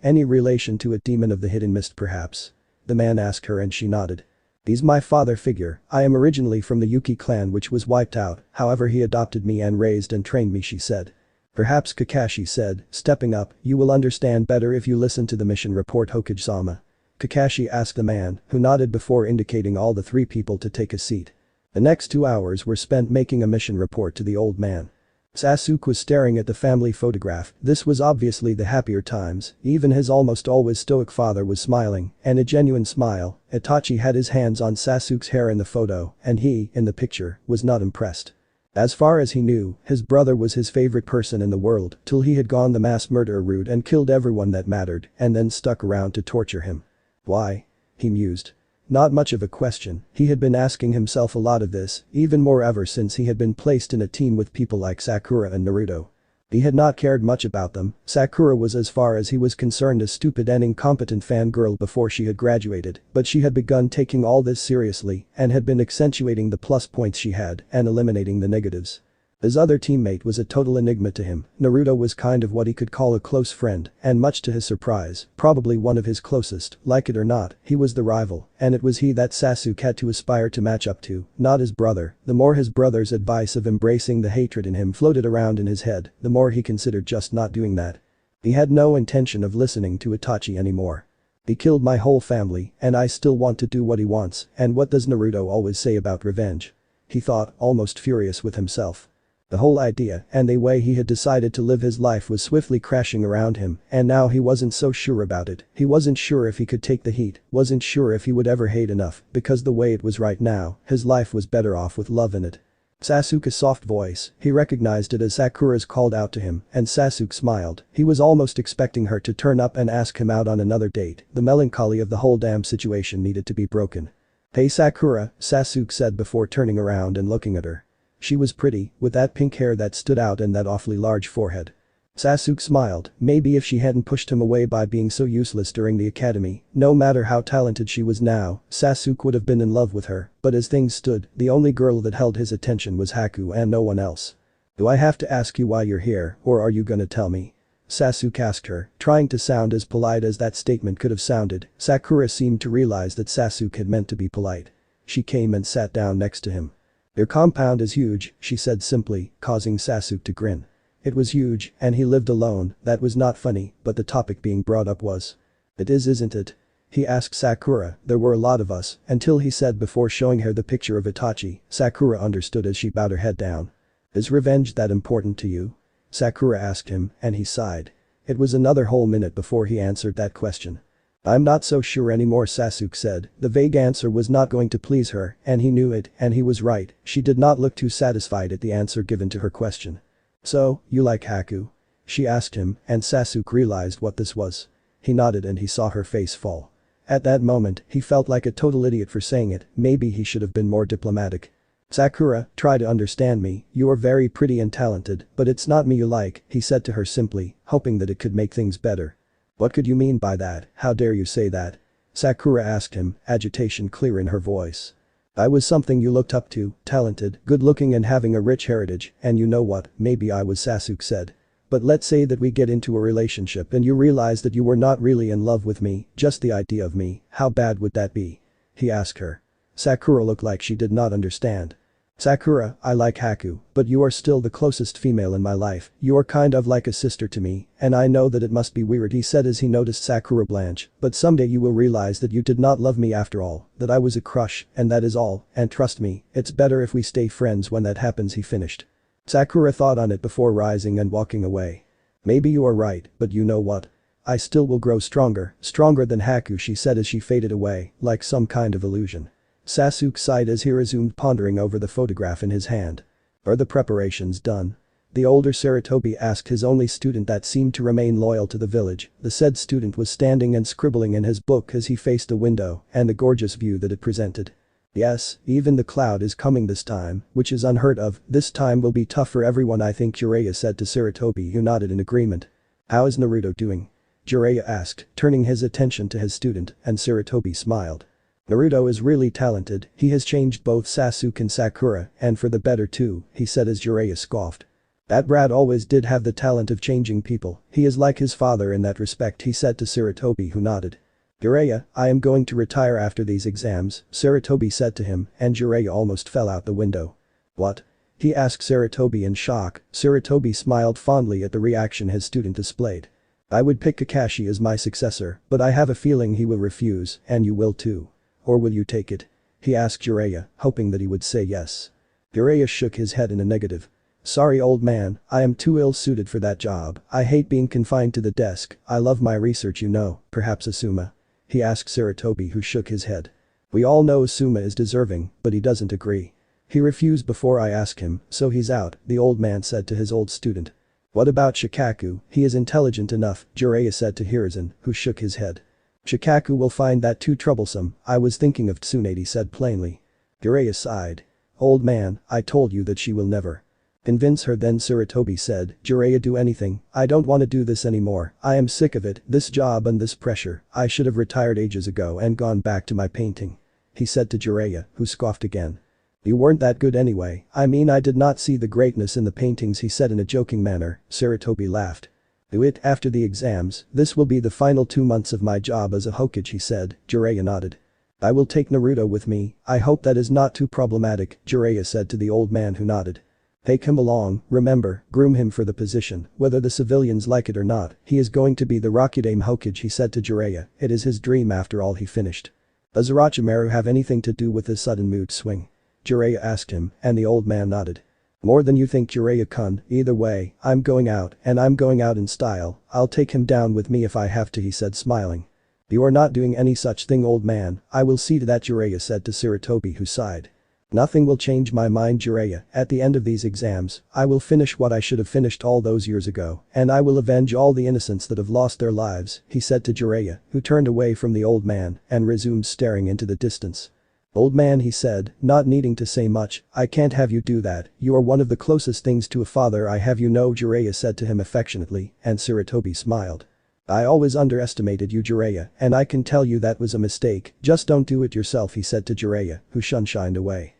Any relation to a demon of the hidden mist perhaps?" the man asked her and she nodded. "He's my father figure, I am originally from the Yuki clan which was wiped out, however he adopted me and raised and trained me," she said. "Perhaps," Kakashi said, stepping up, "you will understand better if you listen to the mission report, Hokage-sama." Kakashi asked the man, who nodded before indicating all the three people to take a seat. The next 2 hours were spent making a mission report to the old man. Sasuke was staring at the family photograph. This was obviously the happier times, even his almost always stoic father was smiling, and a genuine smile. Itachi had his hands on Sasuke's hair in the photo, and he, in the picture, was not impressed. As far as he knew, his brother was his favorite person in the world till he had gone the mass murderer route and killed everyone that mattered and then stuck around to torture him. Why? He mused. Not much of a question, he had been asking himself a lot of this, even more ever since he had been placed in a team with people like Sakura and Naruto. He had not cared much about them. Sakura was, as far as he was concerned, a stupid and incompetent fangirl before she had graduated, but she had begun taking all this seriously and had been accentuating the plus points she had and eliminating the negatives. His other teammate was a total enigma to him. Naruto was kind of what he could call a close friend, and much to his surprise, probably one of his closest. Like it or not, he was the rival, and it was he that Sasuke had to aspire to match up to, not his brother. The more his brother's advice of embracing the hatred in him floated around in his head, the more he considered just not doing that. He had no intention of listening to Itachi anymore. "He killed my whole family, and I still want to do what he wants, and what does Naruto always say about revenge?" he thought, almost furious with himself. The whole idea and the way he had decided to live his life was swiftly crashing around him, and now he wasn't so sure about it. He wasn't sure if he could take the heat, wasn't sure if he would ever hate enough, because the way it was right now, his life was better off with love in it. Sasuke's soft voice, he recognized it as Sakura's, called out to him, and Sasuke smiled. He was almost expecting her to turn up and ask him out on another date. The melancholy of the whole damn situation needed to be broken. "Hey Sakura," Sasuke said before turning around and looking at her. She was pretty, with that pink hair that stood out and that awfully large forehead. Sasuke smiled. Maybe if she hadn't pushed him away by being so useless during the academy, no matter how talented she was now, Sasuke would have been in love with her, but as things stood, the only girl that held his attention was Haku and no one else. "Do I have to ask you why you're here, or are you gonna tell me?" Sasuke asked her, trying to sound as polite as that statement could have sounded. Sakura seemed to realize that Sasuke had meant to be polite. She came and sat down next to him. "Their compound is huge," she said simply, causing Sasuke to grin. It was huge, and he lived alone. That was not funny, but the topic being brought up was. "It is, isn't it?" he asked Sakura. "There were a lot of us," until he said before showing her the picture of Itachi. Sakura understood as she bowed her head down. "Is revenge that important to you?" Sakura asked him, and he sighed. It was another whole minute before he answered that question. "I'm not so sure anymore," Sasuke said. The vague answer was not going to please her, and he knew it, and he was right. She did not look too satisfied at the answer given to her question. "So, you like Haku?" she asked him, and Sasuke realized what this was. He nodded and he saw her face fall. At that moment, he felt like a total idiot for saying it. Maybe he should have been more diplomatic. "Sakura, try to understand me. You are very pretty and talented, but it's not me you like," he said to her simply, hoping that it could make things better. "What could you mean by that? How dare you say that?" Sakura asked him, agitation clear in her voice. "I was something you looked up to, talented, good-looking and having a rich heritage, and you know what, maybe I was," Sasuke said. "But let's say that we get into a relationship and you realize that you were not really in love with me, just the idea of me, how bad would that be?" he asked her. Sakura looked like she did not understand. Sakura, I like Haku, but you are still the closest female in my life, you are kind of like a sister to me, and I know that it must be weird he said as he noticed Sakura blanch, but someday you will realize that you did not love me after all, that I was a crush, and that is all, and trust me, it's better if we stay friends when that happens he finished. Sakura thought on it before rising and walking away. Maybe you are right, but you know what? I still will grow stronger than Haku she said as she faded away, like some kind of illusion. Sasuke sighed as he resumed pondering over the photograph in his hand. Are the preparations done? The older Sarutobi asked his only student that seemed to remain loyal to the village. The said student was standing and scribbling in his book as he faced the window and the gorgeous view that it presented. Yes, even the cloud is coming this time, which is unheard of. This time will be tough for everyone I think, Jiraiya said to Sarutobi, who nodded in agreement. How is Naruto doing? Jiraiya asked, turning his attention to his student, and Sarutobi smiled. Naruto is really talented, he has changed both Sasuke and Sakura, and for the better too, he said as Jiraiya scoffed. That brat always did have the talent of changing people, he is like his father in that respect, he said to Sarutobi, who nodded. Jiraiya, I am going to retire after these exams, Sarutobi said to him, and Jiraiya almost fell out the window. What? He asked Sarutobi in shock. Sarutobi smiled fondly at the reaction his student displayed. I would pick Kakashi as my successor, but I have a feeling he will refuse, and you will too. Or will you take it? He asked Jiraiya, hoping that he would say yes. Jiraiya shook his head in a negative. Sorry old man, I am too ill-suited for that job, I hate being confined to the desk, I love my research you know, perhaps Asuma? He asked Sarutobi, who shook his head. We all know Asuma is deserving, but he doesn't agree. He refused before I asked him, so he's out, the old man said to his old student. What about Shikaku, he is intelligent enough, Jiraiya said to Hiruzen, who shook his head. Shikaku will find that too troublesome, I was thinking of Tsunade, he said plainly. Jiraiya sighed. Old man, I told you that she will never. Convince her then, Sarutobi said. Jiraiya, do anything, I don't want to do this anymore, I am sick of it, this job and this pressure, I should have retired ages ago and gone back to my painting. He said to Jiraiya, who scoffed again. You weren't that good anyway, I mean I did not see the greatness in the paintings, he said in a joking manner. Sarutobi laughed. Do it after the exams, this will be the final 2 months of my job as a Hokage, he said. Jiraiya nodded. I will take Naruto with me, I hope that is not too problematic, Jiraiya said to the old man, who nodded. Take him along, remember, groom him for the position, whether the civilians like it or not, he is going to be the Rakudame Hokage, he said to Jiraiya, it is his dream after all, he finished. Does Orochimaru have anything to do with this sudden mood swing? Jiraiya asked him, and the old man nodded. More than you think, Jiraiya-kun, either way, I'm going out, and I'm going out in style, I'll take him down with me if I have to, he said smiling. You are not doing any such thing, old man, I will see to that, Jiraiya said to Sarutobi, who sighed. Nothing will change my mind, Jiraiya, at the end of these exams, I will finish what I should have finished all those years ago, and I will avenge all the innocents that have lost their lives, he said to Jiraiya, who turned away from the old man and resumed staring into the distance. Old man, he said, not needing to say much, I can't have you do that, you are one of the closest things to a father I have, you know, Jiraiya said to him affectionately, and Sarutobi smiled. I always underestimated you, Jiraiya, and I can tell you that was a mistake, just don't do it yourself, he said to Jiraiya, who shined away.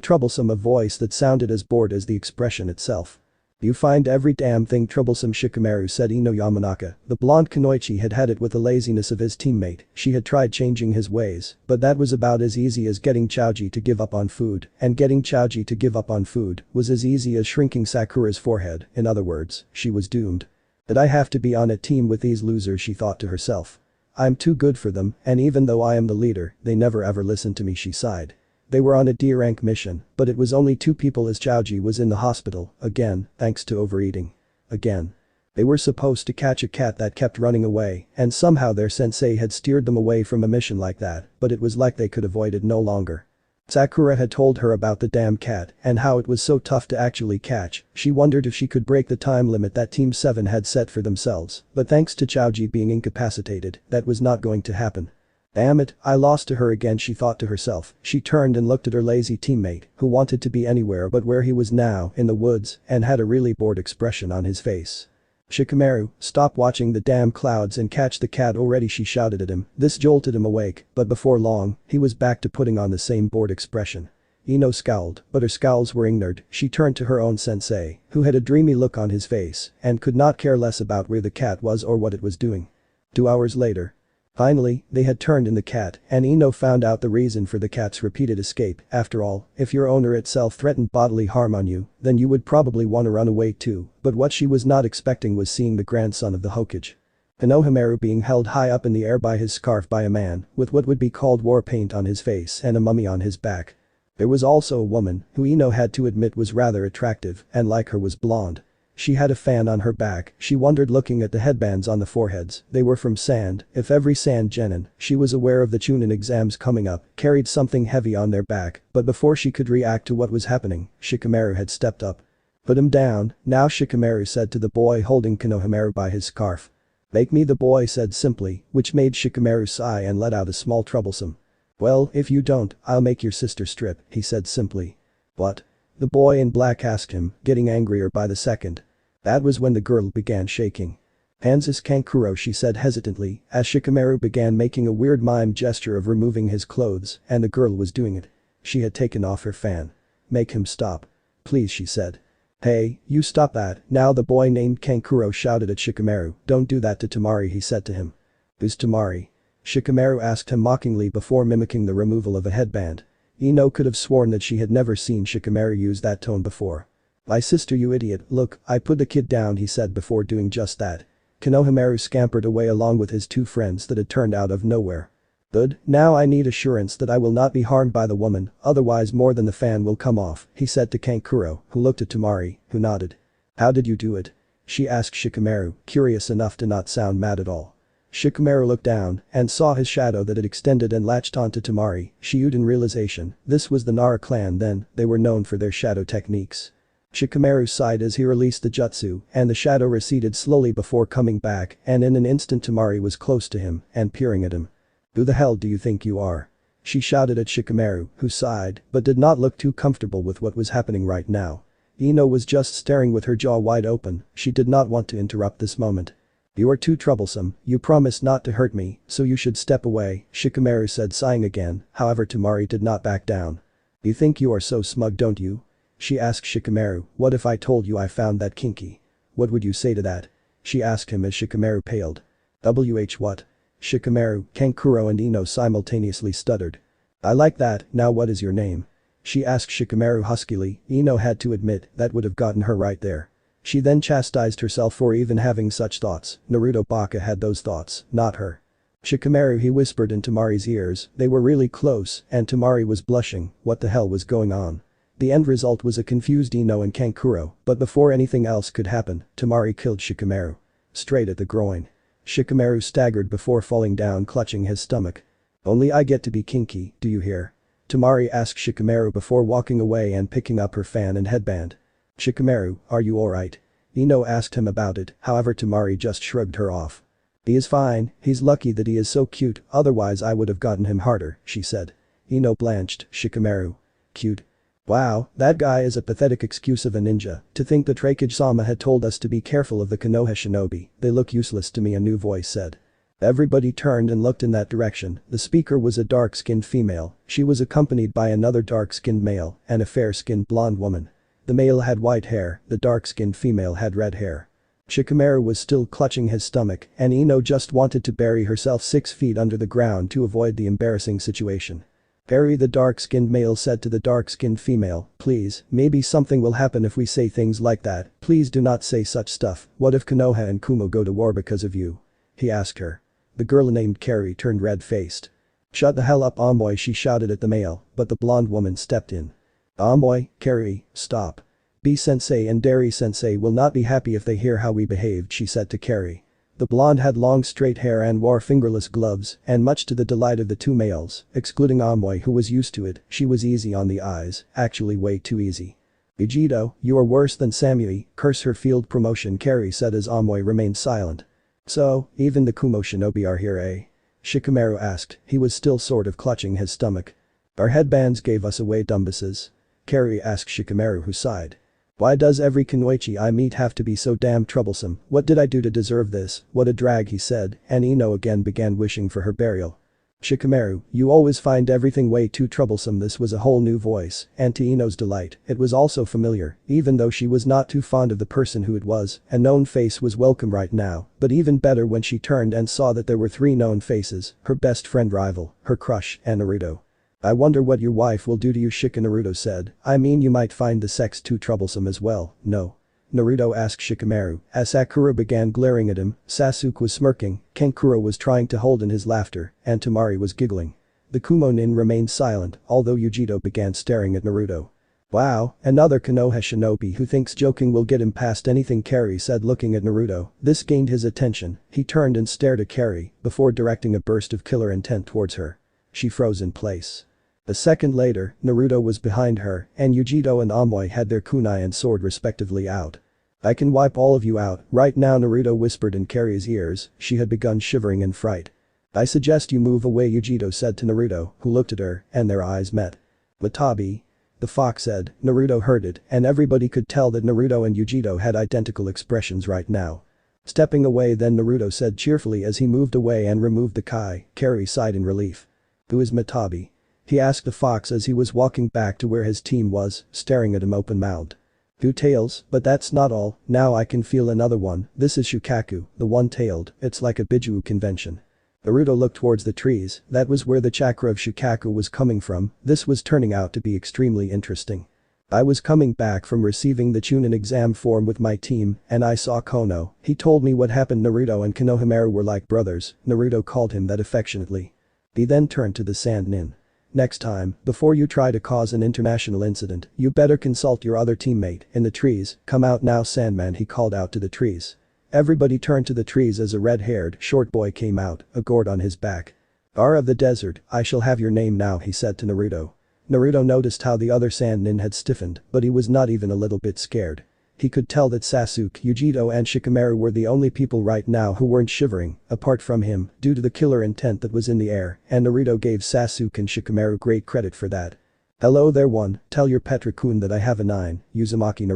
Troublesome, a voice that sounded as bored as the expression itself. You find every damn thing troublesome, Shikamaru, said Ino Yamanaka. The blonde Kunoichi had had it with the laziness of his teammate, she had tried changing his ways, but that was about as easy as getting Chaoji to give up on food, and getting Chaoji to give up on food was as easy as shrinking Sakura's forehead, in other words, she was doomed. Did I have to be on a team with these losers, she thought to herself. I'm too good for them, and even though I am the leader, they never ever listen to me, she sighed. They were on a D-rank mission, but it was only 2 people as Chaoji was in the hospital, again, thanks to overeating. Again. They were supposed to catch a cat that kept running away, and somehow their sensei had steered them away from a mission like that, but it was like they could avoid it no longer. Sakura had told her about the damn cat and how it was so tough to actually catch, she wondered if she could break the time limit that Team 7 had set for themselves, but thanks to Chaoji being incapacitated, that was not going to happen. Damn it, I lost to her again, she thought to herself. She turned and looked at her lazy teammate, who wanted to be anywhere but where he was now, in the woods, and had a really bored expression on his face. Shikamaru, stop watching the damn clouds and catch the cat already, she shouted at him. This jolted him awake, but before long, he was back to putting on the same bored expression. Ino scowled, but her scowls were ignored. She turned to her own sensei, who had a dreamy look on his face and could not care less about where the cat was or what it was doing. 2 hours later. Finally, they had turned in the cat, and Ino found out the reason for the cat's repeated escape. After all, if your owner itself threatened bodily harm on you, then you would probably want to run away too, but what she was not expecting was seeing the grandson of the Hokage. Konohamaru being held high up in the air by his scarf by a man, with what would be called war paint on his face and a mummy on his back. There was also a woman, who Ino had to admit was rather attractive, and like her was blonde. She had a fan on her back, she wondered looking at the headbands on the foreheads, they were from sand, if every sand genin, she was aware of the Chunin exams coming up, carried something heavy on their back, but before she could react to what was happening, Shikamaru had stepped up. Put him down, now Shikamaru said to the boy holding Konohamaru by his scarf. Make me, the boy said simply, which made Shikamaru sigh and let out a small troublesome. Well, if you don't, I'll make your sister strip, he said simply. What? The boy in black asked him, getting angrier by the second. That was when the girl began shaking. Hansis Kankuro, she said hesitantly, as Shikamaru began making a weird mime gesture of removing his clothes, and the girl was doing it. She had taken off her fan. Make him stop. Please, she said. Hey, you stop that, now the boy named Kankuro shouted at Shikamaru, don't do that to Tamari, he said to him. Who's Tamari? Shikamaru asked him mockingly before mimicking the removal of a headband. Ino could have sworn that she had never seen Shikamaru use that tone before. My sister, you idiot, look, I put the kid down, he said before doing just that. Konohamaru scampered away along with his two friends that had turned out of nowhere. Good, now I need assurance that I will not be harmed by the woman, otherwise more than the fan will come off, he said to Kankuro, who looked at Tamari, who nodded. How did you do it? She asked Shikamaru, curious enough to not sound mad at all. Shikamaru looked down and saw his shadow that had extended and latched onto Tamari. Shiud in realization, this was the Nara clan then, they were known for their shadow techniques. Shikamaru sighed as he released the jutsu, and the shadow receded slowly before coming back, and in an instant Tamari was close to him and peering at him. Who the hell do you think you are? She shouted at Shikamaru, who sighed, but did not look too comfortable with what was happening right now. Ino was just staring with her jaw wide open, she did not want to interrupt this moment. You are too troublesome, you promised not to hurt me, so you should step away, Shikamaru said sighing again, however Tamari did not back down. You think you are so smug, don't you? She asked Shikamaru, what if I told you I found that kinky? What would you say to that? She asked him as Shikamaru paled. What? Shikamaru, Kankuro and Ino simultaneously stuttered. I like that, now what is your name? She asked Shikamaru huskily, Ino had to admit that would have gotten her right there. She then chastised herself for even having such thoughts, Naruto Baka had those thoughts, not her. Shikamaru, he whispered in Tamari's ears, they were really close and Tamari was blushing, what the hell was going on? The end result was a confused Ino and Kankuro, but before anything else could happen, Tamari killed Shikamaru. Straight at the groin. Shikamaru staggered before falling down clutching his stomach. Only I get to be kinky, do you hear? Tamari asked Shikamaru before walking away and picking up her fan and headband. Shikamaru, are you alright? Ino asked him about it, however Tamari just shrugged her off. He is fine, he's lucky that he is so cute, otherwise I would have gotten him harder, she said. Ino blanched, Shikamaru. Cute. Wow, that guy is a pathetic excuse of a ninja, to think that Raikage-sama had told us to be careful of the Konoha shinobi, they look useless to me, a new voice said. Everybody turned and looked in that direction, the speaker was a dark-skinned female, she was accompanied by another dark-skinned male and a fair-skinned blonde woman. The male had white hair, the dark-skinned female had red hair. Shikamaru was still clutching his stomach and Ino just wanted to bury herself 6 feet under the ground to avoid the embarrassing situation. Harry, the dark-skinned male said to the dark-skinned female, please, maybe something will happen if we say things like that, please do not say such stuff, what if Konoha and Kumo go to war because of you? He asked her. The girl named Carrie turned red-faced. Shut the hell up, Amoy, she shouted at the male, but the blonde woman stepped in. Amoy, Carrie, stop. B-sensei and Dari-sensei will not be happy if they hear how we behaved, she said to Carrie. The blonde had long straight hair and wore fingerless gloves, and much to the delight of the two males, excluding Amoy who was used to it, she was easy on the eyes, actually way too easy. Vegito, you are worse than Samui, curse her field promotion, Carrie said as Amoy remained silent. So, even the Kumo shinobi are here, eh? Shikamaru asked, he was still sort of clutching his stomach. Our headbands gave us away, dumbasses. Carrie asked Shikamaru, who sighed. Why does every kunoichi I meet have to be so damn troublesome, what did I do to deserve this, what a drag, he said, and Ino again began wishing for her burial. Shikamaru, you always find everything way too troublesome. This was a whole new voice, and to Ino's delight, it was also familiar, even though she was not too fond of the person who it was, a known face was welcome right now, but even better when she turned and saw that there were three known faces, her best friend rival, her crush, and Naruto. I wonder what your wife will do to you, Naruto said. I mean, you might find the sex too troublesome as well, no? Naruto asked Shikamaru, as Sakura began glaring at him, Sasuke was smirking, Kankuro was trying to hold in his laughter, and Temari was giggling. The Kumonin remained silent, although Yujito began staring at Naruto. Wow, another Konoha shinobi who thinks joking will get him past anything, Kari said looking at Naruto. This gained his attention, he turned and stared at Kari, before directing a burst of killer intent towards her. She froze in place. A second later, Naruto was behind her, and Yujito and Amoy had their kunai and sword respectively out. I can wipe all of you out right now, Naruto whispered in Kari's ears. She had begun shivering in fright. I suggest you move away, Yujito said to Naruto, who looked at her, and their eyes met. Watabi. The fox said. Naruto heard it, and everybody could tell that Naruto and Yujito had identical expressions right now. Stepping away, then Naruto said cheerfully as he moved away and removed the kai. Kari sighed in relief. Who is Matabi? He asked the fox as he was walking back to where his team was, staring at him open-mouthed. Two tails, but that's not all, now I can feel another one, this is Shukaku, the one-tailed, it's like a Biju convention. Naruto looked towards the trees, that was where the chakra of Shukaku was coming from, this was turning out to be extremely interesting. I was coming back from receiving the Chunin exam form with my team, and I saw Kono, he told me what happened. Naruto and Konohamaru were like brothers, Naruto called him that affectionately. He then turned to the Sand Nin. Next time, before you try to cause an international incident, you better consult your other teammate, in the trees, come out now Sandman, he called out to the trees. Everybody turned to the trees as a red-haired, short boy came out, a gourd on his back. Ara of the desert, I shall have your name now, he said to Naruto. Naruto noticed how the other Sand Nin had stiffened, but he was not even a little bit scared. He could tell that Sasuke, Yujito and Shikamaru were the only people right now who weren't shivering, apart from him, due to the killer intent that was in the air, and Naruto gave Sasuke and Shikamaru great credit for that. Hello there one, tell your Petra-kun that I have a 9, Uzumaki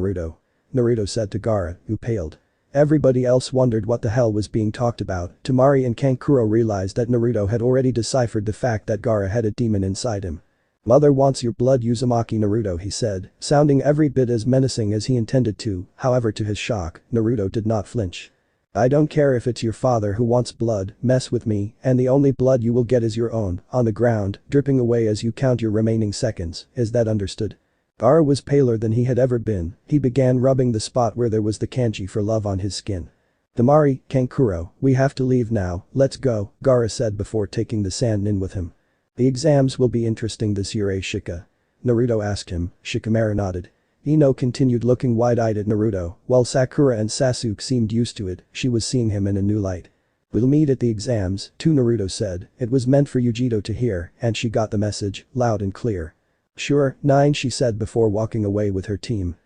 Naruto said to Gaara, who paled. Everybody else wondered what the hell was being talked about. Temari and Kankuro realized that Naruto had already deciphered the fact that Gaara had a demon inside him. Mother wants your blood, Uzumaki Naruto, he said, sounding every bit as menacing as he intended to, however to his shock, Naruto did not flinch. I don't care if it's your father who wants blood, mess with me, and the only blood you will get is your own, on the ground, dripping away as you count your remaining seconds, is that understood? Gaara was paler than he had ever been, he began rubbing the spot where there was the kanji for love on his skin. Temari, Kankuro, we have to leave now, let's go, Gaara said before taking the Sand Nin with him. The exams will be interesting this year, Shika? Naruto asked him, Shikamaru nodded. Ino continued looking wide-eyed at Naruto, while Sakura and Sasuke seemed used to it, she was seeing him in a new light. We'll meet at the exams, too, Naruto said, it was meant for Yujito to hear, and she got the message, loud and clear. Sure, 9 she said before walking away with her team.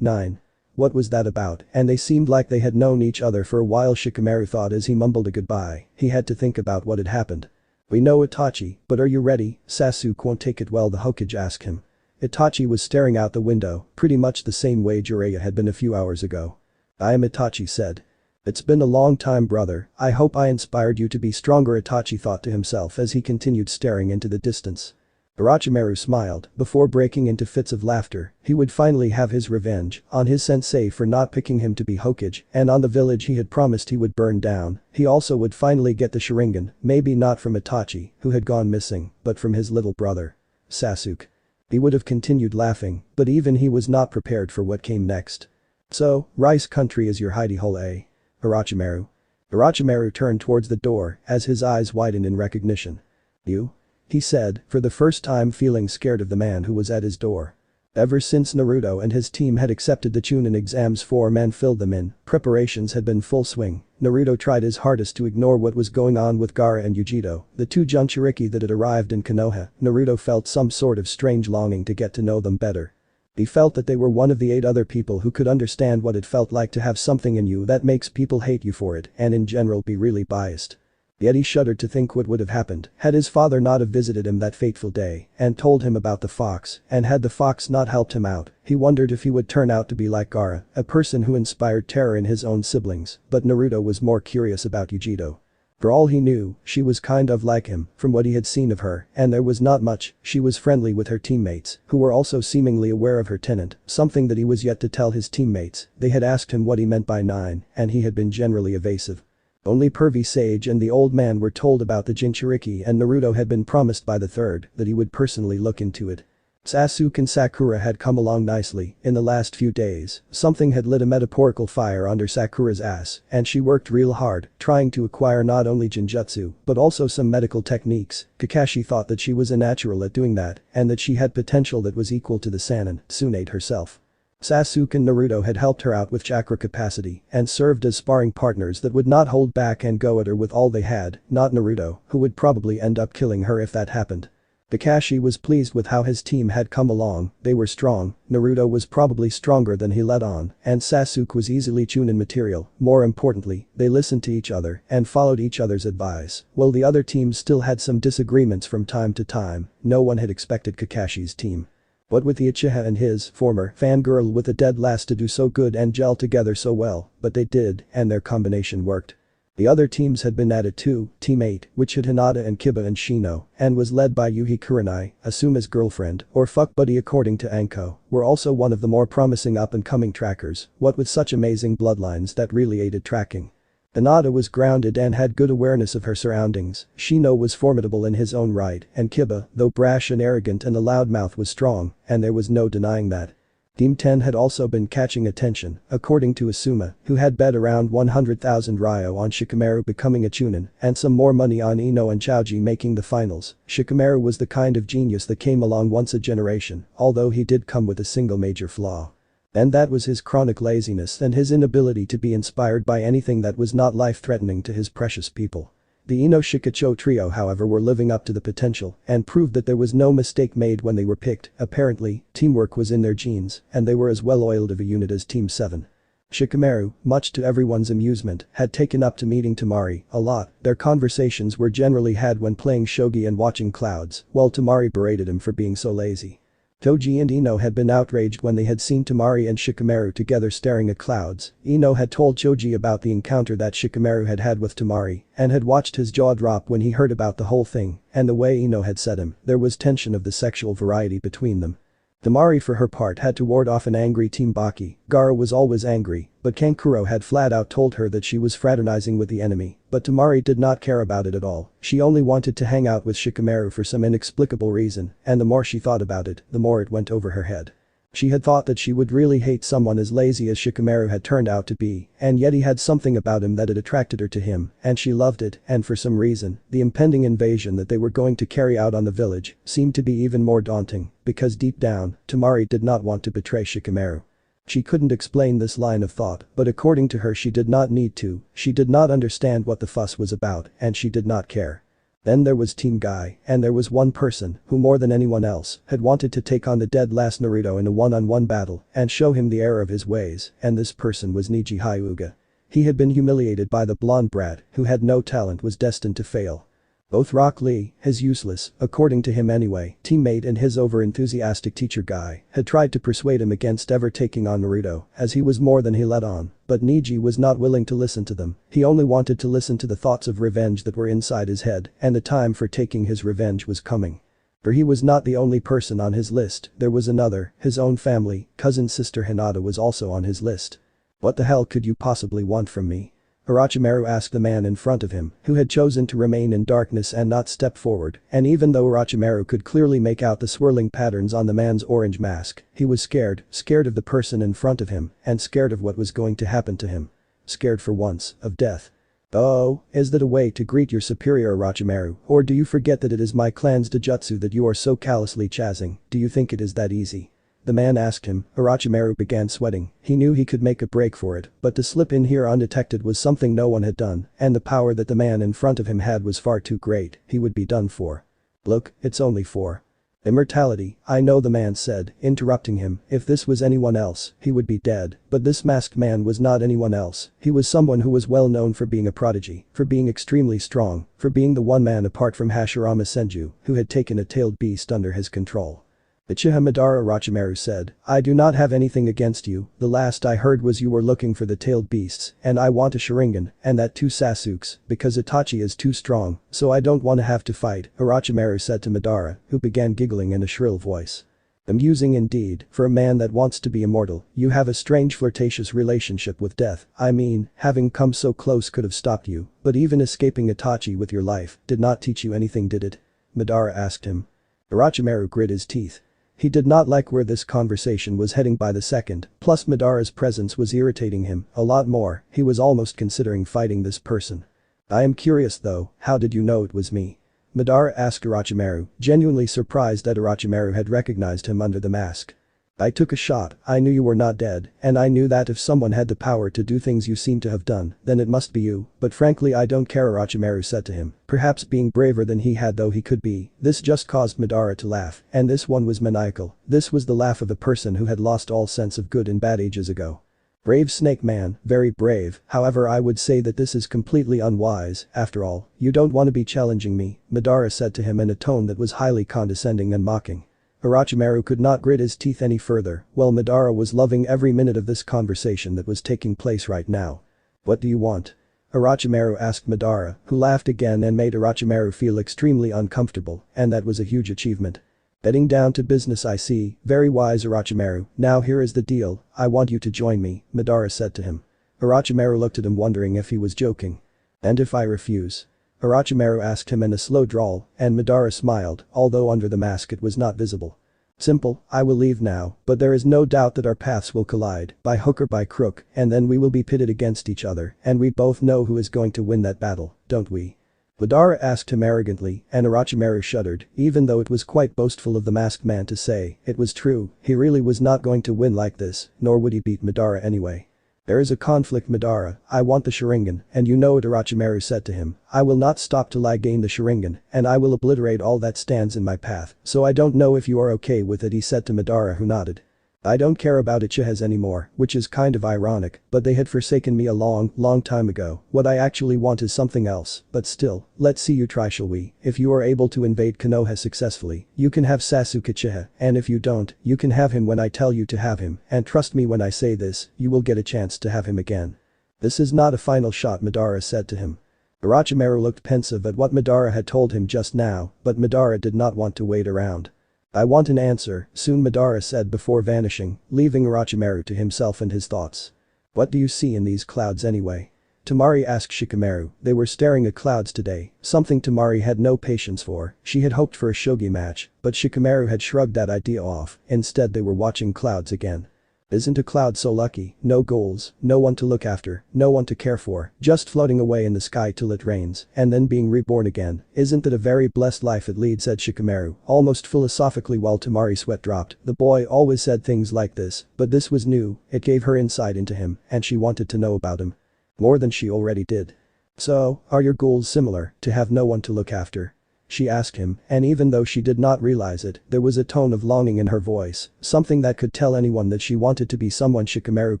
9. What was that about? And they seemed like they had known each other for a while, Shikamaru thought as he mumbled a goodbye, he had to think about what had happened. We know Itachi, but are you ready? Sasuke won't take it well, the Hokage asked him. Itachi was staring out the window, pretty much the same way Jiraiya had been a few hours ago. I am, Itachi said. It's been a long time, brother, I hope I inspired you to be stronger, Itachi thought to himself as he continued staring into the distance. Orochimaru smiled, before breaking into fits of laughter, he would finally have his revenge on his sensei for not picking him to be Hokage, and on the village he had promised he would burn down, he also would finally get the Sharingan, maybe not from Itachi, who had gone missing, but from his little brother. Sasuke. He would have continued laughing, but even he was not prepared for what came next. So, Rice Country is your hidey hole, eh? Orochimaru. Orochimaru turned towards the door, as his eyes widened in recognition. You? He said, for the first time feeling scared of the man who was at his door. Ever since Naruto and his team had accepted the Chunin exams form and filled them in, preparations had been full swing. Naruto tried his hardest to ignore what was going on with Gaara and Yujito, the two Jinchuriki that had arrived in Konoha. Naruto felt some sort of strange longing to get to know them better. He felt that they were one of the 8 other people who could understand what it felt like to have something in you that makes people hate you for it and in general be really biased. Yet he shuddered to think what would have happened had his father not have visited him that fateful day and told him about the fox, and had the fox not helped him out, he wondered if he would turn out to be like Gaara, a person who inspired terror in his own siblings, but Naruto was more curious about Yujito. For all he knew, she was kind of like him, from what he had seen of her, and there was not much. She was friendly with her teammates, who were also seemingly aware of her talent, something that he was yet to tell his teammates. They had asked him what he meant by 9, and he had been generally evasive. Only Pervy Sage and the old man were told about the Jinchuriki, and Naruto had been promised by the third that he would personally look into it. Sasuke and Sakura had come along nicely in the last few days. Something had lit a metaphorical fire under Sakura's ass, and she worked real hard, trying to acquire not only Jinjutsu, but also some medical techniques. Kakashi thought that she was a natural at doing that, and that she had potential that was equal to the Sannin, Tsunade herself. Sasuke and Naruto had helped her out with chakra capacity and served as sparring partners that would not hold back and go at her with all they had, not Naruto, who would probably end up killing her if that happened. Kakashi was pleased with how his team had come along. They were strong, Naruto was probably stronger than he let on, and Sasuke was easily Chunin material. More importantly, they listened to each other and followed each other's advice. While the other teams still had some disagreements from time to time, no one had expected Kakashi's team. What with the Uchiha and his former fangirl with the dead last to do so good and gel together so well, but they did, and their combination worked. The other teams had been at it too. Team 8, which had Hinata and Kiba and Shino, and was led by Yuhi Kurenai, Asuma's girlfriend, or fuck buddy according to Anko, were also one of the more promising up-and-coming trackers, what with such amazing bloodlines that really aided tracking. Hinata was grounded and had good awareness of her surroundings. Shino was formidable in his own right, and Kiba, though brash and arrogant and a loudmouth, was strong, and there was no denying that. Team 10 had also been catching attention, according to Asuma, who had bet around 100,000 Ryo on Shikamaru becoming a Chunin, and some more money on Ino and Choji making the finals. Shikamaru was the kind of genius that came along once a generation, although he did come with a single major flaw. And that was his chronic laziness and his inability to be inspired by anything that was not life-threatening to his precious people. The Ino Shikacho trio, however, were living up to the potential and proved that there was no mistake made when they were picked. Apparently, teamwork was in their genes, and they were as well-oiled of a unit as Team 7. Shikamaru, much to everyone's amusement, had taken up to meeting Temari a lot. Their conversations were generally had when playing shogi and watching clouds, while Temari berated him for being so lazy. Toji and Ino had been outraged when they had seen Temari and Shikamaru together staring at clouds. Ino had told Choji about the encounter that Shikamaru had had with Temari and had watched his jaw drop when he heard about the whole thing, and the way Ino had said him, there was tension of the sexual variety between them. Temari for her part had to ward off an angry Team Baki. Gaara was always angry, but Kankuro had flat out told her that she was fraternizing with the enemy, but Temari did not care about it at all. She only wanted to hang out with Shikamaru for some inexplicable reason, and the more she thought about it, the more it went over her head. She had thought that she would really hate someone as lazy as Shikamaru had turned out to be, and yet he had something about him that had attracted her to him, and she loved it, and for some reason, the impending invasion that they were going to carry out on the village seemed to be even more daunting, because deep down, Temari did not want to betray Shikamaru. She couldn't explain this line of thought, but according to her she did not need to. She did not understand what the fuss was about, and she did not care. Then there was Team Guy, and there was one person who more than anyone else had wanted to take on the dead last Naruto in a one-on-one battle and show him the error of his ways, and this person was Neji Hyuga. He had been humiliated by the blonde brat who had no talent, was destined to fail. Both Rock Lee, his useless, according to him anyway, teammate and his over-enthusiastic teacher Guy had tried to persuade him against ever taking on Naruto, as he was more than he let on, but Neji was not willing to listen to them. He only wanted to listen to the thoughts of revenge that were inside his head, and the time for taking his revenge was coming. For he was not the only person on his list, there was another, his own family, cousin sister Hinata was also on his list. What the hell could you possibly want from me? Orochimaru asked the man in front of him, who had chosen to remain in darkness and not step forward, and even though Orochimaru could clearly make out the swirling patterns on the man's orange mask, he was scared of the person in front of him, and scared of what was going to happen to him. Scared for once, of death. Oh, is that a way to greet your superior, Orochimaru, or do you forget that it is my clan's Dojutsu that you are so callously chazzing? Do you think it is that easy? The man asked him. Orochimaru began sweating. He knew he could make a break for it, but to slip in here undetected was something no one had done, and the power that the man in front of him had was far too great. He would be done for. Look, it's only for immortality, I know, the man said, interrupting him. If this was anyone else, he would be dead, but this masked man was not anyone else. He was someone who was well known for being a prodigy, for being extremely strong, for being the one man apart from Hashirama Senju who had taken a tailed beast under his control. Uchiha Madara Orochimaru said, I do not have anything against you, the last I heard was you were looking for the tailed beasts, and I want a Sharingan, and that too Sasuke's, because Itachi is too strong, so I don't want to have to fight, Orochimaru said to Madara, who began giggling in a shrill voice. Amusing indeed, for a man that wants to be immortal, you have a strange flirtatious relationship with death, I mean, having come so close could have stopped you, but even escaping Itachi with your life did not teach you anything did it? Madara asked him. Orochimaru grit his teeth. He did not like where this conversation was heading by the second, plus Madara's presence was irritating him a lot more, he was almost considering fighting this person. I am curious though, how did you know it was me? Madara asked Orochimaru, genuinely surprised that Orochimaru had recognized him under the mask. I took a shot, I knew you were not dead, and I knew that if someone had the power to do things you seem to have done, then it must be you, but frankly I don't care, Orochimaru said to him, perhaps being braver than he had though he could be. This just caused Madara to laugh, and this one was maniacal, this was the laugh of a person who had lost all sense of good and bad ages ago. Brave Snake Man, very brave, however I would say that this is completely unwise, after all, you don't want to be challenging me, Madara said to him in a tone that was highly condescending and mocking. Orochimaru could not grit his teeth any further, while Madara was loving every minute of this conversation that was taking place right now. What do you want? Orochimaru asked Madara, who laughed again and made Orochimaru feel extremely uncomfortable, and that was a huge achievement. Getting down to business I see, very wise Orochimaru, now here is the deal, I want you to join me, Madara said to him. Orochimaru looked at him wondering if he was joking. And if I refuse? Orochimaru asked him in a slow drawl, and Madara smiled, although under the mask it was not visible. Simple, I will leave now, but there is no doubt that our paths will collide, by hook or by crook, and then we will be pitted against each other, and we both know who is going to win that battle, don't we? Madara asked him arrogantly, and Orochimaru shuddered, even though it was quite boastful of the masked man to say, it was true, he really was not going to win like this, nor would he beat Madara anyway. There is a conflict Madara, I want the Sharingan, and you know it Orochimaru said to him, I will not stop till I gain the Sharingan, and I will obliterate all that stands in my path, so I don't know if you are okay with it he said to Madara who nodded. I don't care about Uchihas anymore, which is kind of ironic, but they had forsaken me a long time ago, what I actually want is something else, but still, let's see you try shall we, if you are able to invade Konoha successfully, you can have Sasuke Uchiha, and if you don't, you can have him when I tell you to have him, and trust me when I say this, you will get a chance to have him again. This is not a final shot Madara said to him. Orochimaru looked pensive at what Madara had told him just now, but Madara did not want to wait around. I want an answer, soon Madara said before vanishing, leaving Orochimaru to himself and his thoughts. What do you see in these clouds anyway? Temari asked Shikamaru, they were staring at clouds today, something Temari had no patience for, she had hoped for a shogi match, but Shikamaru had shrugged that idea off, instead they were watching clouds again. Isn't a cloud so lucky, no goals, no one to look after, no one to care for, just floating away in the sky till it rains, and then being reborn again, isn't that a very blessed life it leads said Shikamaru, almost philosophically while Temari's sweat dropped, the boy always said things like this, but this was new, it gave her insight into him, and she wanted to know about him. More than she already did. So, are your goals similar, to have no one to look after? She asked him, and even though she did not realize it, there was a tone of longing in her voice, something that could tell anyone that she wanted to be someone Shikamaru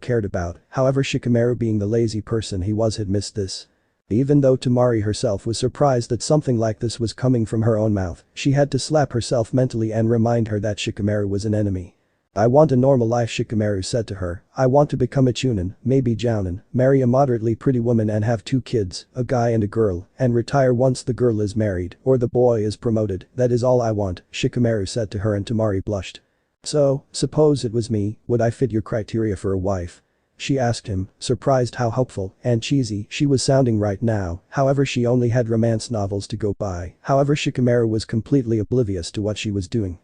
cared about, however Shikamaru being the lazy person he was had missed this. Even though Temari herself was surprised that something like this was coming from her own mouth, she had to slap herself mentally and remind her that Shikamaru was an enemy. I want a normal life Shikamaru said to her, I want to become a chunin, maybe jounin, marry a moderately pretty woman and have 2 kids, a guy and a girl, and retire once the girl is married or the boy is promoted, that is all I want, Shikamaru said to her and Temari blushed. So, suppose it was me, would I fit your criteria for a wife? She asked him, surprised how hopeful and cheesy she was sounding right now, however she only had romance novels to go by, however Shikamaru was completely oblivious to what she was doing.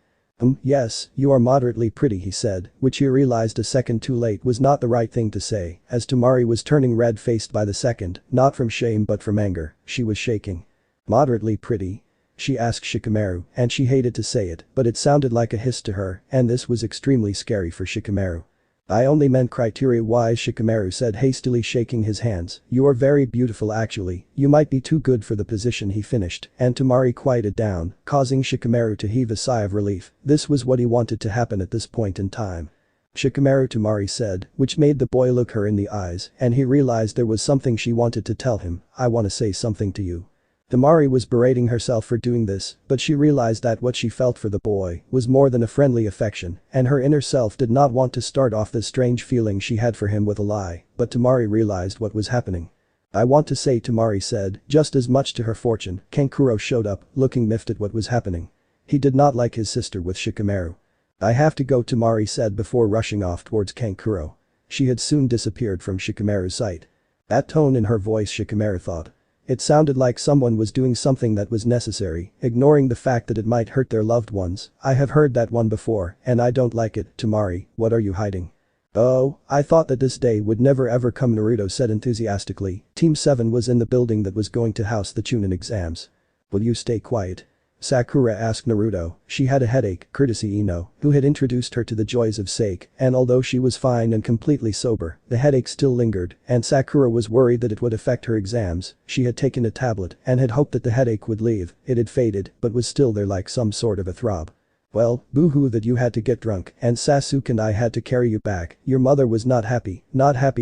Yes, you are moderately pretty he said, which he realized a second too late was not the right thing to say, as Temari was turning red-faced by the second, not from shame but from anger, she was shaking. Moderately pretty? She asked Shikamaru, and she hated to say it, but it sounded like a hiss to her, and this was extremely scary for Shikamaru. I only meant criteria-wise Shikamaru said hastily shaking his hands, you are very beautiful actually, you might be too good for the position he finished, and Temari quieted down, causing Shikamaru to heave a sigh of relief, this was what he wanted to happen at this point in time. Shikamaru Temari said, which made the boy look her in the eyes, and he realized there was something she wanted to tell him, I want to say something to you. Temari was berating herself for doing this, but she realized that what she felt for the boy was more than a friendly affection, and her inner self did not want to start off this strange feeling she had for him with a lie, but Temari realized what was happening. I want to say, Temari said, just as much to her fortune. Kankuro showed up, looking miffed at what was happening. He did not like his sister with Shikamaru. I have to go, Temari said before rushing off towards Kankuro. She had soon disappeared from Shikamaru's sight. That tone in her voice, Shikamaru thought. It sounded like someone was doing something that was necessary, ignoring the fact that it might hurt their loved ones. I have heard that one before, and I don't like it. Temari, what are you hiding? Oh, I thought that this day would never ever come, Naruto said enthusiastically. Team 7 was in the building that was going to house the Chunin exams. Will you stay quiet? Sakura asked Naruto. She had a headache, courtesy Ino, who had introduced her to the joys of sake, and although she was fine and completely sober, the headache still lingered, and Sakura was worried that it would affect her exams. She had taken a tablet and had hoped that the headache would leave. It had faded, but was still there like some sort of a throb. Well, boo-hoo that you had to get drunk, and Sasuke and I had to carry you back. Your mother was not happy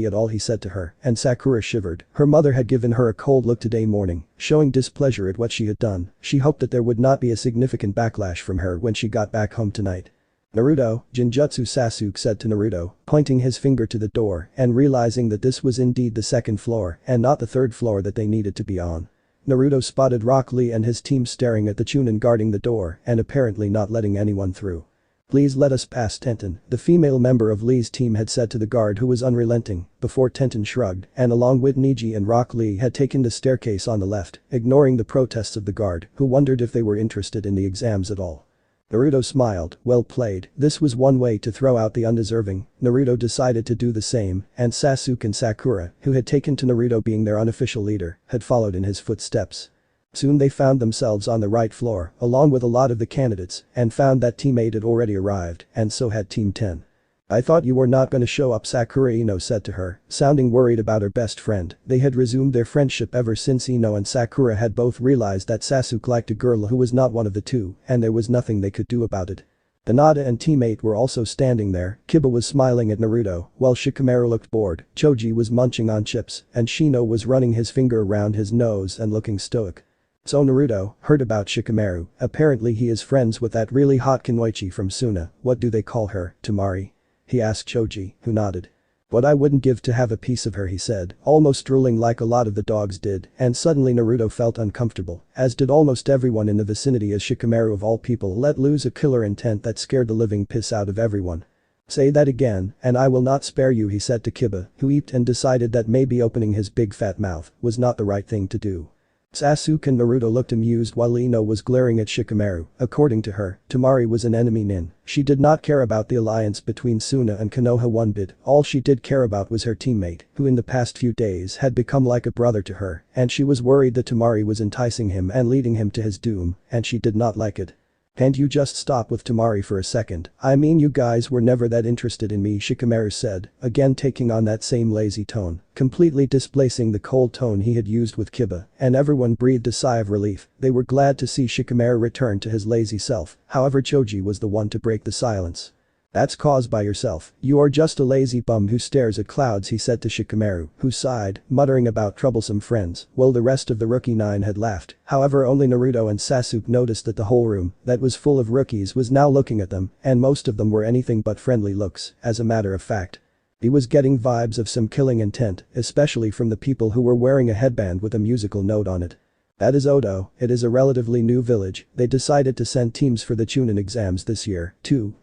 at all, he said to her, and Sakura shivered. Her mother had given her a cold look today morning, showing displeasure at what she had done. She hoped that there would not be a significant backlash from her when she got back home tonight. Naruto, Jinjutsu, Sasuke said to Naruto, pointing his finger to the door and realizing that this was indeed the second floor and not the third floor that they needed to be on. Naruto spotted Rock Lee and his team staring at the Chunin guarding the door and apparently not letting anyone through. Please let us pass, Tenten, the female member of Lee's team had said to the guard, who was unrelenting, before Tenten shrugged and along with Neji and Rock Lee had taken the staircase on the left, ignoring the protests of the guard, who wondered if they were interested in the exams at all. Naruto smiled. Well played. This was one way to throw out the undeserving. Naruto decided to do the same, and Sasuke and Sakura, who had taken to Naruto being their unofficial leader, had followed in his footsteps. Soon they found themselves on the right floor, along with a lot of the candidates, and found that Team 8 had already arrived, and so had Team 10. I thought you were not gonna show up, Sakura, Ino said to her, sounding worried about her best friend. They had resumed their friendship ever since Ino and Sakura had both realized that Sasuke liked a girl who was not one of the two, and there was nothing they could do about it. Hinata and Team 8 were also standing there. Kiba was smiling at Naruto, while Shikamaru looked bored. Choji was munching on chips, and Shino was running his finger around his nose and looking stoic. So Naruto heard about Shikamaru. Apparently he is friends with that really hot Kunoichi from Suna. What do they call her, Temari? He asked Choji, who nodded. What I wouldn't give to have a piece of her, he said, almost drooling like a lot of the dogs did, and suddenly Naruto felt uncomfortable, as did almost everyone in the vicinity, as Shikamaru of all people let loose a killer intent that scared the living piss out of everyone. Say that again, and I will not spare you, he said to Kiba, who eeped and decided that maybe opening his big fat mouth was not the right thing to do. Sasuke and Naruto looked amused while Ino was glaring at Shikamaru. According to her, Temari was an enemy nin. She did not care about the alliance between Suna and Konoha one bit. All she did care about was her teammate, who in the past few days had become like a brother to her, and she was worried that Temari was enticing him and leading him to his doom, and she did not like it. Can't you just stop with Temari for a second? I mean, you guys were never that interested in me, Shikamaru said, again taking on that same lazy tone, completely displacing the cold tone he had used with Kiba, and everyone breathed a sigh of relief. They were glad to see Shikamaru return to his lazy self. However, Choji was the one to break the silence. That's caused by yourself. You are just a lazy bum who stares at clouds, he said to Shikamaru, who sighed, muttering about troublesome friends. Well, the rest of the rookie nine had laughed. However, only Naruto and Sasuke noticed that the whole room, that was full of rookies, was now looking at them, and most of them were anything but friendly looks, as a matter of fact. He was getting vibes of some killing intent, especially from the people who were wearing a headband with a musical note on it. That is Odo. It is a relatively new village. They decided to send teams for the Chunin exams this year, too.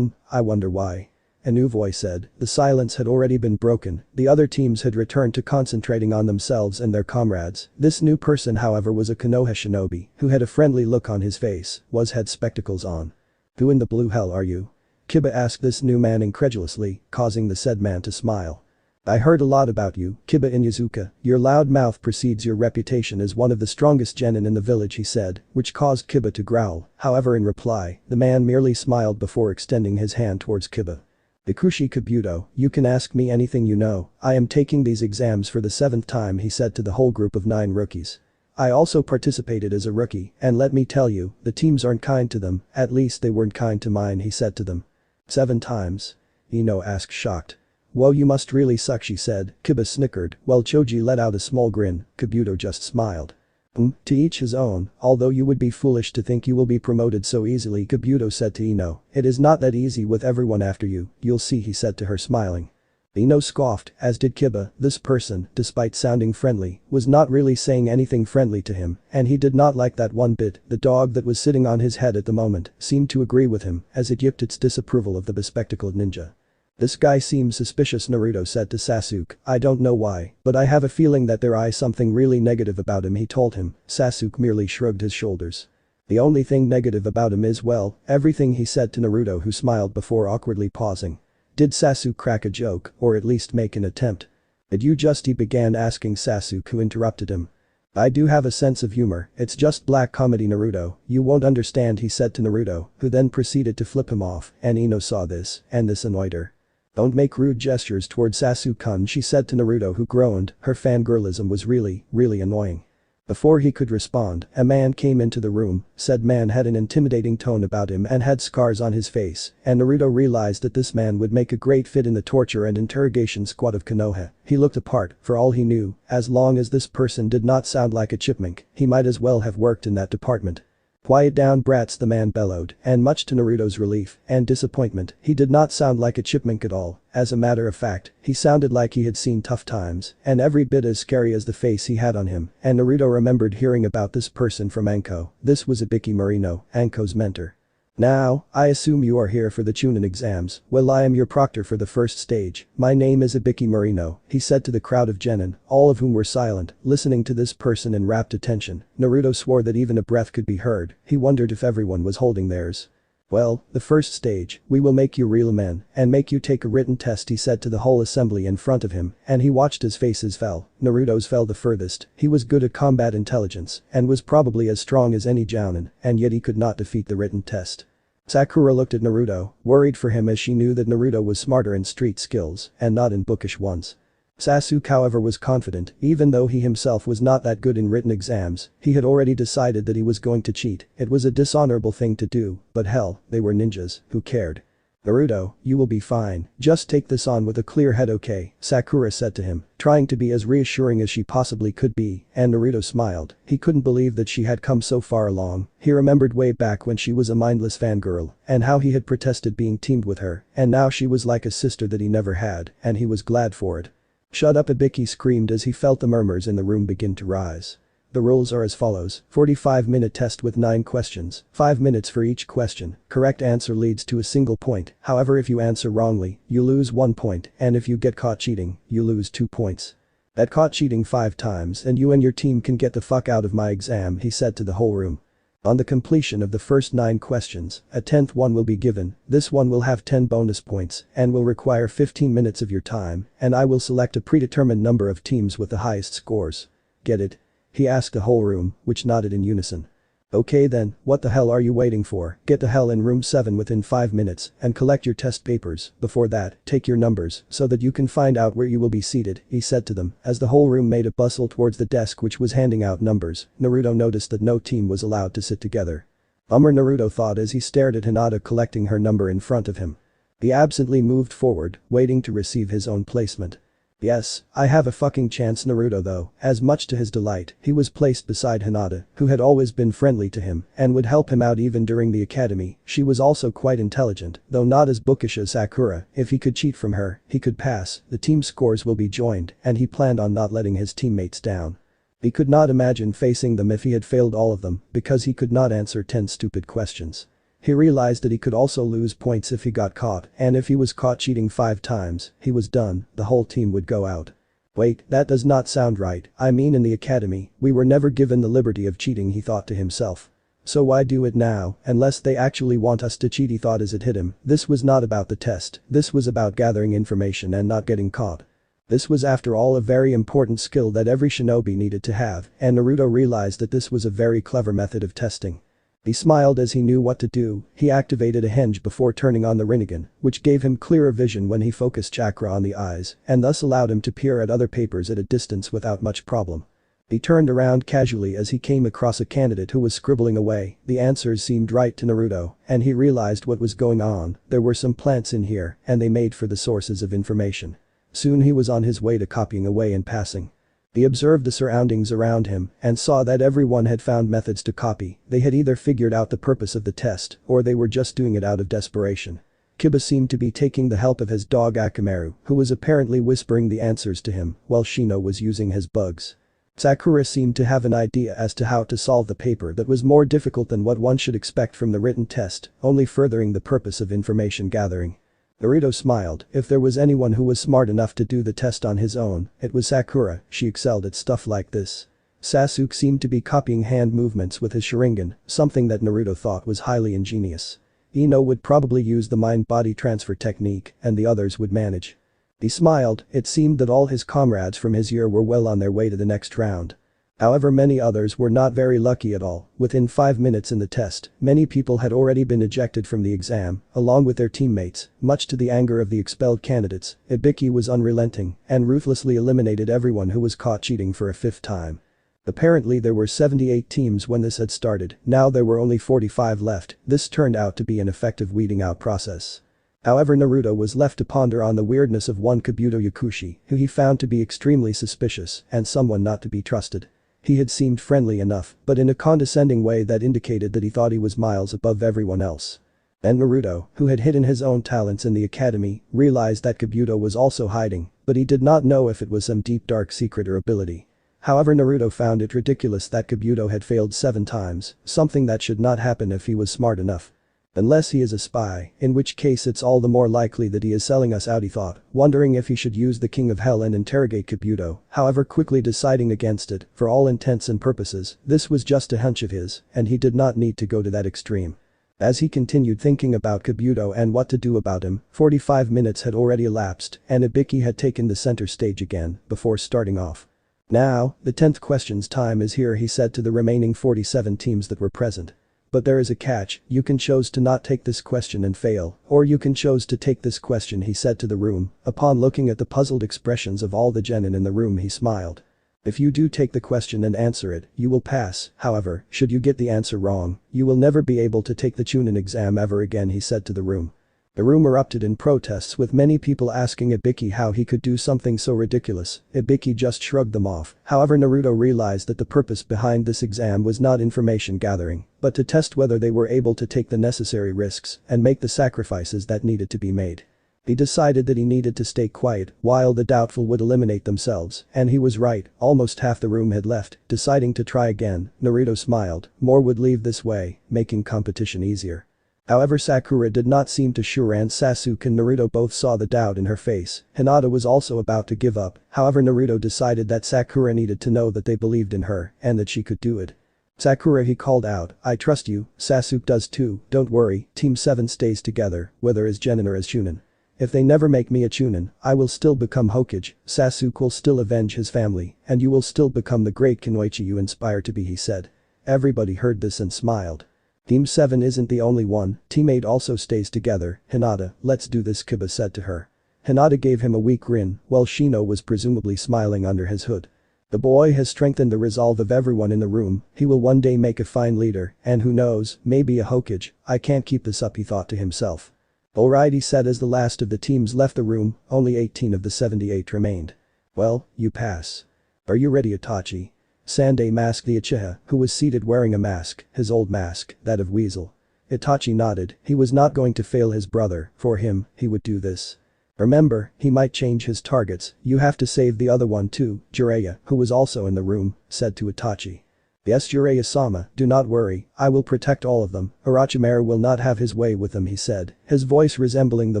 I wonder why. A new voice said. The silence had already been broken. The other teams had returned to concentrating on themselves and their comrades. This new person, however, was a Konoha shinobi, who had a friendly look on his face, had spectacles on. Who in the blue hell are you? Kiba asked this new man incredulously, causing the said man to smile. I heard a lot about you, Kiba Inyazuka. Your loud mouth precedes your reputation as one of the strongest genin in the village, he said, which caused Kiba to growl. However, in reply, the man merely smiled before extending his hand towards Kiba. Ikushi Kabuto, you can ask me anything you know. I am taking these exams for the 7th time, he said to the whole group of 9 rookies. I also participated as a rookie, and let me tell you, the teams aren't kind to them, at least they weren't kind to mine, he said to them. 7 times? Ino asked, shocked. Whoa, you must really suck, she said. Kiba snickered, while Choji let out a small grin. Kabuto just smiled. To each his own, although you would be foolish to think you will be promoted so easily, Kabuto said to Ino. It is not that easy with everyone after you, you'll see, he said to her, smiling. Ino scoffed, as did Kiba. This person, despite sounding friendly, was not really saying anything friendly to him, and he did not like that one bit. The dog that was sitting on his head at the moment seemed to agree with him as it yipped its disapproval of the bespectacled ninja. This guy seems suspicious, Naruto said to Sasuke. I don't know why, but I have a feeling that there is something really negative about him, he told him. Sasuke merely shrugged his shoulders. The only thing negative about him is, well, everything, he said to Naruto, who smiled before awkwardly pausing. Did Sasuke crack a joke, or at least make an attempt? Did you just, he began asking Sasuke, who interrupted him. I do have a sense of humor, it's just black comedy, Naruto, you won't understand, he said to Naruto, who then proceeded to flip him off, and Ino saw this, and this annoyed her. Don't make rude gestures toward Sasuke-kun, she said to Naruto, who groaned. Her fangirlism was really annoying. Before he could respond, a man came into the room. Said man had an intimidating tone about him and had scars on his face, and Naruto realized that this man would make a great fit in the torture and interrogation squad of Konoha. He looked apart, for all he knew, as long as this person did not sound like a chipmunk, he might as well have worked in that department. Quiet down, brats, the man bellowed, and much to Naruto's relief and disappointment, he did not sound like a chipmunk at all. As a matter of fact, he sounded like he had seen tough times, and every bit as scary as the face he had on him, and Naruto remembered hearing about this person from Anko. This was Ibiki Marino, Anko's mentor. Now, I assume you are here for the Chunin exams. Well, I am your proctor for the first stage. My name is Ibiki Marino, he said to the crowd of genin, all of whom were silent, listening to this person in rapt attention. Naruto swore that even a breath could be heard. He wondered if everyone was holding theirs. Well, the first stage, we will make you real men and make you take a written test, he said to the whole assembly in front of him, and he watched as faces fell. Naruto's fell the furthest. He was good at combat intelligence and was probably as strong as any jounin, and yet he could not defeat the written test. Sakura looked at Naruto, worried for him as she knew that Naruto was smarter in street skills and not in bookish ones. Sasuke, however, was confident. Even though he himself was not that good in written exams, he had already decided that he was going to cheat. It was a dishonorable thing to do, but hell, they were ninjas, who cared? Naruto, you will be fine, just take this on with a clear head, okay, Sakura said to him, trying to be as reassuring as she possibly could be, and Naruto smiled. He couldn't believe that she had come so far along. He remembered way back when she was a mindless fangirl, and how he had protested being teamed with her, and now she was like a sister that he never had, and he was glad for it. Shut up, Ibiki screamed as he felt the murmurs in the room begin to rise. The rules are as follows, 45-minute test with 9 questions, 5 minutes for each question, correct answer leads to a single point, however if you answer wrongly, you lose 1 point, and if you get caught cheating, you lose 2 points. That caught cheating 5 times and you and your team can get the fuck out of my exam, he said to the whole room. On the completion of the first 9 questions, a 10th one will be given. This one will have 10 bonus points and will require 15 minutes of your time, and I will select a predetermined number of teams with the highest scores. Get it? He asked the whole room, which nodded in unison. Okay then, what the hell are you waiting for? Get the hell in room 7 within 5 minutes and collect your test papers. Before that, take your numbers so that you can find out where you will be seated, he said to them, as the whole room made a bustle towards the desk which was handing out numbers. Naruto noticed that no team was allowed to sit together. Naruto thought as he stared at Hinata collecting her number in front of him. He absently moved forward, waiting to receive his own placement. Yes, I have a fucking chance, Naruto though, as much to his delight, he was placed beside Hinata, who had always been friendly to him and would help him out even during the academy. She was also quite intelligent, though not as bookish as Sakura. If he could cheat from her, he could pass, the team scores will be joined, and he planned on not letting his teammates down. He could not imagine facing them if he had failed all of them, because he could not answer 10 stupid questions. He realized that he could also lose points if he got caught, and if he was caught cheating 5 times, he was done, the whole team would go out. Wait, that does not sound right, I mean in the academy, we were never given the liberty of cheating, he thought to himself. So why do it now, unless they actually want us to cheat, he thought as it hit him. This was not about the test, this was about gathering information and not getting caught. This was after all a very important skill that every shinobi needed to have, and Naruto realized that this was a very clever method of testing. He smiled as he knew what to do. He activated a henge before turning on the Rinnegan, which gave him clearer vision when he focused chakra on the eyes and thus allowed him to peer at other papers at a distance without much problem. He turned around casually as he came across a candidate who was scribbling away. The answers seemed right to Naruto, and he realized what was going on. There were some plants in here, and they made for the sources of information. Soon he was on his way to copying away and passing. He observed the surroundings around him and saw that everyone had found methods to copy. They had either figured out the purpose of the test or they were just doing it out of desperation. Kiba seemed to be taking the help of his dog Akamaru, who was apparently whispering the answers to him while Shino was using his bugs. Sakura seemed to have an idea as to how to solve the paper that was more difficult than what one should expect from the written test, only furthering the purpose of information gathering. Naruto smiled. If there was anyone who was smart enough to do the test on his own, it was Sakura. She excelled at stuff like this. Sasuke seemed to be copying hand movements with his Sharingan, something that Naruto thought was highly ingenious. Ino would probably use the mind-body transfer technique and the others would manage. He smiled. It seemed that all his comrades from his year were well on their way to the next round. However, many others were not very lucky at all. Within 5 minutes in the test, many people had already been ejected from the exam, along with their teammates. Much to the anger of the expelled candidates, Ibiki was unrelenting and ruthlessly eliminated everyone who was caught cheating for a 5th time. Apparently there were 78 teams when this had started, now there were only 45 left. This turned out to be an effective weeding out process. However, Naruto was left to ponder on the weirdness of one Kabuto Yakushi, who he found to be extremely suspicious and someone not to be trusted. He had seemed friendly enough, but in a condescending way that indicated that he thought he was miles above everyone else. And Naruto, who had hidden his own talents in the academy, realized that Kabuto was also hiding, but he did not know if it was some deep dark secret or ability. However, Naruto found it ridiculous that Kabuto had failed 7 times, something that should not happen if he was smart enough. Unless he is a spy, in which case it's all the more likely that he is selling us out, he thought, wondering if he should use the King of Hell and interrogate Kabuto, however quickly deciding against it. For all intents and purposes, this was just a hunch of his, and he did not need to go to that extreme. As he continued thinking about Kabuto and what to do about him, 45 minutes had already elapsed and Ibiki had taken the center stage again before starting off. Now, the 10th question's time is here, he said to the remaining 47 teams that were present. But there is a catch. You can choose to not take this question and fail, or you can choose to take this question, he said to the room. Upon looking at the puzzled expressions of all the genin in the room, he smiled. If you do take the question and answer it, you will pass. However, should you get the answer wrong, you will never be able to take the Chunin exam ever again, he said to the room. The room erupted in protests, with many people asking Ibiki how he could do something so ridiculous. Ibiki just shrugged them off. However, Naruto realized that the purpose behind this exam was not information gathering, but to test whether they were able to take the necessary risks and make the sacrifices that needed to be made. He decided that he needed to stay quiet while the doubtful would eliminate themselves, and he was right. Almost half the room had left. Deciding to try again, Naruto smiled. More would leave this way, making competition easier. However, Sakura did not seem too sure and Sasuke and Naruto both saw the doubt in her face. Hinata was also about to give up, however Naruto decided that Sakura needed to know that they believed in her and that she could do it. Sakura, he called out, I trust you. Sasuke does too, don't worry, Team 7 stays together, whether as Genin or as Chunin. If they never make me a Chunin, I will still become Hokage, Sasuke will still avenge his family, and you will still become the great Kunoichi you inspire to be, he said. Everybody heard this and smiled. Team 7 isn't the only one, Team 8 also stays together. Hinata, let's do this, Kiba said to her. Hinata gave him a weak grin, while Shino was presumably smiling under his hood. The boy has strengthened the resolve of everyone in the room. He will one day make a fine leader, and who knows, maybe a Hokage. I can't keep this up, he thought to himself. Alright, he said as the last of the teams left the room. Only 18 of the 78 remained. Well, you pass. Are you ready, Itachi? Sandai asked the Uchiha, who was seated wearing a mask, his old mask, that of Weasel. Itachi nodded. He was not going to fail his brother. For him, he would do this. Remember, he might change his targets. You have to save the other one too, Jiraiya, who was also in the room, said to Itachi. Yes, Jiraiya-sama, do not worry, I will protect all of them. Orochimaru will not have his way with them, he said, his voice resembling the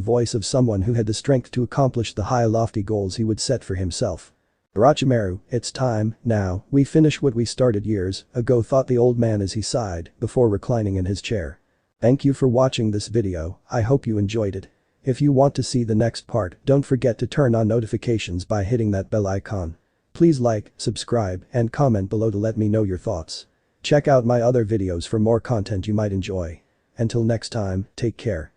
voice of someone who had the strength to accomplish the high lofty goals he would set for himself. Orochimaru, it's time, now, we finish what we started years ago, thought the old man as he sighed, before reclining in his chair. Thank you for watching this video, I hope you enjoyed it. If you want to see the next part, don't forget to turn on notifications by hitting that bell icon. Please like, subscribe, and comment below to let me know your thoughts. Check out my other videos for more content you might enjoy. Until next time, take care.